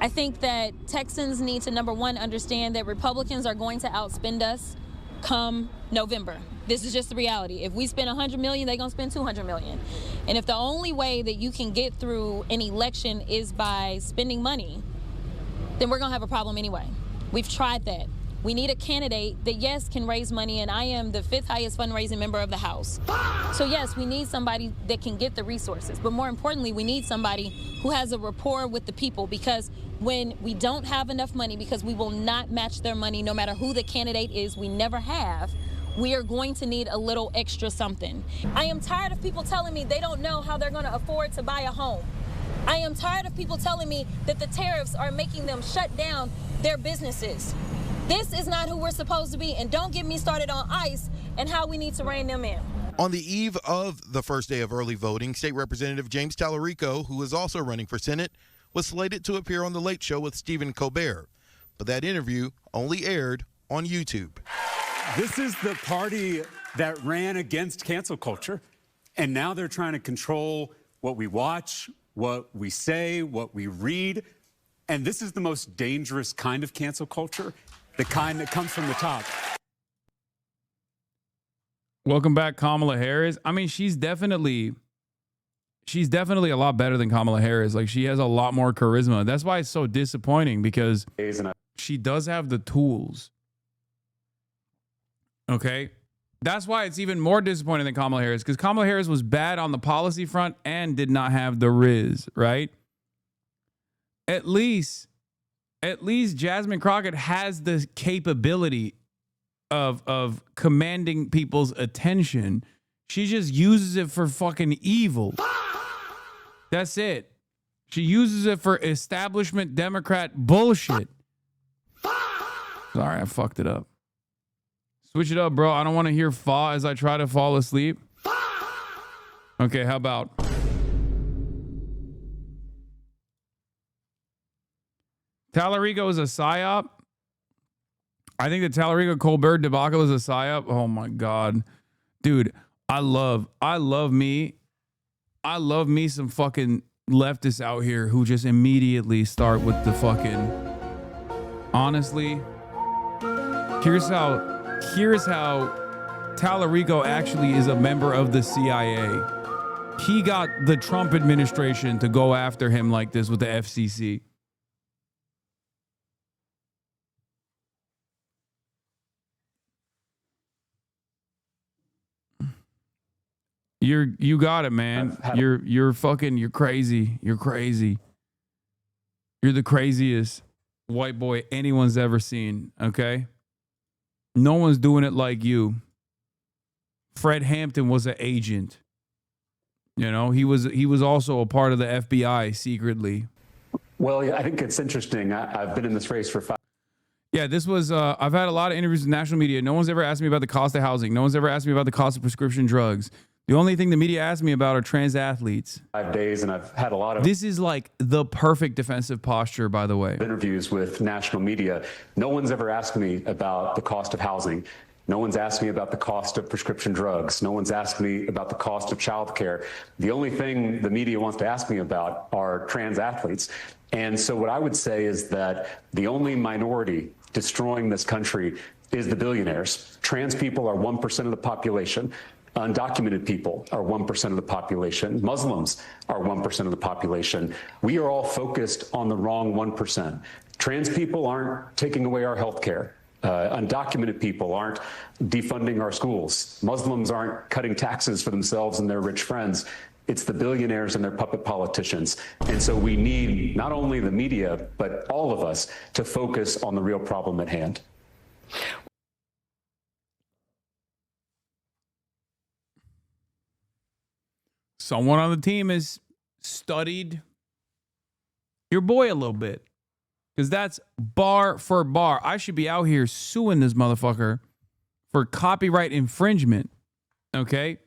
I think that Texans need to, number one, understand that Republicans are going to outspend us come November. This is just the reality. If we spend $100 million, they're going to spend $200 million. And if the only way that you can get through an election is by spending money, then we're going to have a problem anyway. We've tried that. We need a candidate that, yes, can raise money, and I am the 5th highest fundraising member of the House. So yes, we need somebody that can get the resources, but more importantly, we need somebody who has a rapport with the people, because when we don't have enough money, because we will not match their money no matter who the candidate is, we never have, we are going to need a little extra something. I am tired of people telling me they don't know how they're going to afford to buy a home. I am tired of people telling me that the tariffs are making them shut down their businesses. This is not who we're supposed to be, and don't get me started on ICE and how we need to rein them in. On the eve of the first day of early voting, State Representative James Talarico, who is also running for Senate, was slated to appear on The Late Show with Stephen Colbert. But that interview only aired on YouTube. This is the party that ran against cancel culture, and now they're trying to control what we watch, what we say, what we read. And this is the most dangerous kind of cancel culture, the kind that comes from the top. Welcome back, Kamala Harris. I mean, she's definitely a lot better than Kamala Harris. Like, she has a lot more charisma. That's why it's so disappointing, because she does have the tools. Okay? That's why it's even more disappointing than Kamala Harris, because Kamala Harris was bad on the policy front and did not have the riz, right? At least Jasmine Crockett has the capability of commanding people's attention. She just uses it for fucking evil. That's it. She uses it for establishment Democrat bullshit. Sorry, I fucked it up. Switch it up, bro. I don't want to hear fa as I try to fall asleep. Okay, how about... Talarico is a psyop. I think the Talarico Colbert debacle is a psyop. Oh my God. Dude, I love me some fucking leftists out here who just immediately start with the fucking, honestly, here's how Talarico actually is a member of the CIA. He got the Trump administration to go after him like this with the FCC. You got it, man. You're crazy. You're crazy. You're the craziest white boy anyone's ever seen, okay? No one's doing it like you. Fred Hampton was an agent. You know, he was also a part of the FBI secretly. Well, I think it's interesting. I've been in this race for 5. Yeah, this was, I've had a lot of interviews with national media. No one's ever asked me about the cost of housing. No one's ever asked me about the cost of prescription drugs. The only thing the media asked me about are trans athletes. 5 days, and I've had a lot of... This is like the perfect defensive posture, by the way. Interviews with national media. No one's ever asked me about the cost of housing. No one's asked me about the cost of prescription drugs. No one's asked me about the cost of childcare. The only thing the media wants to ask me about are trans athletes. And so what I would say is that the only minority destroying this country is the billionaires. Trans people are 1% of the population. Undocumented people are 1% of the population. Muslims are 1% of the population. We are all focused on the wrong 1%. Trans people aren't taking away our health care. Undocumented people aren't defunding our schools. Muslims aren't cutting taxes for themselves and their rich friends. It's the billionaires and their puppet politicians. And so we need not only the media, but all of us to focus on the real problem at hand. Someone on the team has studied your boy a little bit, because that's bar for bar. I should be out here suing this motherfucker for copyright infringement. Okay.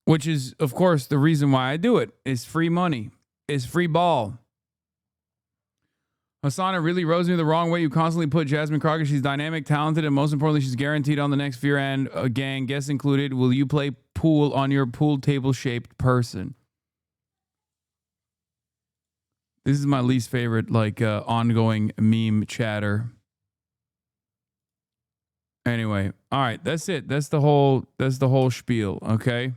Which is, of course, the reason why I do it. It's free money. It's free ball. Hasan, it really rose me the wrong way. You constantly put Jasmine Crockett. She's dynamic, talented, and most importantly, she's guaranteed on the next Fear and gang, guests included. Will you play pool on your pool table-shaped person? This is my least favorite, like, ongoing meme chatter. Anyway, all right, that's it. That's the whole spiel, okay?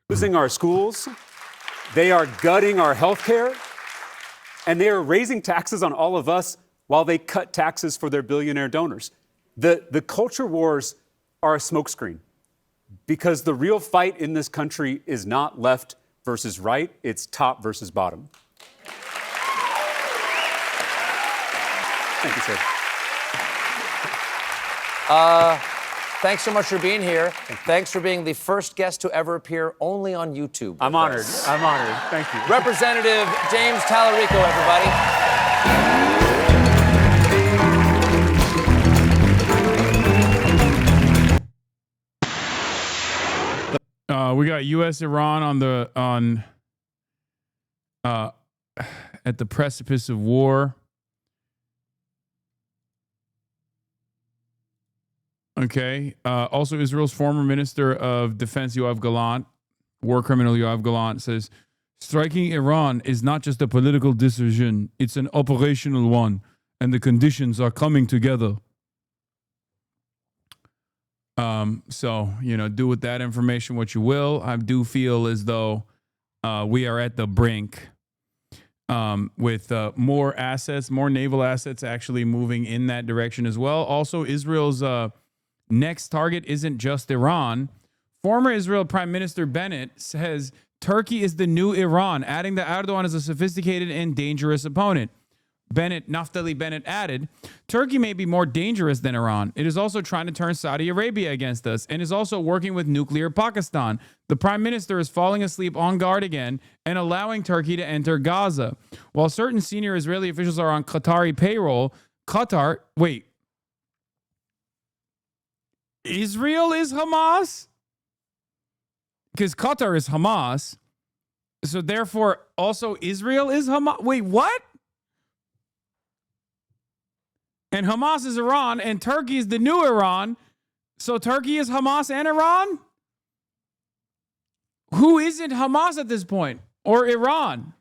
Losing our schools, They are gutting our health care, and they are raising taxes on all of us while they cut taxes for their billionaire donors. The culture wars are a smokescreen because the real fight in this country is not left versus right, it's top versus bottom. Thank you, sir. Thanks so much for being here. Thanks for being the first guest to ever appear only on YouTube. I'm honored. I'm honored. Thank you. Representative James Talarico, everybody. We got U.S. Iran at the precipice of war. Okay. Also, Israel's former Minister of Defense, Yoav Gallant, war criminal Yoav Gallant, says, striking Iran is not just a political decision, it's an operational one, and the conditions are coming together. So, do with that information what you will. I do feel as though we are at the brink with more assets, more naval assets actually moving in that direction as well. Also, Israel's next target isn't just Iran. Former Israel Prime Minister Bennett says Turkey is the new Iran, adding that Erdogan is a sophisticated and dangerous opponent. Naftali Bennett added, Turkey may be more dangerous than Iran. It is also trying to turn Saudi Arabia against us and is also working with nuclear Pakistan. The prime minister is falling asleep on guard again and allowing Turkey to enter Gaza. While certain senior Israeli officials are on Qatari payroll, Israel is Hamas? Because Qatar is Hamas. So therefore, also Israel is Hamas? Wait, what? And Hamas is Iran, and Turkey is the new Iran. So Turkey is Hamas and Iran? Who isn't Hamas at this point? Or Iran?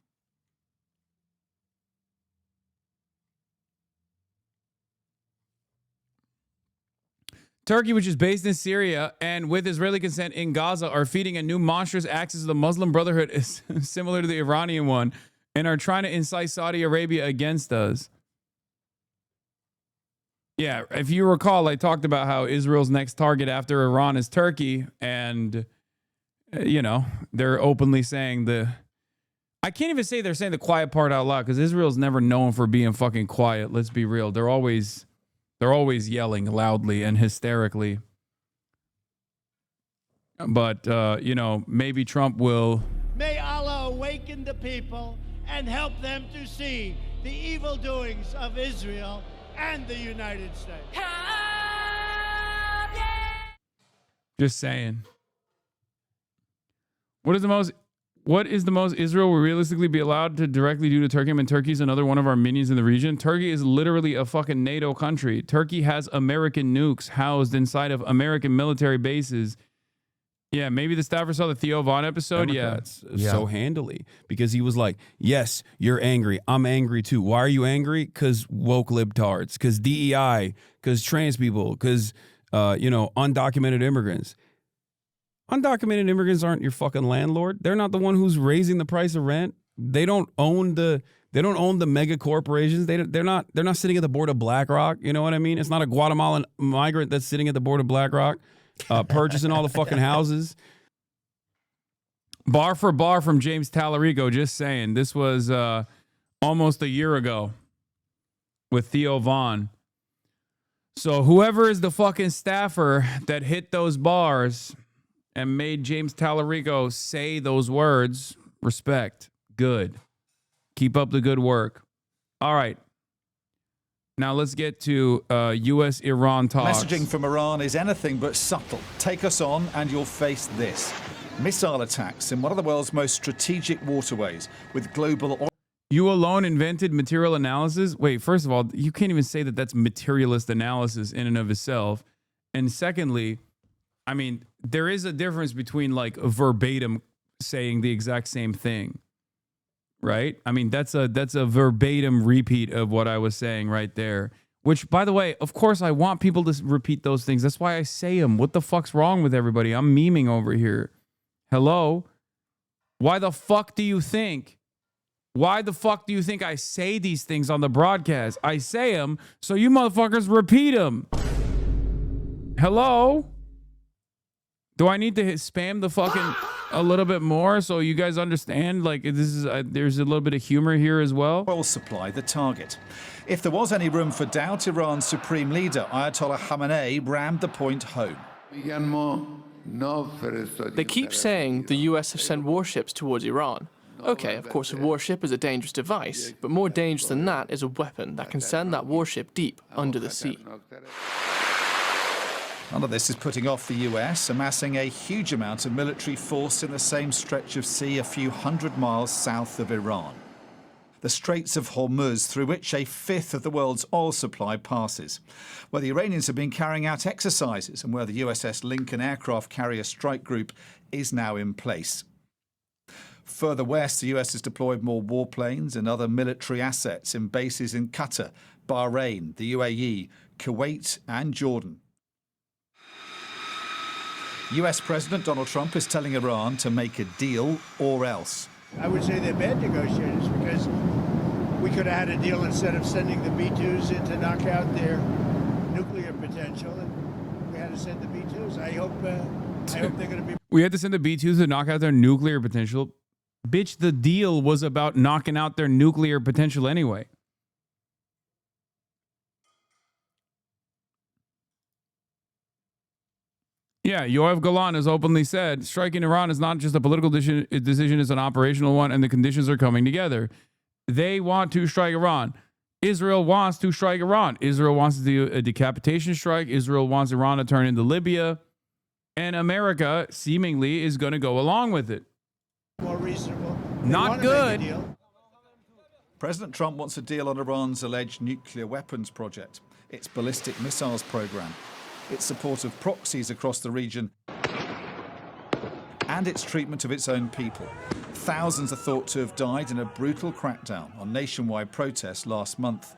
Turkey, which is based in Syria and with Israeli consent in Gaza, are feeding a new monstrous axis of the Muslim Brotherhood similar to the Iranian one and are trying to incite Saudi Arabia against us. Yeah, if you recall, I talked about how Israel's next target after Iran is Turkey, and, they're openly saying I can't even say they're saying the quiet part out loud because Israel's never known for being fucking quiet. Let's be real. They're always yelling loudly and hysterically. But, maybe Trump will. May Allah awaken the people and help them to see the evil doings of Israel and the United States. Just saying. What is the most Israel will realistically be allowed to directly do to Turkey? I mean, Turkey's another one of our minions in the region. Turkey is literally a fucking NATO country. Turkey has American nukes housed inside of American military bases. Yeah, maybe the staffer saw the Theo Vaughn episode. Democrats so handily because he was like, yes, you're angry. I'm angry too. Why are you angry? Because woke libtards, because DEI, because trans people, because, undocumented immigrants. Undocumented immigrants aren't your fucking landlord. They're not the one who's raising the price of rent. They don't own the mega corporations. They're not sitting at the board of BlackRock. You know what I mean? It's not a Guatemalan migrant that's sitting at the board of BlackRock. Purchasing all the fucking houses. Bar for bar from James Talarico, just saying. This was almost a year ago with Theo Vaughn. So whoever is the fucking staffer that hit those bars and made James Talarico say those words, respect. Good. Keep up the good work. All right. Now let's get to U.S.-Iran talks. Messaging from Iran is anything but subtle. Take us on and you'll face this. Missile attacks in one of the world's most strategic waterways with global oil. You alone invented material analysis? Wait, first of all, you can't even say that that's materialist analysis in and of itself. And secondly, I mean, there is a difference between like verbatim saying the exact same thing. Right? I mean, that's a verbatim repeat of what I was saying right there. Which, by the way, of course, I want people to repeat those things. That's why I say them. What the fuck's wrong with everybody? I'm memeing over here. Hello? Why the fuck do you think? Why the fuck do you think I say these things on the broadcast? I say them so you motherfuckers repeat them. Hello? Do I need to spam the fucking a little bit more so you guys understand? Like, this is there's a little bit of humor here as well. Oil supply the target. If there was any room for doubt, Iran's supreme leader Ayatollah Khamenei rammed the point home. They keep saying the US have sent warships towards Iran. Okay, of course, a warship is a dangerous device, but more dangerous than that is a weapon that can send that warship deep under the sea. None of this is putting off the US, amassing a huge amount of military force in the same stretch of sea a few hundred miles south of Iran. The Straits of Hormuz, through which a fifth of the world's oil supply passes, where the Iranians have been carrying out exercises and where the USS Lincoln aircraft carrier strike group is now in place. Further west, the US has deployed more warplanes and other military assets in bases in Qatar, Bahrain, the UAE, Kuwait and Jordan. US President Donald Trump is telling Iran to make a deal or else. I would say they're bad negotiators because we could have had a deal instead of sending the B-2s in to knock out their nuclear potential, and we had to send the B-2s. I hope they're going to be... We had to send the B-2s to knock out their nuclear potential. Bitch, the deal was about knocking out their nuclear potential anyway. Yeah, Yoav Galan has openly said, striking Iran is not just a political decision, it's an operational one, and the conditions are coming together. They want to strike Iran. Israel wants to strike Iran. Israel wants to do a decapitation strike. Israel wants Iran to turn into Libya. And America, seemingly, is going to go along with it. More reasonable. Not good. President Trump wants a deal on Iran's alleged nuclear weapons project, its ballistic missiles program, its support of proxies across the region, and its treatment of its own people. Thousands are thought to have died in a brutal crackdown on nationwide protests last month.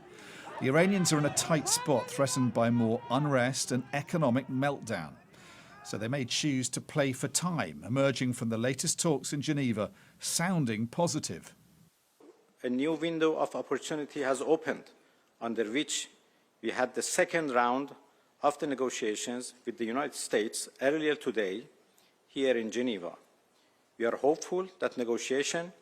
The Iranians are in a tight spot, threatened by more unrest and economic meltdown. So they may choose to play for time, emerging from the latest talks in Geneva, sounding positive. A new window of opportunity has opened, under which we had the second round of the negotiations with the United States earlier today here in Geneva. We are hopeful that negotiation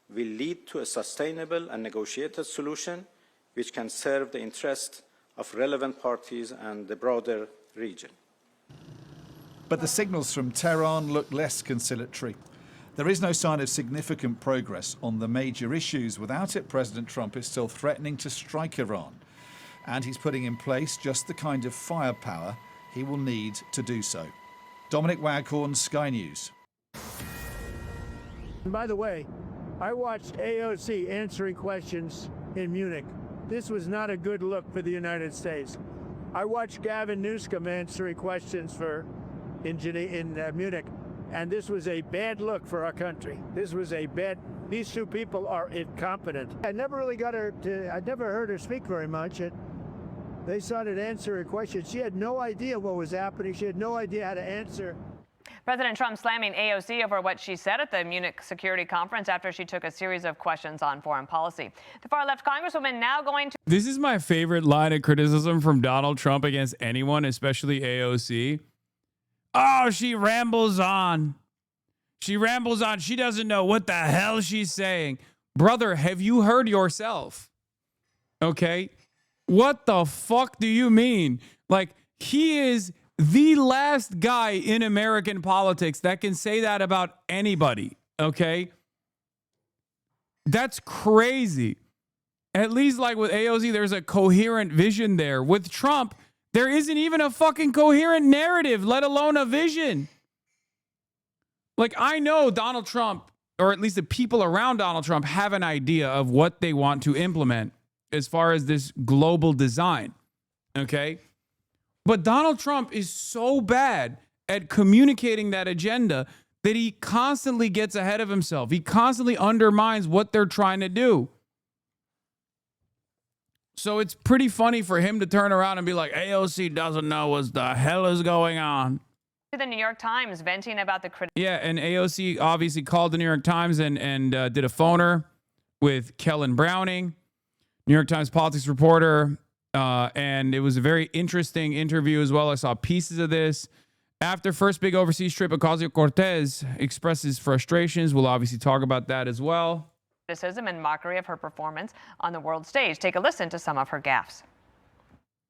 will lead to a sustainable and negotiated solution which can serve the interest of relevant parties and the broader region. But the signals from Tehran look less conciliatory. There is no sign of significant progress on the major issues. Without it, President Trump is still threatening to strike Iran. And he's putting in place just the kind of firepower he will need to do so. Dominic Waghorn, Sky News. And by the way, I watched AOC answering questions in Munich. This was not a good look for the United States. I watched Gavin Newsom answering questions in Munich, and this was a bad look for our country. These two people are incompetent. I never heard her speak very much. They started answering questions. She had no idea what was happening. She had no idea how to answer. President Trump slamming AOC over what she said at the Munich Security Conference after she took a series of questions on foreign policy. The far-left congresswoman now going to... This is my favorite line of criticism from Donald Trump against anyone, especially AOC. Oh, she rambles on. She rambles on. She doesn't know what the hell she's saying. Brother, have you heard yourself? Okay? What the fuck do you mean? Like, he is the last guy in American politics that can say that about anybody, okay? That's crazy. At least like with AOC, there's a coherent vision there. With Trump, there isn't even a fucking coherent narrative, let alone a vision. Like, I know Donald Trump, or at least the people around Donald Trump, have an idea of what they want to implement as far as this global design, okay? But Donald Trump is so bad at communicating that agenda that he constantly gets ahead of himself. He constantly undermines what they're trying to do. So it's pretty funny for him to turn around and be like, AOC doesn't know what the hell is going on. The New York Times venting about the Yeah, and AOC obviously called the New York Times and did a phoner with Kellen Browning, New York Times politics reporter, and it was a very interesting interview as well. I saw pieces of this. After first big overseas trip, Ocasio-Cortez expresses frustrations. We'll obviously talk about that as well. criticism and mockery of her performance on the world stage. Take a listen to some of her gaffes.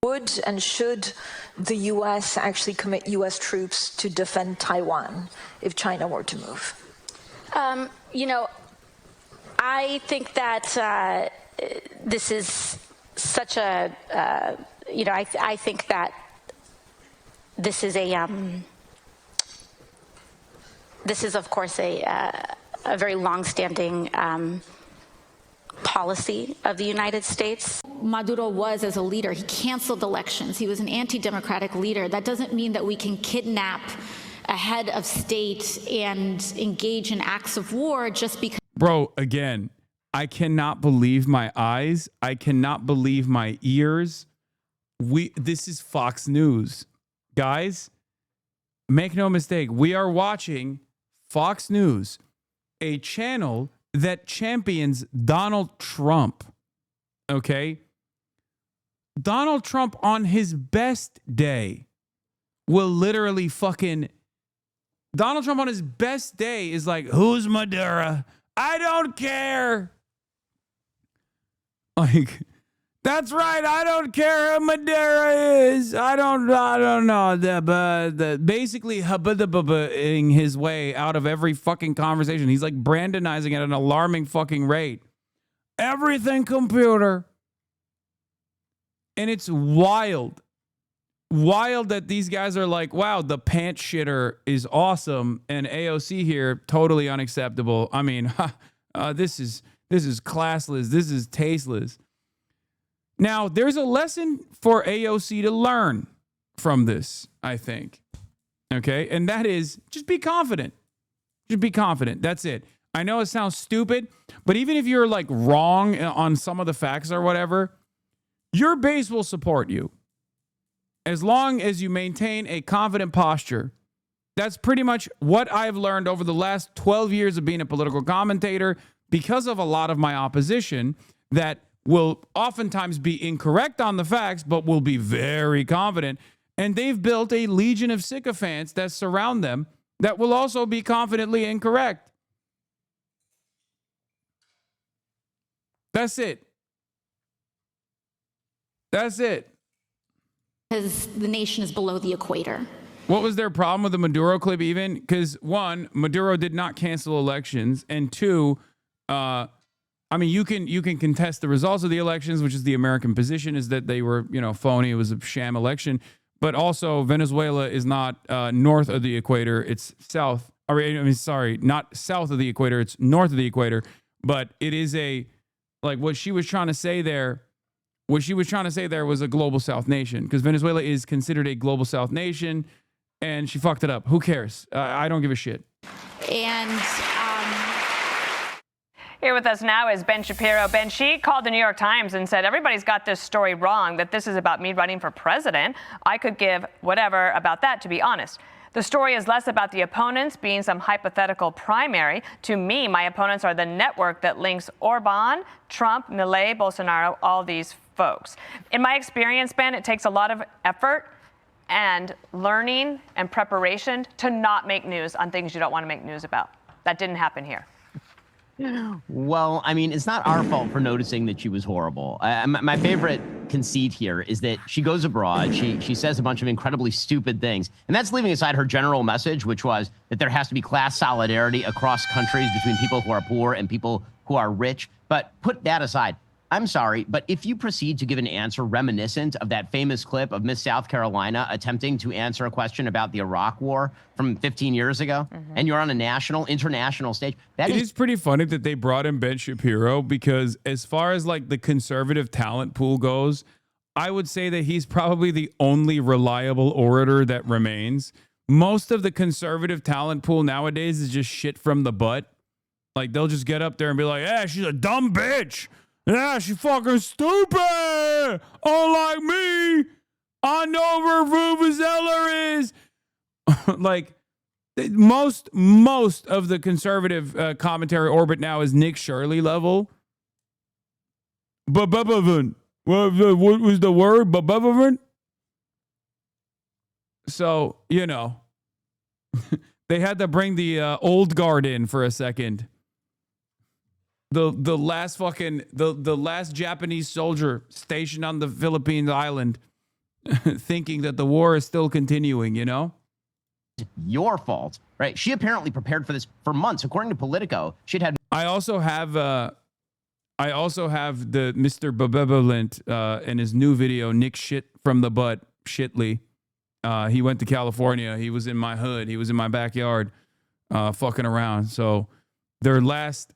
Would and should the U.S. actually commit U.S. troops to defend Taiwan if China were to move? You know, I think that this is such a, you know, I think that this is a, this is of course a very long-standing policy of the United States. Maduro was, as a leader, he canceled elections. He was an anti-democratic leader. That doesn't mean that we can kidnap a head of state and engage in acts of war just because. Bro, again, I cannot believe my eyes. I cannot believe my ears. This is Fox News. Guys, make no mistake. We are watching Fox News, a channel that champions Donald Trump. Okay? Donald Trump on his best day will literally fucking... Donald Trump on his best day is like, who's Maduro? I don't care. Like, that's right. I don't care who Maduro is. I don't know. Basically, hubba-dubba-ing his way out of every fucking conversation. He's like Brandonizing at an alarming fucking rate. Everything computer. And it's wild. Wild that these guys are like, wow, the pants shitter is awesome. And AOC here, totally unacceptable. I mean, this is classless. This is tasteless. Now, there's a lesson for AOC to learn from this, I think. Okay? And that is just be confident. Just be confident. That's it. I know it sounds stupid, but even if you're like wrong on some of the facts or whatever, your base will support you. As long as you maintain a confident posture. That's pretty much what I've learned over the last 12 years of being a political commentator because of a lot of my opposition that will oftentimes be incorrect on the facts, but will be very confident. And they've built a legion of sycophants that surround them that will also be confidently incorrect. That's it. That's it. Because the nation is below the equator. What was their problem with the Maduro clip even? Because one, Maduro did not cancel elections. And two, I mean, you can contest the results of the elections, which is the American position, is that they were, phony. It was a sham election. But also, Venezuela is not north of the equator. It's south. Not south of the equator. It's north of the equator. But it is what she was trying to say there. What she was trying to say there was a global South nation, because Venezuela is considered a global South nation, and she fucked it up. Who cares? I don't give a shit. And here with us now is Ben Shapiro. Ben, she called the New York Times and said, everybody's got this story wrong, that this is about me running for president. I could give whatever about that, to be honest. The story is less about the opponents being some hypothetical primary. To me, my opponents are the network that links Orban, Trump, Milei, Bolsonaro, all these folks. In my experience, Ben, it takes a lot of effort and learning and preparation to not make news on things you don't want to make news about. That didn't happen here. Well, I mean, it's not our fault for noticing that she was horrible. My favorite conceit here is that she goes abroad, she says a bunch of incredibly stupid things, and that's leaving aside her general message, which was that there has to be class solidarity across countries between people who are poor and people who are rich. But put that aside. I'm sorry, but if you proceed to give an answer reminiscent of that famous clip of Miss South Carolina attempting to answer a question about the Iraq War from 15 years ago, and you're on a international stage, It is pretty funny that they brought in Ben Shapiro, because as far as like the conservative talent pool goes, I would say that he's probably the only reliable orator that remains. Most of the conservative talent pool nowadays is just shit from the butt. Like, they'll just get up there and be like, yeah, she's a dumb bitch. Yeah, she fucking stupid. Unlike me, I know where Vuvuzela is. Like most of the conservative commentary orbit now is Nick Shirley level. What was the word? So, you know, they had to bring the old guard in for a second. The last the last Japanese soldier stationed on the Philippines island thinking that the war is still continuing, you know? Your fault, right? She apparently prepared for this for months. According to Politico, she'd had. I also have the Mr. Benevolent in his new video, Nick Shit from the Butt, Shitley. He went to California. He was in my hood. He was in my backyard fucking around. So their latest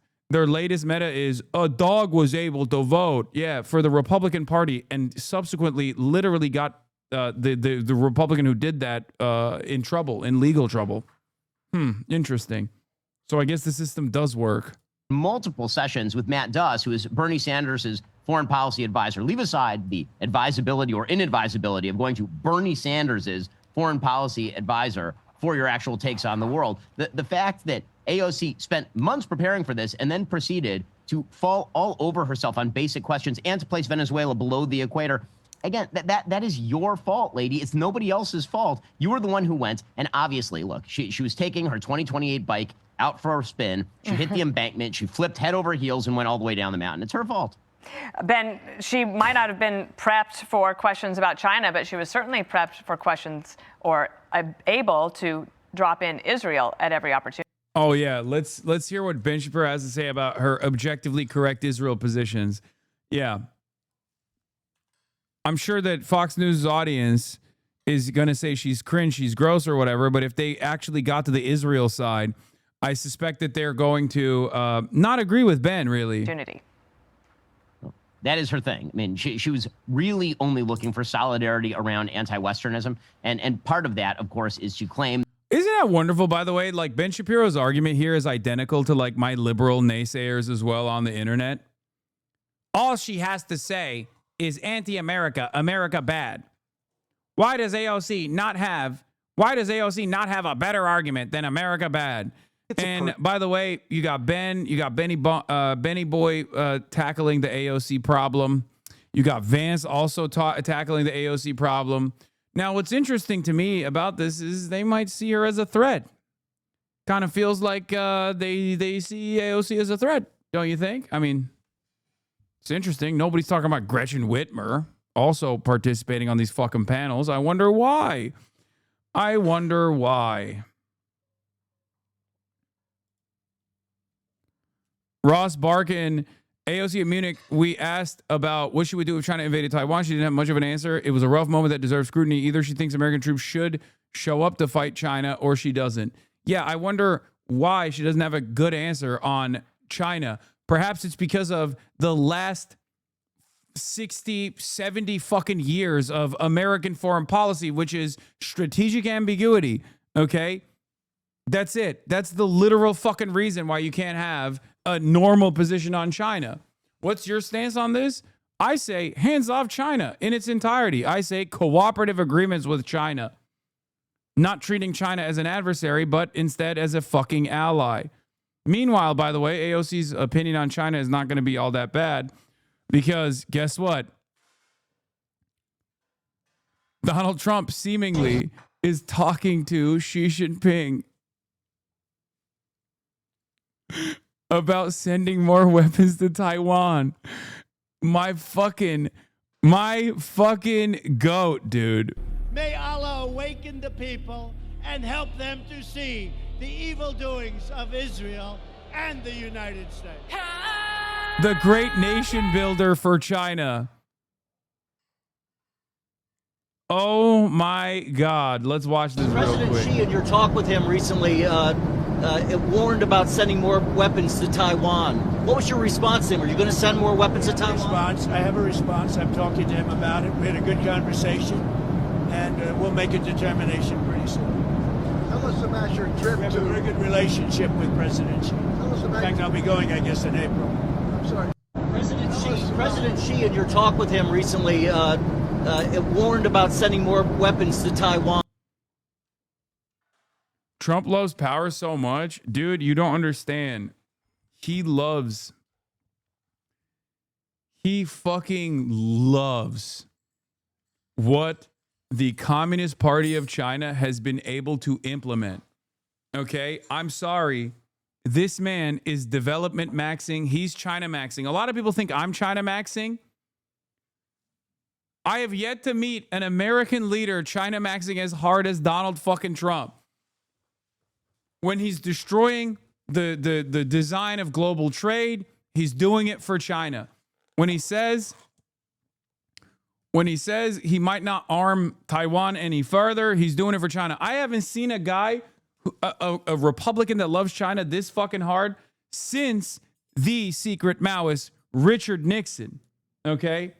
meta is a dog was able to vote, for the Republican Party, and subsequently literally got the Republican who did that in legal trouble. Interesting. So I guess the system does work. Multiple sessions with Matt Duss, who is Bernie Sanders' foreign policy advisor. Leave aside the advisability or inadvisability of going to Bernie Sanders' foreign policy advisor for your actual takes on the world. The fact that AOC spent months preparing for this and then proceeded to fall all over herself on basic questions and to place Venezuela below the equator. Again, that is your fault, lady. It's nobody else's fault. You were the one who went. And obviously, look, she was taking her 2028 bike out for a spin. She hit the embankment. She flipped head over heels and went all the way down the mountain. It's her fault. Ben, she might not have been prepped for questions about China, but she was certainly prepped for questions or able to drop in Israel at every opportunity. Oh yeah, let's hear what Ben Shapiro has to say about her objectively correct Israel positions. Yeah. I'm sure that Fox News' audience is going to say she's cringe, she's gross or whatever, but if they actually got to the Israel side, I suspect that they're going to not agree with Ben, really. That is her thing. I mean, she was really only looking for solidarity around anti-Westernism. And part of that, of course, is to claim. Isn't that wonderful, by the way? Like, Ben Shapiro's argument here is identical to, like, my liberal naysayers as well on the internet. All she has to say is anti-America, America bad. Why does AOC not have a better argument than America bad? And by the way, you got Benny Boy tackling the AOC problem. You got Vance also tackling the AOC problem. Now, what's interesting to me about this is they might see her as a threat. Kind of feels like they see AOC as a threat, don't you think? I mean, it's interesting. Nobody's talking about Gretchen Whitmer also participating on these fucking panels. I wonder why. Ross Barkin, AOC at Munich, we asked about what she would do if China invaded Taiwan. She didn't have much of an answer. It was a rough moment that deserves scrutiny. Either she thinks American troops should show up to fight China or she doesn't. Yeah, I wonder why she doesn't have a good answer on China. Perhaps it's because of the last 60, 70 fucking years of American foreign policy, which is strategic ambiguity, okay? That's it. That's the literal fucking reason why you can't have a normal position on China. What's your stance on this? I say hands off China in its entirety. I say cooperative agreements with China. Not treating China as an adversary, but instead as a fucking ally. Meanwhile, by the way, AOC's opinion on China is not going to be all that bad because guess what? Donald Trump seemingly is talking to Xi Jinping about sending more weapons to Taiwan. My fucking goat, dude. May Allah awaken the people and help them to see the evil doings of Israel and the United States. The great nation builder for China. Oh my God. Let's watch this real quick. President Xi, in your talk with him recently, it warned about sending more weapons to Taiwan. What was your response to him? Are you going to send more weapons to Taiwan? I have a response. I'm talking to him about it. We had a good conversation, and we'll make a determination pretty soon. Tell us about your trip. We have a very good relationship with President Xi. In fact, I'll be going, I guess, in April. I'm sorry. President Xi, in your talk with him recently, it warned about sending more weapons to Taiwan. Trump loves power so much. Dude, you don't understand. He fucking loves what the Communist Party of China has been able to implement. Okay? I'm sorry. This man is development maxing. He's China maxing. A lot of people think I'm China maxing. I have yet to meet an American leader China maxing as hard as Donald fucking Trump. When he's destroying the design of global trade, he's doing it for China. When he says he might not arm Taiwan any further, he's doing it for China. I haven't seen a guy, a Republican that loves China this fucking hard since the secret Maoist Richard Nixon. Okay?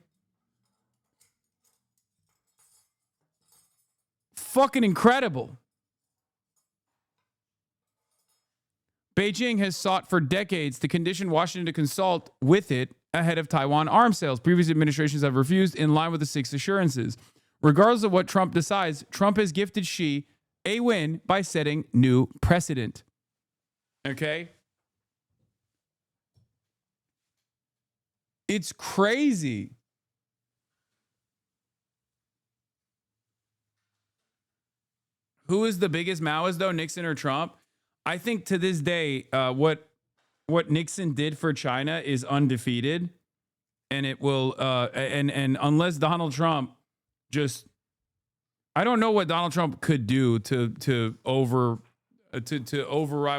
Fucking incredible. Beijing has sought for decades to condition Washington to consult with it ahead of Taiwan arms sales. Previous administrations have refused in line with the six assurances. Regardless of what Trump decides, Trump has gifted Xi a win by setting new precedent. Okay? It's crazy. Who is the biggest Maoist, though, Nixon or Trump? I think to this day, what Nixon did for China is undefeated, and it will. And unless Donald Trump just, I don't know what Donald Trump could do to override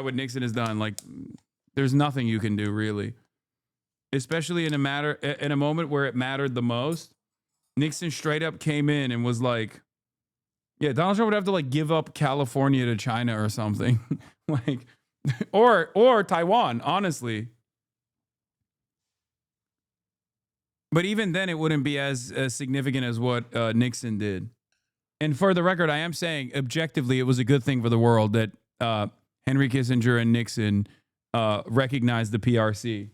what Nixon has done. Like, there's nothing you can do really, especially in a moment where it mattered the most. Nixon straight up came in and was like, yeah, Donald Trump would have to like give up California to China or something. Like, or Taiwan, honestly. But even then, it wouldn't be as significant as what Nixon did. And for the record, I am saying objectively, it was a good thing for the world that Henry Kissinger and Nixon recognized the PRC.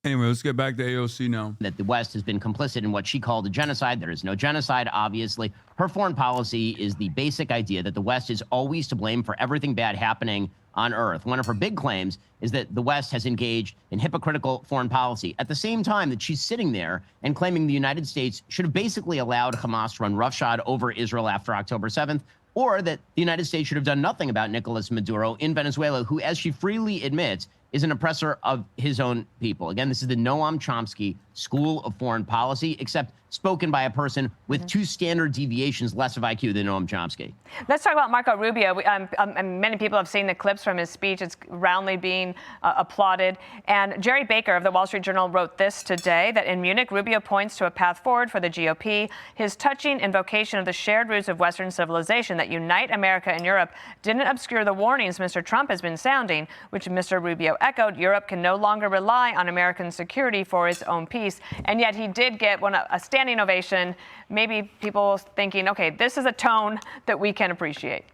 Anyway, let's get back to AOC now. That the West has been complicit in what she called a genocide. There is no genocide, obviously. Her foreign policy is the basic idea that the West is always to blame for everything bad happening on Earth. One of her big claims is that the West has engaged in hypocritical foreign policy at the same time that she's sitting there and claiming the United States should have basically allowed Hamas to run roughshod over Israel after October 7th, or that the United States should have done nothing about Nicolas Maduro in Venezuela, who, as she freely admits, is an oppressor of his own people. Again, this is the Noam Chomsky School of Foreign Policy, except spoken by a person with two standard deviations less of IQ than Noam Chomsky. Let's talk about Marco Rubio. Many people have seen the clips from his speech. It's roundly being applauded. And Jerry Baker of the Wall Street Journal wrote this today, that in Munich, Rubio points to a path forward for the GOP. His touching invocation of the shared roots of Western civilization that unite America and Europe didn't obscure the warnings Mr. Trump has been sounding, which Mr. Rubio echoed. Europe can no longer rely on American security for its own peace. And yet he did get a standing ovation. Maybe people thinking, okay, this is a tone that we can appreciate.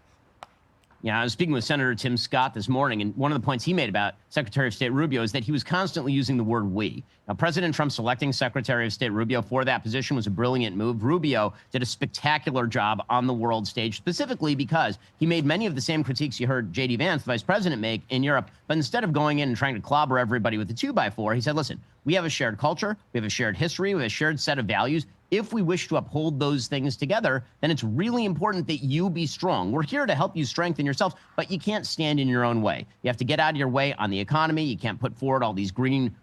Yeah, I was speaking with Senator Tim Scott this morning, and one of the points he made about Secretary of State Rubio is that he was constantly using the word we. Now, President Trump selecting Secretary of State Rubio for that position was a brilliant move. Rubio did a spectacular job on the world stage, specifically because he made many of the same critiques you heard J.D. Vance, the vice president, make in Europe. But instead of going in and trying to clobber everybody with a 2x4, he said, listen, we have a shared culture, we have a shared history, we have a shared set of values. If we wish to uphold those things together, then it's really important that you be strong. We're here to help you strengthen yourselves, but you can't stand in your own way. You have to get out of your way on the economy. You can't put forward all these green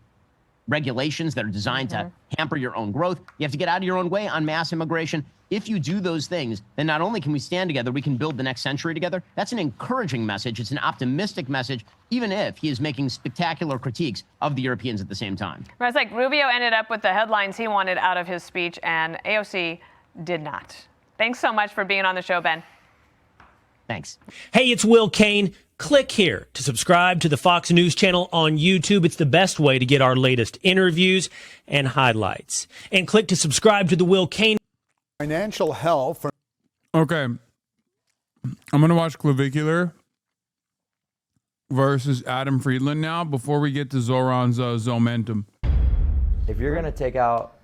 regulations that are designed to hamper your own growth. You have to get out of your own way on mass immigration. If you do those things, then not only can we stand together, we can build the next century together. That's an encouraging message. It's an optimistic message, even if he is making spectacular critiques of the Europeans at the same time. Right, it's like Rubio ended up with the headlines he wanted out of his speech, and AOC did not. Thanks so much for being on the show, Ben. Thanks. Hey, it's Will Kane. Click here to subscribe to the Fox News channel on YouTube. It's the best way to get our latest interviews and highlights. And click to subscribe to the Will Kane. Financial hell for. Okay. I'm going to watch Clavicular versus Adam Friedland now before we get to Zoran's Zomentum. If you're going to take out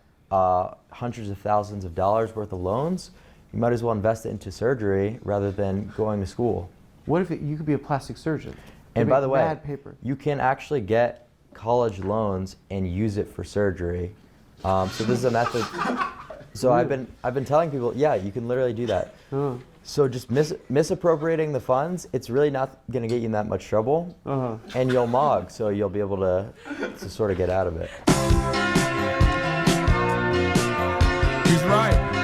hundreds of thousands of dollars worth of loans, you might as well invest it into surgery rather than going to school. What if you could be a plastic surgeon? And by the way, mad paper. you can actually get college loans and use it for surgery. So this is a method. So I've been telling people, yeah, you can literally do that. So just misappropriating the funds, it's really not going to get you in that much trouble, and you'll mog, so you'll be able to sort of get out of it. He's right.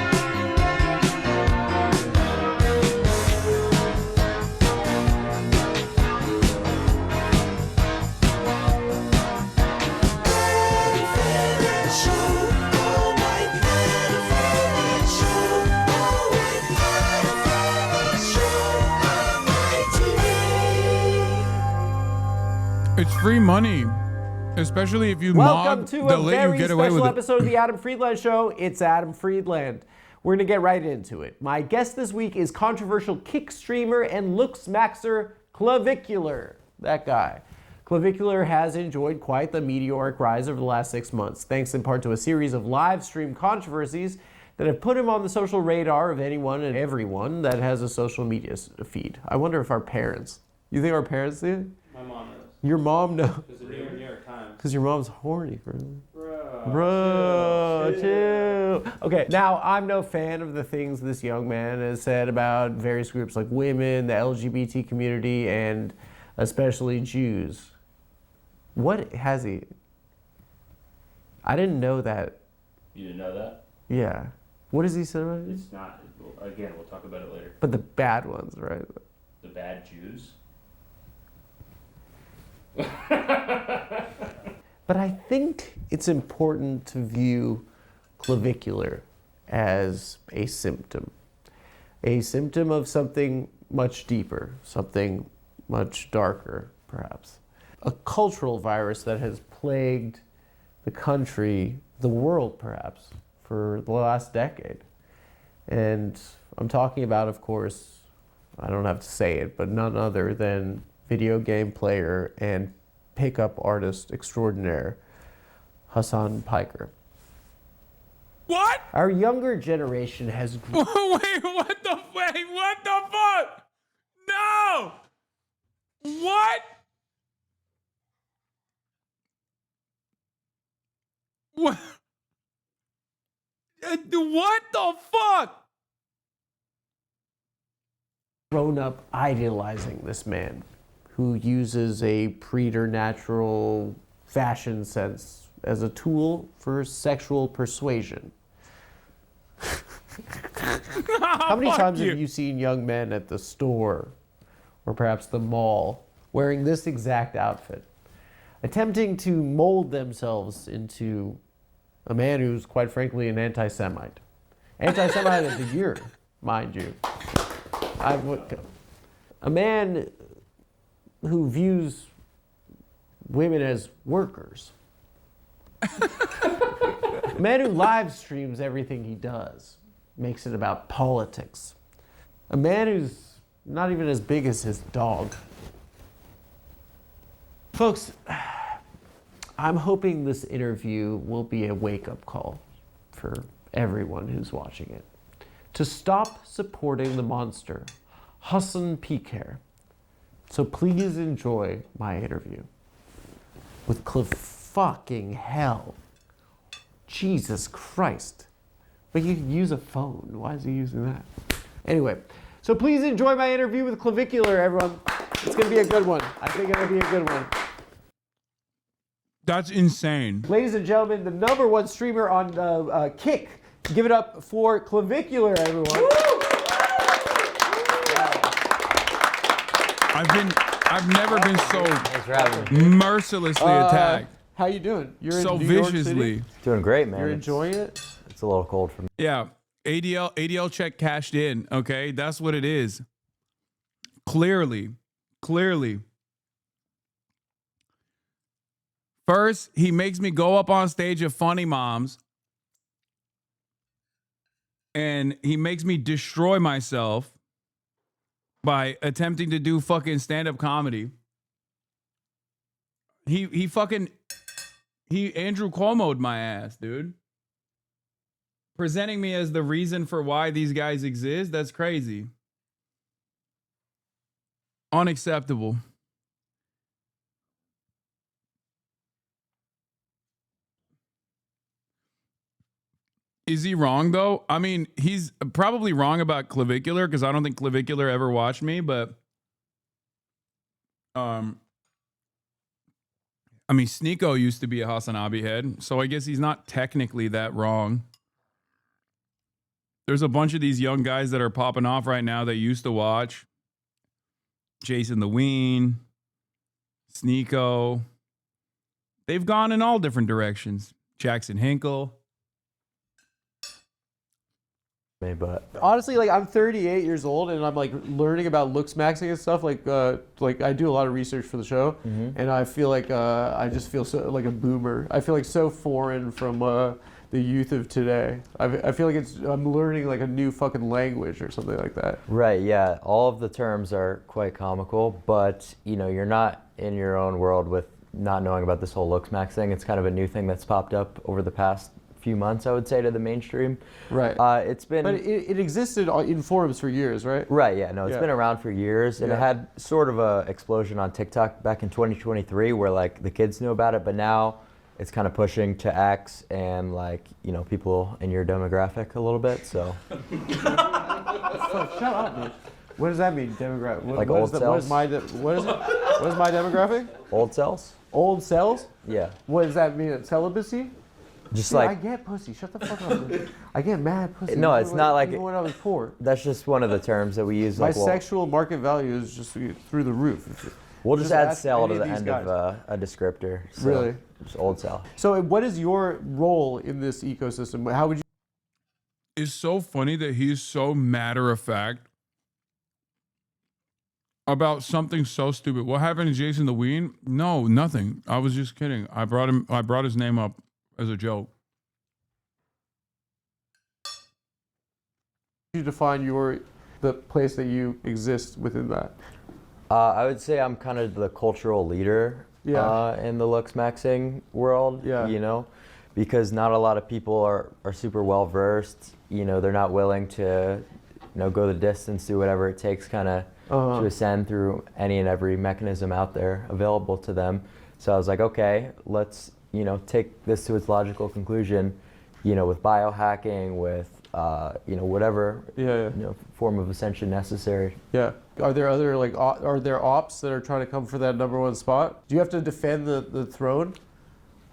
It's free money, especially if you Welcome mog. to They'll a let you very get away special with it. episode of the Adam Friedland Show. It's Adam Friedland. We're going to get right into it. My guest this week is controversial kick streamer and looks maxer Clavicular. That guy. Clavicular has enjoyed quite the meteoric rise over the last 6 months, thanks in part to a series of live stream controversies that have put him on the social radar of anyone and everyone that has a social media feed. I wonder if our parents, you think our parents see it? My mom knows. Your mom knows. Because the New York Times. Because your mom's horny, bro. Chill. Okay, now I'm no fan of the things this young man has said about various groups like women, the LGBT community, and especially Jews. What has he? I didn't know that. You didn't know that? Yeah. What does he say about it? It's not. Again, we'll talk about it later. But the bad ones, right? The bad Jews? But I think it's important to view clavicular as a symptom of something much deeper, something much darker, perhaps. A cultural virus that has plagued the country, the world, perhaps, for the last decade. And I'm talking about, of course, I don't have to say it, but none other than video game player and pickup artist extraordinaire, Hasan Piker. What? Our younger generation has... Wait, what the fuck? No! What? What? What the fuck? Grown up idolizing this man who uses a preternatural fashion sense as a tool for sexual persuasion. How many times have you seen young men at the store or perhaps the mall wearing this exact outfit, attempting to mold themselves into a man who's quite frankly an anti-Semite? Anti-Semite of the year, mind you. A man who views women as workers. A man who live streams everything he does, makes it about politics. A man who's not even as big as his dog. Folks, I'm hoping this interview will be a wake-up call for everyone who's watching it to stop supporting the monster, Hasan Piker. So please enjoy my interview with fucking hell. Jesus Christ. But you can use a phone. Why is he using that? Anyway, so please enjoy my interview with Clavicular, everyone. It's going to be a good one. I think it'll be a good one. That's insane. Ladies and gentlemen, the #1 streamer on Kick. Give it up for Clavicular, everyone. Woo! I've never been so mercilessly attacked. How you doing? You're so in New York viciously. City? Doing great, man. You're enjoying it? It's a little cold for me. Yeah, ADL check cashed in. Okay, that's what it is. Clearly. First, he makes me go up on stage at Funny Moms, and he makes me destroy myself by attempting to do fucking stand-up comedy. He Andrew Cuomo'd my ass, dude. Presenting me as the reason for why these guys exist, that's crazy. Unacceptable. Is he wrong though? I mean, he's probably wrong about Clavicular because I don't think Clavicular ever watched me, but I mean, Sneeko used to be a HasanAbi head, so I guess he's not technically that wrong. There's a bunch of these young guys that are popping off right now that used to watch. Jason the Ween, Sneeko. They've gone in all different directions. Jackson Hinkle. But honestly, like I'm 38 years old and I'm like learning about looks maxing and stuff. Like I do a lot of research for the show, and I feel like I just feel so like a boomer. I feel like so foreign from the youth of today. I feel like I'm learning like a new fucking language or something like that. Right, yeah. All of the terms are quite comical, but you know, you're not in your own world with not knowing about this whole looks max thing. It's kind of a new thing that's popped up over the past few months, I would say, to the mainstream. Right. It's been... But it existed in forums for years, right? Right, yeah. No, it's been around for years, and it had sort of a explosion on TikTok back in 2023 where like the kids knew about it, but now it's kind of pushing to X and like, you know, people in your demographic a little bit, so. Shut up, dude. What does that mean, demographic? Like old cells? What is my demographic? Old cells? Old cells? Yeah. What does that mean? Celibacy? Just dude, like... I get pussy. Shut the fuck up, dude. I get mad pussy. No, it's not like... Even when I was poor. That's just one of the terms that we use. My like, sexual market value is just through the roof. We'll just add cell to any the of these end guys. of a descriptor. So Really? Just old cell. So what is your role in this ecosystem? How would you... It's so funny that he's so matter of fact about something so stupid. What happened to Jason the Ween? No, nothing. I was just kidding. I brought his name up as a joke. You define the place that you exist within that? I would say I'm kind of the cultural leader in the looks maxing world, you know, because not a lot of people are super well versed. You know, they're not willing to, you know, go the distance, do whatever it takes kind of to ascend through any and every mechanism out there available to them. So I was like, okay, let's, you know, take this to its logical conclusion, you know, with biohacking, with, you know, whatever you know, form of ascension necessary. Yeah. Are there other are there ops that are trying to come for that #1 spot? Do you have to defend the throne?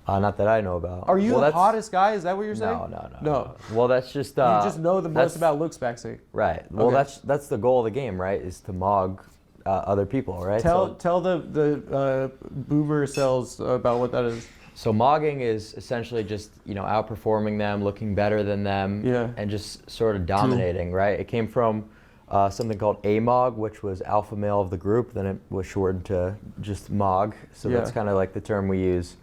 Not that I know about. Are you the hottest guy? Is that what you're saying? No. Well, that's just... you just know the most about looks maxing. Right. Well, Okay. that's the goal of the game, right? Is to mog other people, right? Tell the boomer cells about what that is. So mogging is essentially just, you know, outperforming them, looking better than them, and just sort of dominating, right? It came from something called AMOG, which was alpha male of the group. Then it was shortened to just MOG. So that's kind of like the term we use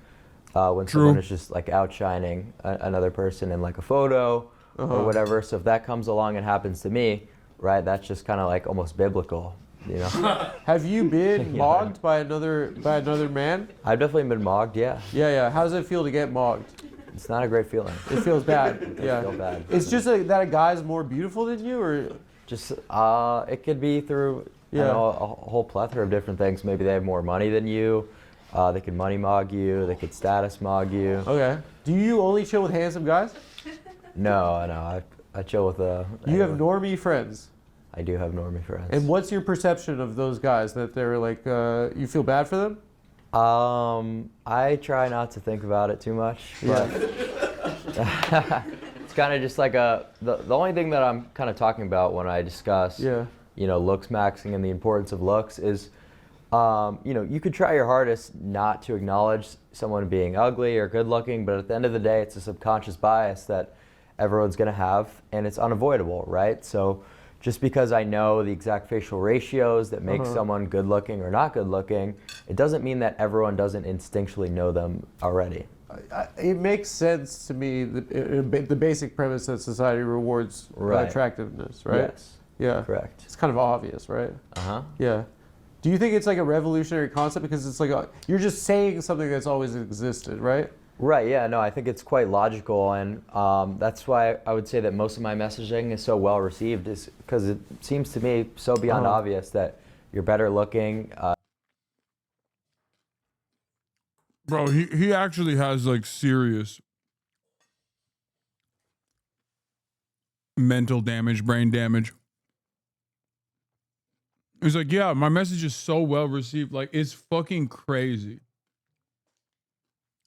when someone is just like outshining another person in like a photo or whatever. So if that comes along and happens to me, right, that's just kind of like almost biblical. You know? Have you been mogged by another man? I've definitely been mogged, yeah. Yeah. How does it feel to get mogged? It's not a great feeling. It feels bad. It does feel bad. It's just that a guy's more beautiful than you, or just it could be through you know, a whole plethora of different things. Maybe they have more money than you. They could money mog you. They could status mog you. Okay. Do you only chill with handsome guys? No. I chill with You have normie friends. I do have normie friends. And what's your perception of those guys? That they're like, you feel bad for them? I try not to think about it too much, but it's kind of just like the only thing that I'm kind of talking about when I discuss, you know, looks maxing and the importance of looks is, you know, you could try your hardest not to acknowledge someone being ugly or good looking, but at the end of the day, it's a subconscious bias that everyone's going to have, and it's unavoidable, right? So just because I know the exact facial ratios that make someone good looking or not good looking, it doesn't mean that everyone doesn't instinctually know them already. It makes sense to me, the basic premise that society rewards attractiveness, right? Yes. Yeah. Correct. It's kind of obvious, right? Uh-huh. Yeah. Do you think it's like a revolutionary concept because it's like you're just saying something that's always existed, right? Right, yeah, no, I think it's quite logical, and that's why I would say that most of my messaging is so well received, is because it seems to me so beyond obvious that you're better looking. Bro, he actually has like serious mental damage, brain damage. He's like, yeah, my message is so well received. Like, it's fucking crazy.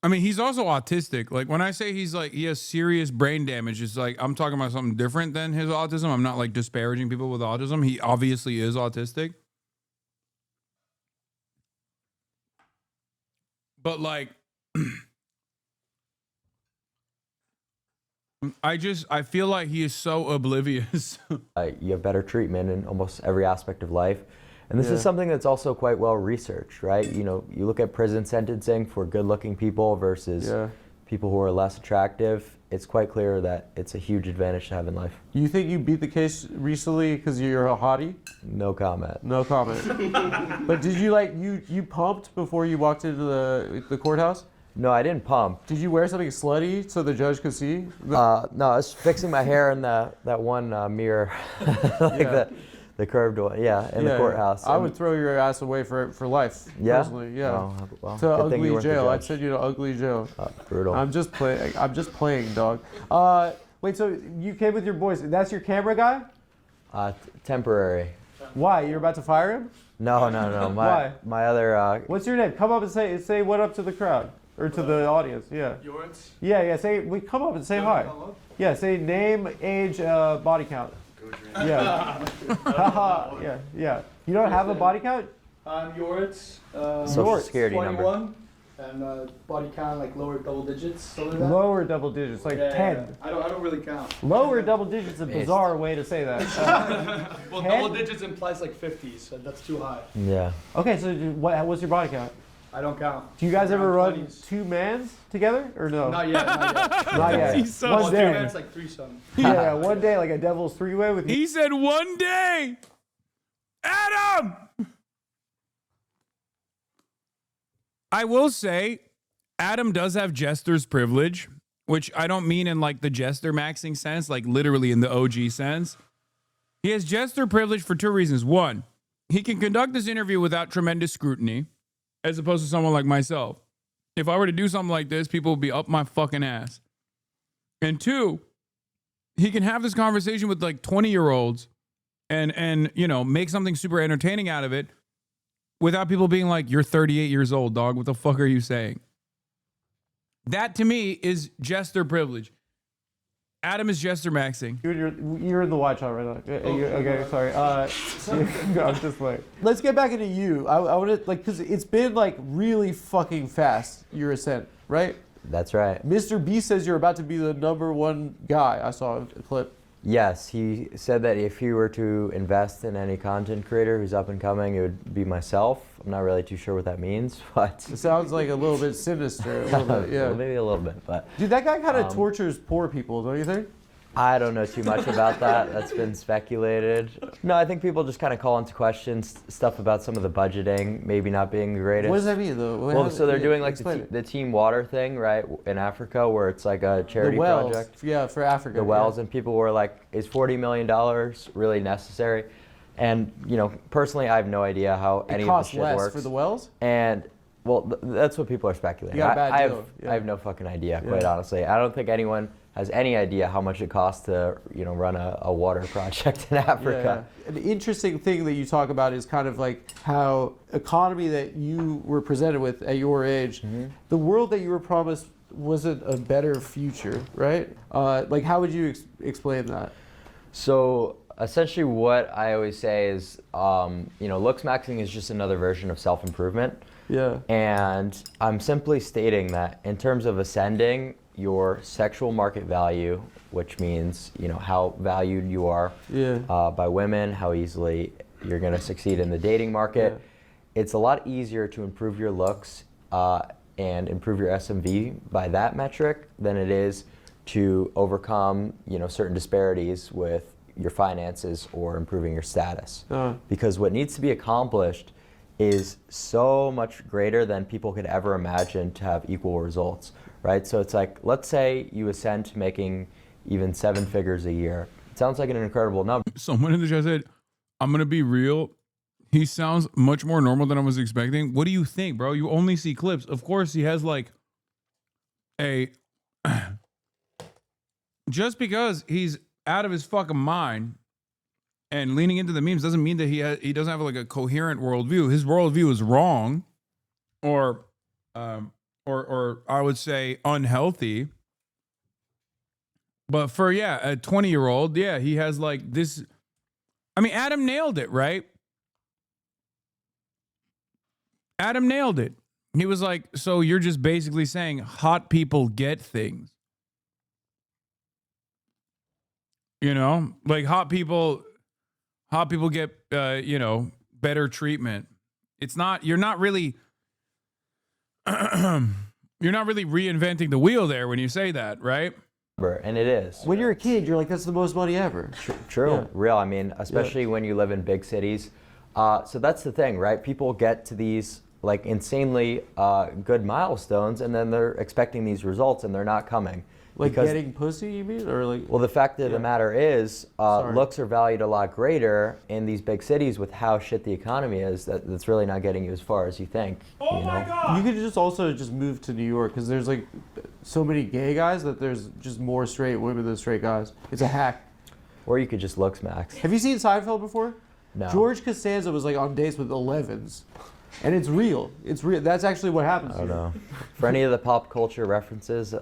I mean, he's also autistic. Like, when I say he's like, he has serious brain damage, it's like, I'm talking about something different than his autism. I'm not like disparaging people with autism. He obviously is autistic. But like, I feel like he is so oblivious. You have better treatment in almost every aspect of life. And this is something that's also quite well researched, right? You know, you look at prison sentencing for good-looking people versus people who are less attractive. It's quite clear that it's a huge advantage to have in life. You think you beat the case recently because you're a hottie? No comment. No comment. But did you you pumped before you walked into the courthouse? No, I didn't pump. Did you wear something slutty so the judge could see? No, I was fixing my hair in that one mirror, the curved one, in the courthouse. I would throw your ass away for life, personally, Oh, well, to ugly jail. I'd send you to ugly jail. Brutal. I'm just playing, dog. Wait, so you came with your boys. That's your camera guy? Temporary. Why? You're about to fire him? No. Why? My other... What's your name? Come up and say what up to the crowd. Or to the audience, Yours? Yeah, come up and say hi. Yeah, say name, age, body count. Yeah. Yeah. You don't have a body count? I'm yours. Social security 21, number. And body count like lower double digits, something like that. Lower double digits, like 10. I don't really count. Lower double digits is a bizarre way to say that. Well, double digits implies like 50s, so that's too high. Yeah. Okay, so what's your body count? I don't count. Do you guys ever run 2 mans together or no? Not yet. Not yet. He's so one day. 2 mans like threesome. Yeah, one day like a devil's three-way with. He said one day. Adam. I will say, Adam does have jester's privilege, which I don't mean in like the jester maxing sense, like literally in the OG sense. He has jester privilege for 2 reasons. One, he can conduct this interview without tremendous scrutiny, as opposed to someone like myself. If I were to do something like this, people would be up my fucking ass. And 2, he can have this conversation with like 20-year-olds and you know, make something super entertaining out of it without people being like, you're 38 years old, dog. What the fuck are you saying? That to me is jester privilege. Adam is jester maxing. You're in the watch out right now. Okay, sorry. I'm just like. Let's get back into you. I want to because it's been like really fucking fast. Your ascent, right? That's right. Mr. B says you're about to be the #1 guy. I saw a clip. Yes, he said that if he were to invest in any content creator who's up and coming, it would be myself. I'm not really too sure what that means, but... It sounds like a little bit sinister. A little bit, yeah. Well, maybe a little bit, but... Dude, that guy kind of tortures poor people, don't you think? I don't know too much about that. That's been speculated. No, I think people just kind of call into question stuff about some of the budgeting, maybe not being the greatest. What does that mean, though? Well, so they're doing like the Team Water thing, right, in Africa, where it's like a charity project. Yeah, for Africa. The wells, and people were like, is $40 million really necessary? And, you know, personally, I have no idea how any of this shit works. It costs less for the wells? And, well, that's what people are speculating. You got a bad deal. I have no fucking idea, quite honestly. I don't think anyone has any idea how much it costs to, you know, run a water project in Africa. Yeah. An interesting thing that you talk about is kind of like how economy that you were presented with at your age, the world that you were promised wasn't a better future, right? Like, how would you explain that? So essentially what I always say is, you know, looks maxing is just another version of self-improvement. Yeah. And I'm simply stating that in terms of ascending, your sexual market value which means, you know, how valued you are by women, how easily you're going to succeed in the dating market. It's a lot easier to improve your looks and improve your SMV by that metric than it is to overcome, you know, certain disparities with your finances or improving your status. Because what needs to be accomplished is so much greater than people could ever imagine to have equal results, right? So it's like, let's say you ascend to making even 7 figures a year. It sounds like an incredible number. Someone in the chat said, I'm going to be real. He sounds much more normal than I was expecting. What do you think, bro? You only see clips. Of course, he has like a... Just because he's out of his fucking mind and leaning into the memes doesn't mean that he doesn't have like a coherent worldview. His worldview is wrong, or I would say unhealthy. But for a 20-year-old, he has like this. I mean, Adam nailed it, right? Adam nailed it. He was like, so you're just basically saying hot people get things. You know, like hot people get, you know, better treatment. It's not, you're not really reinventing the wheel there when you say that, right? And it is. When you're a kid, you're like, that's the most money ever. True, real. I mean, especially when you live in big cities. So that's the thing, right? People get to these like insanely good milestones, and then they're expecting these results, and they're not coming. Like getting pussy, you mean? Or like? Well, the fact of the matter is, looks are valued a lot greater in these big cities with how shit the economy is. That's really not getting you as far as you think. Oh my God! You could just also just move to New York because there's like so many gay guys that there's just more straight women than straight guys. It's a hack. Or you could just looks max. Have you seen Seinfeld before? No. George Costanza was like on dates with 11s. And it's real. It's real. That's actually what happens. I don't know. For any of the pop culture references,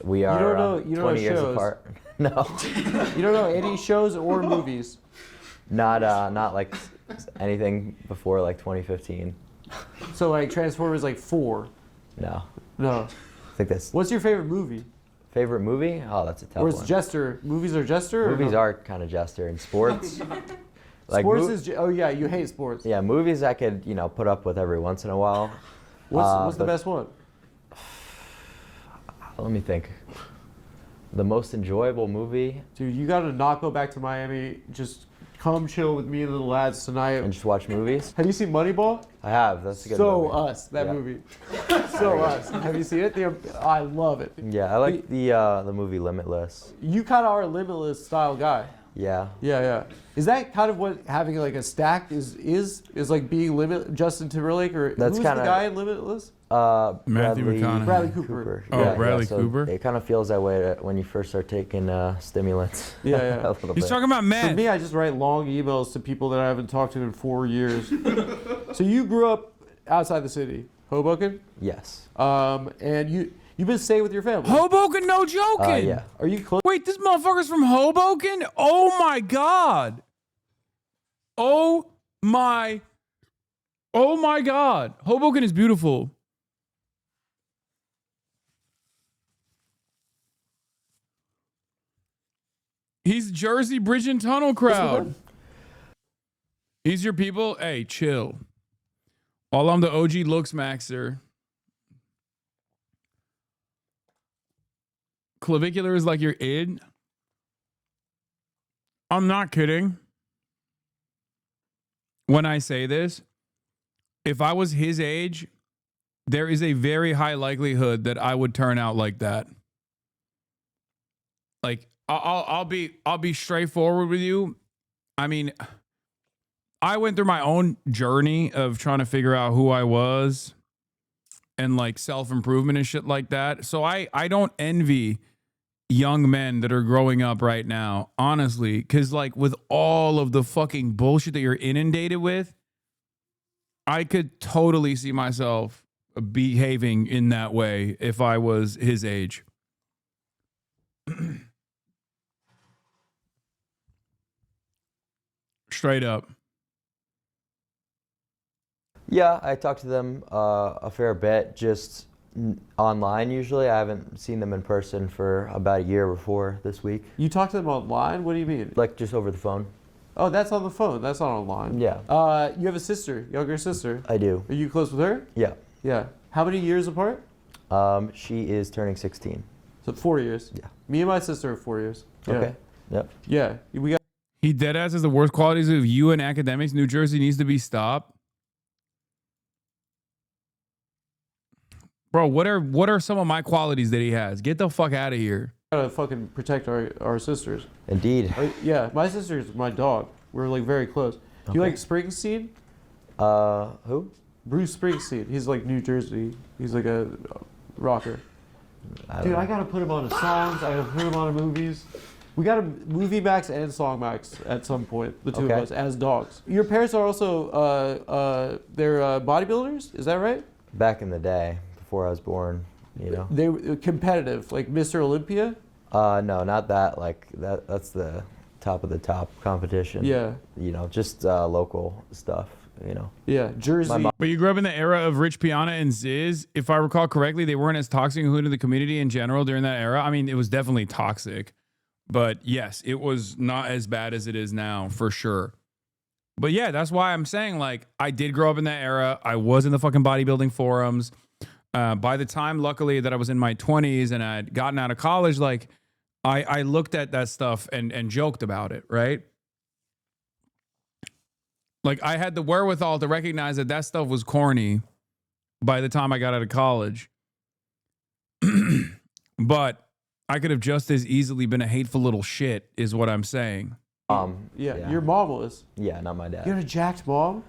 we are 20 years apart. No. You don't know any shows or movies? Not like anything before like 2015. So like Transformers like 4? No. No. I think that's... What's your favorite movie? Favorite movie? Oh, that's a tough or one. Or it's Jester. Movies are Jester? Movies are kind of Jester. And sports... Like sports is... Oh yeah, you hate sports. Yeah, movies I could, you know, put up with every once in a while. What's the best one? Let me think. The most enjoyable movie? Dude, you gotta not go back to Miami. Just come chill with me and the lads tonight. And just watch movies? Have you seen Moneyball? I have. That's a good movie. That movie. So Us. Have you seen it? I love it. Yeah, I like the movie Limitless. You kind of are a Limitless style guy. Yeah. Yeah. Is that kind of what having like a stack is like being Justin Timberlake, or that's who's the guy in Limitless? Matthew McConaughey. Bradley Cooper. Oh, Bradley Cooper. It kind of feels that way when you first start taking stimulants. Yeah. He's talking about Matt. For me, I just write long emails to people that I haven't talked to in 4 years. So you grew up outside the city, Hoboken? Yes. And you've been staying with your family. Hoboken, no joking. Yeah. Are you close? Wait, this motherfucker's from Hoboken? Oh my God. Oh my God. Hoboken is beautiful. He's Jersey Bridge and Tunnel crowd. These your people? Hey, chill. While I'm the OG looks maxer. Clavicular is like your id. I'm not kidding. When I say this, if I was his age, there is a very high likelihood that I would turn out like that. Like I'll be straightforward with you. I mean, I went through my own journey of trying to figure out who I was and like self-improvement and shit like that. So I don't envy young men that are growing up right now, honestly, because like with all of the fucking bullshit that you're inundated with, I could totally see myself behaving in that way if I was his age. Straight up. Yeah, I talked to them a fair bit. Just, Online usually. I haven't seen them in person for about a year before this week. You talk to them online? What do you mean? Like just over the phone. Oh, that's on the phone. That's not online. Yeah. You have a sister, younger sister. I do. Are you close with her? Yeah. Yeah. How many years apart? She is turning 16. So 4 years. Yeah. Me and my sister are 4 years. Yeah. Okay. Yep. Yeah. We got. He deadass says the worst qualities of you and academics. New Jersey needs to be stopped. Bro, what are some of my qualities that he has? Get the fuck out of here. Gotta fucking protect our sisters. Indeed. Yeah, my sister is my dog. We're like very close. Do you like Springsteen? Who? Bruce Springsteen. He's like New Jersey. He's like a rocker. Dude, I gotta put him on his songs. I gotta put him on movies. We got a Movie Max and Song Max at some point. The two of us as dogs. Your parents are also they're bodybuilders. Is that right? Back in the day, before I was born, you know. They were competitive, like Mr. Olympia. No, not that. Like that's the top of the top competition. Yeah. You know, just local stuff. You know. Yeah, Jersey. But you grew up in the era of Rich Piana and Ziz. If I recall correctly, they weren't as toxic to the community in general during that era. I mean, it was definitely toxic. But yes, it was not as bad as it is now, for sure. But yeah, that's why I'm saying, like, I did grow up in that era. I was in the fucking bodybuilding forums. By the time, luckily, that I was in my 20s and I'd gotten out of college, like, I looked at that stuff and joked about it, right? Like, I had the wherewithal to recognize that that stuff was corny by the time I got out of college. But I could have just as easily been a hateful little shit, is what I'm saying. Yeah, your mom was. Yeah, not my dad. You had a jacked mom?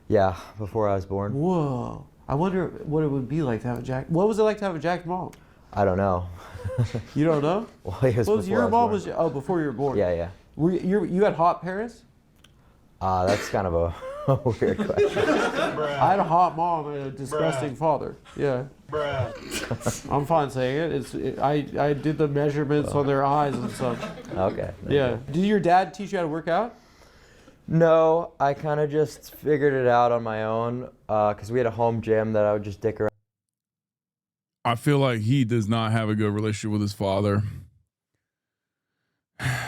Yeah, before I was born. Whoa. I wonder what it would be like to have a jacked. What was it like to have a jacked mom? I don't know. You don't know? Well, it was What was before I your was mom born. was? Oh, before you were born. Yeah, yeah. You had hot parents? That's kind of a weird question. I had a hot mom and a disgusting father. Yeah. I'm fine saying it. I did the measurements on their eyes and stuff. Okay. Yeah. Did your dad teach you how to work out? No, I kind of just figured it out on my own because we had a home gym that I would just dick around. I feel like he does not have a good relationship with his father.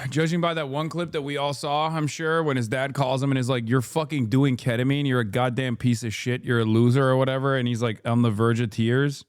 Judging by that one clip that we all saw, I'm sure, when his dad calls him and is like, "You're fucking doing ketamine. You're a goddamn piece of shit. You're a loser," or whatever. And he's like on the verge of tears.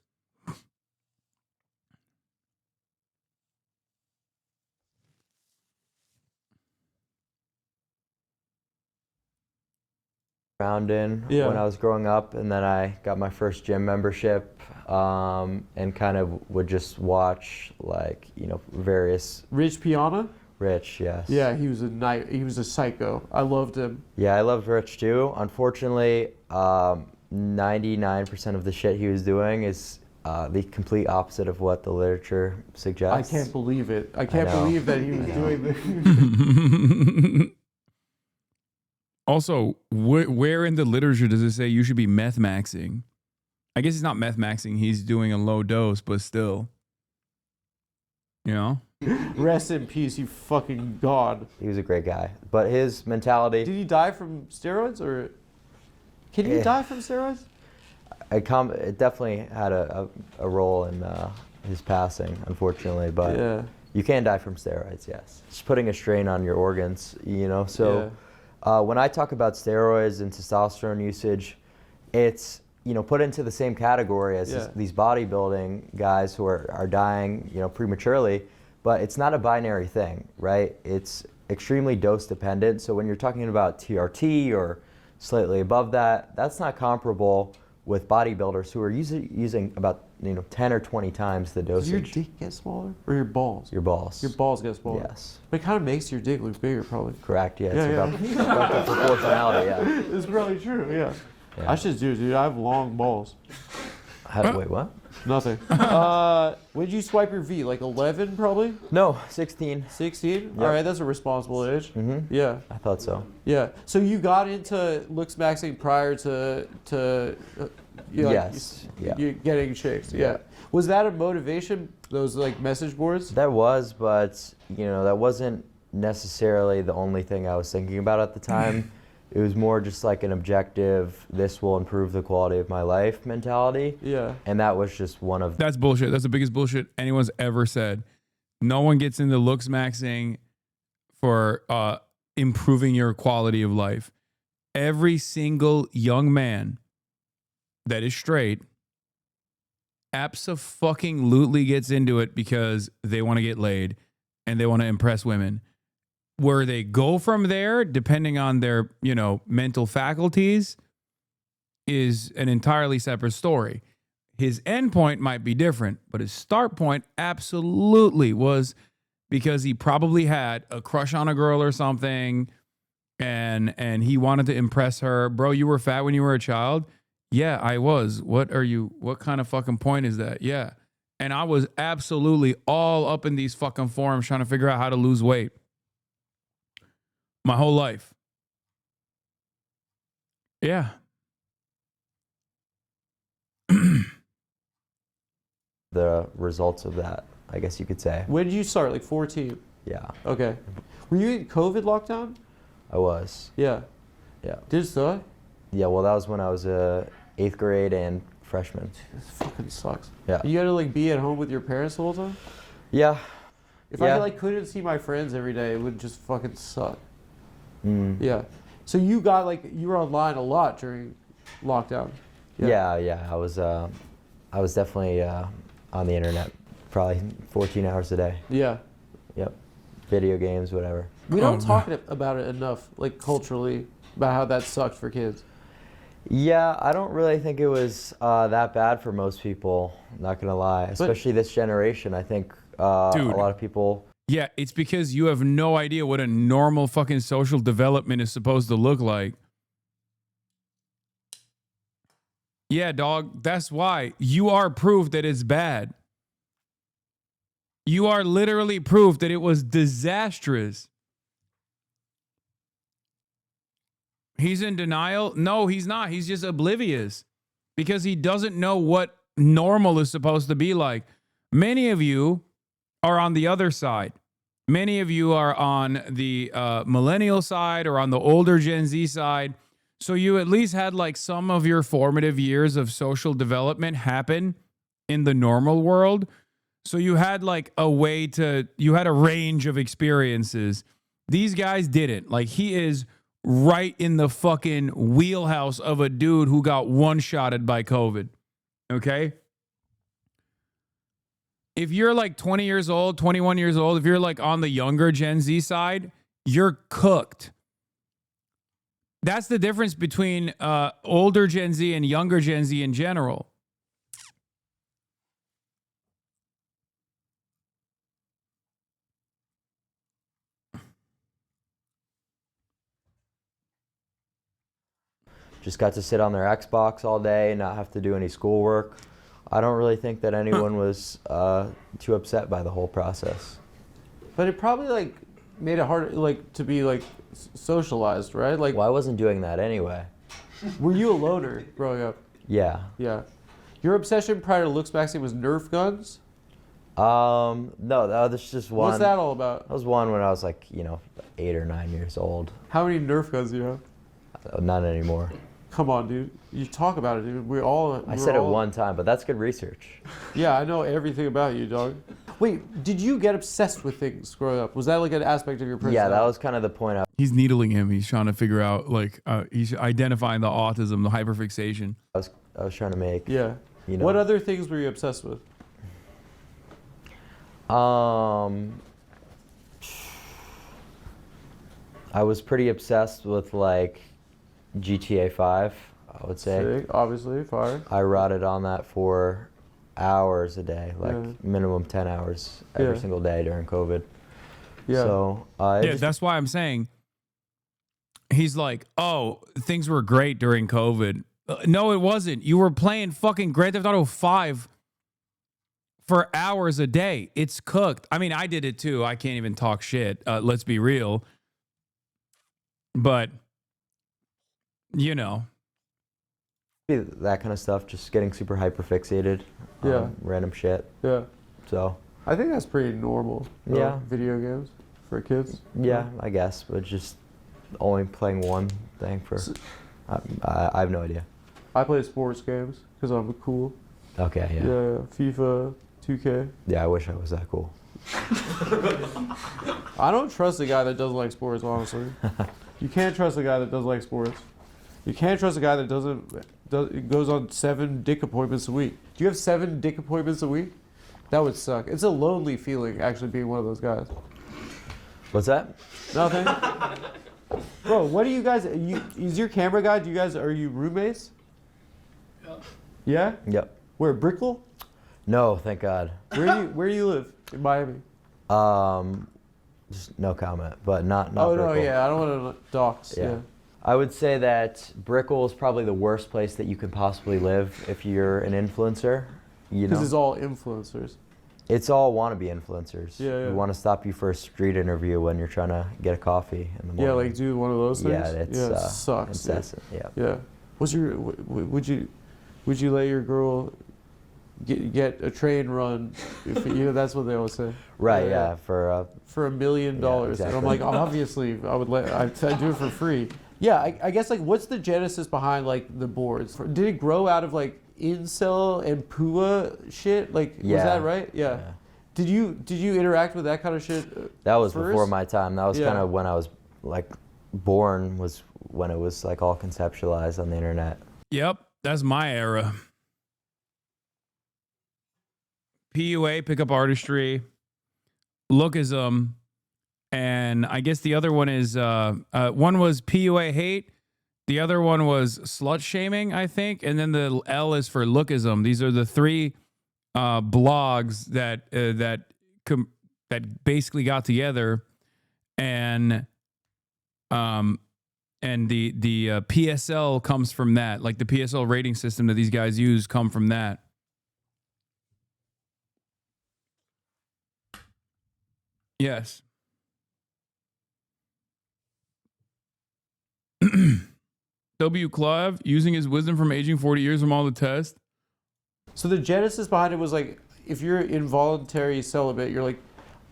Around in Yeah. when I was growing up, and then I got my first gym membership and kind of would just watch, like, you know, various. Rich Piana? Rich, yes. Yeah, he was a psycho. I loved him. Yeah, I loved Rich too. Unfortunately, 99% of the shit he was doing is the complete opposite of what the literature suggests. I can't believe it. I can't know. believe that he was doing this. Also, where in the literature does it say you should be meth maxing? I guess he's not meth maxing. He's doing a low dose, but still. You know? Rest in peace, you fucking god. He was a great guy. But his mentality... Did he die from steroids, or... Can you die from steroids? It definitely had a role in his passing, unfortunately. But Yeah. you can die from steroids, yes. Just putting a strain on your organs, you know? So when I talk about steroids and testosterone usage, it's, you know, put into the same category as these bodybuilding guys who are dying, you know, prematurely. But it's not a binary thing, right? It's extremely dose dependent. So when you're talking about TRT or slightly above that, that's not comparable with bodybuilders who are using about, you know, 10 or 20 times the dosage. Does your dick get smaller, or your balls? Your balls. Your balls get smaller. Yes. But it kind of makes your dick look bigger, probably. Correct. Yeah. It's about the proportionality. Yeah. It's probably true. Yeah. Yeah. I should do it, dude. I have long balls. Wait, what? Nothing. When did you swipe your V? Like 11, probably? No, 16. 16? Yep. All right, that's a responsible age. Mm-hmm. Yeah. I thought so. Yeah. So you got into looks maxing prior to Yes. Yeah. You getting chicks. Yeah. Was that a motivation? Those like message boards? That was, but you know, that wasn't necessarily the only thing I was thinking about at the time. It was more just like an objective, this will improve the quality of my life mentality. Yeah. And that was just one of... That's bullshit. That's the biggest bullshit anyone's ever said. No one gets into looks maxing for improving your quality of life. Every single young man that is straight abso-fucking-lutely gets into it because they want to get laid and they want to impress women. Where they go from there, depending on their, mental faculties, is an entirely separate story. His end point might be different, but his start point absolutely was because he probably had a crush on a girl or something, and he wanted to impress her. Bro, you were fat when you were a child? Yeah, I was. What kind of fucking point is that? Yeah. And I was absolutely all up in these fucking forums trying to figure out how to lose weight. My whole life. Yeah. The results of that, I guess you could say. When did you start? Like 14? Yeah. Okay. Were you in COVID lockdown? I was. Yeah. Yeah. Did it suck? Yeah, well, that was when I was 8th grade and freshman. This fucking sucks. Yeah. You had to be at home with your parents the whole time? Yeah. If I couldn't see my friends every day, it would just fucking suck. Yeah. So you were online a lot during lockdown. Yeah. I was definitely on the internet probably 14 hours a day. Yeah. Yep. Video games, whatever. We don't talk about it enough, culturally, about how that sucked for kids. Yeah, I don't really think it was that bad for most people, not gonna lie. Especially this generation. I think a lot of people... Yeah, it's because you have no idea what a normal fucking social development is supposed to look like. Yeah, dog, that's why. You are proof that it's bad. You are literally proof that it was disastrous. He's in denial? No, he's not. He's just oblivious because he doesn't know what normal is supposed to be like. Many of you are on the other side. Many of you are on the millennial side or on the older Gen Z side. So you at least had some of your formative years of social development happen in the normal world. So you had you had a range of experiences. These guys didn't. He is right in the fucking wheelhouse of a dude who got one-shotted by COVID. Okay? If you're 20 years old, 21 years old, if you're on the younger Gen Z side, you're cooked. That's the difference between older Gen Z and younger Gen Z in general. Just got to sit on their Xbox all day and not have to do any schoolwork. I don't really think that anyone was too upset by the whole process. But it probably made it hard to be socialized, right? Well, I wasn't doing that anyway. Were you a loner growing up? Yeah. Yeah. Your obsession prior to looks maxing was Nerf guns? No, that was just one. What's that all about? That was one when I was 8 or 9 years old. How many Nerf guns do you have? None anymore. Come on, dude. You talk about it, dude. I said it one time, but that's good research. Yeah, I know everything about you, dog. Wait, did you get obsessed with things growing up? Was that an aspect of your personality? Yeah, that was kind of the point. He's needling him. He's trying to figure out, he's identifying the autism, the hyperfixation. I was trying to make. Yeah. What other things were you obsessed with? I was pretty obsessed with GTA 5, I would say. Sick, obviously, fire. I rotted on that for hours a day, minimum 10 hours every single day during COVID. Yeah. So, that's why I'm saying he's things were great during COVID. No, it wasn't. You were playing fucking Grand Theft Auto 5 for hours a day. It's cooked. I mean, I did it too. I can't even talk shit. Let's be real. But that kind of stuff, just getting super hyper fixated on random shit. Yeah. So I think that's pretty normal. Yeah. Video games for kids. Yeah, I guess, but just only playing one thing for. I have no idea. I play sports games because I'm cool. Okay, yeah. Yeah, FIFA, 2K. Yeah, I wish I was that cool. I don't trust a guy that doesn't like sports, honestly. You can't trust a guy that doesn't like sports. You can't trust a guy that goes on 7 dick appointments a week. Do you have 7 dick appointments a week? That would suck. It's a lonely feeling, actually, being one of those guys. What's that? Nothing. Bro, what do you guys? Is your camera guy? Are you roommates? Yeah. Yep. Where, Brickell? No, thank God. Where do you live in Miami? Just no comment, but not. Oh Brickell. no, yeah, I don't want to dox. Yeah. I would say that Brickell is probably the worst place that you can possibly live if you're an influencer. You know, Because it's all influencers. It's all wannabe influencers. Yeah. We want to stop you for a street interview when you're trying to get a coffee in the morning. Yeah, like do one of those things. Yeah, it sucks. incessant. Yeah. Yeah. Would you let your girl get a train run? If that's what they always say. Right. Yeah. For $1 million. exactly. And I'm like, obviously, I'd do it for free. Yeah, I guess, like, what's the genesis behind, like, the boards? Did it grow out of, like, incel and PUA shit? Like, was that right? Yeah. Did you interact with that kind of shit? That was first? before my time. That was kind of when I was like born. Was when it was like all conceptualized on the internet. Yep, that's my era. PUA, pickup artistry, lookism, and I guess the other one is one was PUA hate, the other one was slut shaming, I think, and then the L is for lookism. These are the 3 blogs that basically got together, and the PSL comes from that. Like the PSL rating system that these guys use come from that. Yes. W. Clive using his wisdom from aging 40 years from all the tests. So the genesis behind it was like, if you're involuntary celibate, you're like,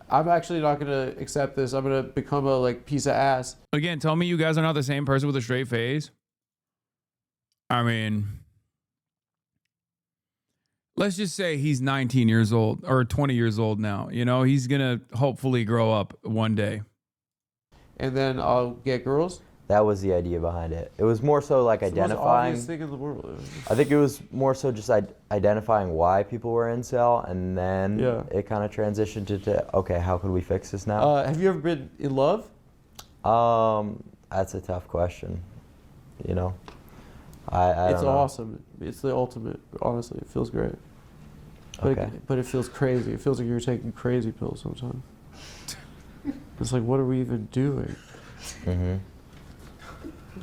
I'm actually not going to accept this. I'm going to become a like piece of ass. Again, tell me you guys are not the same person with a straight face. I mean, let's just say he's 19 years old or 20 years old now. You know, he's going to hopefully grow up one day. And then I'll get girls? That was the idea behind it. It was more so like it's identifying. the most obvious thing in the world. I think it was more so just identifying why people were incel, and then it kind of transitioned to okay, how could we fix this now? Have you ever been in love? That's a tough question. You know, I it's don't know. awesome. It's the ultimate. Honestly, it feels great. But it feels crazy. It feels like you're taking crazy pills sometimes. It's like, what are we even doing? Mm-hmm.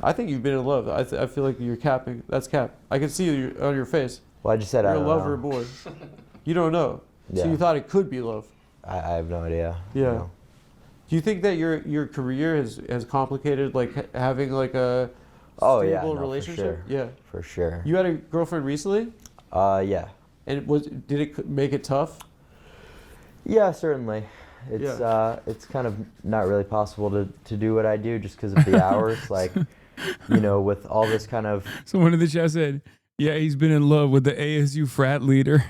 I think you've been in love. I feel like you're capping. That's cap. I can see you on your face. Well, I just said you're I don't a lover know. boy. You don't know. Yeah. So you thought it could be love. I have no idea. Yeah. No. Do you think that your career has complicated, like having like a stable relationship? For sure. Yeah. For sure. You had a girlfriend recently? Yeah. And did it make it tough? Yeah, certainly. It's kind of not really possible to do what I do just because of the hours. Like, you know, with all this kind of. Someone in the chat said, "Yeah, he's been in love with the ASU frat leader."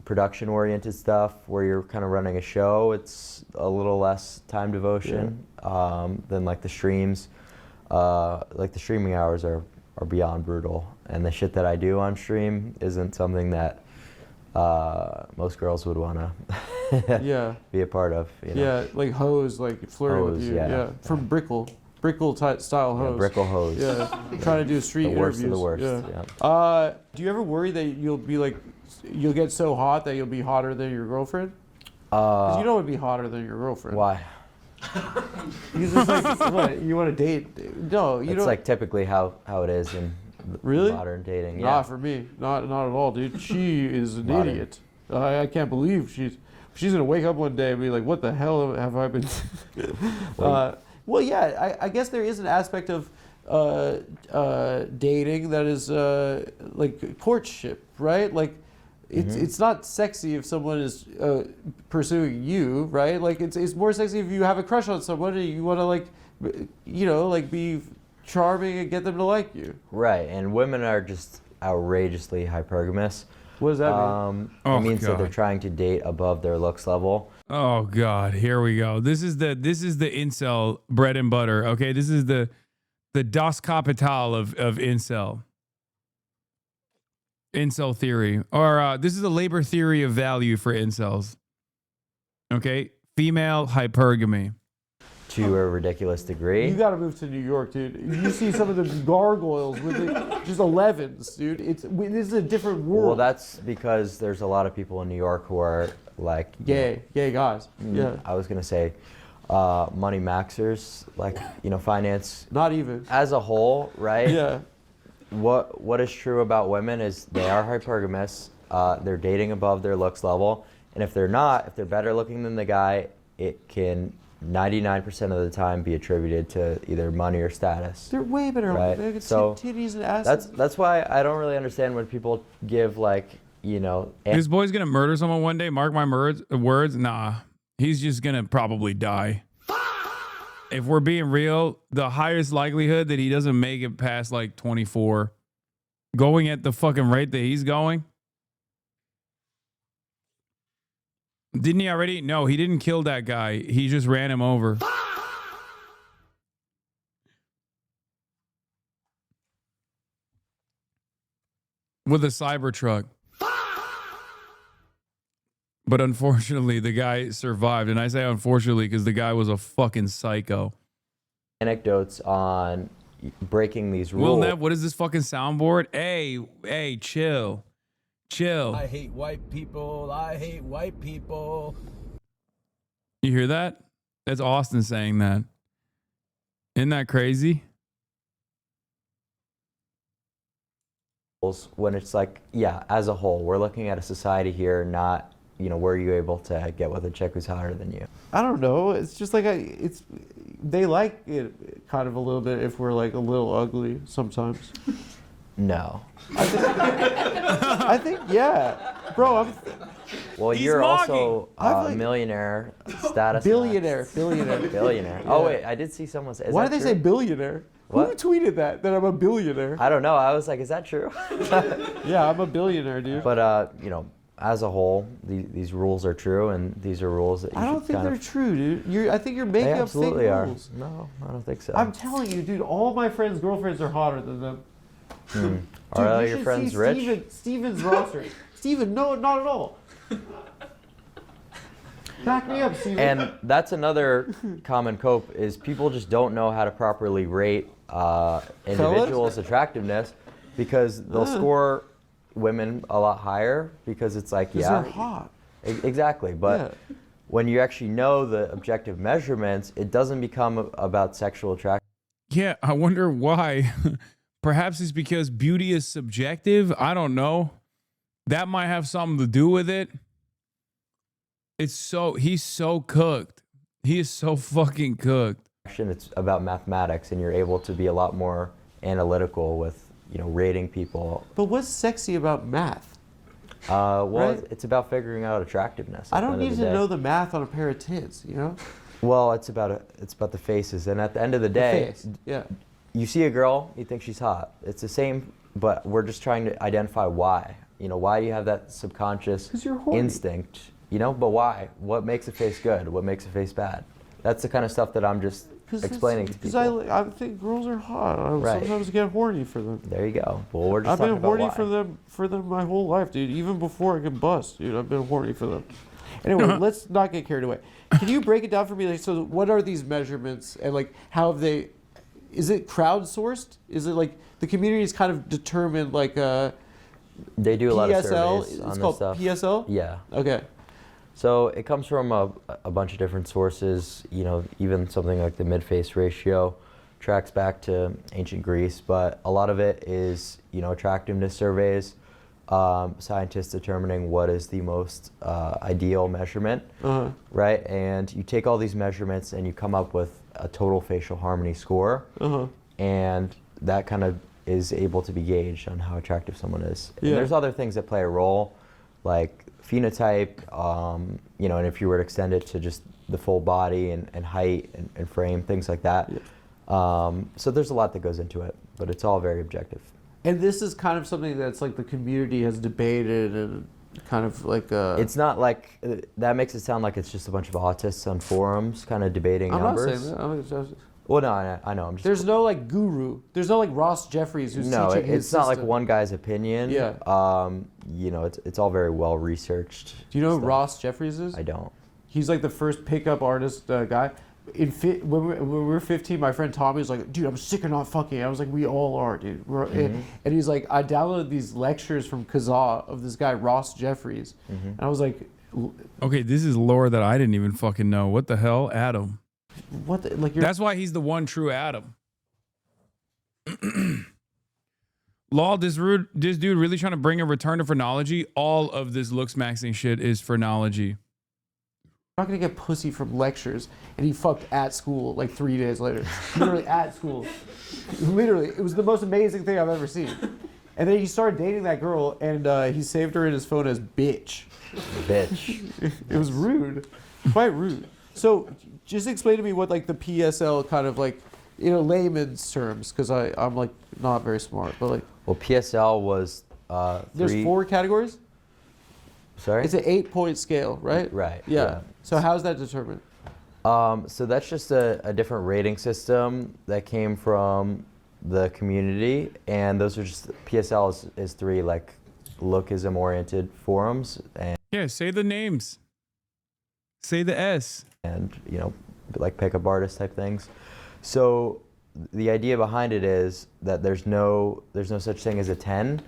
Production-oriented stuff where you're kind of running a show, it's a little less time devotion than like the streams. Like the streaming hours are beyond brutal, and the shit that I do on stream isn't something that most girls would want to be a part of. You know? Yeah, like hoes, like flirting with you. Yeah. From Brickell style hoes. Brickell hoes. Yeah, trying to do street the worst interviews. of the worst. Yeah. Do you ever worry that you'll get so hot that you'll be hotter than your girlfriend? Because you don't want to be hotter than your girlfriend. Why? Because it's like, what, you want to date? No, you don't. It's like typically how it is in modern dating. Nah, for me, not at all, dude. She is an idiot. I can't believe she's gonna wake up one day and be like, "What the hell have I been?" Well, yeah, I guess there is an aspect of dating that is like courtship, right? Like It's not sexy if someone is pursuing you, right? Like it's more sexy if you have a crush on someone and you want to like, like be charming and get them to like you. Right, and women are just outrageously hypergamous. What does that mean? It means that they're trying to date above their looks level. Oh God, here we go. This is the incel bread and butter. Okay, this is the Das Kapital of incel theory, or this is a labor theory of value for incels. Okay, female hypergamy. To a ridiculous degree. You got to move to New York, dude. You see some of the gargoyles with just 11s, dude. This is a different world. Well, that's because there's a lot of people in New York who are like gay guys. Yeah. I was gonna say, money maxers, like finance. Not even as a whole, right? Yeah. What is true about women is they are hypergamous. They're dating above their looks level, and if they're better looking than the guy, it can 99% of the time be attributed to either money or status. They're way better. Right? They can So titties and asses. that's why I don't really understand when people give This boy's gonna murder someone one day. Mark my words. Nah, he's just gonna probably die. If we're being real, the highest likelihood that he doesn't make it past like 24, going at the fucking rate that he's going. Didn't he already? No, he didn't kill that guy. He just ran him over. With a cyber truck. But unfortunately, the guy survived. And I say unfortunately because the guy was a fucking psycho. Anecdotes on breaking these rules. Will Nev, what is this fucking soundboard? Hey, chill. I hate white people. I hate white people. You hear that? That's Austin saying that. Isn't that crazy? When it's like, as a whole, we're looking at a society here, not, were you able to get with a chick who's hotter than you? I don't know. It's just like they like it kind of a little bit if we're like a little ugly sometimes. No. I think yeah, bro. Well, you're also a millionaire status. Billionaire. Oh wait, I did see someone say. Why did they say billionaire? What? Who tweeted that I'm a billionaire? I don't know. I was like, is that true? Yeah, I'm a billionaire, dude. But as a whole, these rules are true, and these are rules that you I don't think they're true, dude. I think you're making up fake rules. No, I don't think so. I'm telling you, dude. All my friends' girlfriends are hotter than them. Dude, are all your friends rich? Steven's roster. Steven, no, not at all. Back me up, Steven. And that's another common cope is people just don't know how to properly rate individuals' attractiveness because they'll score women a lot higher because it's like, they're hot. Exactly. But when you actually know the objective measurements, it doesn't become about sexual attraction. Yeah, I wonder why. Perhaps it's because beauty is subjective. I don't know. That might have something to do with it. He's so cooked. He is so fucking cooked. It's about mathematics, and you're able to be a lot more analytical with, rating people. But what's sexy about math? Right? It's about figuring out attractiveness. I don't need to know the math on a pair of tits, Well, it's about the faces, and at the end of the day, you see a girl, you think she's hot. It's the same, but we're just trying to identify why. Why do you have that subconscious instinct? But why? What makes a face good? What makes a face bad? That's the kind of stuff that I'm just explaining to people. Because I think girls are hot. I sometimes get horny for them. There you go. Well, we're just I've talking been about horny for them my whole life, dude. Even before I could bust, dude. I've been horny for them. Anyway, let's not get carried away. Can you break it down for me? Like, so what are these measurements and like how have they? Is it crowdsourced? Is it like the community is kind of determined like They do a lot of PSL? surveys on It's this called stuff. PSL? Yeah. Okay. So it comes from a bunch of different sources. Even something like the mid-face ratio tracks back to ancient Greece, but a lot of it is, attractiveness surveys, scientists determining what is the most ideal measurement, right? And you take all these measurements and you come up with a total facial harmony score, and that kind of is able to be gauged on how attractive someone is. And there's other things that play a role, like phenotype, you know, and if you were to extend it to just the full body and height and frame, things like that. So there's a lot that goes into it, but it's all very objective. And this is kind of something that's like the community has debated and kind of like it's not like that makes it sound like it's just a bunch of autists on forums kind of debating numbers. I'm not saying that. Well, no, I know. I'm just. There's no like guru. There's no like Ross Jeffries who's teaching his it's not like system. one guy's opinion. Yeah. You know, it's all very well researched. Do you know stuff. who Ross Jeffries is? I don't. He's like the first pickup artist guy. When we were 15, my friend Tommy was like, dude, I'm sick of not fucking. I was like, we all are, dude. And he's like, I downloaded these lectures from Kazaa of this guy, Ross Jeffries. And I was like... Okay, this is lore that I didn't even fucking know. What the hell? Adam. What the, like? That's why he's the one true Adam. Law, this dude really trying to bring a return to phrenology. All of this looks maxing shit is phrenology. I'm not gonna get pussy from lectures, and he fucked at school like 3 days later. Literally at school. Literally, it was the most amazing thing I've ever seen. And then he started dating that girl, and he saved her in his phone as bitch. Bitch. It was rude, quite rude. So, just explain to me what like the PSL kind of like, in a layman's terms, because I'm like not very smart, but like. Well, PSL was There's 4 categories. Sorry? It's an 8-point scale, right? Right. Yeah. So how's that determined? So that's just a different rating system that came from the community, and those are just PSL is 3 like lookism oriented forums, and yeah, say the names, say the S, and you know, like pickup artist type things. So the idea behind it is that there's no such thing as a 10,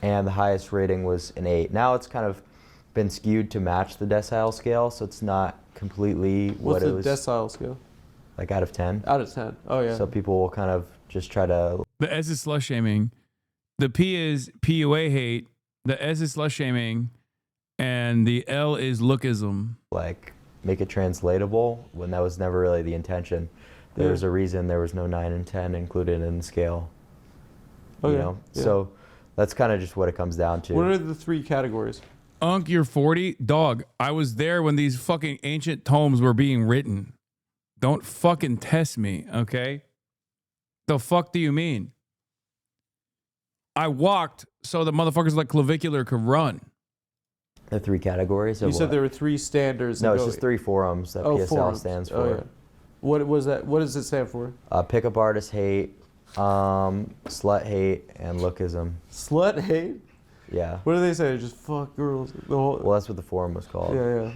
and the highest rating was an 8. Now it's kind of been skewed to match the decile scale, so it's not completely what it was. What's the decile scale? Like out of 10. Out of 10. Oh yeah. So people will kind of just try to. The S is slut shaming, the P is PUA hate, the S is slut shaming, and the L is lookism. Like make it translatable when that was never really the intention. There's a reason there was no 9 and 10 included in the scale. Okay. You know, so that's kind of just what it comes down to. What are the 3 categories? Unc, you're 40? Dog, I was there when these fucking ancient tomes were being written. Don't fucking test me, okay? The fuck do you mean? I walked so the motherfuckers like clavicular could run. The 3 categories? You said there were 3 standards. No, it's just 3 forums that PSL forums. stands for. Oh, yeah. What was that? What does it stand for? Pickup artist hate, slut hate, and lookism. Slut hate? Yeah. What do they say? Just fuck girls. Well, that's what the forum was called. Yeah.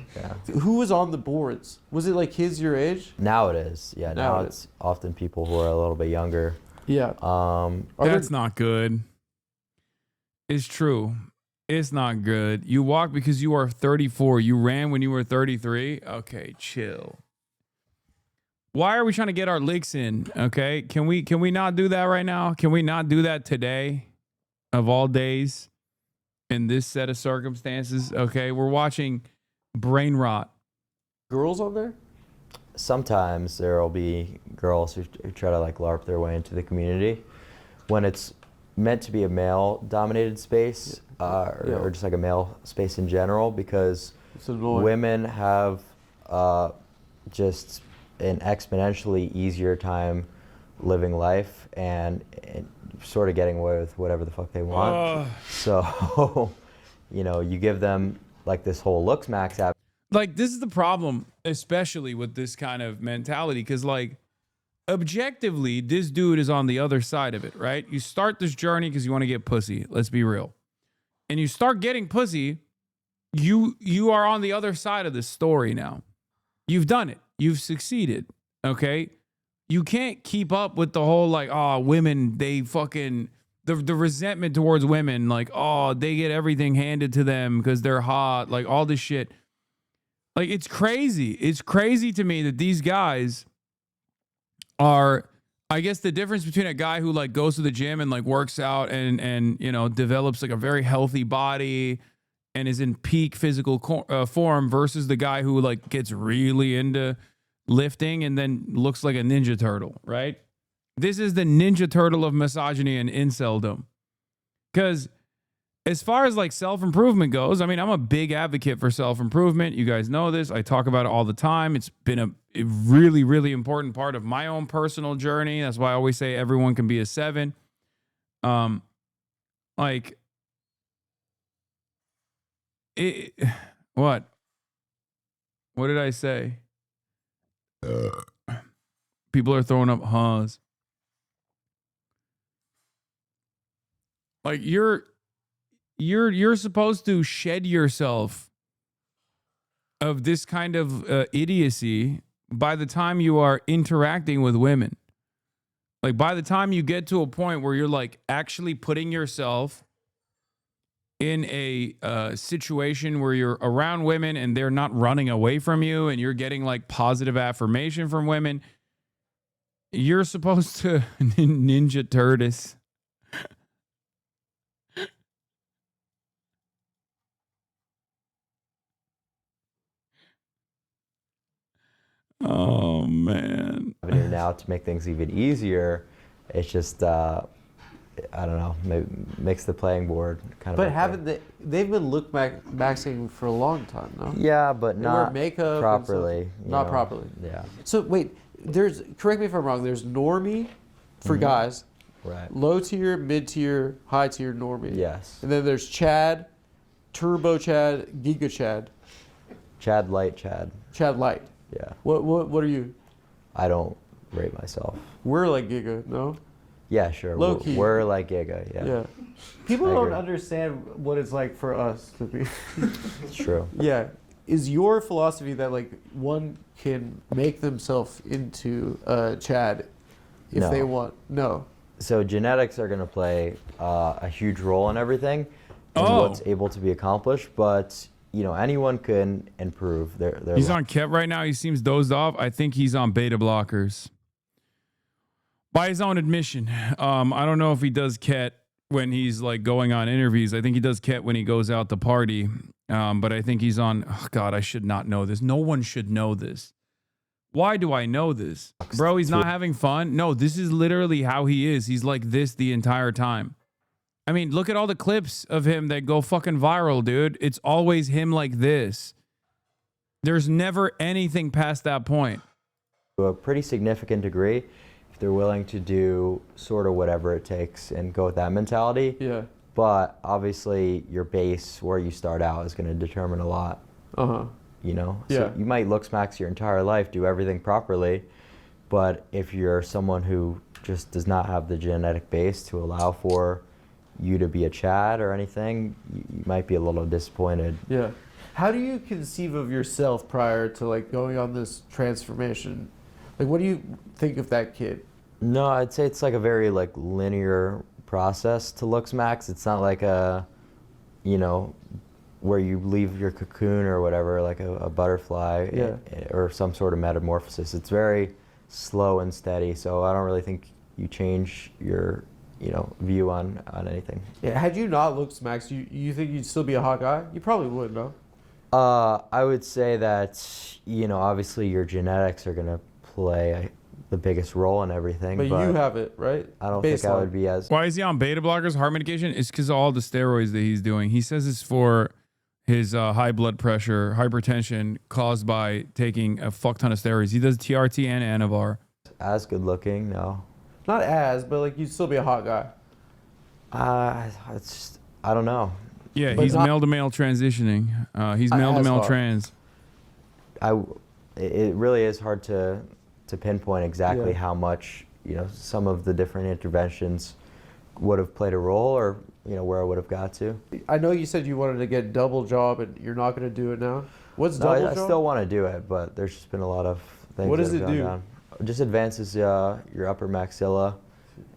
Who was on the boards? Was it like kids your age? Now it is. Yeah. Now it's often people who are a little bit younger. Yeah. That's not good. It's true. It's not good. You walk because you are 34. You ran when you were 33. Okay, chill. Why are we trying to get our licks in? Okay, can we not do that right now? Can we not do that today, of all days, in this set of circumstances? Okay, we're watching brain rot. Girls on there? Sometimes there'll be girls who try to like LARP their way into the community when it's meant to be a male-dominated space, or just like a male space in general, because women have just an exponentially easier time living life and sort of getting away with whatever the fuck they want. So, you know, you give them like this whole looks max app. Like, this is the problem, especially with this kind of mentality, because like objectively, this dude is on the other side of it, right? You start this journey because you want to get pussy. Let's be real. And you start getting pussy, you are on the other side of this story now. You've done it. You've succeeded. Okay? You can't keep up with the whole like, oh, women, they fucking the resentment towards women, like, oh, they get everything handed to them because they're hot, like all this shit. Like, it's crazy. It's crazy to me that these guys are, I guess the difference between a guy who like goes to the gym and like works out and you know, develops like a very healthy body and is in peak physical form versus the guy who like gets really into lifting and then looks like a Ninja Turtle, right? This is the Ninja Turtle of misogyny and inceldom. Because as far as like self-improvement goes, I mean, I'm a big advocate for self-improvement. You guys know this. I talk about it all the time. It's been a really, really important part of my own personal journey. That's why I always say everyone can be a 7. Like, what did I say? People are throwing up Haz. Like, you're supposed to shed yourself of this kind of idiocy by the time you are interacting with women. Like, by the time you get to a point where you're like actually putting yourself in a situation where you're around women and they're not running away from you and you're getting like positive affirmation from women, you're supposed to Ninja Turtles. Oh man. Now to make things even easier, it's just I don't know, maybe makes the playing board kind of. But haven't they've been look maxing for a long time, no? Yeah, but they not wear makeup properly. Not properly. Yeah. So wait, correct me if I'm wrong. There's normie for guys, right? Low tier, mid tier, high tier normie. Yes. And then there's Chad, Turbo Chad, Giga Chad. Chad Light Chad. Chad Light. Yeah. What are you? I don't rate myself. We're like Giga, no? Yeah, sure. Low key. We're like Giga, yeah. Yeah. People I don't agree. understand what it's like for us to be. It's true. Yeah. Is your philosophy that like one can make themselves into Chad if No. they want? No. So genetics are going to play a huge role in everything and what's able to be accomplished, but you know, anyone can improve their He's life. on Ket right now. He seems dozed off. I think he's on beta blockers. By his own admission. I don't know if he does Ket when he's like going on interviews. I think he does Ket when he goes out to party. But I think he's on, oh God, I should not know this. No one should know this. Why do I know this? Bro, he's not having fun. No, this is literally how he is. He's like this the entire time. I mean, look at all the clips of him that go fucking viral, dude. It's always him like this. There's never anything past that point. To a pretty significant degree, if they're willing to do sort of whatever it takes and go with that mentality. Yeah. But obviously your base, where you start out, is going to determine a lot. Uh-huh. You know? Yeah. So you might look smacks your entire life, do everything properly, but if you're someone who just does not have the genetic base to allow for you to be a Chad or anything, you might be a little disappointed. Yeah. How do you conceive of yourself prior to like going on this transformation? Like, what do you think of that kid? No, I'd say it's like a very like linear process to looks max. It's not like a, you know, where you leave your cocoon or whatever, like a butterfly, or some sort of metamorphosis. It's very slow and steady. So I don't really think you change your, you know, view on anything. Yeah. Had you not looked smacks, you think you'd still be a hot guy? You probably would, no? I would say that, you know, obviously your genetics are going to play the biggest role in everything. But you have it, right? I don't think I would be as... Why is he on beta blockers, heart medication? It's because of all the steroids that he's doing. He says it's for his high blood pressure, hypertension caused by taking a fuck ton of steroids. He does TRT and Anavar. As good looking, no. Not as, but like you'd still be a hot guy. It's just, I don't know. Yeah, But he's not- male to male transitioning. He's male to male trans. It really is hard to pinpoint exactly Yeah. how much, you know, some of the different interventions would have played a role, or, you know, where I would have got to. I know you said you wanted to get double job and you're not going to do it now. What's No, double I job? still want to do it, but there's just been a lot of things. What that does have it gone do? down. Just advances your upper maxilla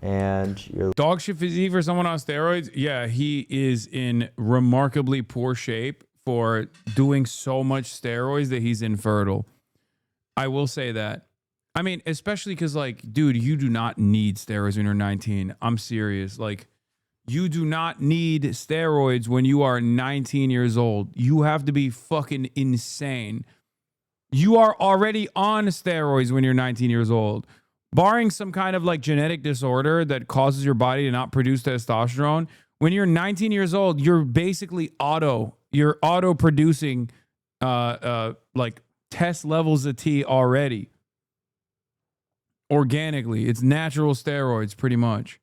and your... Dog shit physique for someone on steroids? Yeah, he is in remarkably poor shape for doing so much steroids that he's infertile. I will say that. I mean, especially because, like, dude, you do not need steroids when you're 19. I'm serious. Like, you do not need steroids when you are 19 years old. You have to be fucking insane. You are already on steroids when you're 19 years old. Barring some kind of like genetic disorder that causes your body to not produce testosterone, When you're 19 years old, you're basically you're auto producing like test levels of T already. Organically. It's natural steroids pretty much.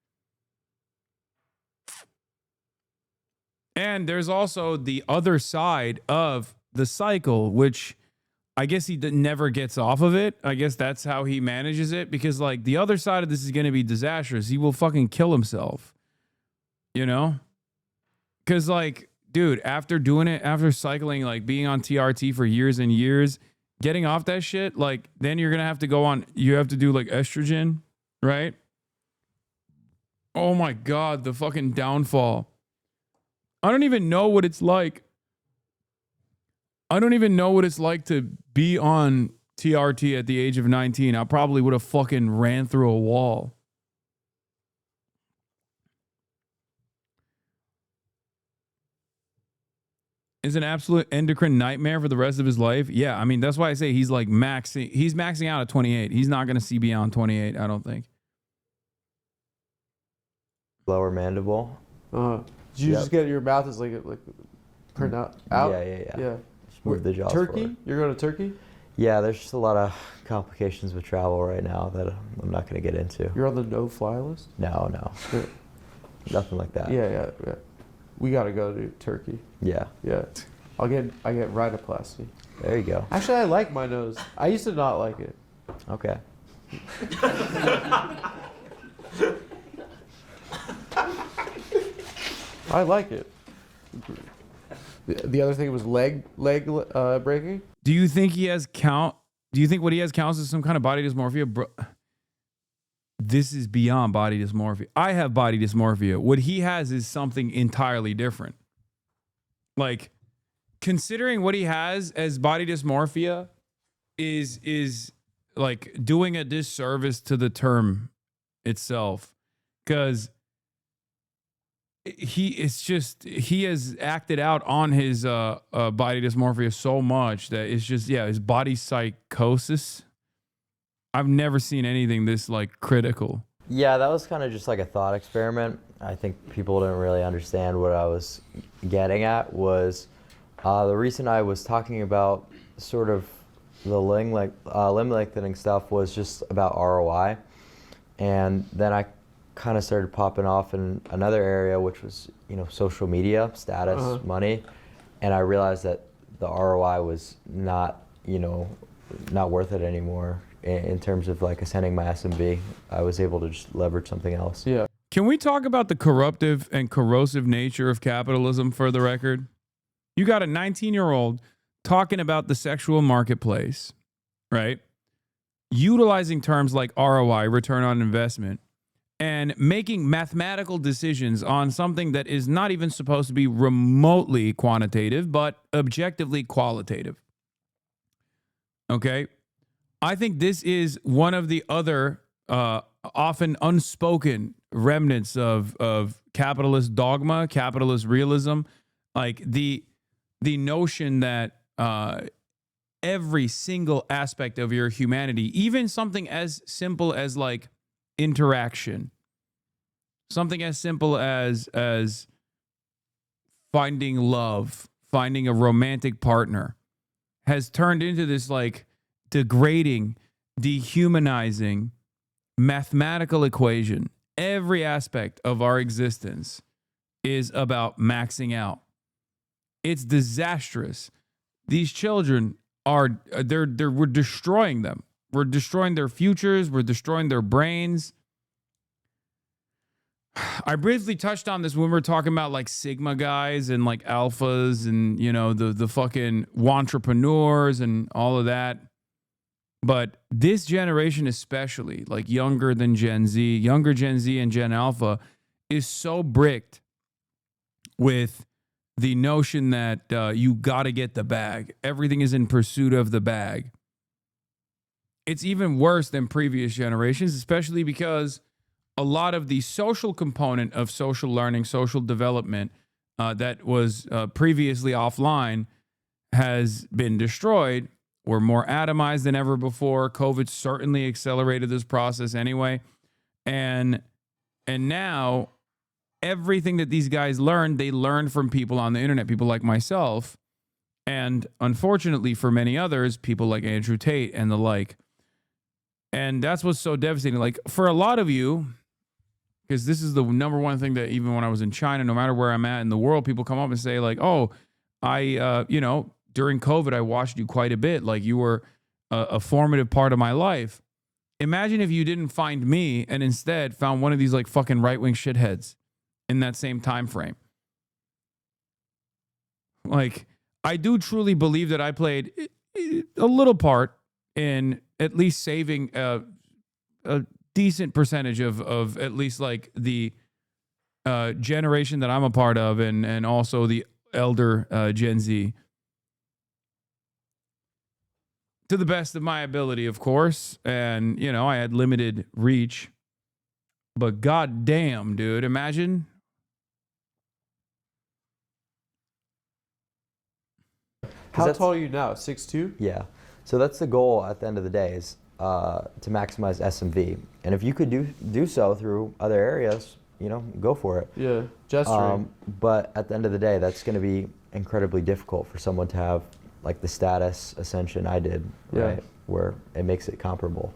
And there's also the other side of the cycle, which I guess he never gets off of it. I guess that's how he manages it, because like the other side of this is going to be disastrous. He will fucking kill himself, you know? Because like, dude, after doing it, after cycling, like being on TRT for years and years, getting off that shit, like then you're going to have to go on, you have to do like estrogen, right? Oh my God, the fucking downfall. I don't even know what it's like. I don't even know what it's like to be on TRT at the age of 19. I probably would have fucking ran through a wall. It's an absolute endocrine nightmare for the rest of his life. Yeah, I mean, that's why I say he's like he's maxing out at 28. He's not going to see beyond 28, I don't think. Lower mandible. Did you just get your mouth is like print out? Yeah. Just move the jaws Turkey? forward. You're going to Turkey? Yeah, there's just a lot of complications with travel right now that I'm not going to get into. You're on the no-fly list? No. Nothing like that. Yeah. We got to go to Turkey. Yeah. I get rhinoplasty. There you go. Actually, I like my nose. I used to not like it. Okay. I like it. The other thing was leg breaking. Do you think he has Do you think what he has counts as some kind of body dysmorphia? Bro, this is beyond body dysmorphia. I have body dysmorphia. What he has is something entirely different. Like, considering what he has as body dysmorphia is like doing a disservice to the term itself, because he has acted out on his body dysmorphia so much that it's just, his body psychosis. I've never seen anything this like critical. Yeah, that was kind of just like a thought experiment. I think people didn't really understand what I was getting at. Was the reason I was talking about sort of the limb lengthening stuff was just about ROI, and then I kind of started popping off in another area, which was social media, status, money, and I realized that the ROI was not worth it anymore. In terms of like ascending my S&B, I was able to just leverage something else. Yeah. Can we talk about the corruptive and corrosive nature of capitalism for the record? You got a 19-year-old talking about the sexual marketplace, right? Utilizing terms like ROI, return on investment, and making mathematical decisions on something that is not even supposed to be remotely quantitative, but objectively qualitative. Okay? I think this is one of the other often unspoken remnants of capitalist dogma, capitalist realism, like the notion that every single aspect of your humanity, even something as simple as like interaction, something as simple as finding love, finding a romantic partner, has turned into this like degrading, dehumanizing, mathematical equation. Every aspect of our existence is about maxing out. It's disastrous. These children we're destroying them. We're destroying their futures. We're destroying their brains. I briefly touched on this when we were talking about like Sigma guys and like alphas and, the fucking wantrepreneurs and all of that. But this generation especially, like younger Gen Z and Gen Alpha, is so bricked with the notion that you got to get the bag. Everything is in pursuit of the bag. It's even worse than previous generations, especially because a lot of the social component of social learning, social development that was previously offline has been destroyed. We're more atomized than ever before. COVID certainly accelerated this process anyway. And now everything that these guys learned, they learned from people on the internet, people like myself. And unfortunately for many others, people like Andrew Tate and the like. And that's what's so devastating. Like for a lot of you, because this is the number one thing that even when I was in China, no matter where I'm at in the world, people come up and say like, oh, during COVID, I watched you quite a bit. Like you were a formative part of my life. Imagine if you didn't find me and instead found one of these like fucking right-wing shitheads in that same time frame. Like, I do truly believe that I played a little part in at least saving a decent percentage of at least like the generation that I'm a part of and also the elder Gen Z. To the best of my ability, of course. And, I had limited reach. But goddamn, dude, imagine. How tall are you now? 6'2"? Yeah. So that's the goal at the end of the day is to maximize SMV. And if you could do so through other areas, go for it. Yeah, gesturing. But at the end of the day, that's going to be incredibly difficult for someone to have like the status ascension I did, right? Where it makes it comparable.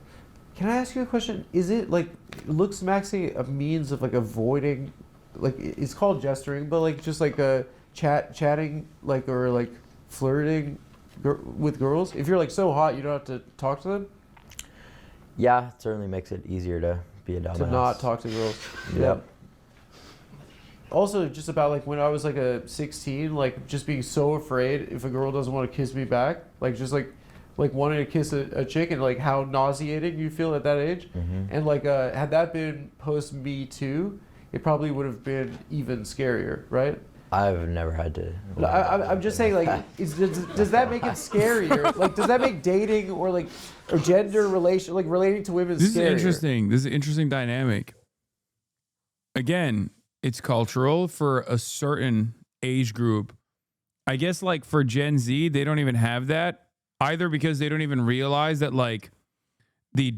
Can I ask you a question? Is it like looks maxing a means of like avoiding, like it's called gesturing, but like just like a chatting, like or like flirting with girls? If you're like so hot, you don't have to talk to them. Yeah, it certainly makes it easier to be a dumbass. To not talk to girls. Yep. Also, just about like when I was like a 16, like just being so afraid if a girl doesn't want to kiss me back, like just like wanting to kiss a chick and like how nauseating you feel at that age. Mm-hmm. And like had that been post Me Too, it probably would have been even scarier, right? I've never had to. I'm just saying, like, does that make it scarier? Like, does that make dating or gender relation, like relating to women, This scarier? is interesting. This is an interesting dynamic. Again, it's cultural for a certain age group. I guess like for Gen Z, they don't even have that either because they don't even realize that like the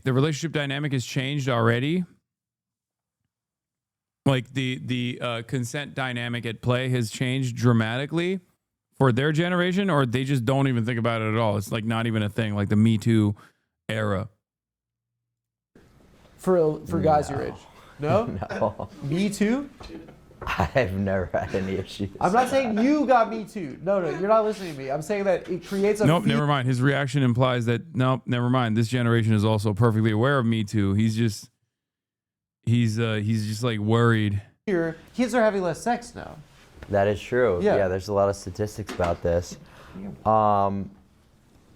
relationship dynamic has changed already. Like the consent dynamic at play has changed dramatically for their generation, or they just don't even think about it at all. It's like not even a thing, like the Me Too era. For guys your age. No? No. Me Too? I've never had any issues. I'm not saying you got Me Too. No, you're not listening to me. I'm saying that it creates a... Nope, never mind. His reaction implies that, nope, never mind. This generation is also perfectly aware of Me Too. He's just like worried. Kids are having less sex now. That is true. Yeah, there's a lot of statistics about this. Young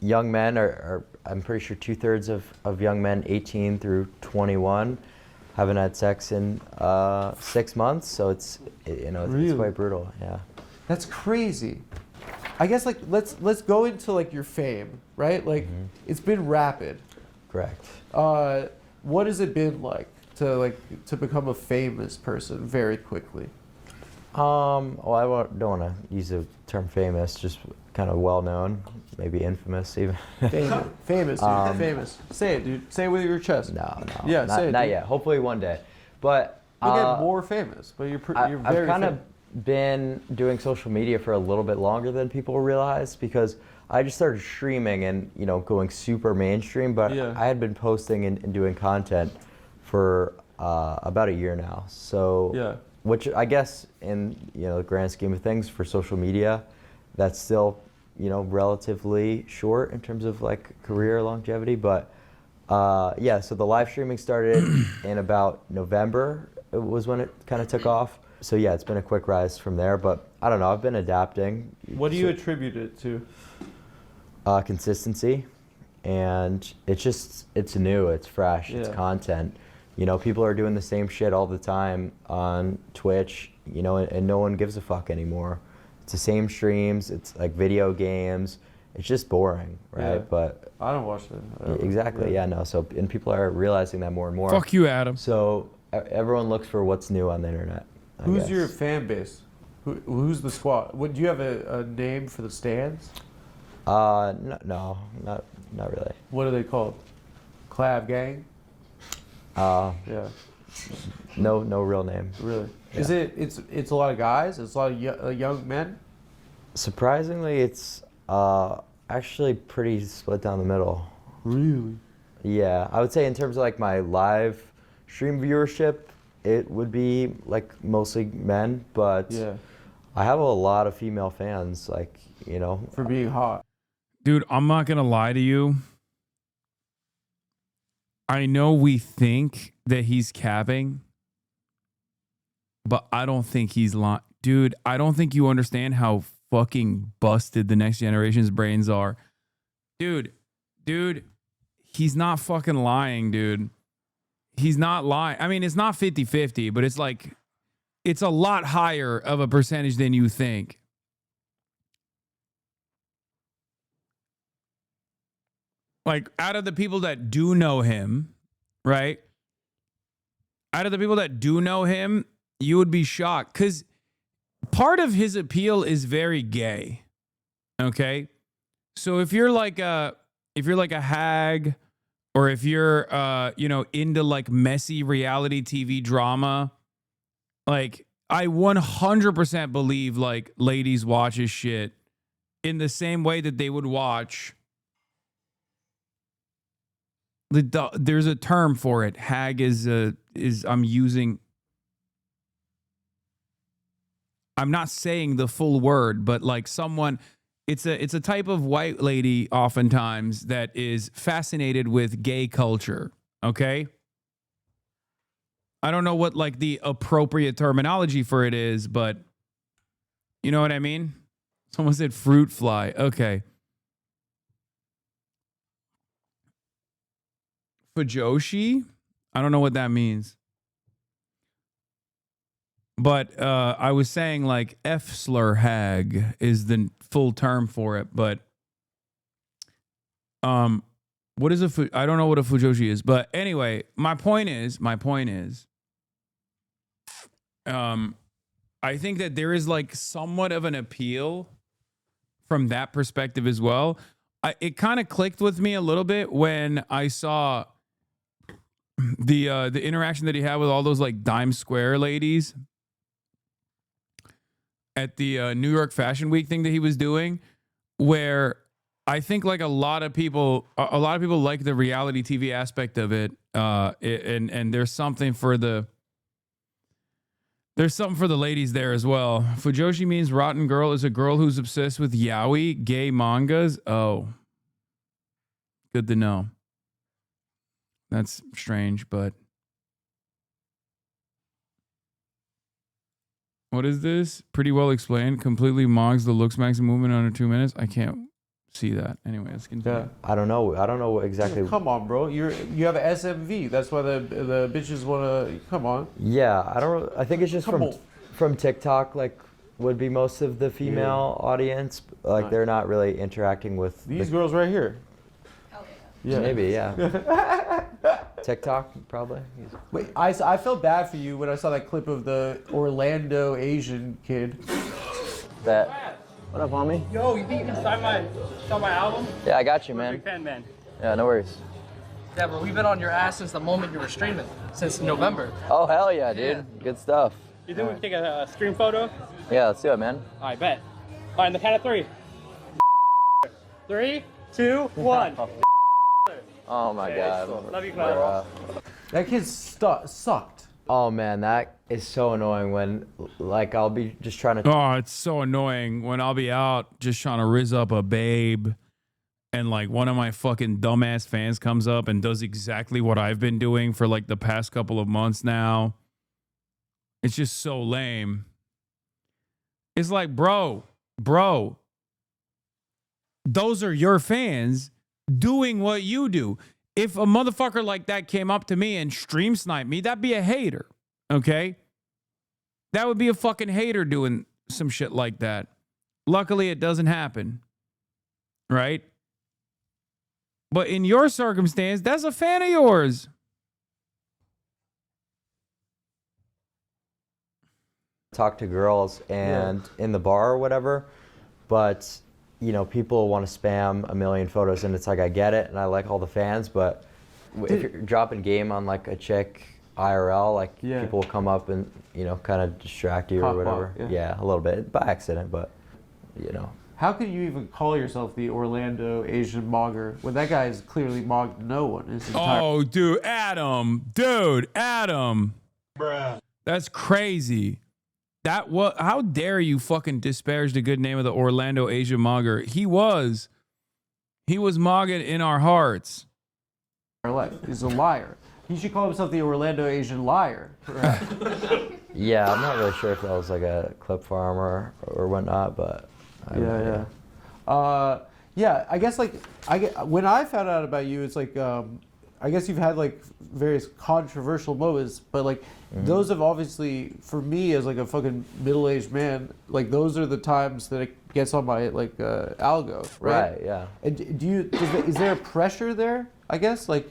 men are I'm pretty sure 2/3 of young men 18 through 21 haven't had sex in 6 months. So it's quite brutal. Yeah. That's crazy. I guess like let's go into like your fame, right? Like it's been rapid. Correct. What has it been like to become a famous person very quickly? Well, I don't want to use the term famous, just kind of well known, maybe infamous even. Famous, dude. Famous. Say it, dude. Say it with your chest. No. Yeah, say it. Not yet. Hopefully one day. But you'll get more famous. But you're very. I've kind of been doing social media for a little bit longer than people realize because I just started streaming and going super mainstream. But I had been posting and doing content for about a year now. So which I guess in the grand scheme of things for social media, that's still relatively short in terms of like career longevity. But so the live streaming started in about November. It was when it kind of took off. So yeah, it's been a quick rise from there. But I don't know. I've been adapting. What do you attribute it to? Consistency, and it's new. It's fresh. It's content. People are doing the same shit all the time on Twitch, and no one gives a fuck anymore. It's the same streams. It's like video games. It's just boring, right? Yeah. But I don't watch that. Exactly. Yeah. No. So and people are realizing that more and more. Fuck you, Adam. So everyone looks for what's new on the internet. Who's your fan base? Who's the squad? Do you have a name for the stands? No, not really. What are they called? Clav Gang? Yeah. No real name. Really? Yeah. Is it? It's a lot of guys. It's a lot of young men. Surprisingly, it's actually pretty split down the middle. Really? Yeah, I would say in terms of like my live stream viewership, it would be like mostly men, but Yeah. I have a lot of female fans, like, you know. For being hot. Dude, I'm not going to lie to you. I know we think that he's capping, but I don't think he's lying. Dude, I don't think you understand how fucking busted the next generation's brains are. Dude, he's not fucking lying, dude. He's not lying. I mean, it's not 50-50, but it's like, it's a lot higher of a percentage than you think. Like, out of the people that do know him, right? Out of the people that do know him, you would be shocked. Because part of his appeal is very gay. Okay? So if you're like a hag, or if you're into like messy reality TV drama, like I 100% believe like ladies watch his shit in the same way that they would watch. There's a term for it. Hag is I'm not saying the full word, but like someone, it's a type of white lady oftentimes that is fascinated with gay culture. Okay. I don't know what like the appropriate terminology for it is, but you know what I mean? Someone said fruit fly. Okay. Fujoshi? I don't know what that means. But I was saying like F-slur hag is the full term for it, but what is I don't know what a fujoshi is, but anyway, my point is I think that there is like somewhat of an appeal from that perspective as well. It kind of clicked with me a little bit when I saw the interaction that he had with all those like Dime Square ladies at the New York Fashion Week thing that he was doing, where I think like a lot of people like the reality TV aspect of it, and there's something for the ladies there as well. Fujoshi means rotten girl, is a girl who's obsessed with yaoi, gay mangas. Oh, good to know. That's strange, but what is this? Pretty well explained. Completely mogs the looks maximum movement under 2 minutes. I can't see that. Anyway, let's continue. Yeah. I don't know exactly. Come on, bro. You have an SMV. That's why the bitches want to. Come on. Yeah, I think it's just from TikTok. Like, would be most of the female audience. Like, they're not really interacting with these girls right here. Yeah. Maybe, yeah. TikTok, probably. Wait, I felt bad for you when I saw that clip of the Orlando Asian kid. What up, homie? Yo, you think you can sign my album? Yeah, I got you, man. Big fan, man. Yeah, no worries. Yeah, bro, we've been on your ass since the moment you were streaming, since November. Oh, hell yeah, dude. Yeah. Good stuff. You think we can take a screen photo? Yeah, let's do it, man. I bet. All right, on the count of 3. 3, 2, 1. Oh my God. Love you, Clyde. That kid sucked. Oh man, that is so annoying when like I'll be just trying to. Oh, it's so annoying when I'll be out just trying to rizz up a babe, and like one of my fucking dumbass fans comes up and does exactly what I've been doing for like the past couple of months now. It's just so lame. It's like, bro, those are your fans doing what you do. If a motherfucker like that came up to me and stream sniped me, that'd be a hater. Okay? That would be a fucking hater doing some shit like that. Luckily, it doesn't happen. Right? But in your circumstance, that's a fan of yours. Talk to girls and in the bar or whatever, but you know, people want to spam a million photos, and it's like, I get it, and I like all the fans, but if you're dropping game on like a chick IRL, like Yeah. people will come up and, you know, kind of distract you Pop or whatever. up, Yeah, a little bit by accident, but you know. How could you even call yourself the Orlando Asian mogger when that guy has clearly mogged no one in his entire... Oh, dude, Adam. Bruh. That's crazy. How dare you fucking disparage the good name of the Orlando Asian mogger? He was mogging in our hearts. He's a liar. He should call himself the Orlando Asian liar, perhaps. Yeah, I'm not really sure if that was like a clip farm or whatnot, but Yeah. I guess like when I found out about you, it's like I guess you've had like various controversial moments, but like those have obviously, for me as like a fucking middle-aged man, like those are the times that it gets on my like algo, right? Right, yeah. And is there a pressure there? I guess like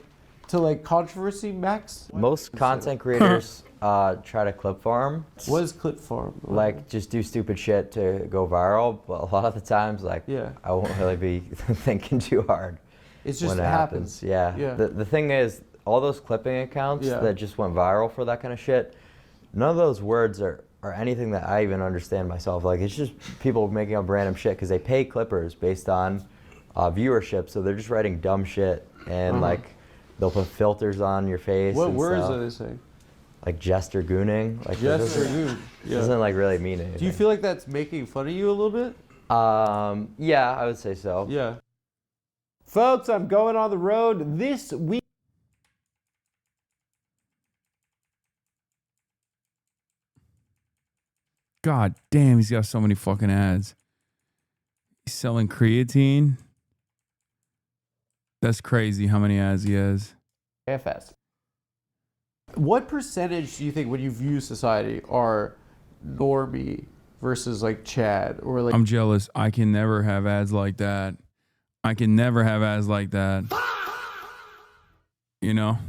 to like controversy max. Most content creators try to clip farm. What is clip farm? Like just do stupid shit to go viral, but a lot of the times, like I won't really be thinking too hard. It's just when it happens. Yeah. The thing is, all those clipping accounts that just went viral for that kind of shit, none of those words are anything that I even understand myself. Like it's just people making up random shit because they pay clippers based on viewership, so they're just writing dumb shit and like they'll put filters on your face. What and words stuff. are they saying? Like jester gooning. Like Jester goon. doesn't like really mean anything. Do you feel like that's making fun of you a little bit? Yeah, I would say so. Yeah. Folks, I'm going on the road this week. God damn, he's got so many fucking ads. He's selling creatine. That's crazy how many ads he has. AFS. What percentage do you think when you view society are normie versus like Chad or like... I'm jealous. I can never have ads like that. I can never have ads like that. You know?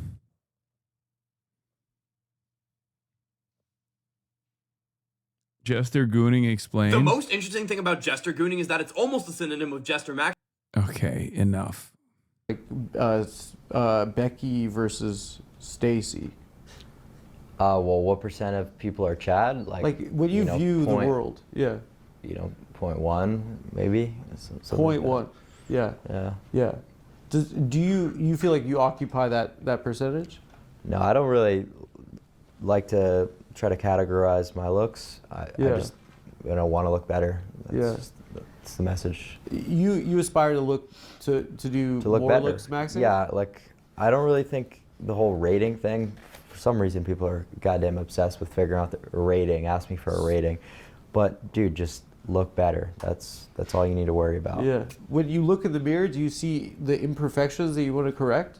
Jester gooning explained. The most interesting thing about jester gooning is that it's almost a synonym of jester max. Okay, enough. Like Becky versus Stacy. Well, what percent of people are Chad? Like when you view the world, yeah. You know, 0.1 maybe. 0.1, yeah. Yeah. Do you feel like you occupy that percentage? No, I don't really like to try to categorize my looks. I just want to look better. That's the message. You aspire to look to look more better. looks, Maxine? Yeah, like I don't really think the whole rating thing. For some reason, people are goddamn obsessed with figuring out the rating. Ask me for a rating, but dude, just look better. That's all you need to worry about. Yeah. When you look in the mirror, do you see the imperfections that you want to correct?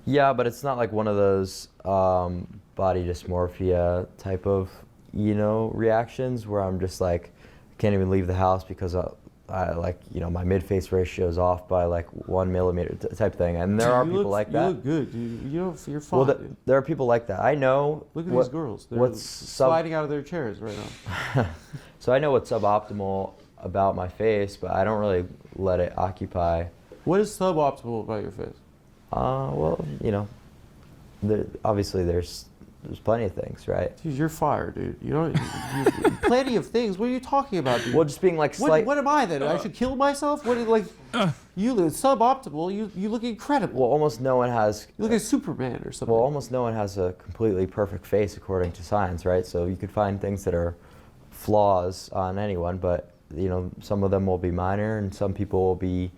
Yeah, but it's not like one of those body dysmorphia type of, reactions where I'm just like, can't even leave the house because I like, my mid-face ratio is off by like 1 millimeter type thing. And there are people like that. You look good, dude. You're fine. Well, there are people like that. I know. Look at these girls. They're sliding out of their chairs right now. So I know what's suboptimal about my face, but I don't really let it occupy. What is suboptimal about your face? Well, obviously there's plenty of things, right? Dude, you're fired, dude. You plenty of things. What are you talking about, dude? Well, just being like What am I then? I should kill myself? What you look suboptimal. You look incredible. Well, almost no one has. You look like Superman or something. Well, almost no one has a completely perfect face according to science, right? So you could find things that are flaws on anyone, but some of them will be minor, and some people will be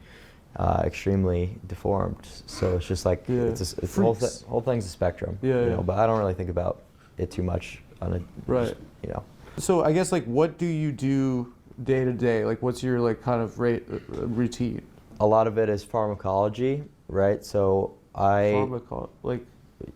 extremely deformed. So it's just like it's the whole thing's a spectrum. But I don't really think about it too much on a right. So I guess like, what do you do day to day? Like, what's your like kind of routine? A lot of it is pharmacology, right? So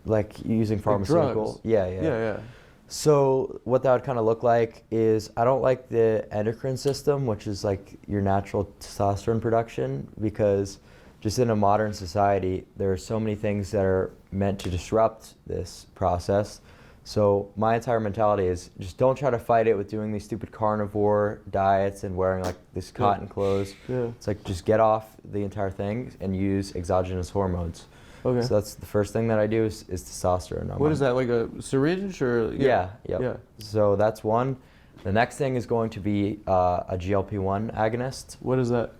like using pharmaceutical. Drugs. Yeah. So what that would kind of look like is I don't like the endocrine system, which is like your natural testosterone production, because just in a modern society, there are so many things that are meant to disrupt this process. So my entire mentality is just don't try to fight it with doing these stupid carnivore diets and wearing like this cotton clothes. Yeah. It's like just get off the entire thing and use exogenous hormones. Okay. So that's the first thing that I do is testosterone. What is that, like a syringe or? Yeah. Yep. Yeah. So that's one. The next thing is going to be a GLP-1 agonist. What is that?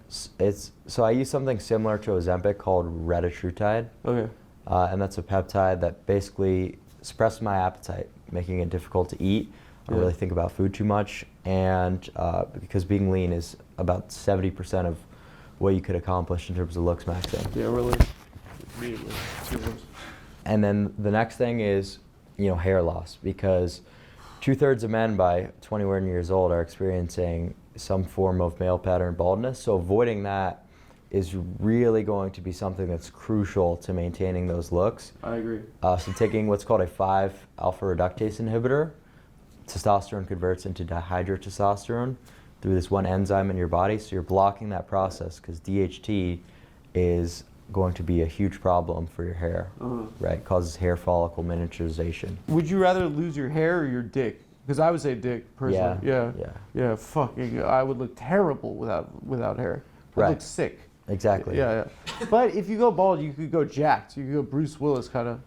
So I use something similar to Ozempic called retatrutide. Okay. And that's a peptide that basically suppresses my appetite, making it difficult to eat. I don't really think about food too much, and because being lean is about 70% of what you could accomplish in terms of looks maxing. Yeah, really. Immediately. And then the next thing is, hair loss, because 2/3 of men by 21 years old are experiencing some form of male pattern baldness. So avoiding that is really going to be something that's crucial to maintaining those looks. I agree. So taking what's called a 5-alpha reductase inhibitor, testosterone converts into dihydrotestosterone through this one enzyme in your body. So you're blocking that process because DHT is going to be a huge problem for your hair, right? It causes hair follicle miniaturization. Would you rather lose your hair or your dick? Because I would say dick, personally. Yeah. Fucking, I would look terrible without hair. I'd look sick. Exactly. Yeah. But if you go bald, you could go jacked. You could go Bruce Willis kind of.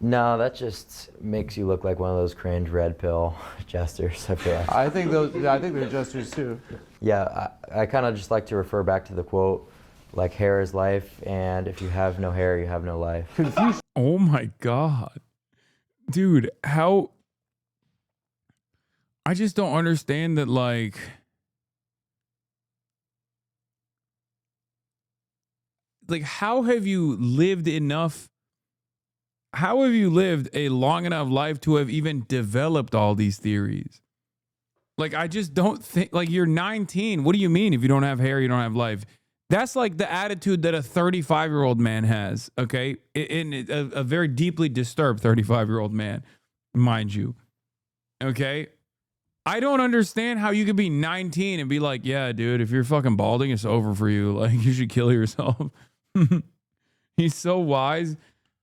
No, that just makes you look like one of those cringe red pill jesters, I feel like. I think they're jesters too. Yeah, I kind of just like to refer back to the quote, like hair is life, and if you have no hair, you have no life. Oh my God. Dude, how... I just don't understand that, like... how have you lived enough... How have you lived a long enough life to have even developed all these theories? Like, I just don't think... Like, you're 19. What do you mean if you don't have hair, you don't have life? That's like the attitude that a 35-year-old man has, okay? A very deeply disturbed 35-year-old man, mind you, okay? I don't understand how you could be 19 and be like, yeah, dude, if you're fucking balding, it's over for you. Like, you should kill yourself. He's so wise.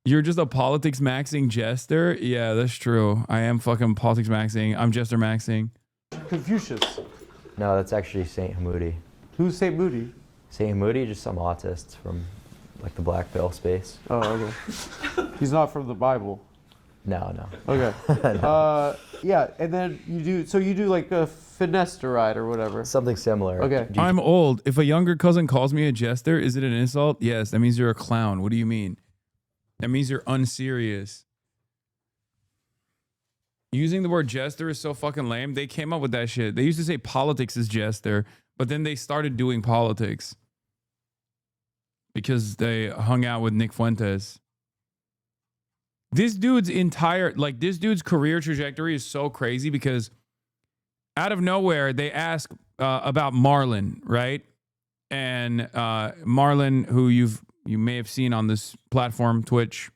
You're just a politics maxing jester. Yeah, that's true. I am fucking politics maxing. I'm jester maxing. Confucius. No, that's actually Saint Hamoudi. Who's Saint Moody? Saint Hamoudi, just some autists from like the black pill space. Oh, okay. He's not from the Bible. No. Okay. No. Yeah, and then you do like a finasteride or whatever. Something similar. Okay. I'm old. If a younger cousin calls me a jester, is it an insult? Yes, that means you're a clown. What do you mean? That means you're unserious. Using the word jester is so fucking lame. They came up with that shit. They used to say politics is jester, but then they started doing politics because they hung out with Nick Fuentes. This dude's career trajectory is so crazy because out of nowhere, they ask about Marlon, right? And Marlon, who you may have seen on this platform, Twitch.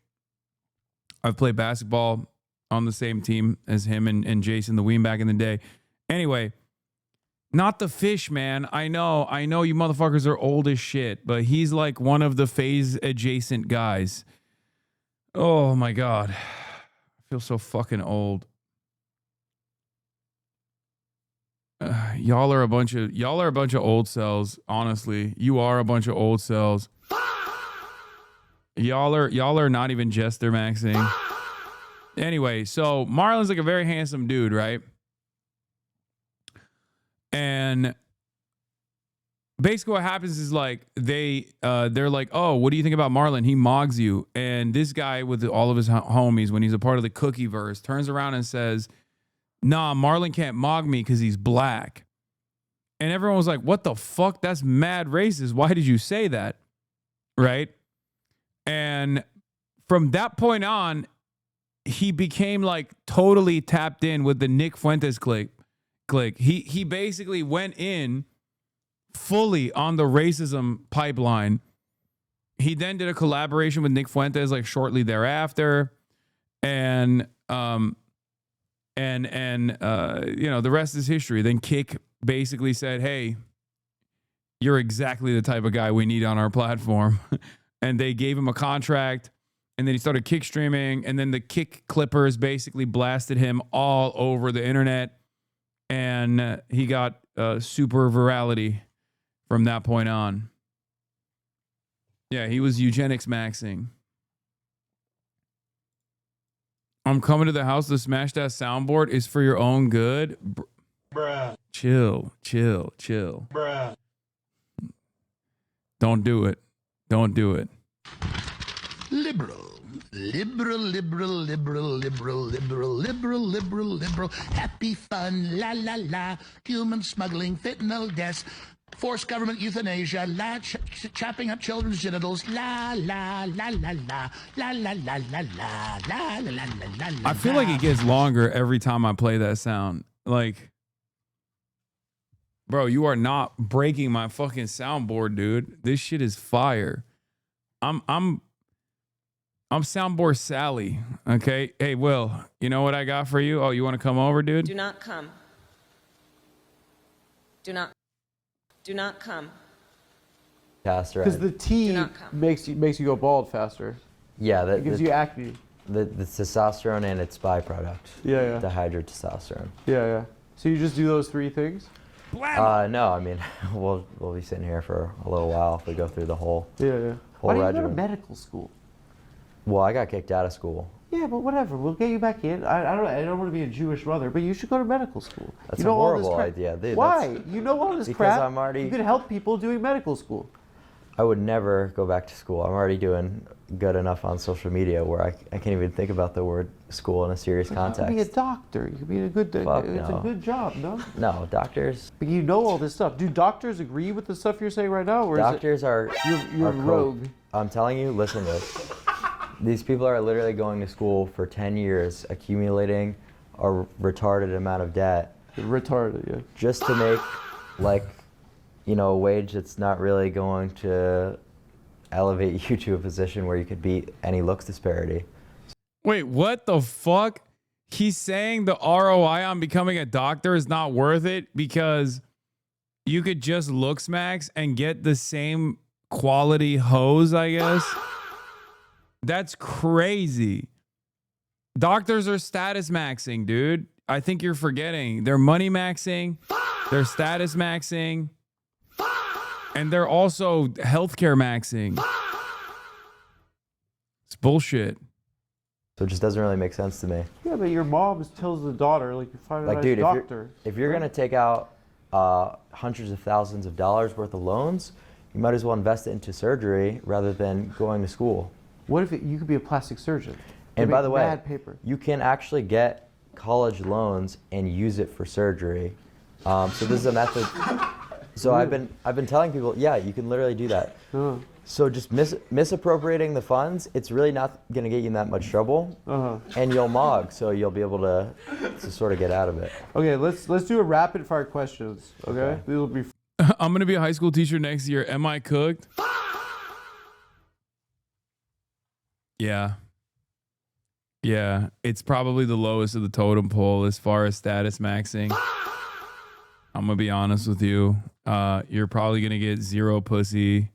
I've played basketball on the same team as him and Jason the Ween back in the day. Anyway, not the fish, man. I know you motherfuckers are old as shit, but he's like one of the phase adjacent guys. Oh my God. I feel so fucking old. Y'all are a bunch of old cells. Honestly, you are a bunch of old cells. Y'all are not even jester maxing. Anyway, so Marlon's like a very handsome dude, right? And basically what happens is like they're like, oh, what do you think about Marlon? He mogs you. And this guy with all of his homies, when he's a part of the cookie verse, turns around and says, nah, Marlon can't mog me because he's black. And everyone was like, what the fuck? That's mad racist. Why did you say that? Right? And from that point on, he became like totally tapped in with the Nick Fuentes clique. He basically went in fully on the racism pipeline. He then did a collaboration with Nick Fuentes like shortly thereafter. And the rest is history. Then Kick basically said, hey, you're exactly the type of guy we need on our platform. And they gave him a contract, and then he started kick streaming, and then the Kick Clippers basically blasted him all over the internet, and he got super virality from that point on. Yeah, he was eugenics maxing. I'm coming to the house to smash that soundboard is for your own good. Bruh. Chill. Bruh. Don't do it. Don't do it. Liberal. Happy fun, la la la. Human smuggling, fentanyl deaths, forced government euthanasia, chopping up children's genitals, la la la la la la la la la la la la la la. I feel like it gets longer every time I play that sound. Like, bro, you are not breaking my fucking soundboard, dude. This shit is fire. I'm soundboard Sally. Okay. Hey, Will, you know what I got for you? Oh, you want to come over, dude? Do not come. Do not come. Faster. Because the T makes you go bald faster. Yeah, It gives you acne. The testosterone and its byproduct. Yeah. Dihydrotestosterone. Yeah. So you just do those 3 things? No, I mean, we'll be sitting here for a little while if we go through the whole Why do you go to regimen. medical school? Well, I got kicked out of school. Yeah, but whatever. We'll get you back in. I don't want to be a Jewish mother, but you should go to medical school. That's you know a horrible all this idea, dude. Why? You know all this because crap. I'm already. You could help people doing medical school. I would never go back to school. I'm already doing good enough on social media where I can't even think about the word school in a serious context. You could be a doctor. You could be a good. Fuck it's no. a good job, no? No, doctors. But you know all this stuff. Do doctors agree with the stuff you're saying right now, or Doctors is it, are. You're are rogue. I'm telling you, listen to this. These people are literally going to school for 10 years, accumulating a retarded amount of debt. Retarded, yeah. Just to make, like, a wage that's not really going to elevate you to a position where you could beat any looks disparity. Wait, what the fuck? He's saying the ROI on becoming a doctor is not worth it because you could just looks max and get the same quality hose, I guess. That's crazy. Doctors are status maxing, dude. I think you're forgetting. They're money maxing, they're status maxing, and they're also healthcare maxing. It's bullshit. So it just doesn't really make sense to me. Yeah, but your mom tells the daughter, like, you find a Like, nice dude, doctor. if you're gonna take out hundreds of thousands of dollars worth of loans, you might as well invest it into surgery rather than going to school. What if you could be a plastic surgeon? And by the way, mad paper. you can actually get college loans and use it for surgery. So this is a method. So I've been telling people, yeah, you can literally do that. So just misappropriating the funds, it's really not going to get you in that much trouble, and you'll mog, so you'll be able to sort of get out of it. Okay, let's do a rapid fire questions. Okay, these will be. I'm gonna be a high school teacher next year. Am I cooked? Yeah, it's probably the lowest of the totem pole as far as status maxing. I'm gonna be honest with you. You're probably gonna get zero pussy.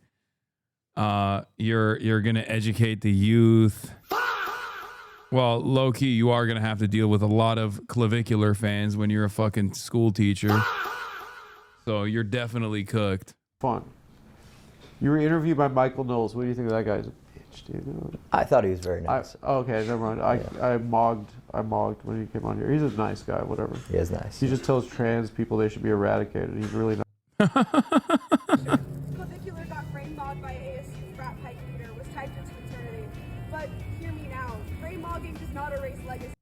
You're gonna educate the youth. Well, low key, you are gonna have to deal with a lot of clavicular fans when you're a fucking school teacher. So you're definitely cooked. Fun. You were interviewed by Michael Knowles. What do you think of that guy's a bitch, dude? I thought he was very nice. Okay, never mind. I mogged when he came on here. He's a nice guy, whatever. He is nice. He just tells trans people they should be eradicated. He's really nice. Clavicular got brain mogged by ASU's frat pipe leader was typed into fraternity. But hear me now. Brain mogging does not erase legacy.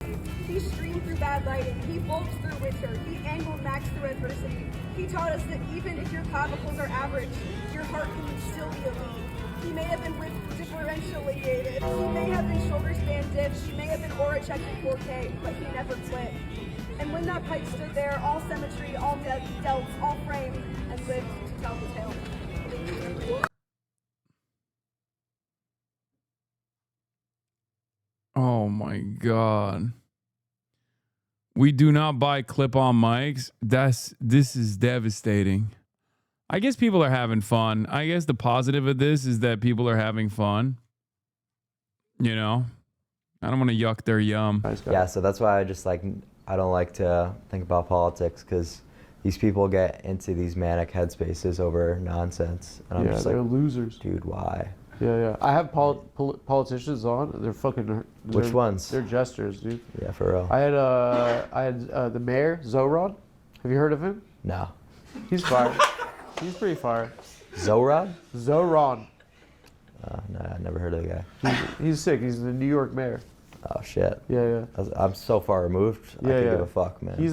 He streamed through bad lighting. He bulked through winter. He angled max through adversity. He taught us that even if your clavicles are average, your heart can still be elite. He may have been differentiated. He may have been shoulder span dips. She may have been aura checked in 4K, but he never quit. And when that pipe stood there, all symmetry, all delts, all framed, and lived to tell the tale. Oh my God. We do not buy clip-on mics. This is devastating. I guess people are having fun. I guess the positive of this is that people are having fun. You know? I don't want to yuck their yum. Yeah, so that's why I don't like to think about politics, because these people get into these manic headspaces over nonsense. And I'm just like, they're losers. Dude, why? Yeah. I have politicians on. They're fucking. Which ones? They're jesters, dude. Yeah, for real. I had the mayor, Zoran. Have you heard of him? No. He's fire. He's pretty fire. Zoran? Zoran. No, I never heard of the guy. He's sick. He's the New York mayor. Oh shit. Yeah. I'm so far removed. I could give a fuck, man. He's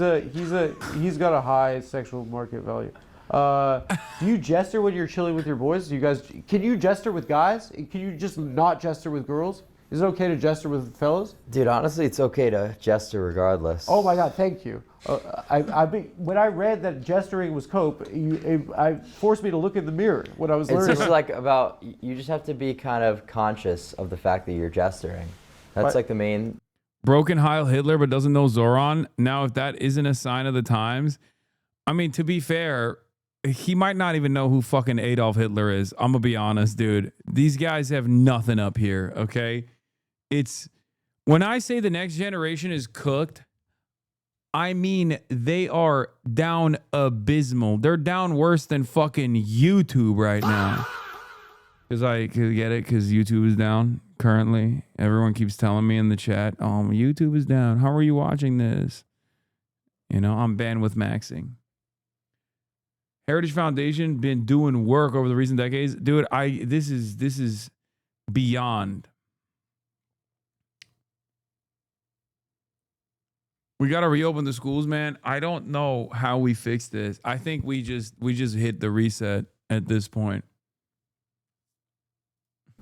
got a high sexual market value. Do you jester when you're chilling with your boys? Can you jester with guys? Can you just not jester with girls? Is it okay to jester with fellas? Dude, honestly, it's okay to jester regardless. Oh my God, thank you. When I read that gesturing was cope, I forced me to look in the mirror when I was learning. It's just like you just have to be kind of conscious of the fact that you're gesturing. That's like the main. Broken Heil Hitler, but doesn't know Zoran. Now, if that isn't a sign of the times, I mean, to be fair, he might not even know who fucking Adolf Hitler is. I'm gonna be honest, dude. These guys have nothing up here, okay? It's when I say the next generation is cooked, I mean they are down abysmal. They're down worse than fucking YouTube right now. Because I could get it, because YouTube is down currently. Everyone keeps telling me in the chat, YouTube is down. How are you watching this? You know, I'm bandwidth maxing. Heritage Foundation been doing work over the recent decades. Dude, this is beyond. We got to reopen the schools, man. I don't know how we fix this. I think we just hit the reset at this point.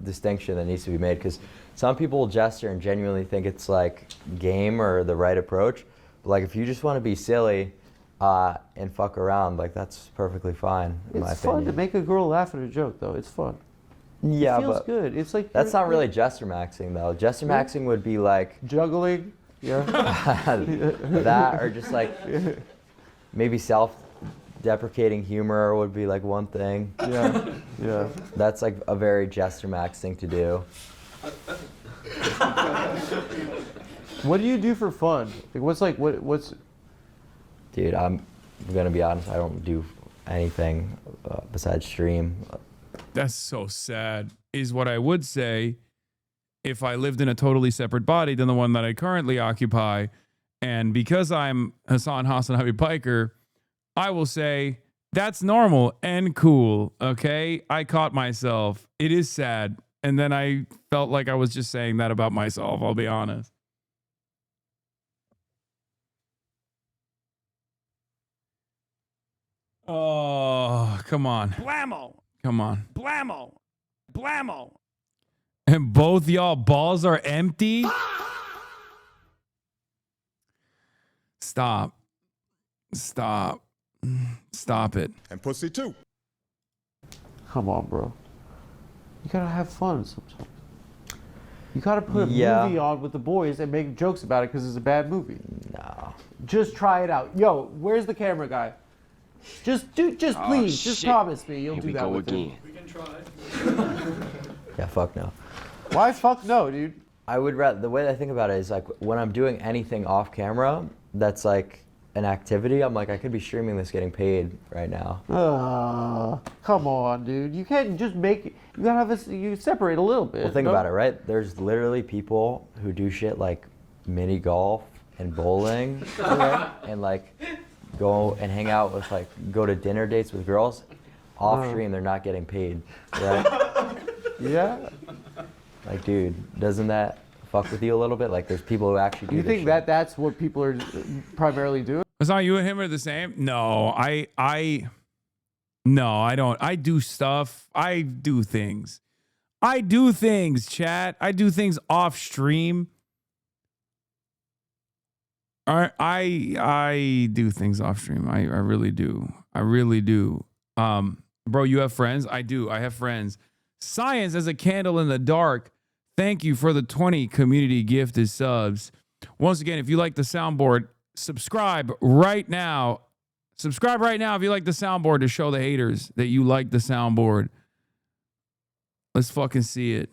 Distinction that needs to be made, because some people will gesture and genuinely think it's like game or the right approach. But like if you just want to be silly and fuck around, like that's perfectly fine. It's fun to make a girl laugh at a joke, though. It's fun. Yeah, it feels but good. It's like that's not really gesture maxing though. Gesture maxing would be like juggling. Yeah. That or just like maybe self-deprecating humor would be like one thing. Yeah. That's like a very gesture max thing to do. What do you do for fun? Like what's? Dude, I'm gonna be honest. I don't do anything besides stream. That's so sad, is what I would say if I lived in a totally separate body than the one that I currently occupy. And because I'm HasanAbi Piker, I will say that's normal and cool, okay? I caught myself. It is sad. And then I felt like I was just saying that about myself, I'll be honest. Oh, come on. Blammo! Come on. Blammo! Blammo! And both y'all balls are empty? Stop. Stop it. And pussy too. Come on, bro. You gotta have fun sometimes. You gotta put a movie on with the boys and make jokes about it because it's a bad movie. No. Just try it out. Yo, where's the camera guy? Just please, just promise me you'll do that with him. We can try. Yeah, fuck no. Why fuck no, dude? I would rather, the way I think about it is like when I'm doing anything off camera that's like an activity, I'm like, I could be streaming this getting paid right now. Come on, dude. You can't just make, you gotta have you separate a little bit. Well, think about it, right? There's literally people who do shit like mini golf and bowling and like go and hang out with like, go to dinner dates with girls. Off stream, they're not getting paid, right? Yeah. Like, dude, doesn't that fuck with you a little bit? Like, there's people who actually do You think this that's what people are primarily doing? It's not you and him are the same? No, no, I don't. I do stuff. I do things. Chat. I do things off stream. I do things off stream. I really do. I really do. Bro, you have friends? I do. I have friends. Science as a candle in the dark. Thank you for the 20 community gifted subs. Once again, if you like the soundboard, subscribe right now. Subscribe right now if you like the soundboard to show the haters that you like the soundboard. Let's fucking see it.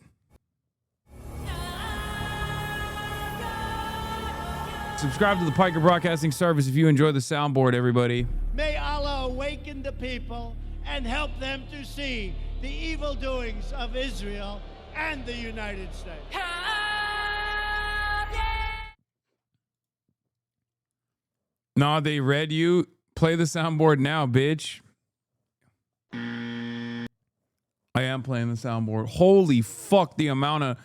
Subscribe to the Piker Broadcasting Service if you enjoy the soundboard, everybody. May Allah awaken the people and help them to see the evil doings of Israel and the United States. Nah, they read you. Play the soundboard now, bitch. I am playing the soundboard. Holy fuck, the amount of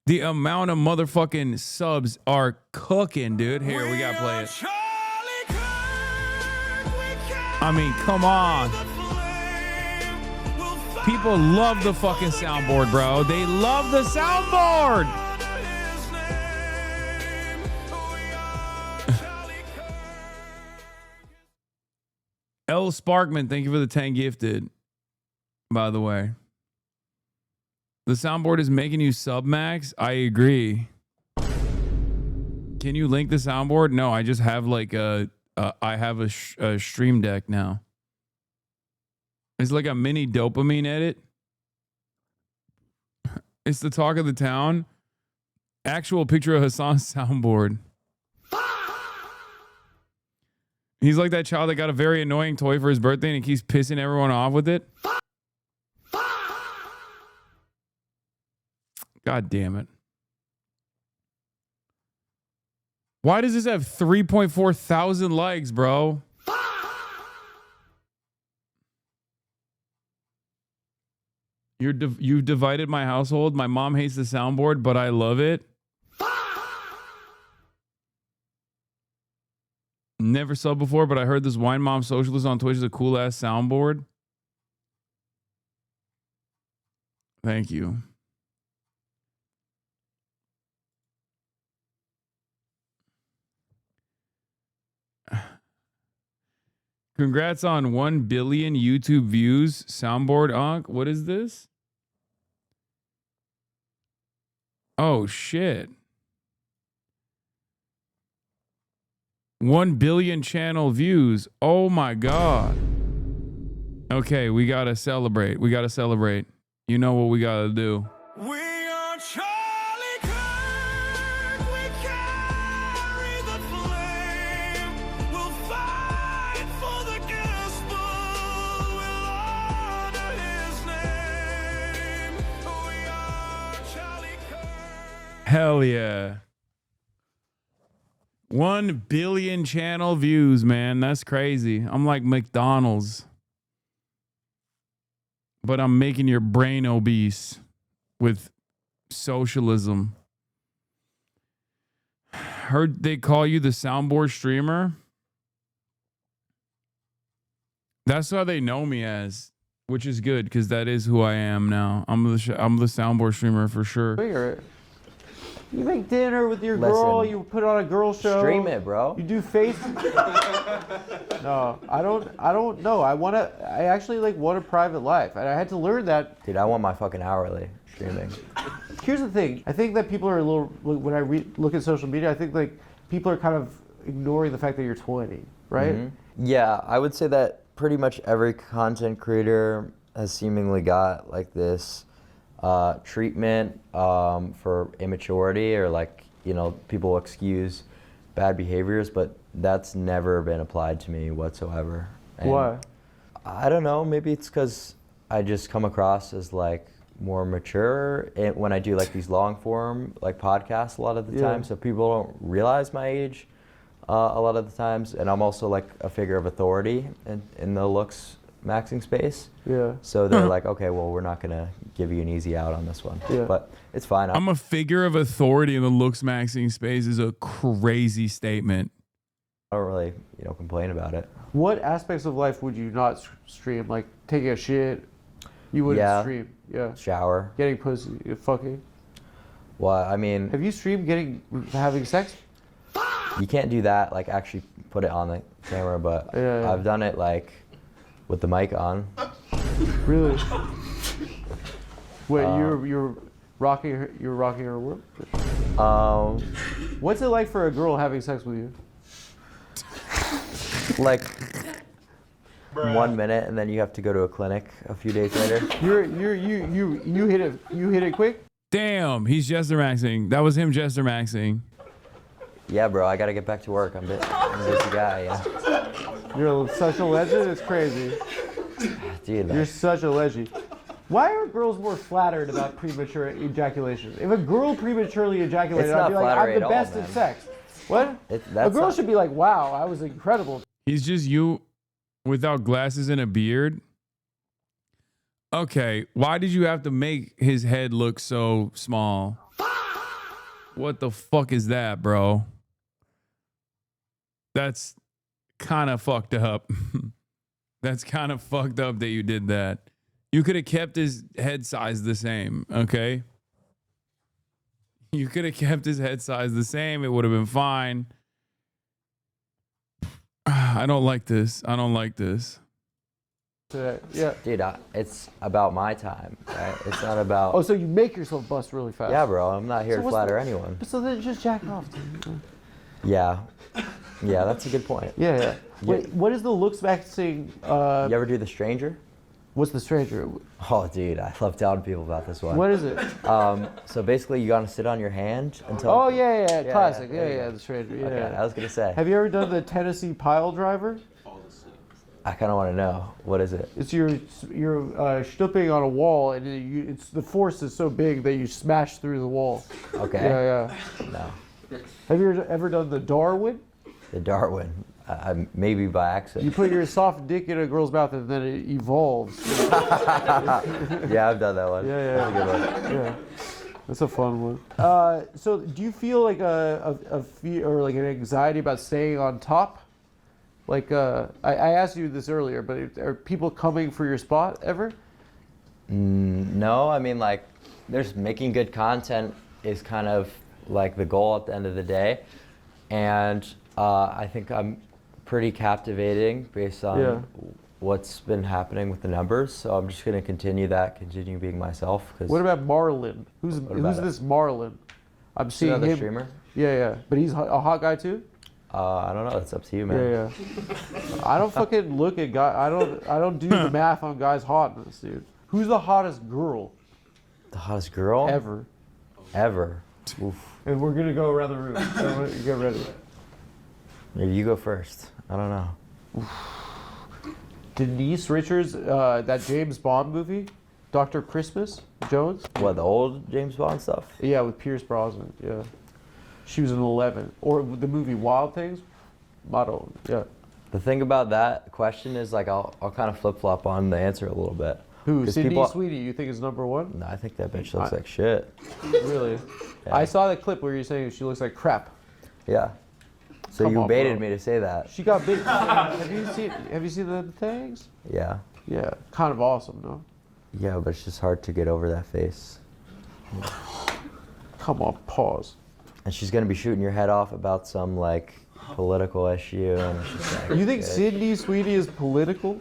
motherfucking subs are cooking, dude. Here, we gotta play it. I mean, come on. People love the fucking soundboard, bro. They love the soundboard. L. Sparkman, thank you for the 10 gifted, by the way. The soundboard is making you sub max. I agree. Can you link the soundboard? No, I just have like I have a stream deck now. It's like a mini dopamine edit. It's the talk of the town. Actual picture of Hasan's soundboard. He's like that child that got a very annoying toy for his birthday and he keeps pissing everyone off with it. God damn it. Why does this have 3.4 thousand likes, bro? You've divided my household. My mom hates the soundboard, but I love it. Never subbed before, but I heard this Wine Mom Socialist on Twitch is a cool ass soundboard. Thank you. Congrats on 1 billion YouTube views. Soundboard Onk. What is this? Oh, shit. 1 billion channel views. Oh, my God. Okay, we got to celebrate. We got to celebrate. You know what we got to do. We are Charlie Kirk. We carry the flame. We'll fight for the gospel. We'll honor his name. We are Charlie Kirk. Hell yeah. 1 billion channel views, man. That's crazy. I'm like McDonald's. But I'm making your brain obese with socialism. Heard they call you the soundboard streamer. That's how they know me as, which is good because that is who I am now. I'm the soundboard streamer for sure. You make dinner with your girl, you put on a girl show. Stream it, bro. You do face. No, I don't know. I actually like want a private life. And I had to learn that. Dude, I want my fucking hourly streaming. Here's the thing. I think that people are a little, when I look at social media, I think like people are kind of ignoring the fact that you're 20, right? Mm-hmm. Yeah, I would say that pretty much every content creator has seemingly got like this treatment for immaturity, or like, you know, people excuse bad behaviors, but that's never been applied to me whatsoever. And why? I don't know, maybe it's because I just come across as like more mature when I do like these long form like podcasts a lot of the time, so people don't realize my age a lot of the times, and I'm also like a figure of authority in the looks maxing space. Yeah. So they're like, okay, well, we're not gonna give you an easy out on this one. Yeah. But it's fine. I'm a figure of authority in the looks maxing space is a crazy statement. I don't really, you know, complain about it. What aspects of life would you not stream? Like taking a shit, you wouldn't stream. Yeah. Shower. Getting pussy, fucking. Well, I mean, have you streamed having sex? You can't do that, like actually put it on the camera, but I've done it like with the mic on. Really? Wait, you're rocking her world? What's it like for a girl having sex with you? Like 1 minute, and then you have to go to a clinic a few days later. You hit it quick? Damn, he's jester maxing. That was him jester maxing. Yeah, bro, I gotta get back to work. I'm a busy guy, yeah. You're such a legend, it's crazy. Dude, you're such a legend. Why are girls more flattered about premature ejaculation? If a girl prematurely ejaculated, It's I'd not be like, flattery I'm the at all, best at man. sex. What? A That's girl not- should be like, wow, I was incredible. He's just you without glasses and a beard. Okay, why did you have to make his head look so small? What the fuck is that, bro? That's kind of fucked up. That's kind of fucked up that you did that. You could have kept his head size the same, okay? You could have kept his head size the same. It would have been fine. I don't like this. I don't like this. Yeah. Dude, it's about my time, right? It's not about... Oh, so you make yourself bust really fast. Yeah, bro. I'm not here to what's flatter anyone. So then just jack off. Yeah. Yeah, that's a good point. Yeah. Wait, what is the looks maxing? You ever do the stranger? What's the stranger? Oh, dude, I love telling people about this one. What is it? So basically, you gotta sit on your hand until... Oh, yeah, classic. there you Yeah, go. the stranger. Yeah. Okay, I was gonna say. Have you ever done the Tennessee pile driver? I kind of want to know. What is it? It's you're stooping on a wall, and it's the force is so big that you smash through the wall. Okay. Yeah. No. Have you ever done the Darwin? The Darwin. Maybe by accident. You put your soft dick in a girl's mouth, and then it evolves. Yeah, I've done that one. Yeah. That's a good one. Yeah. That's a fun one. So do you feel like a fear or like an anxiety about staying on top? Like I asked you this earlier, but are people coming for your spot ever? No, I mean, like, there's making good content is kind of like the goal at the end of the day, and I think I'm pretty captivating based on what's been happening with the numbers. So I'm just gonna continue being myself. What about Marlon? Who's about this Marlon? I'm seeing another him. streamer? Yeah. But he's a hot guy too. I don't know. It's up to you, man. Yeah. I don't fucking look at guys. I don't do the math on guys' hotness, dude. Who's the hottest girl? The hottest girl? Ever. Oof. And we're gonna go around the room. So get ready. Maybe you go first. I don't know. Denise Richards, that James Bond movie, Dr. Christmas Jones. What, the old James Bond stuff? Yeah, with Pierce Brosnan. Yeah. She was an 11. Or the movie Wild Things. Motto. Yeah. The thing about that question is, like, I'll kind of flip-flop on the answer a little bit. Who? Sydney Sweeney, you think is number one? No, I think that bitch looks like shit. Really? Yeah. I saw that clip where you're saying she looks like crap. Yeah. So Come you on, baited bro. me to say that. She got big. Have you seen the things? Yeah. Yeah. Kind of awesome, no? Yeah, but it's just hard to get over that face. Come on, pause. And she's gonna be shooting your head off about some, like, political issue, and it's just like, You think good. Sydney Sweeney is political?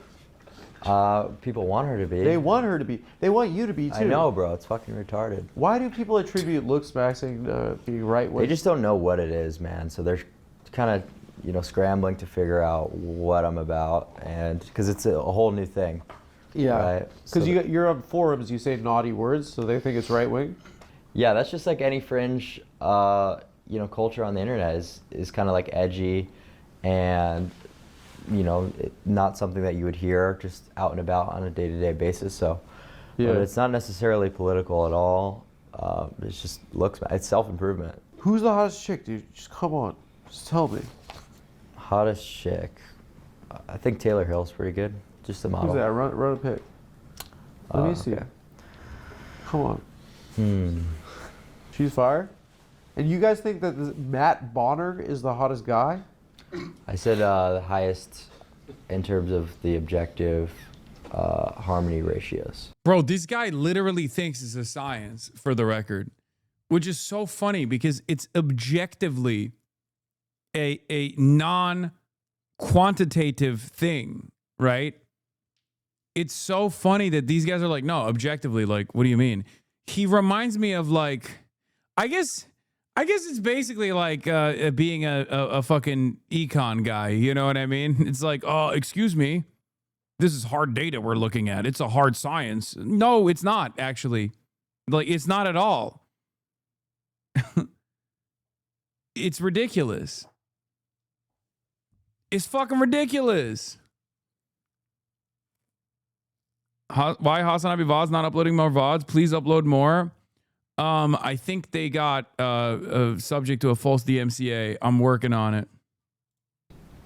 People want her to be. They want her to be. They want you to be too. I know, bro. It's fucking retarded. Why do people attribute looks maxing to being right wing? They just don't know what it is, man. So they're kind of, scrambling to figure out what I'm about, and because it's a whole new thing. Yeah. Right? Because So you're on forums, you say naughty words, so they think it's right wing. yeah, that's just like any fringe, culture on the internet is kind of like edgy, and not something that you would hear just out and about on a day-to-day basis. So, Yeah. but it's not necessarily political at all. It's just it's self-improvement. Who's the hottest chick, dude? Just come on, just tell me. Hottest chick. I think Taylor Hill's pretty good. Just a model. Who's that? Run a pic. Let me see. Okay. Come on. She's fire. And you guys think that Matt Bonner is the hottest guy? I said the highest in terms of the objective harmony ratios. Bro, this guy literally thinks it's a science, for the record, which is so funny because it's objectively a non-quantitative thing, right? It's so funny that these guys are like, no, objectively, like, what do you mean? He reminds me of, like, I guess it's basically like being a fucking econ guy, you know what I mean? It's like, oh, excuse me, this is hard data we're looking at. It's a hard science. No, it's not, actually. Like, it's not at all. It's ridiculous. It's fucking ridiculous. Why HasanAbi VODs not uploading more VODs? Please upload more. I think they got subject to a false DMCA. I'm working on it.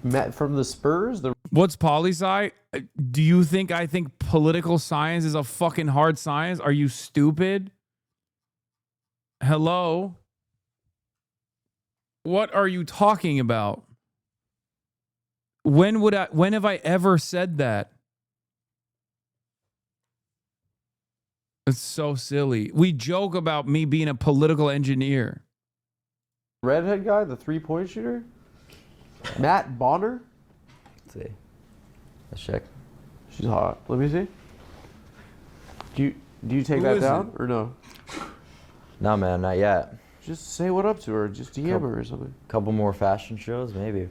Matt from the Spurs? What's poli-sci? Do you think I think political science is a fucking hard science? Are you stupid? Hello? What are you talking about? When have I ever said that? It's so silly. We joke about me being a political engineer. Redhead guy, the 3-point shooter? Matt Bonner? Let's see. Let's check. She's hot. Let me see. Do you take that down or no? No, man, not yet. Just say what up to her. Just DM her or something. Couple more fashion shows, maybe. You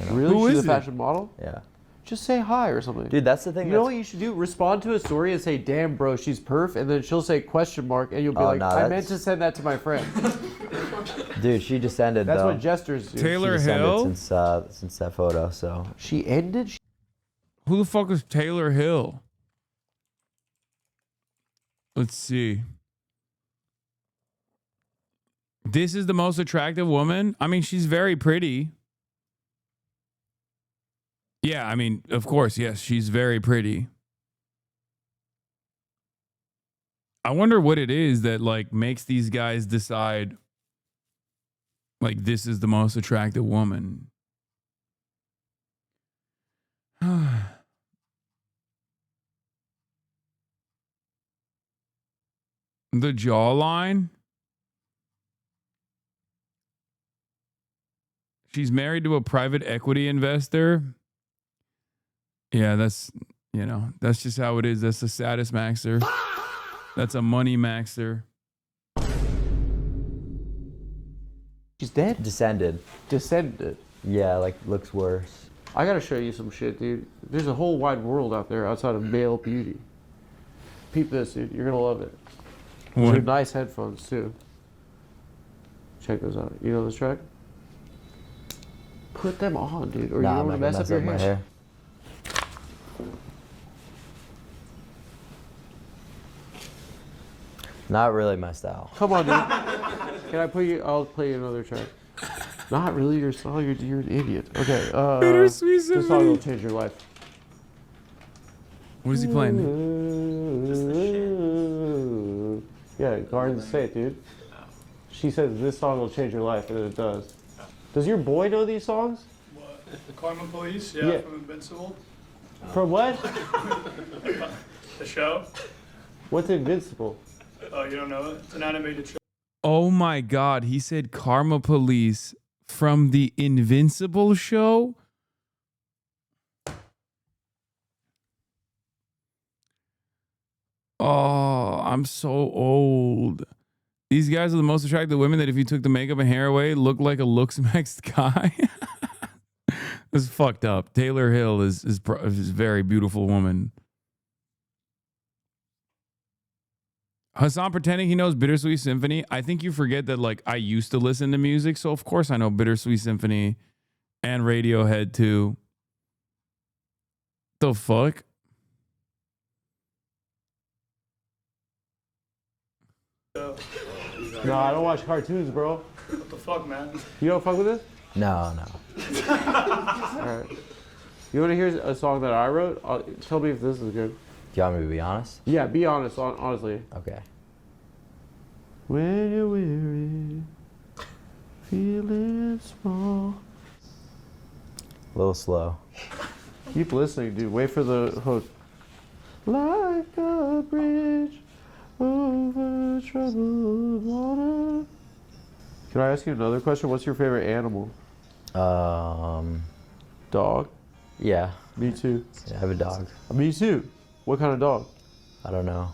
know. Really? Who She's is a fashion model? Yeah. Just say hi or something. Dude, that's the thing. You know what you should do? Respond to a story and say, "Damn, bro, she's perf," and then she'll say question mark, and you'll be like, "I meant to send that to my friend." Dude, she descended. That's though. what jesters do. Taylor She descended Hill? since that photo. So she ended. Who the fuck is Taylor Hill? Let's see. This is the most attractive woman? I mean, she's very pretty. Yeah, I mean, of course, yes, she's very pretty. I wonder what it is that like makes these guys decide like this is the most attractive woman. The jawline. She's married to a private equity investor. Yeah, that's, you know, that's just how it is. That's the saddest maxer. That's a money maxer. She's dead? Descended. Descended. Yeah, like looks worse. I gotta show you some shit, dude. There's a whole wide world out there outside of male beauty. Peep this, dude. You're gonna love it. These are nice headphones, too. Check those out. You know this track? Put them on, dude, or you don't want to mess up your hair. Not really my style. Come on, dude. Can I put you? I'll play you another track. Not really your style. You're an idiot. Okay. Bittersweet This song Symphony. will change your life. What is he playing? Yeah, Garden State, dude. She says this song will change your life, and it does. Does your boy know these songs? What? The Karma Police? Yeah. From Invincible. From what? The show? What's Invincible? Oh, you don't know it? It's an animated show. Oh my God. He said Karma Police from the Invincible show. Oh, I'm so old. These guys are the most attractive women that if you took the makeup and hair away, look like a looks-maxed guy. It's fucked up. Taylor Hill is a very beautiful woman. Hasan pretending he knows Bittersweet Symphony. I think you forget that like I used to listen to music, so of course I know Bittersweet Symphony and Radiohead too. The fuck? No, I don't watch cartoons, bro. What the fuck, man? You don't fuck with this? No. Alright. You want to hear a song that I wrote? Tell me if this is good. Do you want me to be honest? Yeah, be honest, honestly. Okay. When you're weary, feeling small. A little slow. Keep listening, dude. Wait for the hook. Like a bridge over troubled water. Can I ask you another question? What's your favorite animal? Dog? Yeah. Me too. Yeah, I have a dog. Me too. What kind of dog? I don't know.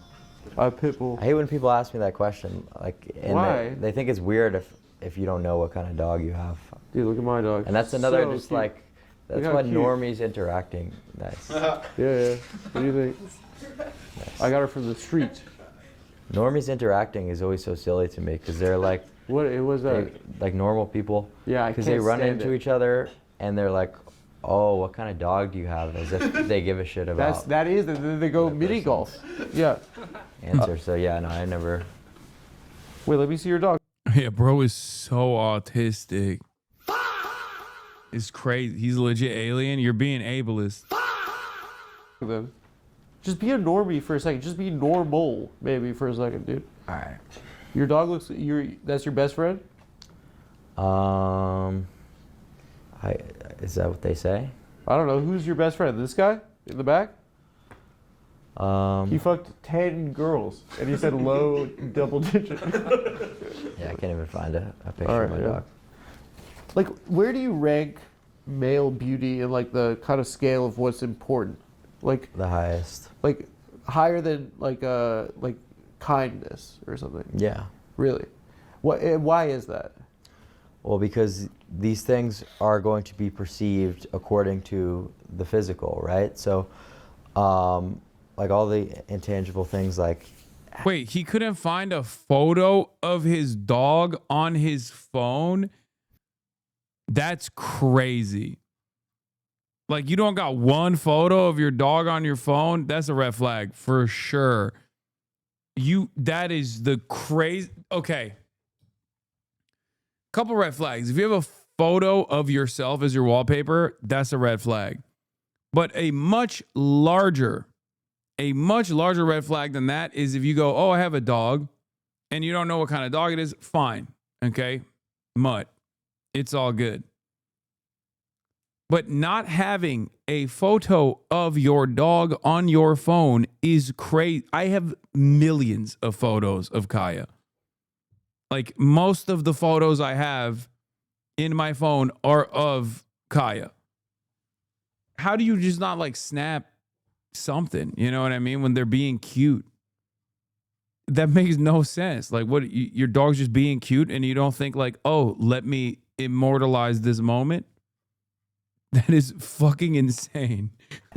A pit bull. I hate when people ask me that question. Like, and Why? They think it's weird if you don't know what kind of dog you have. Dude, look at my dog. And that's another So just cute. like that's Look how what cute. normies interacting. Nice. Yeah. What do you think? Nice. I got her from the street. Normies interacting is always so silly to me because they're like What was that? like normal people. Yeah, I Because can't they run stand into it. each other and they're like oh, what kind of dog do you have? As if they give a shit about. That is, and then they go mini golf. Yeah. Answer. So yeah, no, I never. Wait, let me see your dog. Yeah, bro is so autistic. It's crazy. He's a legit alien. You're being ableist. Then, just be a normie for a second. Just be normal, maybe for a second, dude. All right. Your dog looks. That's your best friend. Is that what they say? I don't know. Who's your best friend? This guy in the back? He fucked 10 girls, and he said low double digit. Yeah, I can't even find a picture of my dog. Like, where do you rank male beauty in like the kind of scale of what's important? Like the highest. Like higher than like kindness or something. Yeah. Really? Why is that? Well, because these things are going to be perceived according to the physical, right? So, like all the intangible things like... Wait, he couldn't find a photo of his dog on his phone? That's crazy. Like, you don't got one photo of your dog on your phone? That's a red flag for sure. That is the crazy... Okay. Couple red flags. If you have a photo of yourself as your wallpaper, that's a red flag. But a much larger red flag than that is if you go, oh, I have a dog, and you don't know what kind of dog it is, fine. Okay? Mutt. It's all good. But not having a photo of your dog on your phone is crazy. I have millions of photos of Kaya. Like, most of the photos I have in my phone are of Kaya. How do you just not, like, snap something? You know what I mean? When they're being cute. That makes no sense. Like, what, your dog's just being cute and you don't think, like, oh, let me immortalize this moment? That is fucking insane.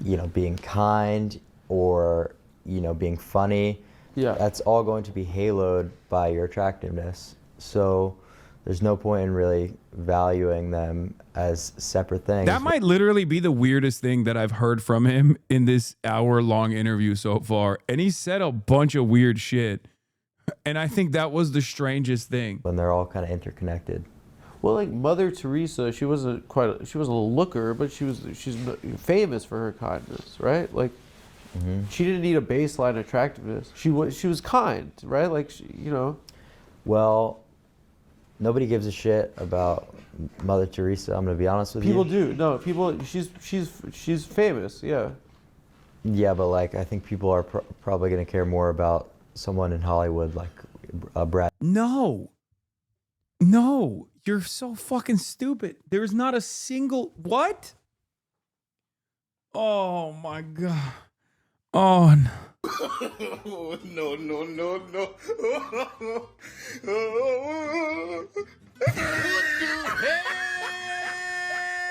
You know, being kind or, you know, being funny. Yeah. That's all going to be haloed by your attractiveness. So there's no point in really valuing them as separate things. That might literally be the weirdest thing that I've heard from him in this hour-long interview so far. And he said a bunch of weird shit. And I think that was the strangest thing. When they're all kind of interconnected. Well, like Mother Teresa, she was a looker, but she's famous for her kindness, right? Like, she didn't need a baseline attractiveness. She was kind, right? Like, you know. Well, nobody gives a shit about Mother Teresa. I'm gonna be honest with you. People do. No, people. She's famous. Yeah. Yeah, but like I think people are probably gonna care more about someone in Hollywood like Brad. No, you're so fucking stupid. There's not a single what? Oh my god. Oh no. No.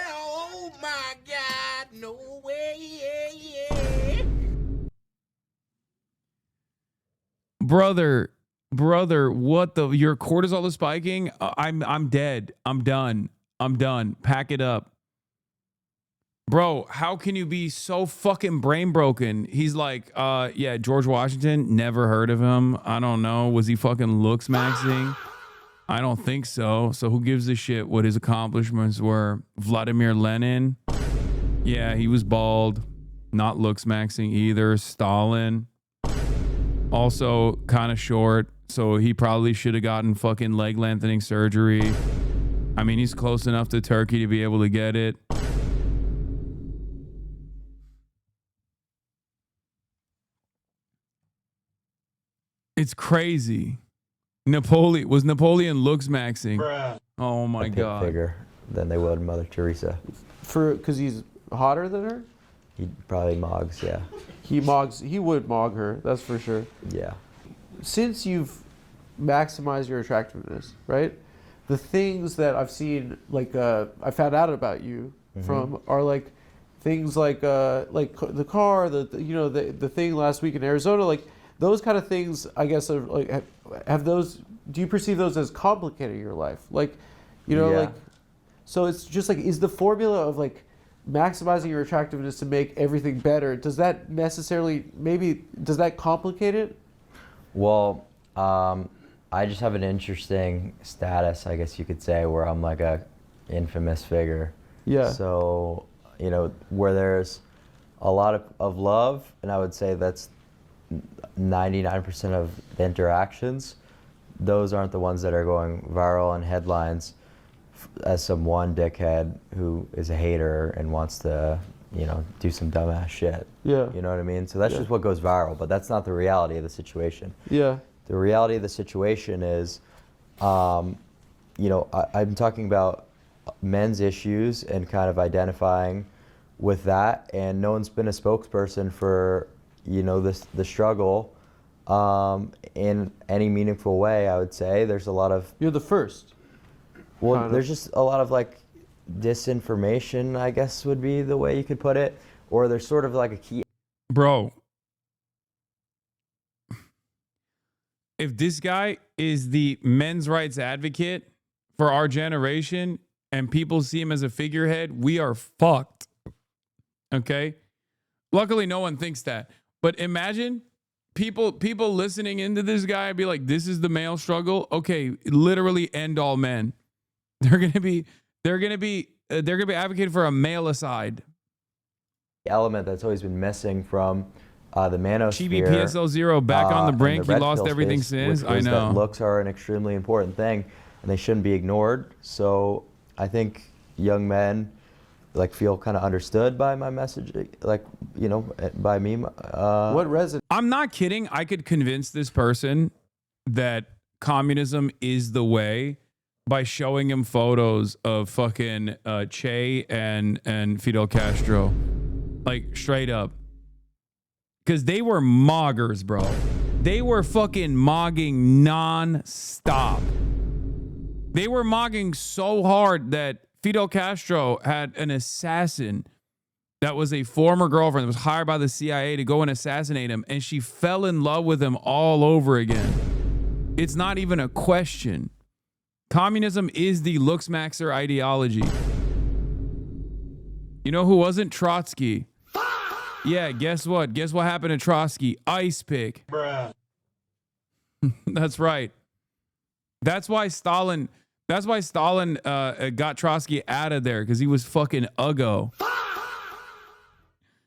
Oh my God, no way. Brother, what the? Your cortisol is spiking? I'm dead. I'm done. Pack it up. Bro, how can you be so fucking brain broken? He's like, yeah, George Washington, never heard of him. I don't know. Was he fucking looks maxing? I don't think so. So who gives a shit what his accomplishments were? Vladimir Lenin? Yeah, he was bald. Not looks maxing either. Stalin. Also kind of short. So he probably should have gotten fucking leg lengthening surgery. I mean, he's close enough to Turkey to be able to get it. It's crazy. Was Napoleon looks maxing? Bruh. Oh my god. Bigger than they would Mother Teresa. Because he's hotter than her? He probably mogs, yeah. He would mog her, that's for sure. Yeah. Since you've maximized your attractiveness, right? The things that I've seen, like I found out about you from are like things like the car, the thing last week in Arizona, like those kind of things, I guess, are like have those. Do you perceive those as complicating your life? Like, you know, Yeah. like, so it's just like, is the formula of like maximizing your attractiveness to make everything better, does that necessarily, does that complicate it? Well, I just have an interesting status, I guess you could say, where I'm like a infamous figure. Yeah. So, you know, where there's a lot of love, and I would say that's 99% of the interactions, those aren't the ones that are going viral on headlines as some one dickhead who is a hater and wants to, you know, do some dumbass shit. Yeah. You know what I mean? So that's Yeah. just what goes viral, but that's not the reality of the situation. Yeah. The reality of the situation is, you know, I'm talking about men's issues and kind of identifying with that, and no one's been a spokesperson for, you know, the struggle in any meaningful way. I would say there's a lot of. You're the first. Well, there's just a lot of like disinformation, I guess would be the way you could put it, or there's sort of like a key. Bro, if this guy is the men's rights advocate for our generation and people see him as a figurehead, we are fucked. Okay? Luckily, no one thinks that. But imagine people listening into this guy and be like, this is the male struggle. Okay, literally end all men. They're gonna be advocating for a male-aside Element that's always been missing from the manosphere. Chibi PSL0 back on the brink. and the He red lost pill everything space, since. which I was know. that looks are an extremely important thing, and they shouldn't be ignored. So I think young men like feel kind of understood by my message, like, you know, by me. What resonates? I'm not kidding. I could convince this person that communism is the way by showing him photos of fucking Che and Fidel Castro, like straight up, because they were moggers, bro. They were fucking mogging non-stop. They were mogging so hard that Fidel Castro had an assassin that was a former girlfriend that was hired by the CIA to go and assassinate him, and she fell in love with him all over again. It's not even a question. Communism is the looks-maxer ideology. You know who wasn't? Trotsky. Yeah, guess what? Guess what happened to Trotsky? Ice pick. Bruh. That's right. That's why Stalin got Trotsky out of there, because he was fucking uggo.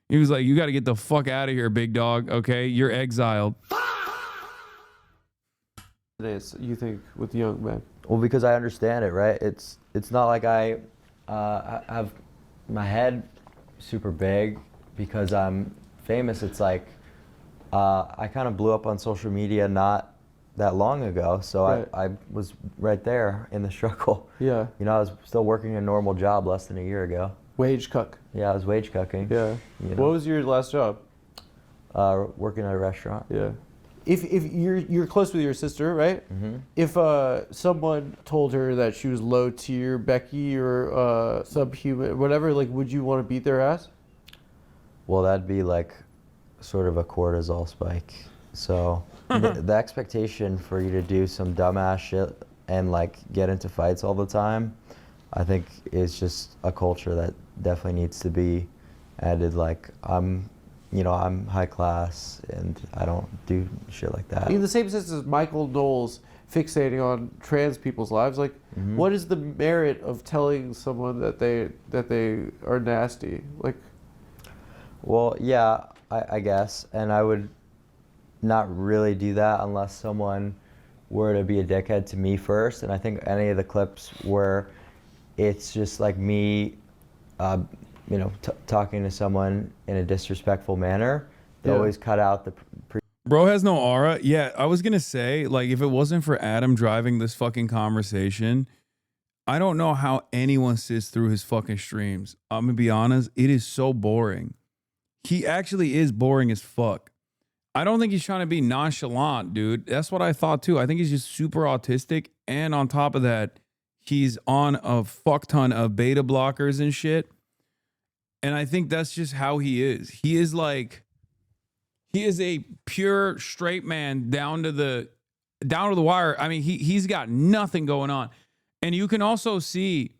He was like, you got to get the fuck out of here, big dog. Okay, you're exiled. You think with young men? Well, because I understand it, right? It's not like I have my head super big because I'm famous. It's like I kind of blew up on social media not that long ago, so Right. I was right there in the struggle. Yeah. You know, I was still working a normal job less than a year ago. Wage cuck. Yeah, I was wage cucking. Yeah. You know. What was your last job? Working at a restaurant. Yeah. If you're close with your sister, right? Mm-hmm. If someone told her that she was low tier Becky or subhuman, whatever, like, would you want to beat their ass? Well, that'd be like sort of a cortisol spike. So the expectation for you to do some dumbass shit and like get into fights all the time, I think is just a culture that definitely needs to be added. Like, I'm high class and I don't do shit like that. In the same sense as Michael Knowles fixating on trans people's lives, like, Mhm. what is the merit of telling someone that they are nasty? Like, Well, yeah, I guess, and I would not really do that unless someone were to be a dickhead to me first. And I think any of the clips where it's just like me, talking to someone in a disrespectful manner, they Yeah. always cut out the. Bro has no aura. Yeah, I was gonna say, like, if it wasn't for Adam driving this fucking conversation, I don't know how anyone sits through his fucking streams. I'm gonna be honest, it is so boring. He actually is boring as fuck. I don't think he's trying to be nonchalant, dude. That's what I thought too. I think he's just super autistic, and on top of that, he's on a fuck ton of beta blockers and shit. And I think that's just how he is. He is a pure straight man down to the wire. I mean, he's got nothing going on. And you can also see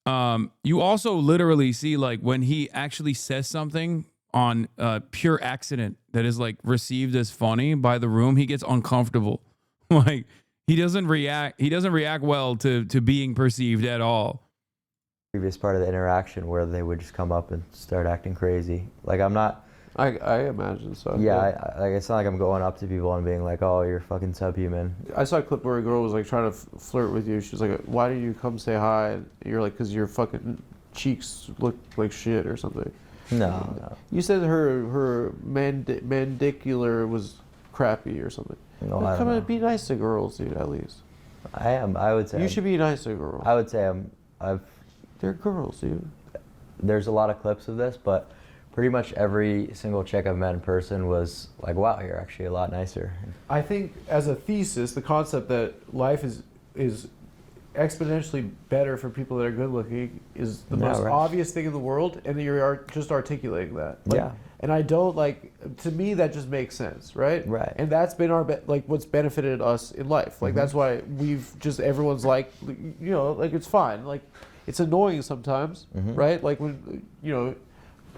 You also literally see like when he actually says something on pure accident that is like received as funny by the room, he gets uncomfortable. Like he doesn't react well to being perceived at all. Previous part of the interaction where they would just come up and start acting crazy. Like I'm not. I imagine so. Yeah, like it's not like I'm going up to people and being like, "Oh, you're fucking subhuman." I saw a clip where a girl was like trying to flirt with you. She was like, "Why did you come say hi?" And you're like, "Cause your fucking cheeks look like shit or something." No. You said her mandicular was crappy or something. No, Well, I come don't and be nice to girls, dude. At least. I am. I would say you should be nice to girls. I would say They're girls, dude. There's a lot of clips of this, but pretty much every single chick I've met in person was like, "Wow, you're actually a lot nicer." I think as a thesis, the concept that life is exponentially better for people that are good looking is the most obvious thing in the world, and you're just articulating that. Yeah. And I don't to me that just makes sense, right? Right. And that's been our what's benefited us in life. Like that's why everyone's like, like it's fine. Like it's annoying sometimes, right? Like when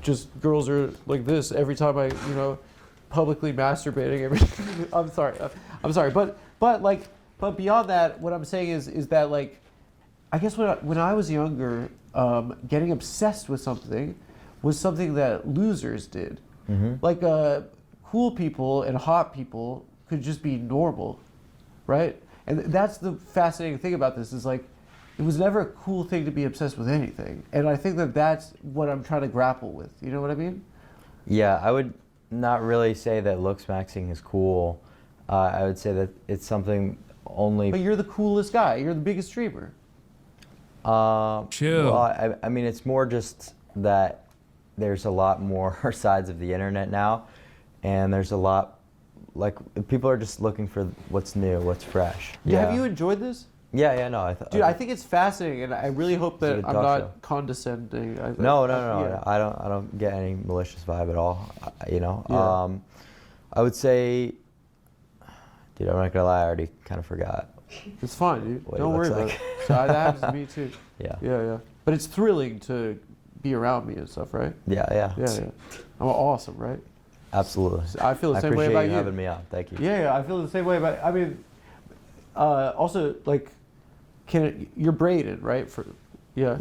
just girls are like this every time I, publicly masturbating I'm sorry, but beyond that, what I'm saying is that like, I guess when I was younger, getting obsessed with something was something that losers did. Like cool people and hot people could just be normal, right? And that's the fascinating thing about this is like, it was never a cool thing to be obsessed with anything. And I think that's what I'm trying to grapple with. You know what I mean? Yeah, I would not really say that looks maxing is cool. I would say that it's something only... But you're the coolest guy. You're the biggest streamer. Chill. Well, I mean, it's more just that there's a lot more sides of the internet now. And there's a lot... Like, people are just looking for what's new, what's fresh. Yeah. Have you enjoyed this? Yeah, no. Dude, I think it's fascinating, and I really hope that I'm not condescending. No. I don't get any malicious vibe at all. I would say, dude, I'm not gonna lie, I already kind of forgot. It's fine, dude. Don't worry about it. That happens to me too. Yeah. But it's thrilling to be around me and stuff, right? Yeah. I'm awesome, right? Absolutely. I feel the same way about you. I appreciate you having me on. Thank you. Yeah, I feel the same way about. I mean, also like. You're braided, right? Yeah.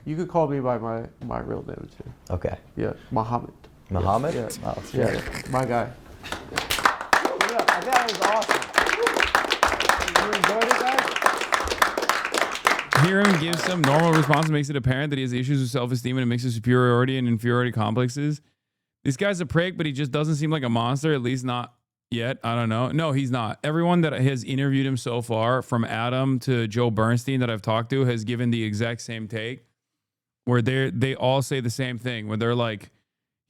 You could call me by my real name too. Okay. Yeah, Muhammad. Muhammad? Yeah. Oh, Yeah, my guy. Yeah, I think that was awesome. You enjoyed it, guys? Hear him give some normal response makes it apparent that he has issues with self-esteem and a mix of superiority and inferiority complexes. This guy's a prick, but he just doesn't seem like a monster, at least not yet. I don't know. No, he's not. Everyone that has interviewed him so far, from Adam to Joe Bernstein that I've talked to, has given the exact same take, where they all say the same thing, where they're like,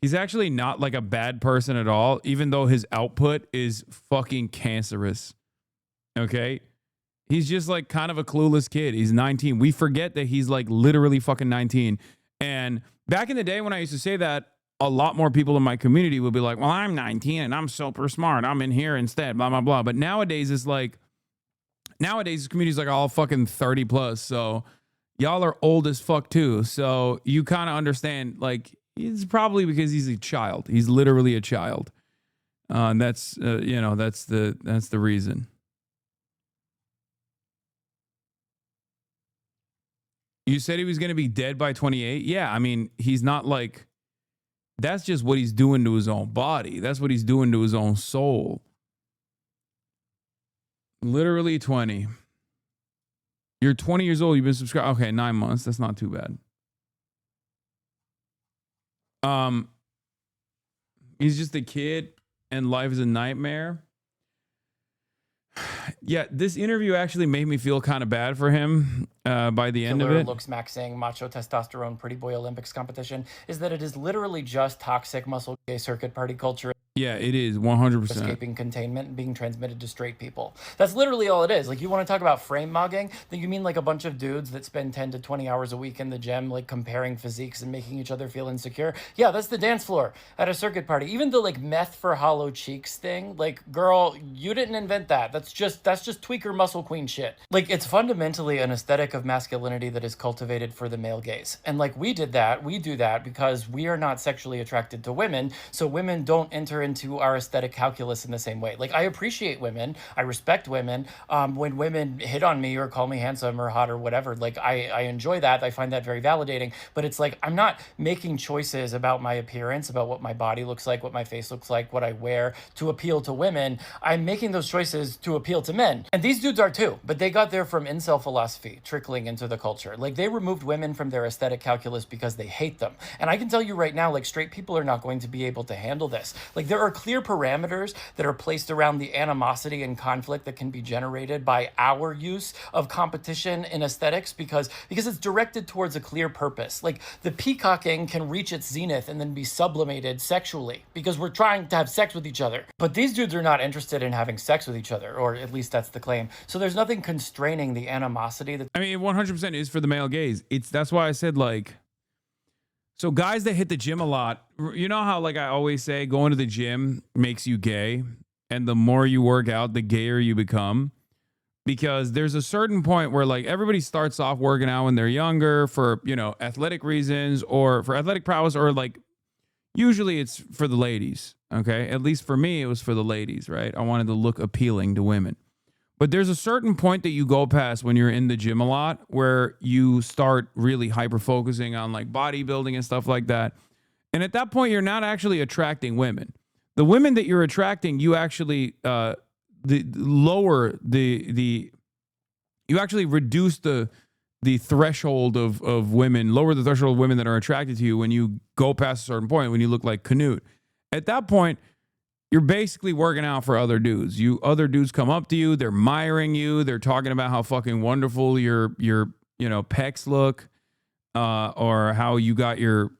he's actually not like a bad person at all, even though his output is fucking cancerous. Okay? He's just like kind of a clueless kid. He's 19. We forget that he's like literally fucking 19. And back in the day when I used to say that, a lot more people in my community would be like, well, I'm 19 and I'm super smart. I'm in here instead, blah, blah, blah. But nowadays it's like, this community's like all fucking 30 plus. So y'all are old as fuck too. So you kind of understand, like, it's probably because he's a child. He's literally a child. And that's, that's the reason. You said he was going to be dead by 28. Yeah. I mean, he's not like, that's just what he's doing to his own body. That's what he's doing to his own soul. Literally 20. You're 20 years old. You've been subscribed. Okay, 9 months. That's not too bad. He's just a kid and life is a nightmare. Yeah, this interview actually made me feel kind of bad for him by the end of it. Looks maxing macho testosterone pretty boy Olympics competition is that it is literally just toxic muscle gay circuit party culture. Yeah, it is 100%. Escaping containment and being transmitted to straight people. That's literally all it is. Like, you want to talk about frame mugging? Then you mean like a bunch of dudes that spend 10 to 20 hours a week in the gym, like comparing physiques and making each other feel insecure? Yeah, that's the dance floor at a circuit party. Even the like meth for hollow cheeks thing, like, girl, you didn't invent that. That's just tweaker muscle queen shit. Like, it's fundamentally an aesthetic of masculinity that is cultivated for the male gaze. And like, we do that because we are not sexually attracted to women, so women don't enter into our aesthetic calculus in the same way. Like, I appreciate women, I respect women. When women hit on me or call me handsome or hot or whatever, like, I enjoy that. I find that very validating. But it's like, I'm not making choices about my appearance, about what my body looks like, what my face looks like, what I wear to appeal to women. I'm making those choices to appeal to men. And these dudes are too, but they got there from incel philosophy trickling into the culture. Like, they removed women from their aesthetic calculus because they hate them. And I can tell you right now, like, straight people are not going to be able to handle this. Like, there are clear parameters that are placed around the animosity and conflict that can be generated by our use of competition in aesthetics because it's directed towards a clear purpose. Like, the peacocking can reach its zenith and then be sublimated sexually because we're trying to have sex with each other. But these dudes are not interested in having sex with each other, or at least that's the claim. So there's nothing constraining the animosity that... I mean, 100% is for the male gaze. That's why I said, like, so guys that hit the gym a lot, you know how, like, I always say, going to the gym makes you gay, and the more you work out, the gayer you become, because there's a certain point where, like, everybody starts off working out when they're younger for, you know, athletic reasons or for athletic prowess, or like, usually it's for the ladies. Okay. At least for me, it was for the ladies, right? I wanted to look appealing to women. But there's a certain point that you go past when you're in the gym a lot where you start really hyper focusing on like bodybuilding and stuff like that. And at that point, you're not actually attracting women. The women that you're attracting, you actually you actually reduce the threshold of women, lower the threshold of women that are attracted to you when you go past a certain point, when you look like Canute. At that point, you're basically working out for other dudes. Other dudes come up to you, they're admiring you, they're talking about how fucking wonderful your pecs look, or how you got your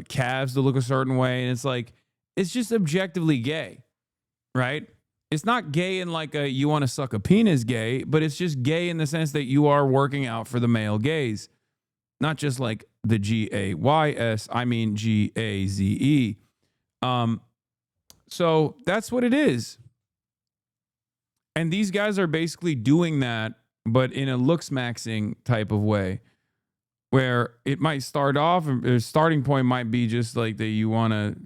calves to look a certain way, and it's like, it's just objectively gay, right? It's not gay in like a you want to suck a penis gay, but it's just gay in the sense that you are working out for the male gaze, not just like the GAYS. I mean GAZE. So that's what it is. And these guys are basically doing that, but in a looks maxing type of way, where it might start off, the starting point might be just like that you want to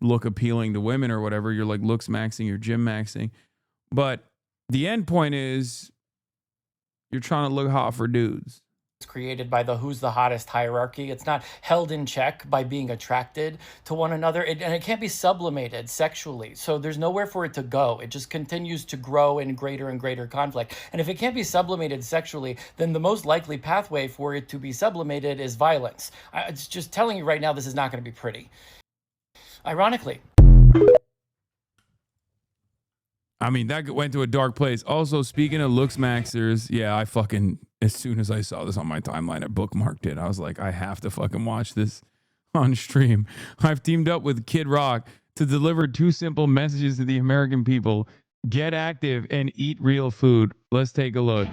look appealing to women or whatever. You're like looks maxing, you're gym maxing. But the end point is you're trying to look hot for dudes. Created by the who's the hottest hierarchy. It's not held in check by being attracted to one another, and it can't be sublimated sexually. So there's nowhere for it to go. It just continues to grow in greater and greater conflict. And if it can't be sublimated sexually, then the most likely pathway for it to be sublimated is violence. It's just telling you right now, this is not going to be pretty. Ironically. I mean, that went to a dark place. Also, speaking of looks maxers, yeah, I fucking, as soon as I saw this on my timeline, I bookmarked it. I was like, I have to fucking watch this on stream. I've teamed up with Kid Rock to deliver 2 simple messages to the American people. Get active and eat real food. Let's take a look.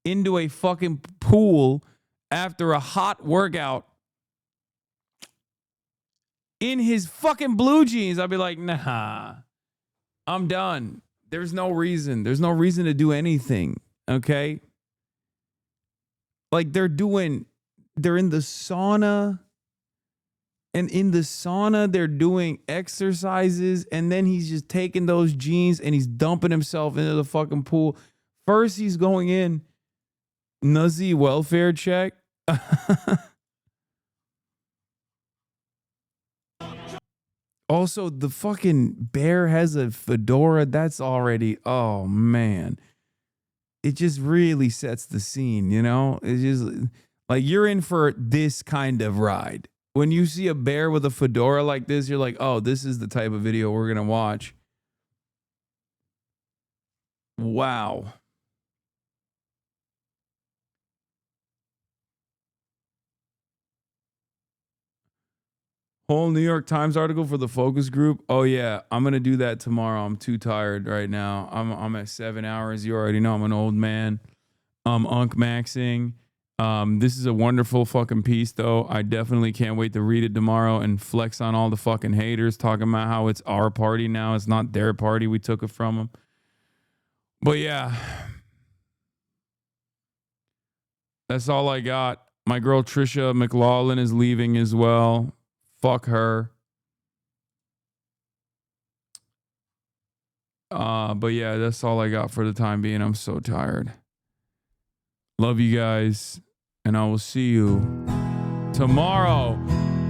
into a fucking pool after a hot workout in his fucking blue jeans, I'd be like, nah, I'm done. There's no reason. There's no reason to do anything. Okay. Like they're in the sauna. And in the sauna, they're doing exercises. And then he's just taking those jeans and he's dumping himself into the fucking pool. First, he's going in, Nazi welfare check. Also, the fucking bear has a fedora. That's already, oh man. It just really sets the scene, you know? It's just like you're in for this kind of ride. When you see a bear with a fedora like this, you're like, oh, this is the type of video we're going to watch. Wow. Whole New York Times article for the focus group. Oh yeah, I'm gonna do that tomorrow. I'm too tired right now. I'm at 7 hours. You already know I'm an old man. Unk maxing. This is a wonderful fucking piece though. I definitely can't wait to read it tomorrow and flex on all the fucking haters talking about how it's our party now. It's not their party. We took it from them. But yeah, that's all I got. My girl Trisha McLaughlin is leaving as well. Fuck her. But yeah, that's all I got for the time being. I'm so tired. Love you guys. And I will see you tomorrow.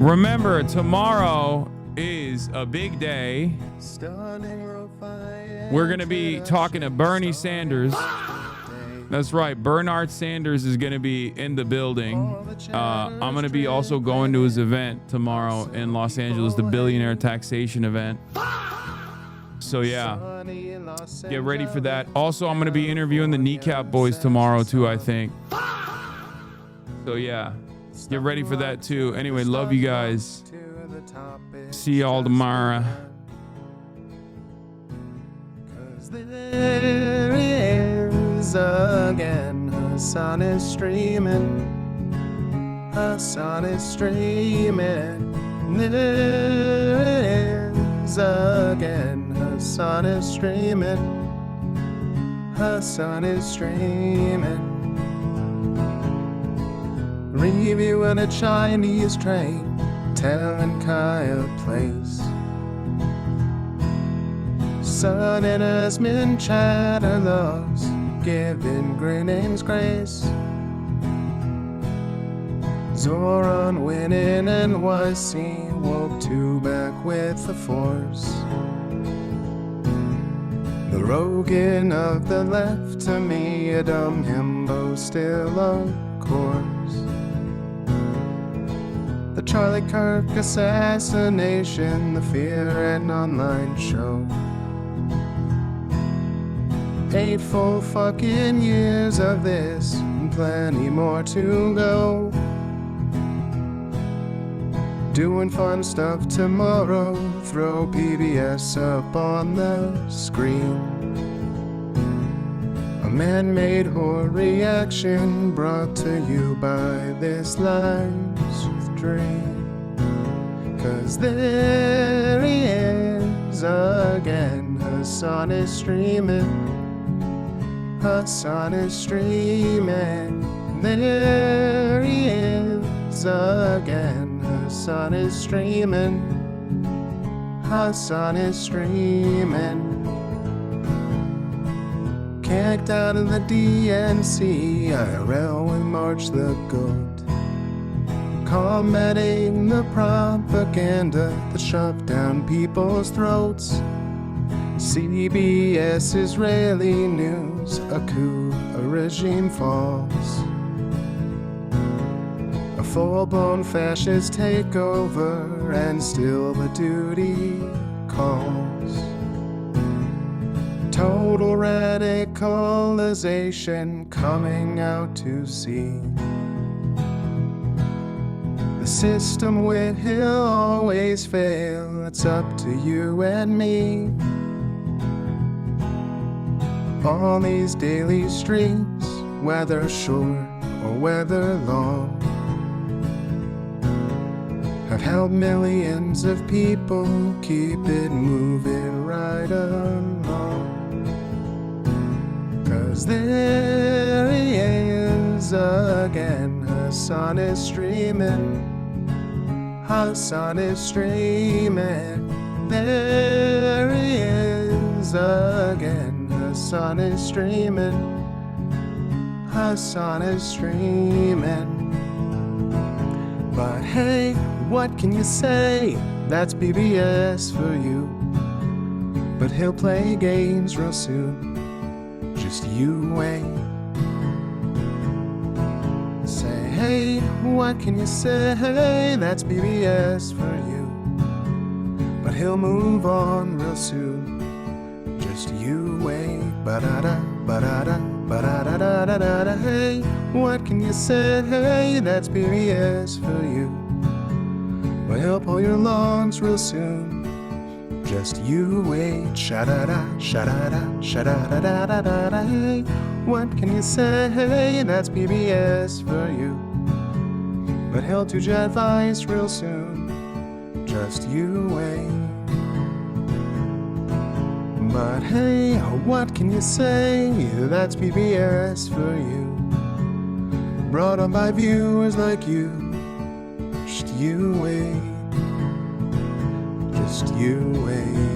Remember, tomorrow is a big day. We're going to be talking to Bernie Sanders. That's right. Bernard Sanders is going to be in the building. I'm going to be also going to his event tomorrow in Los Angeles, the billionaire taxation event. So yeah, get ready for that. Also, I'm going to be interviewing the Kneecap Boys tomorrow too, I think. So yeah, get ready for that too. Anyway, love you guys. See y'all tomorrow. Again, Hasan is streaming. Hasan is streaming. This again, Hasan is streaming. Hasan is streaming. Reviewing a Chinese train, telling Kyle place. Son and Asmin Chatterloss, giving Greetings grace. Zoran winning NYC, woke two back with the force. The Rogan of the left, to me a dumb himbo still of course. The Charlie Kirk assassination, the Fear and Online show. 8 full fucking years of this, and plenty more to go. Doing fun stuff tomorrow, throw PBS up on the screen. A man-made horror reaction brought to you by this life's dream. 'Cause there he is again, Hasan is streaming. Hasan is streaming. There he is again. Hasan is streaming. Hasan is streaming. Kicked out of the DNC, IRL we march the goat. Combating the propaganda that shoved down people's throats. CBS Israeli news, a coup, a regime falls. A full-blown fascist takeover, and still the duty calls. Total radicalization coming out to sea. The system will always fail, it's up to you and me. On these daily streets, whether short or whether long, have helped millions of people keep it moving right along. 'Cause there he is again, Hasan is streaming, Hasan is streaming. There he is again, Hasan is streaming, Hasan is streaming. But hey, what can you say? That's BBS for you. But he'll play games real soon. Just you wait. Say, hey, what can you say? That's BBS for you. But he'll move on real soon. Just you wait. Ba-da-da, ba-da-da, ba-da-da-da-da-da. Hey, what can you say? Hey, that's BBS for you. But he'll pull your lungs real soon. Just you wait. Sha-da-da, sha-da-da, sha-da-da-da-da-da. Hey, what can you say? Hey, that's BBS for you. But he'll do your advice real soon. Just you wait. But hey, what can you say? That's BBS for you. Brought on by viewers like you. Just you wait. Just you wait.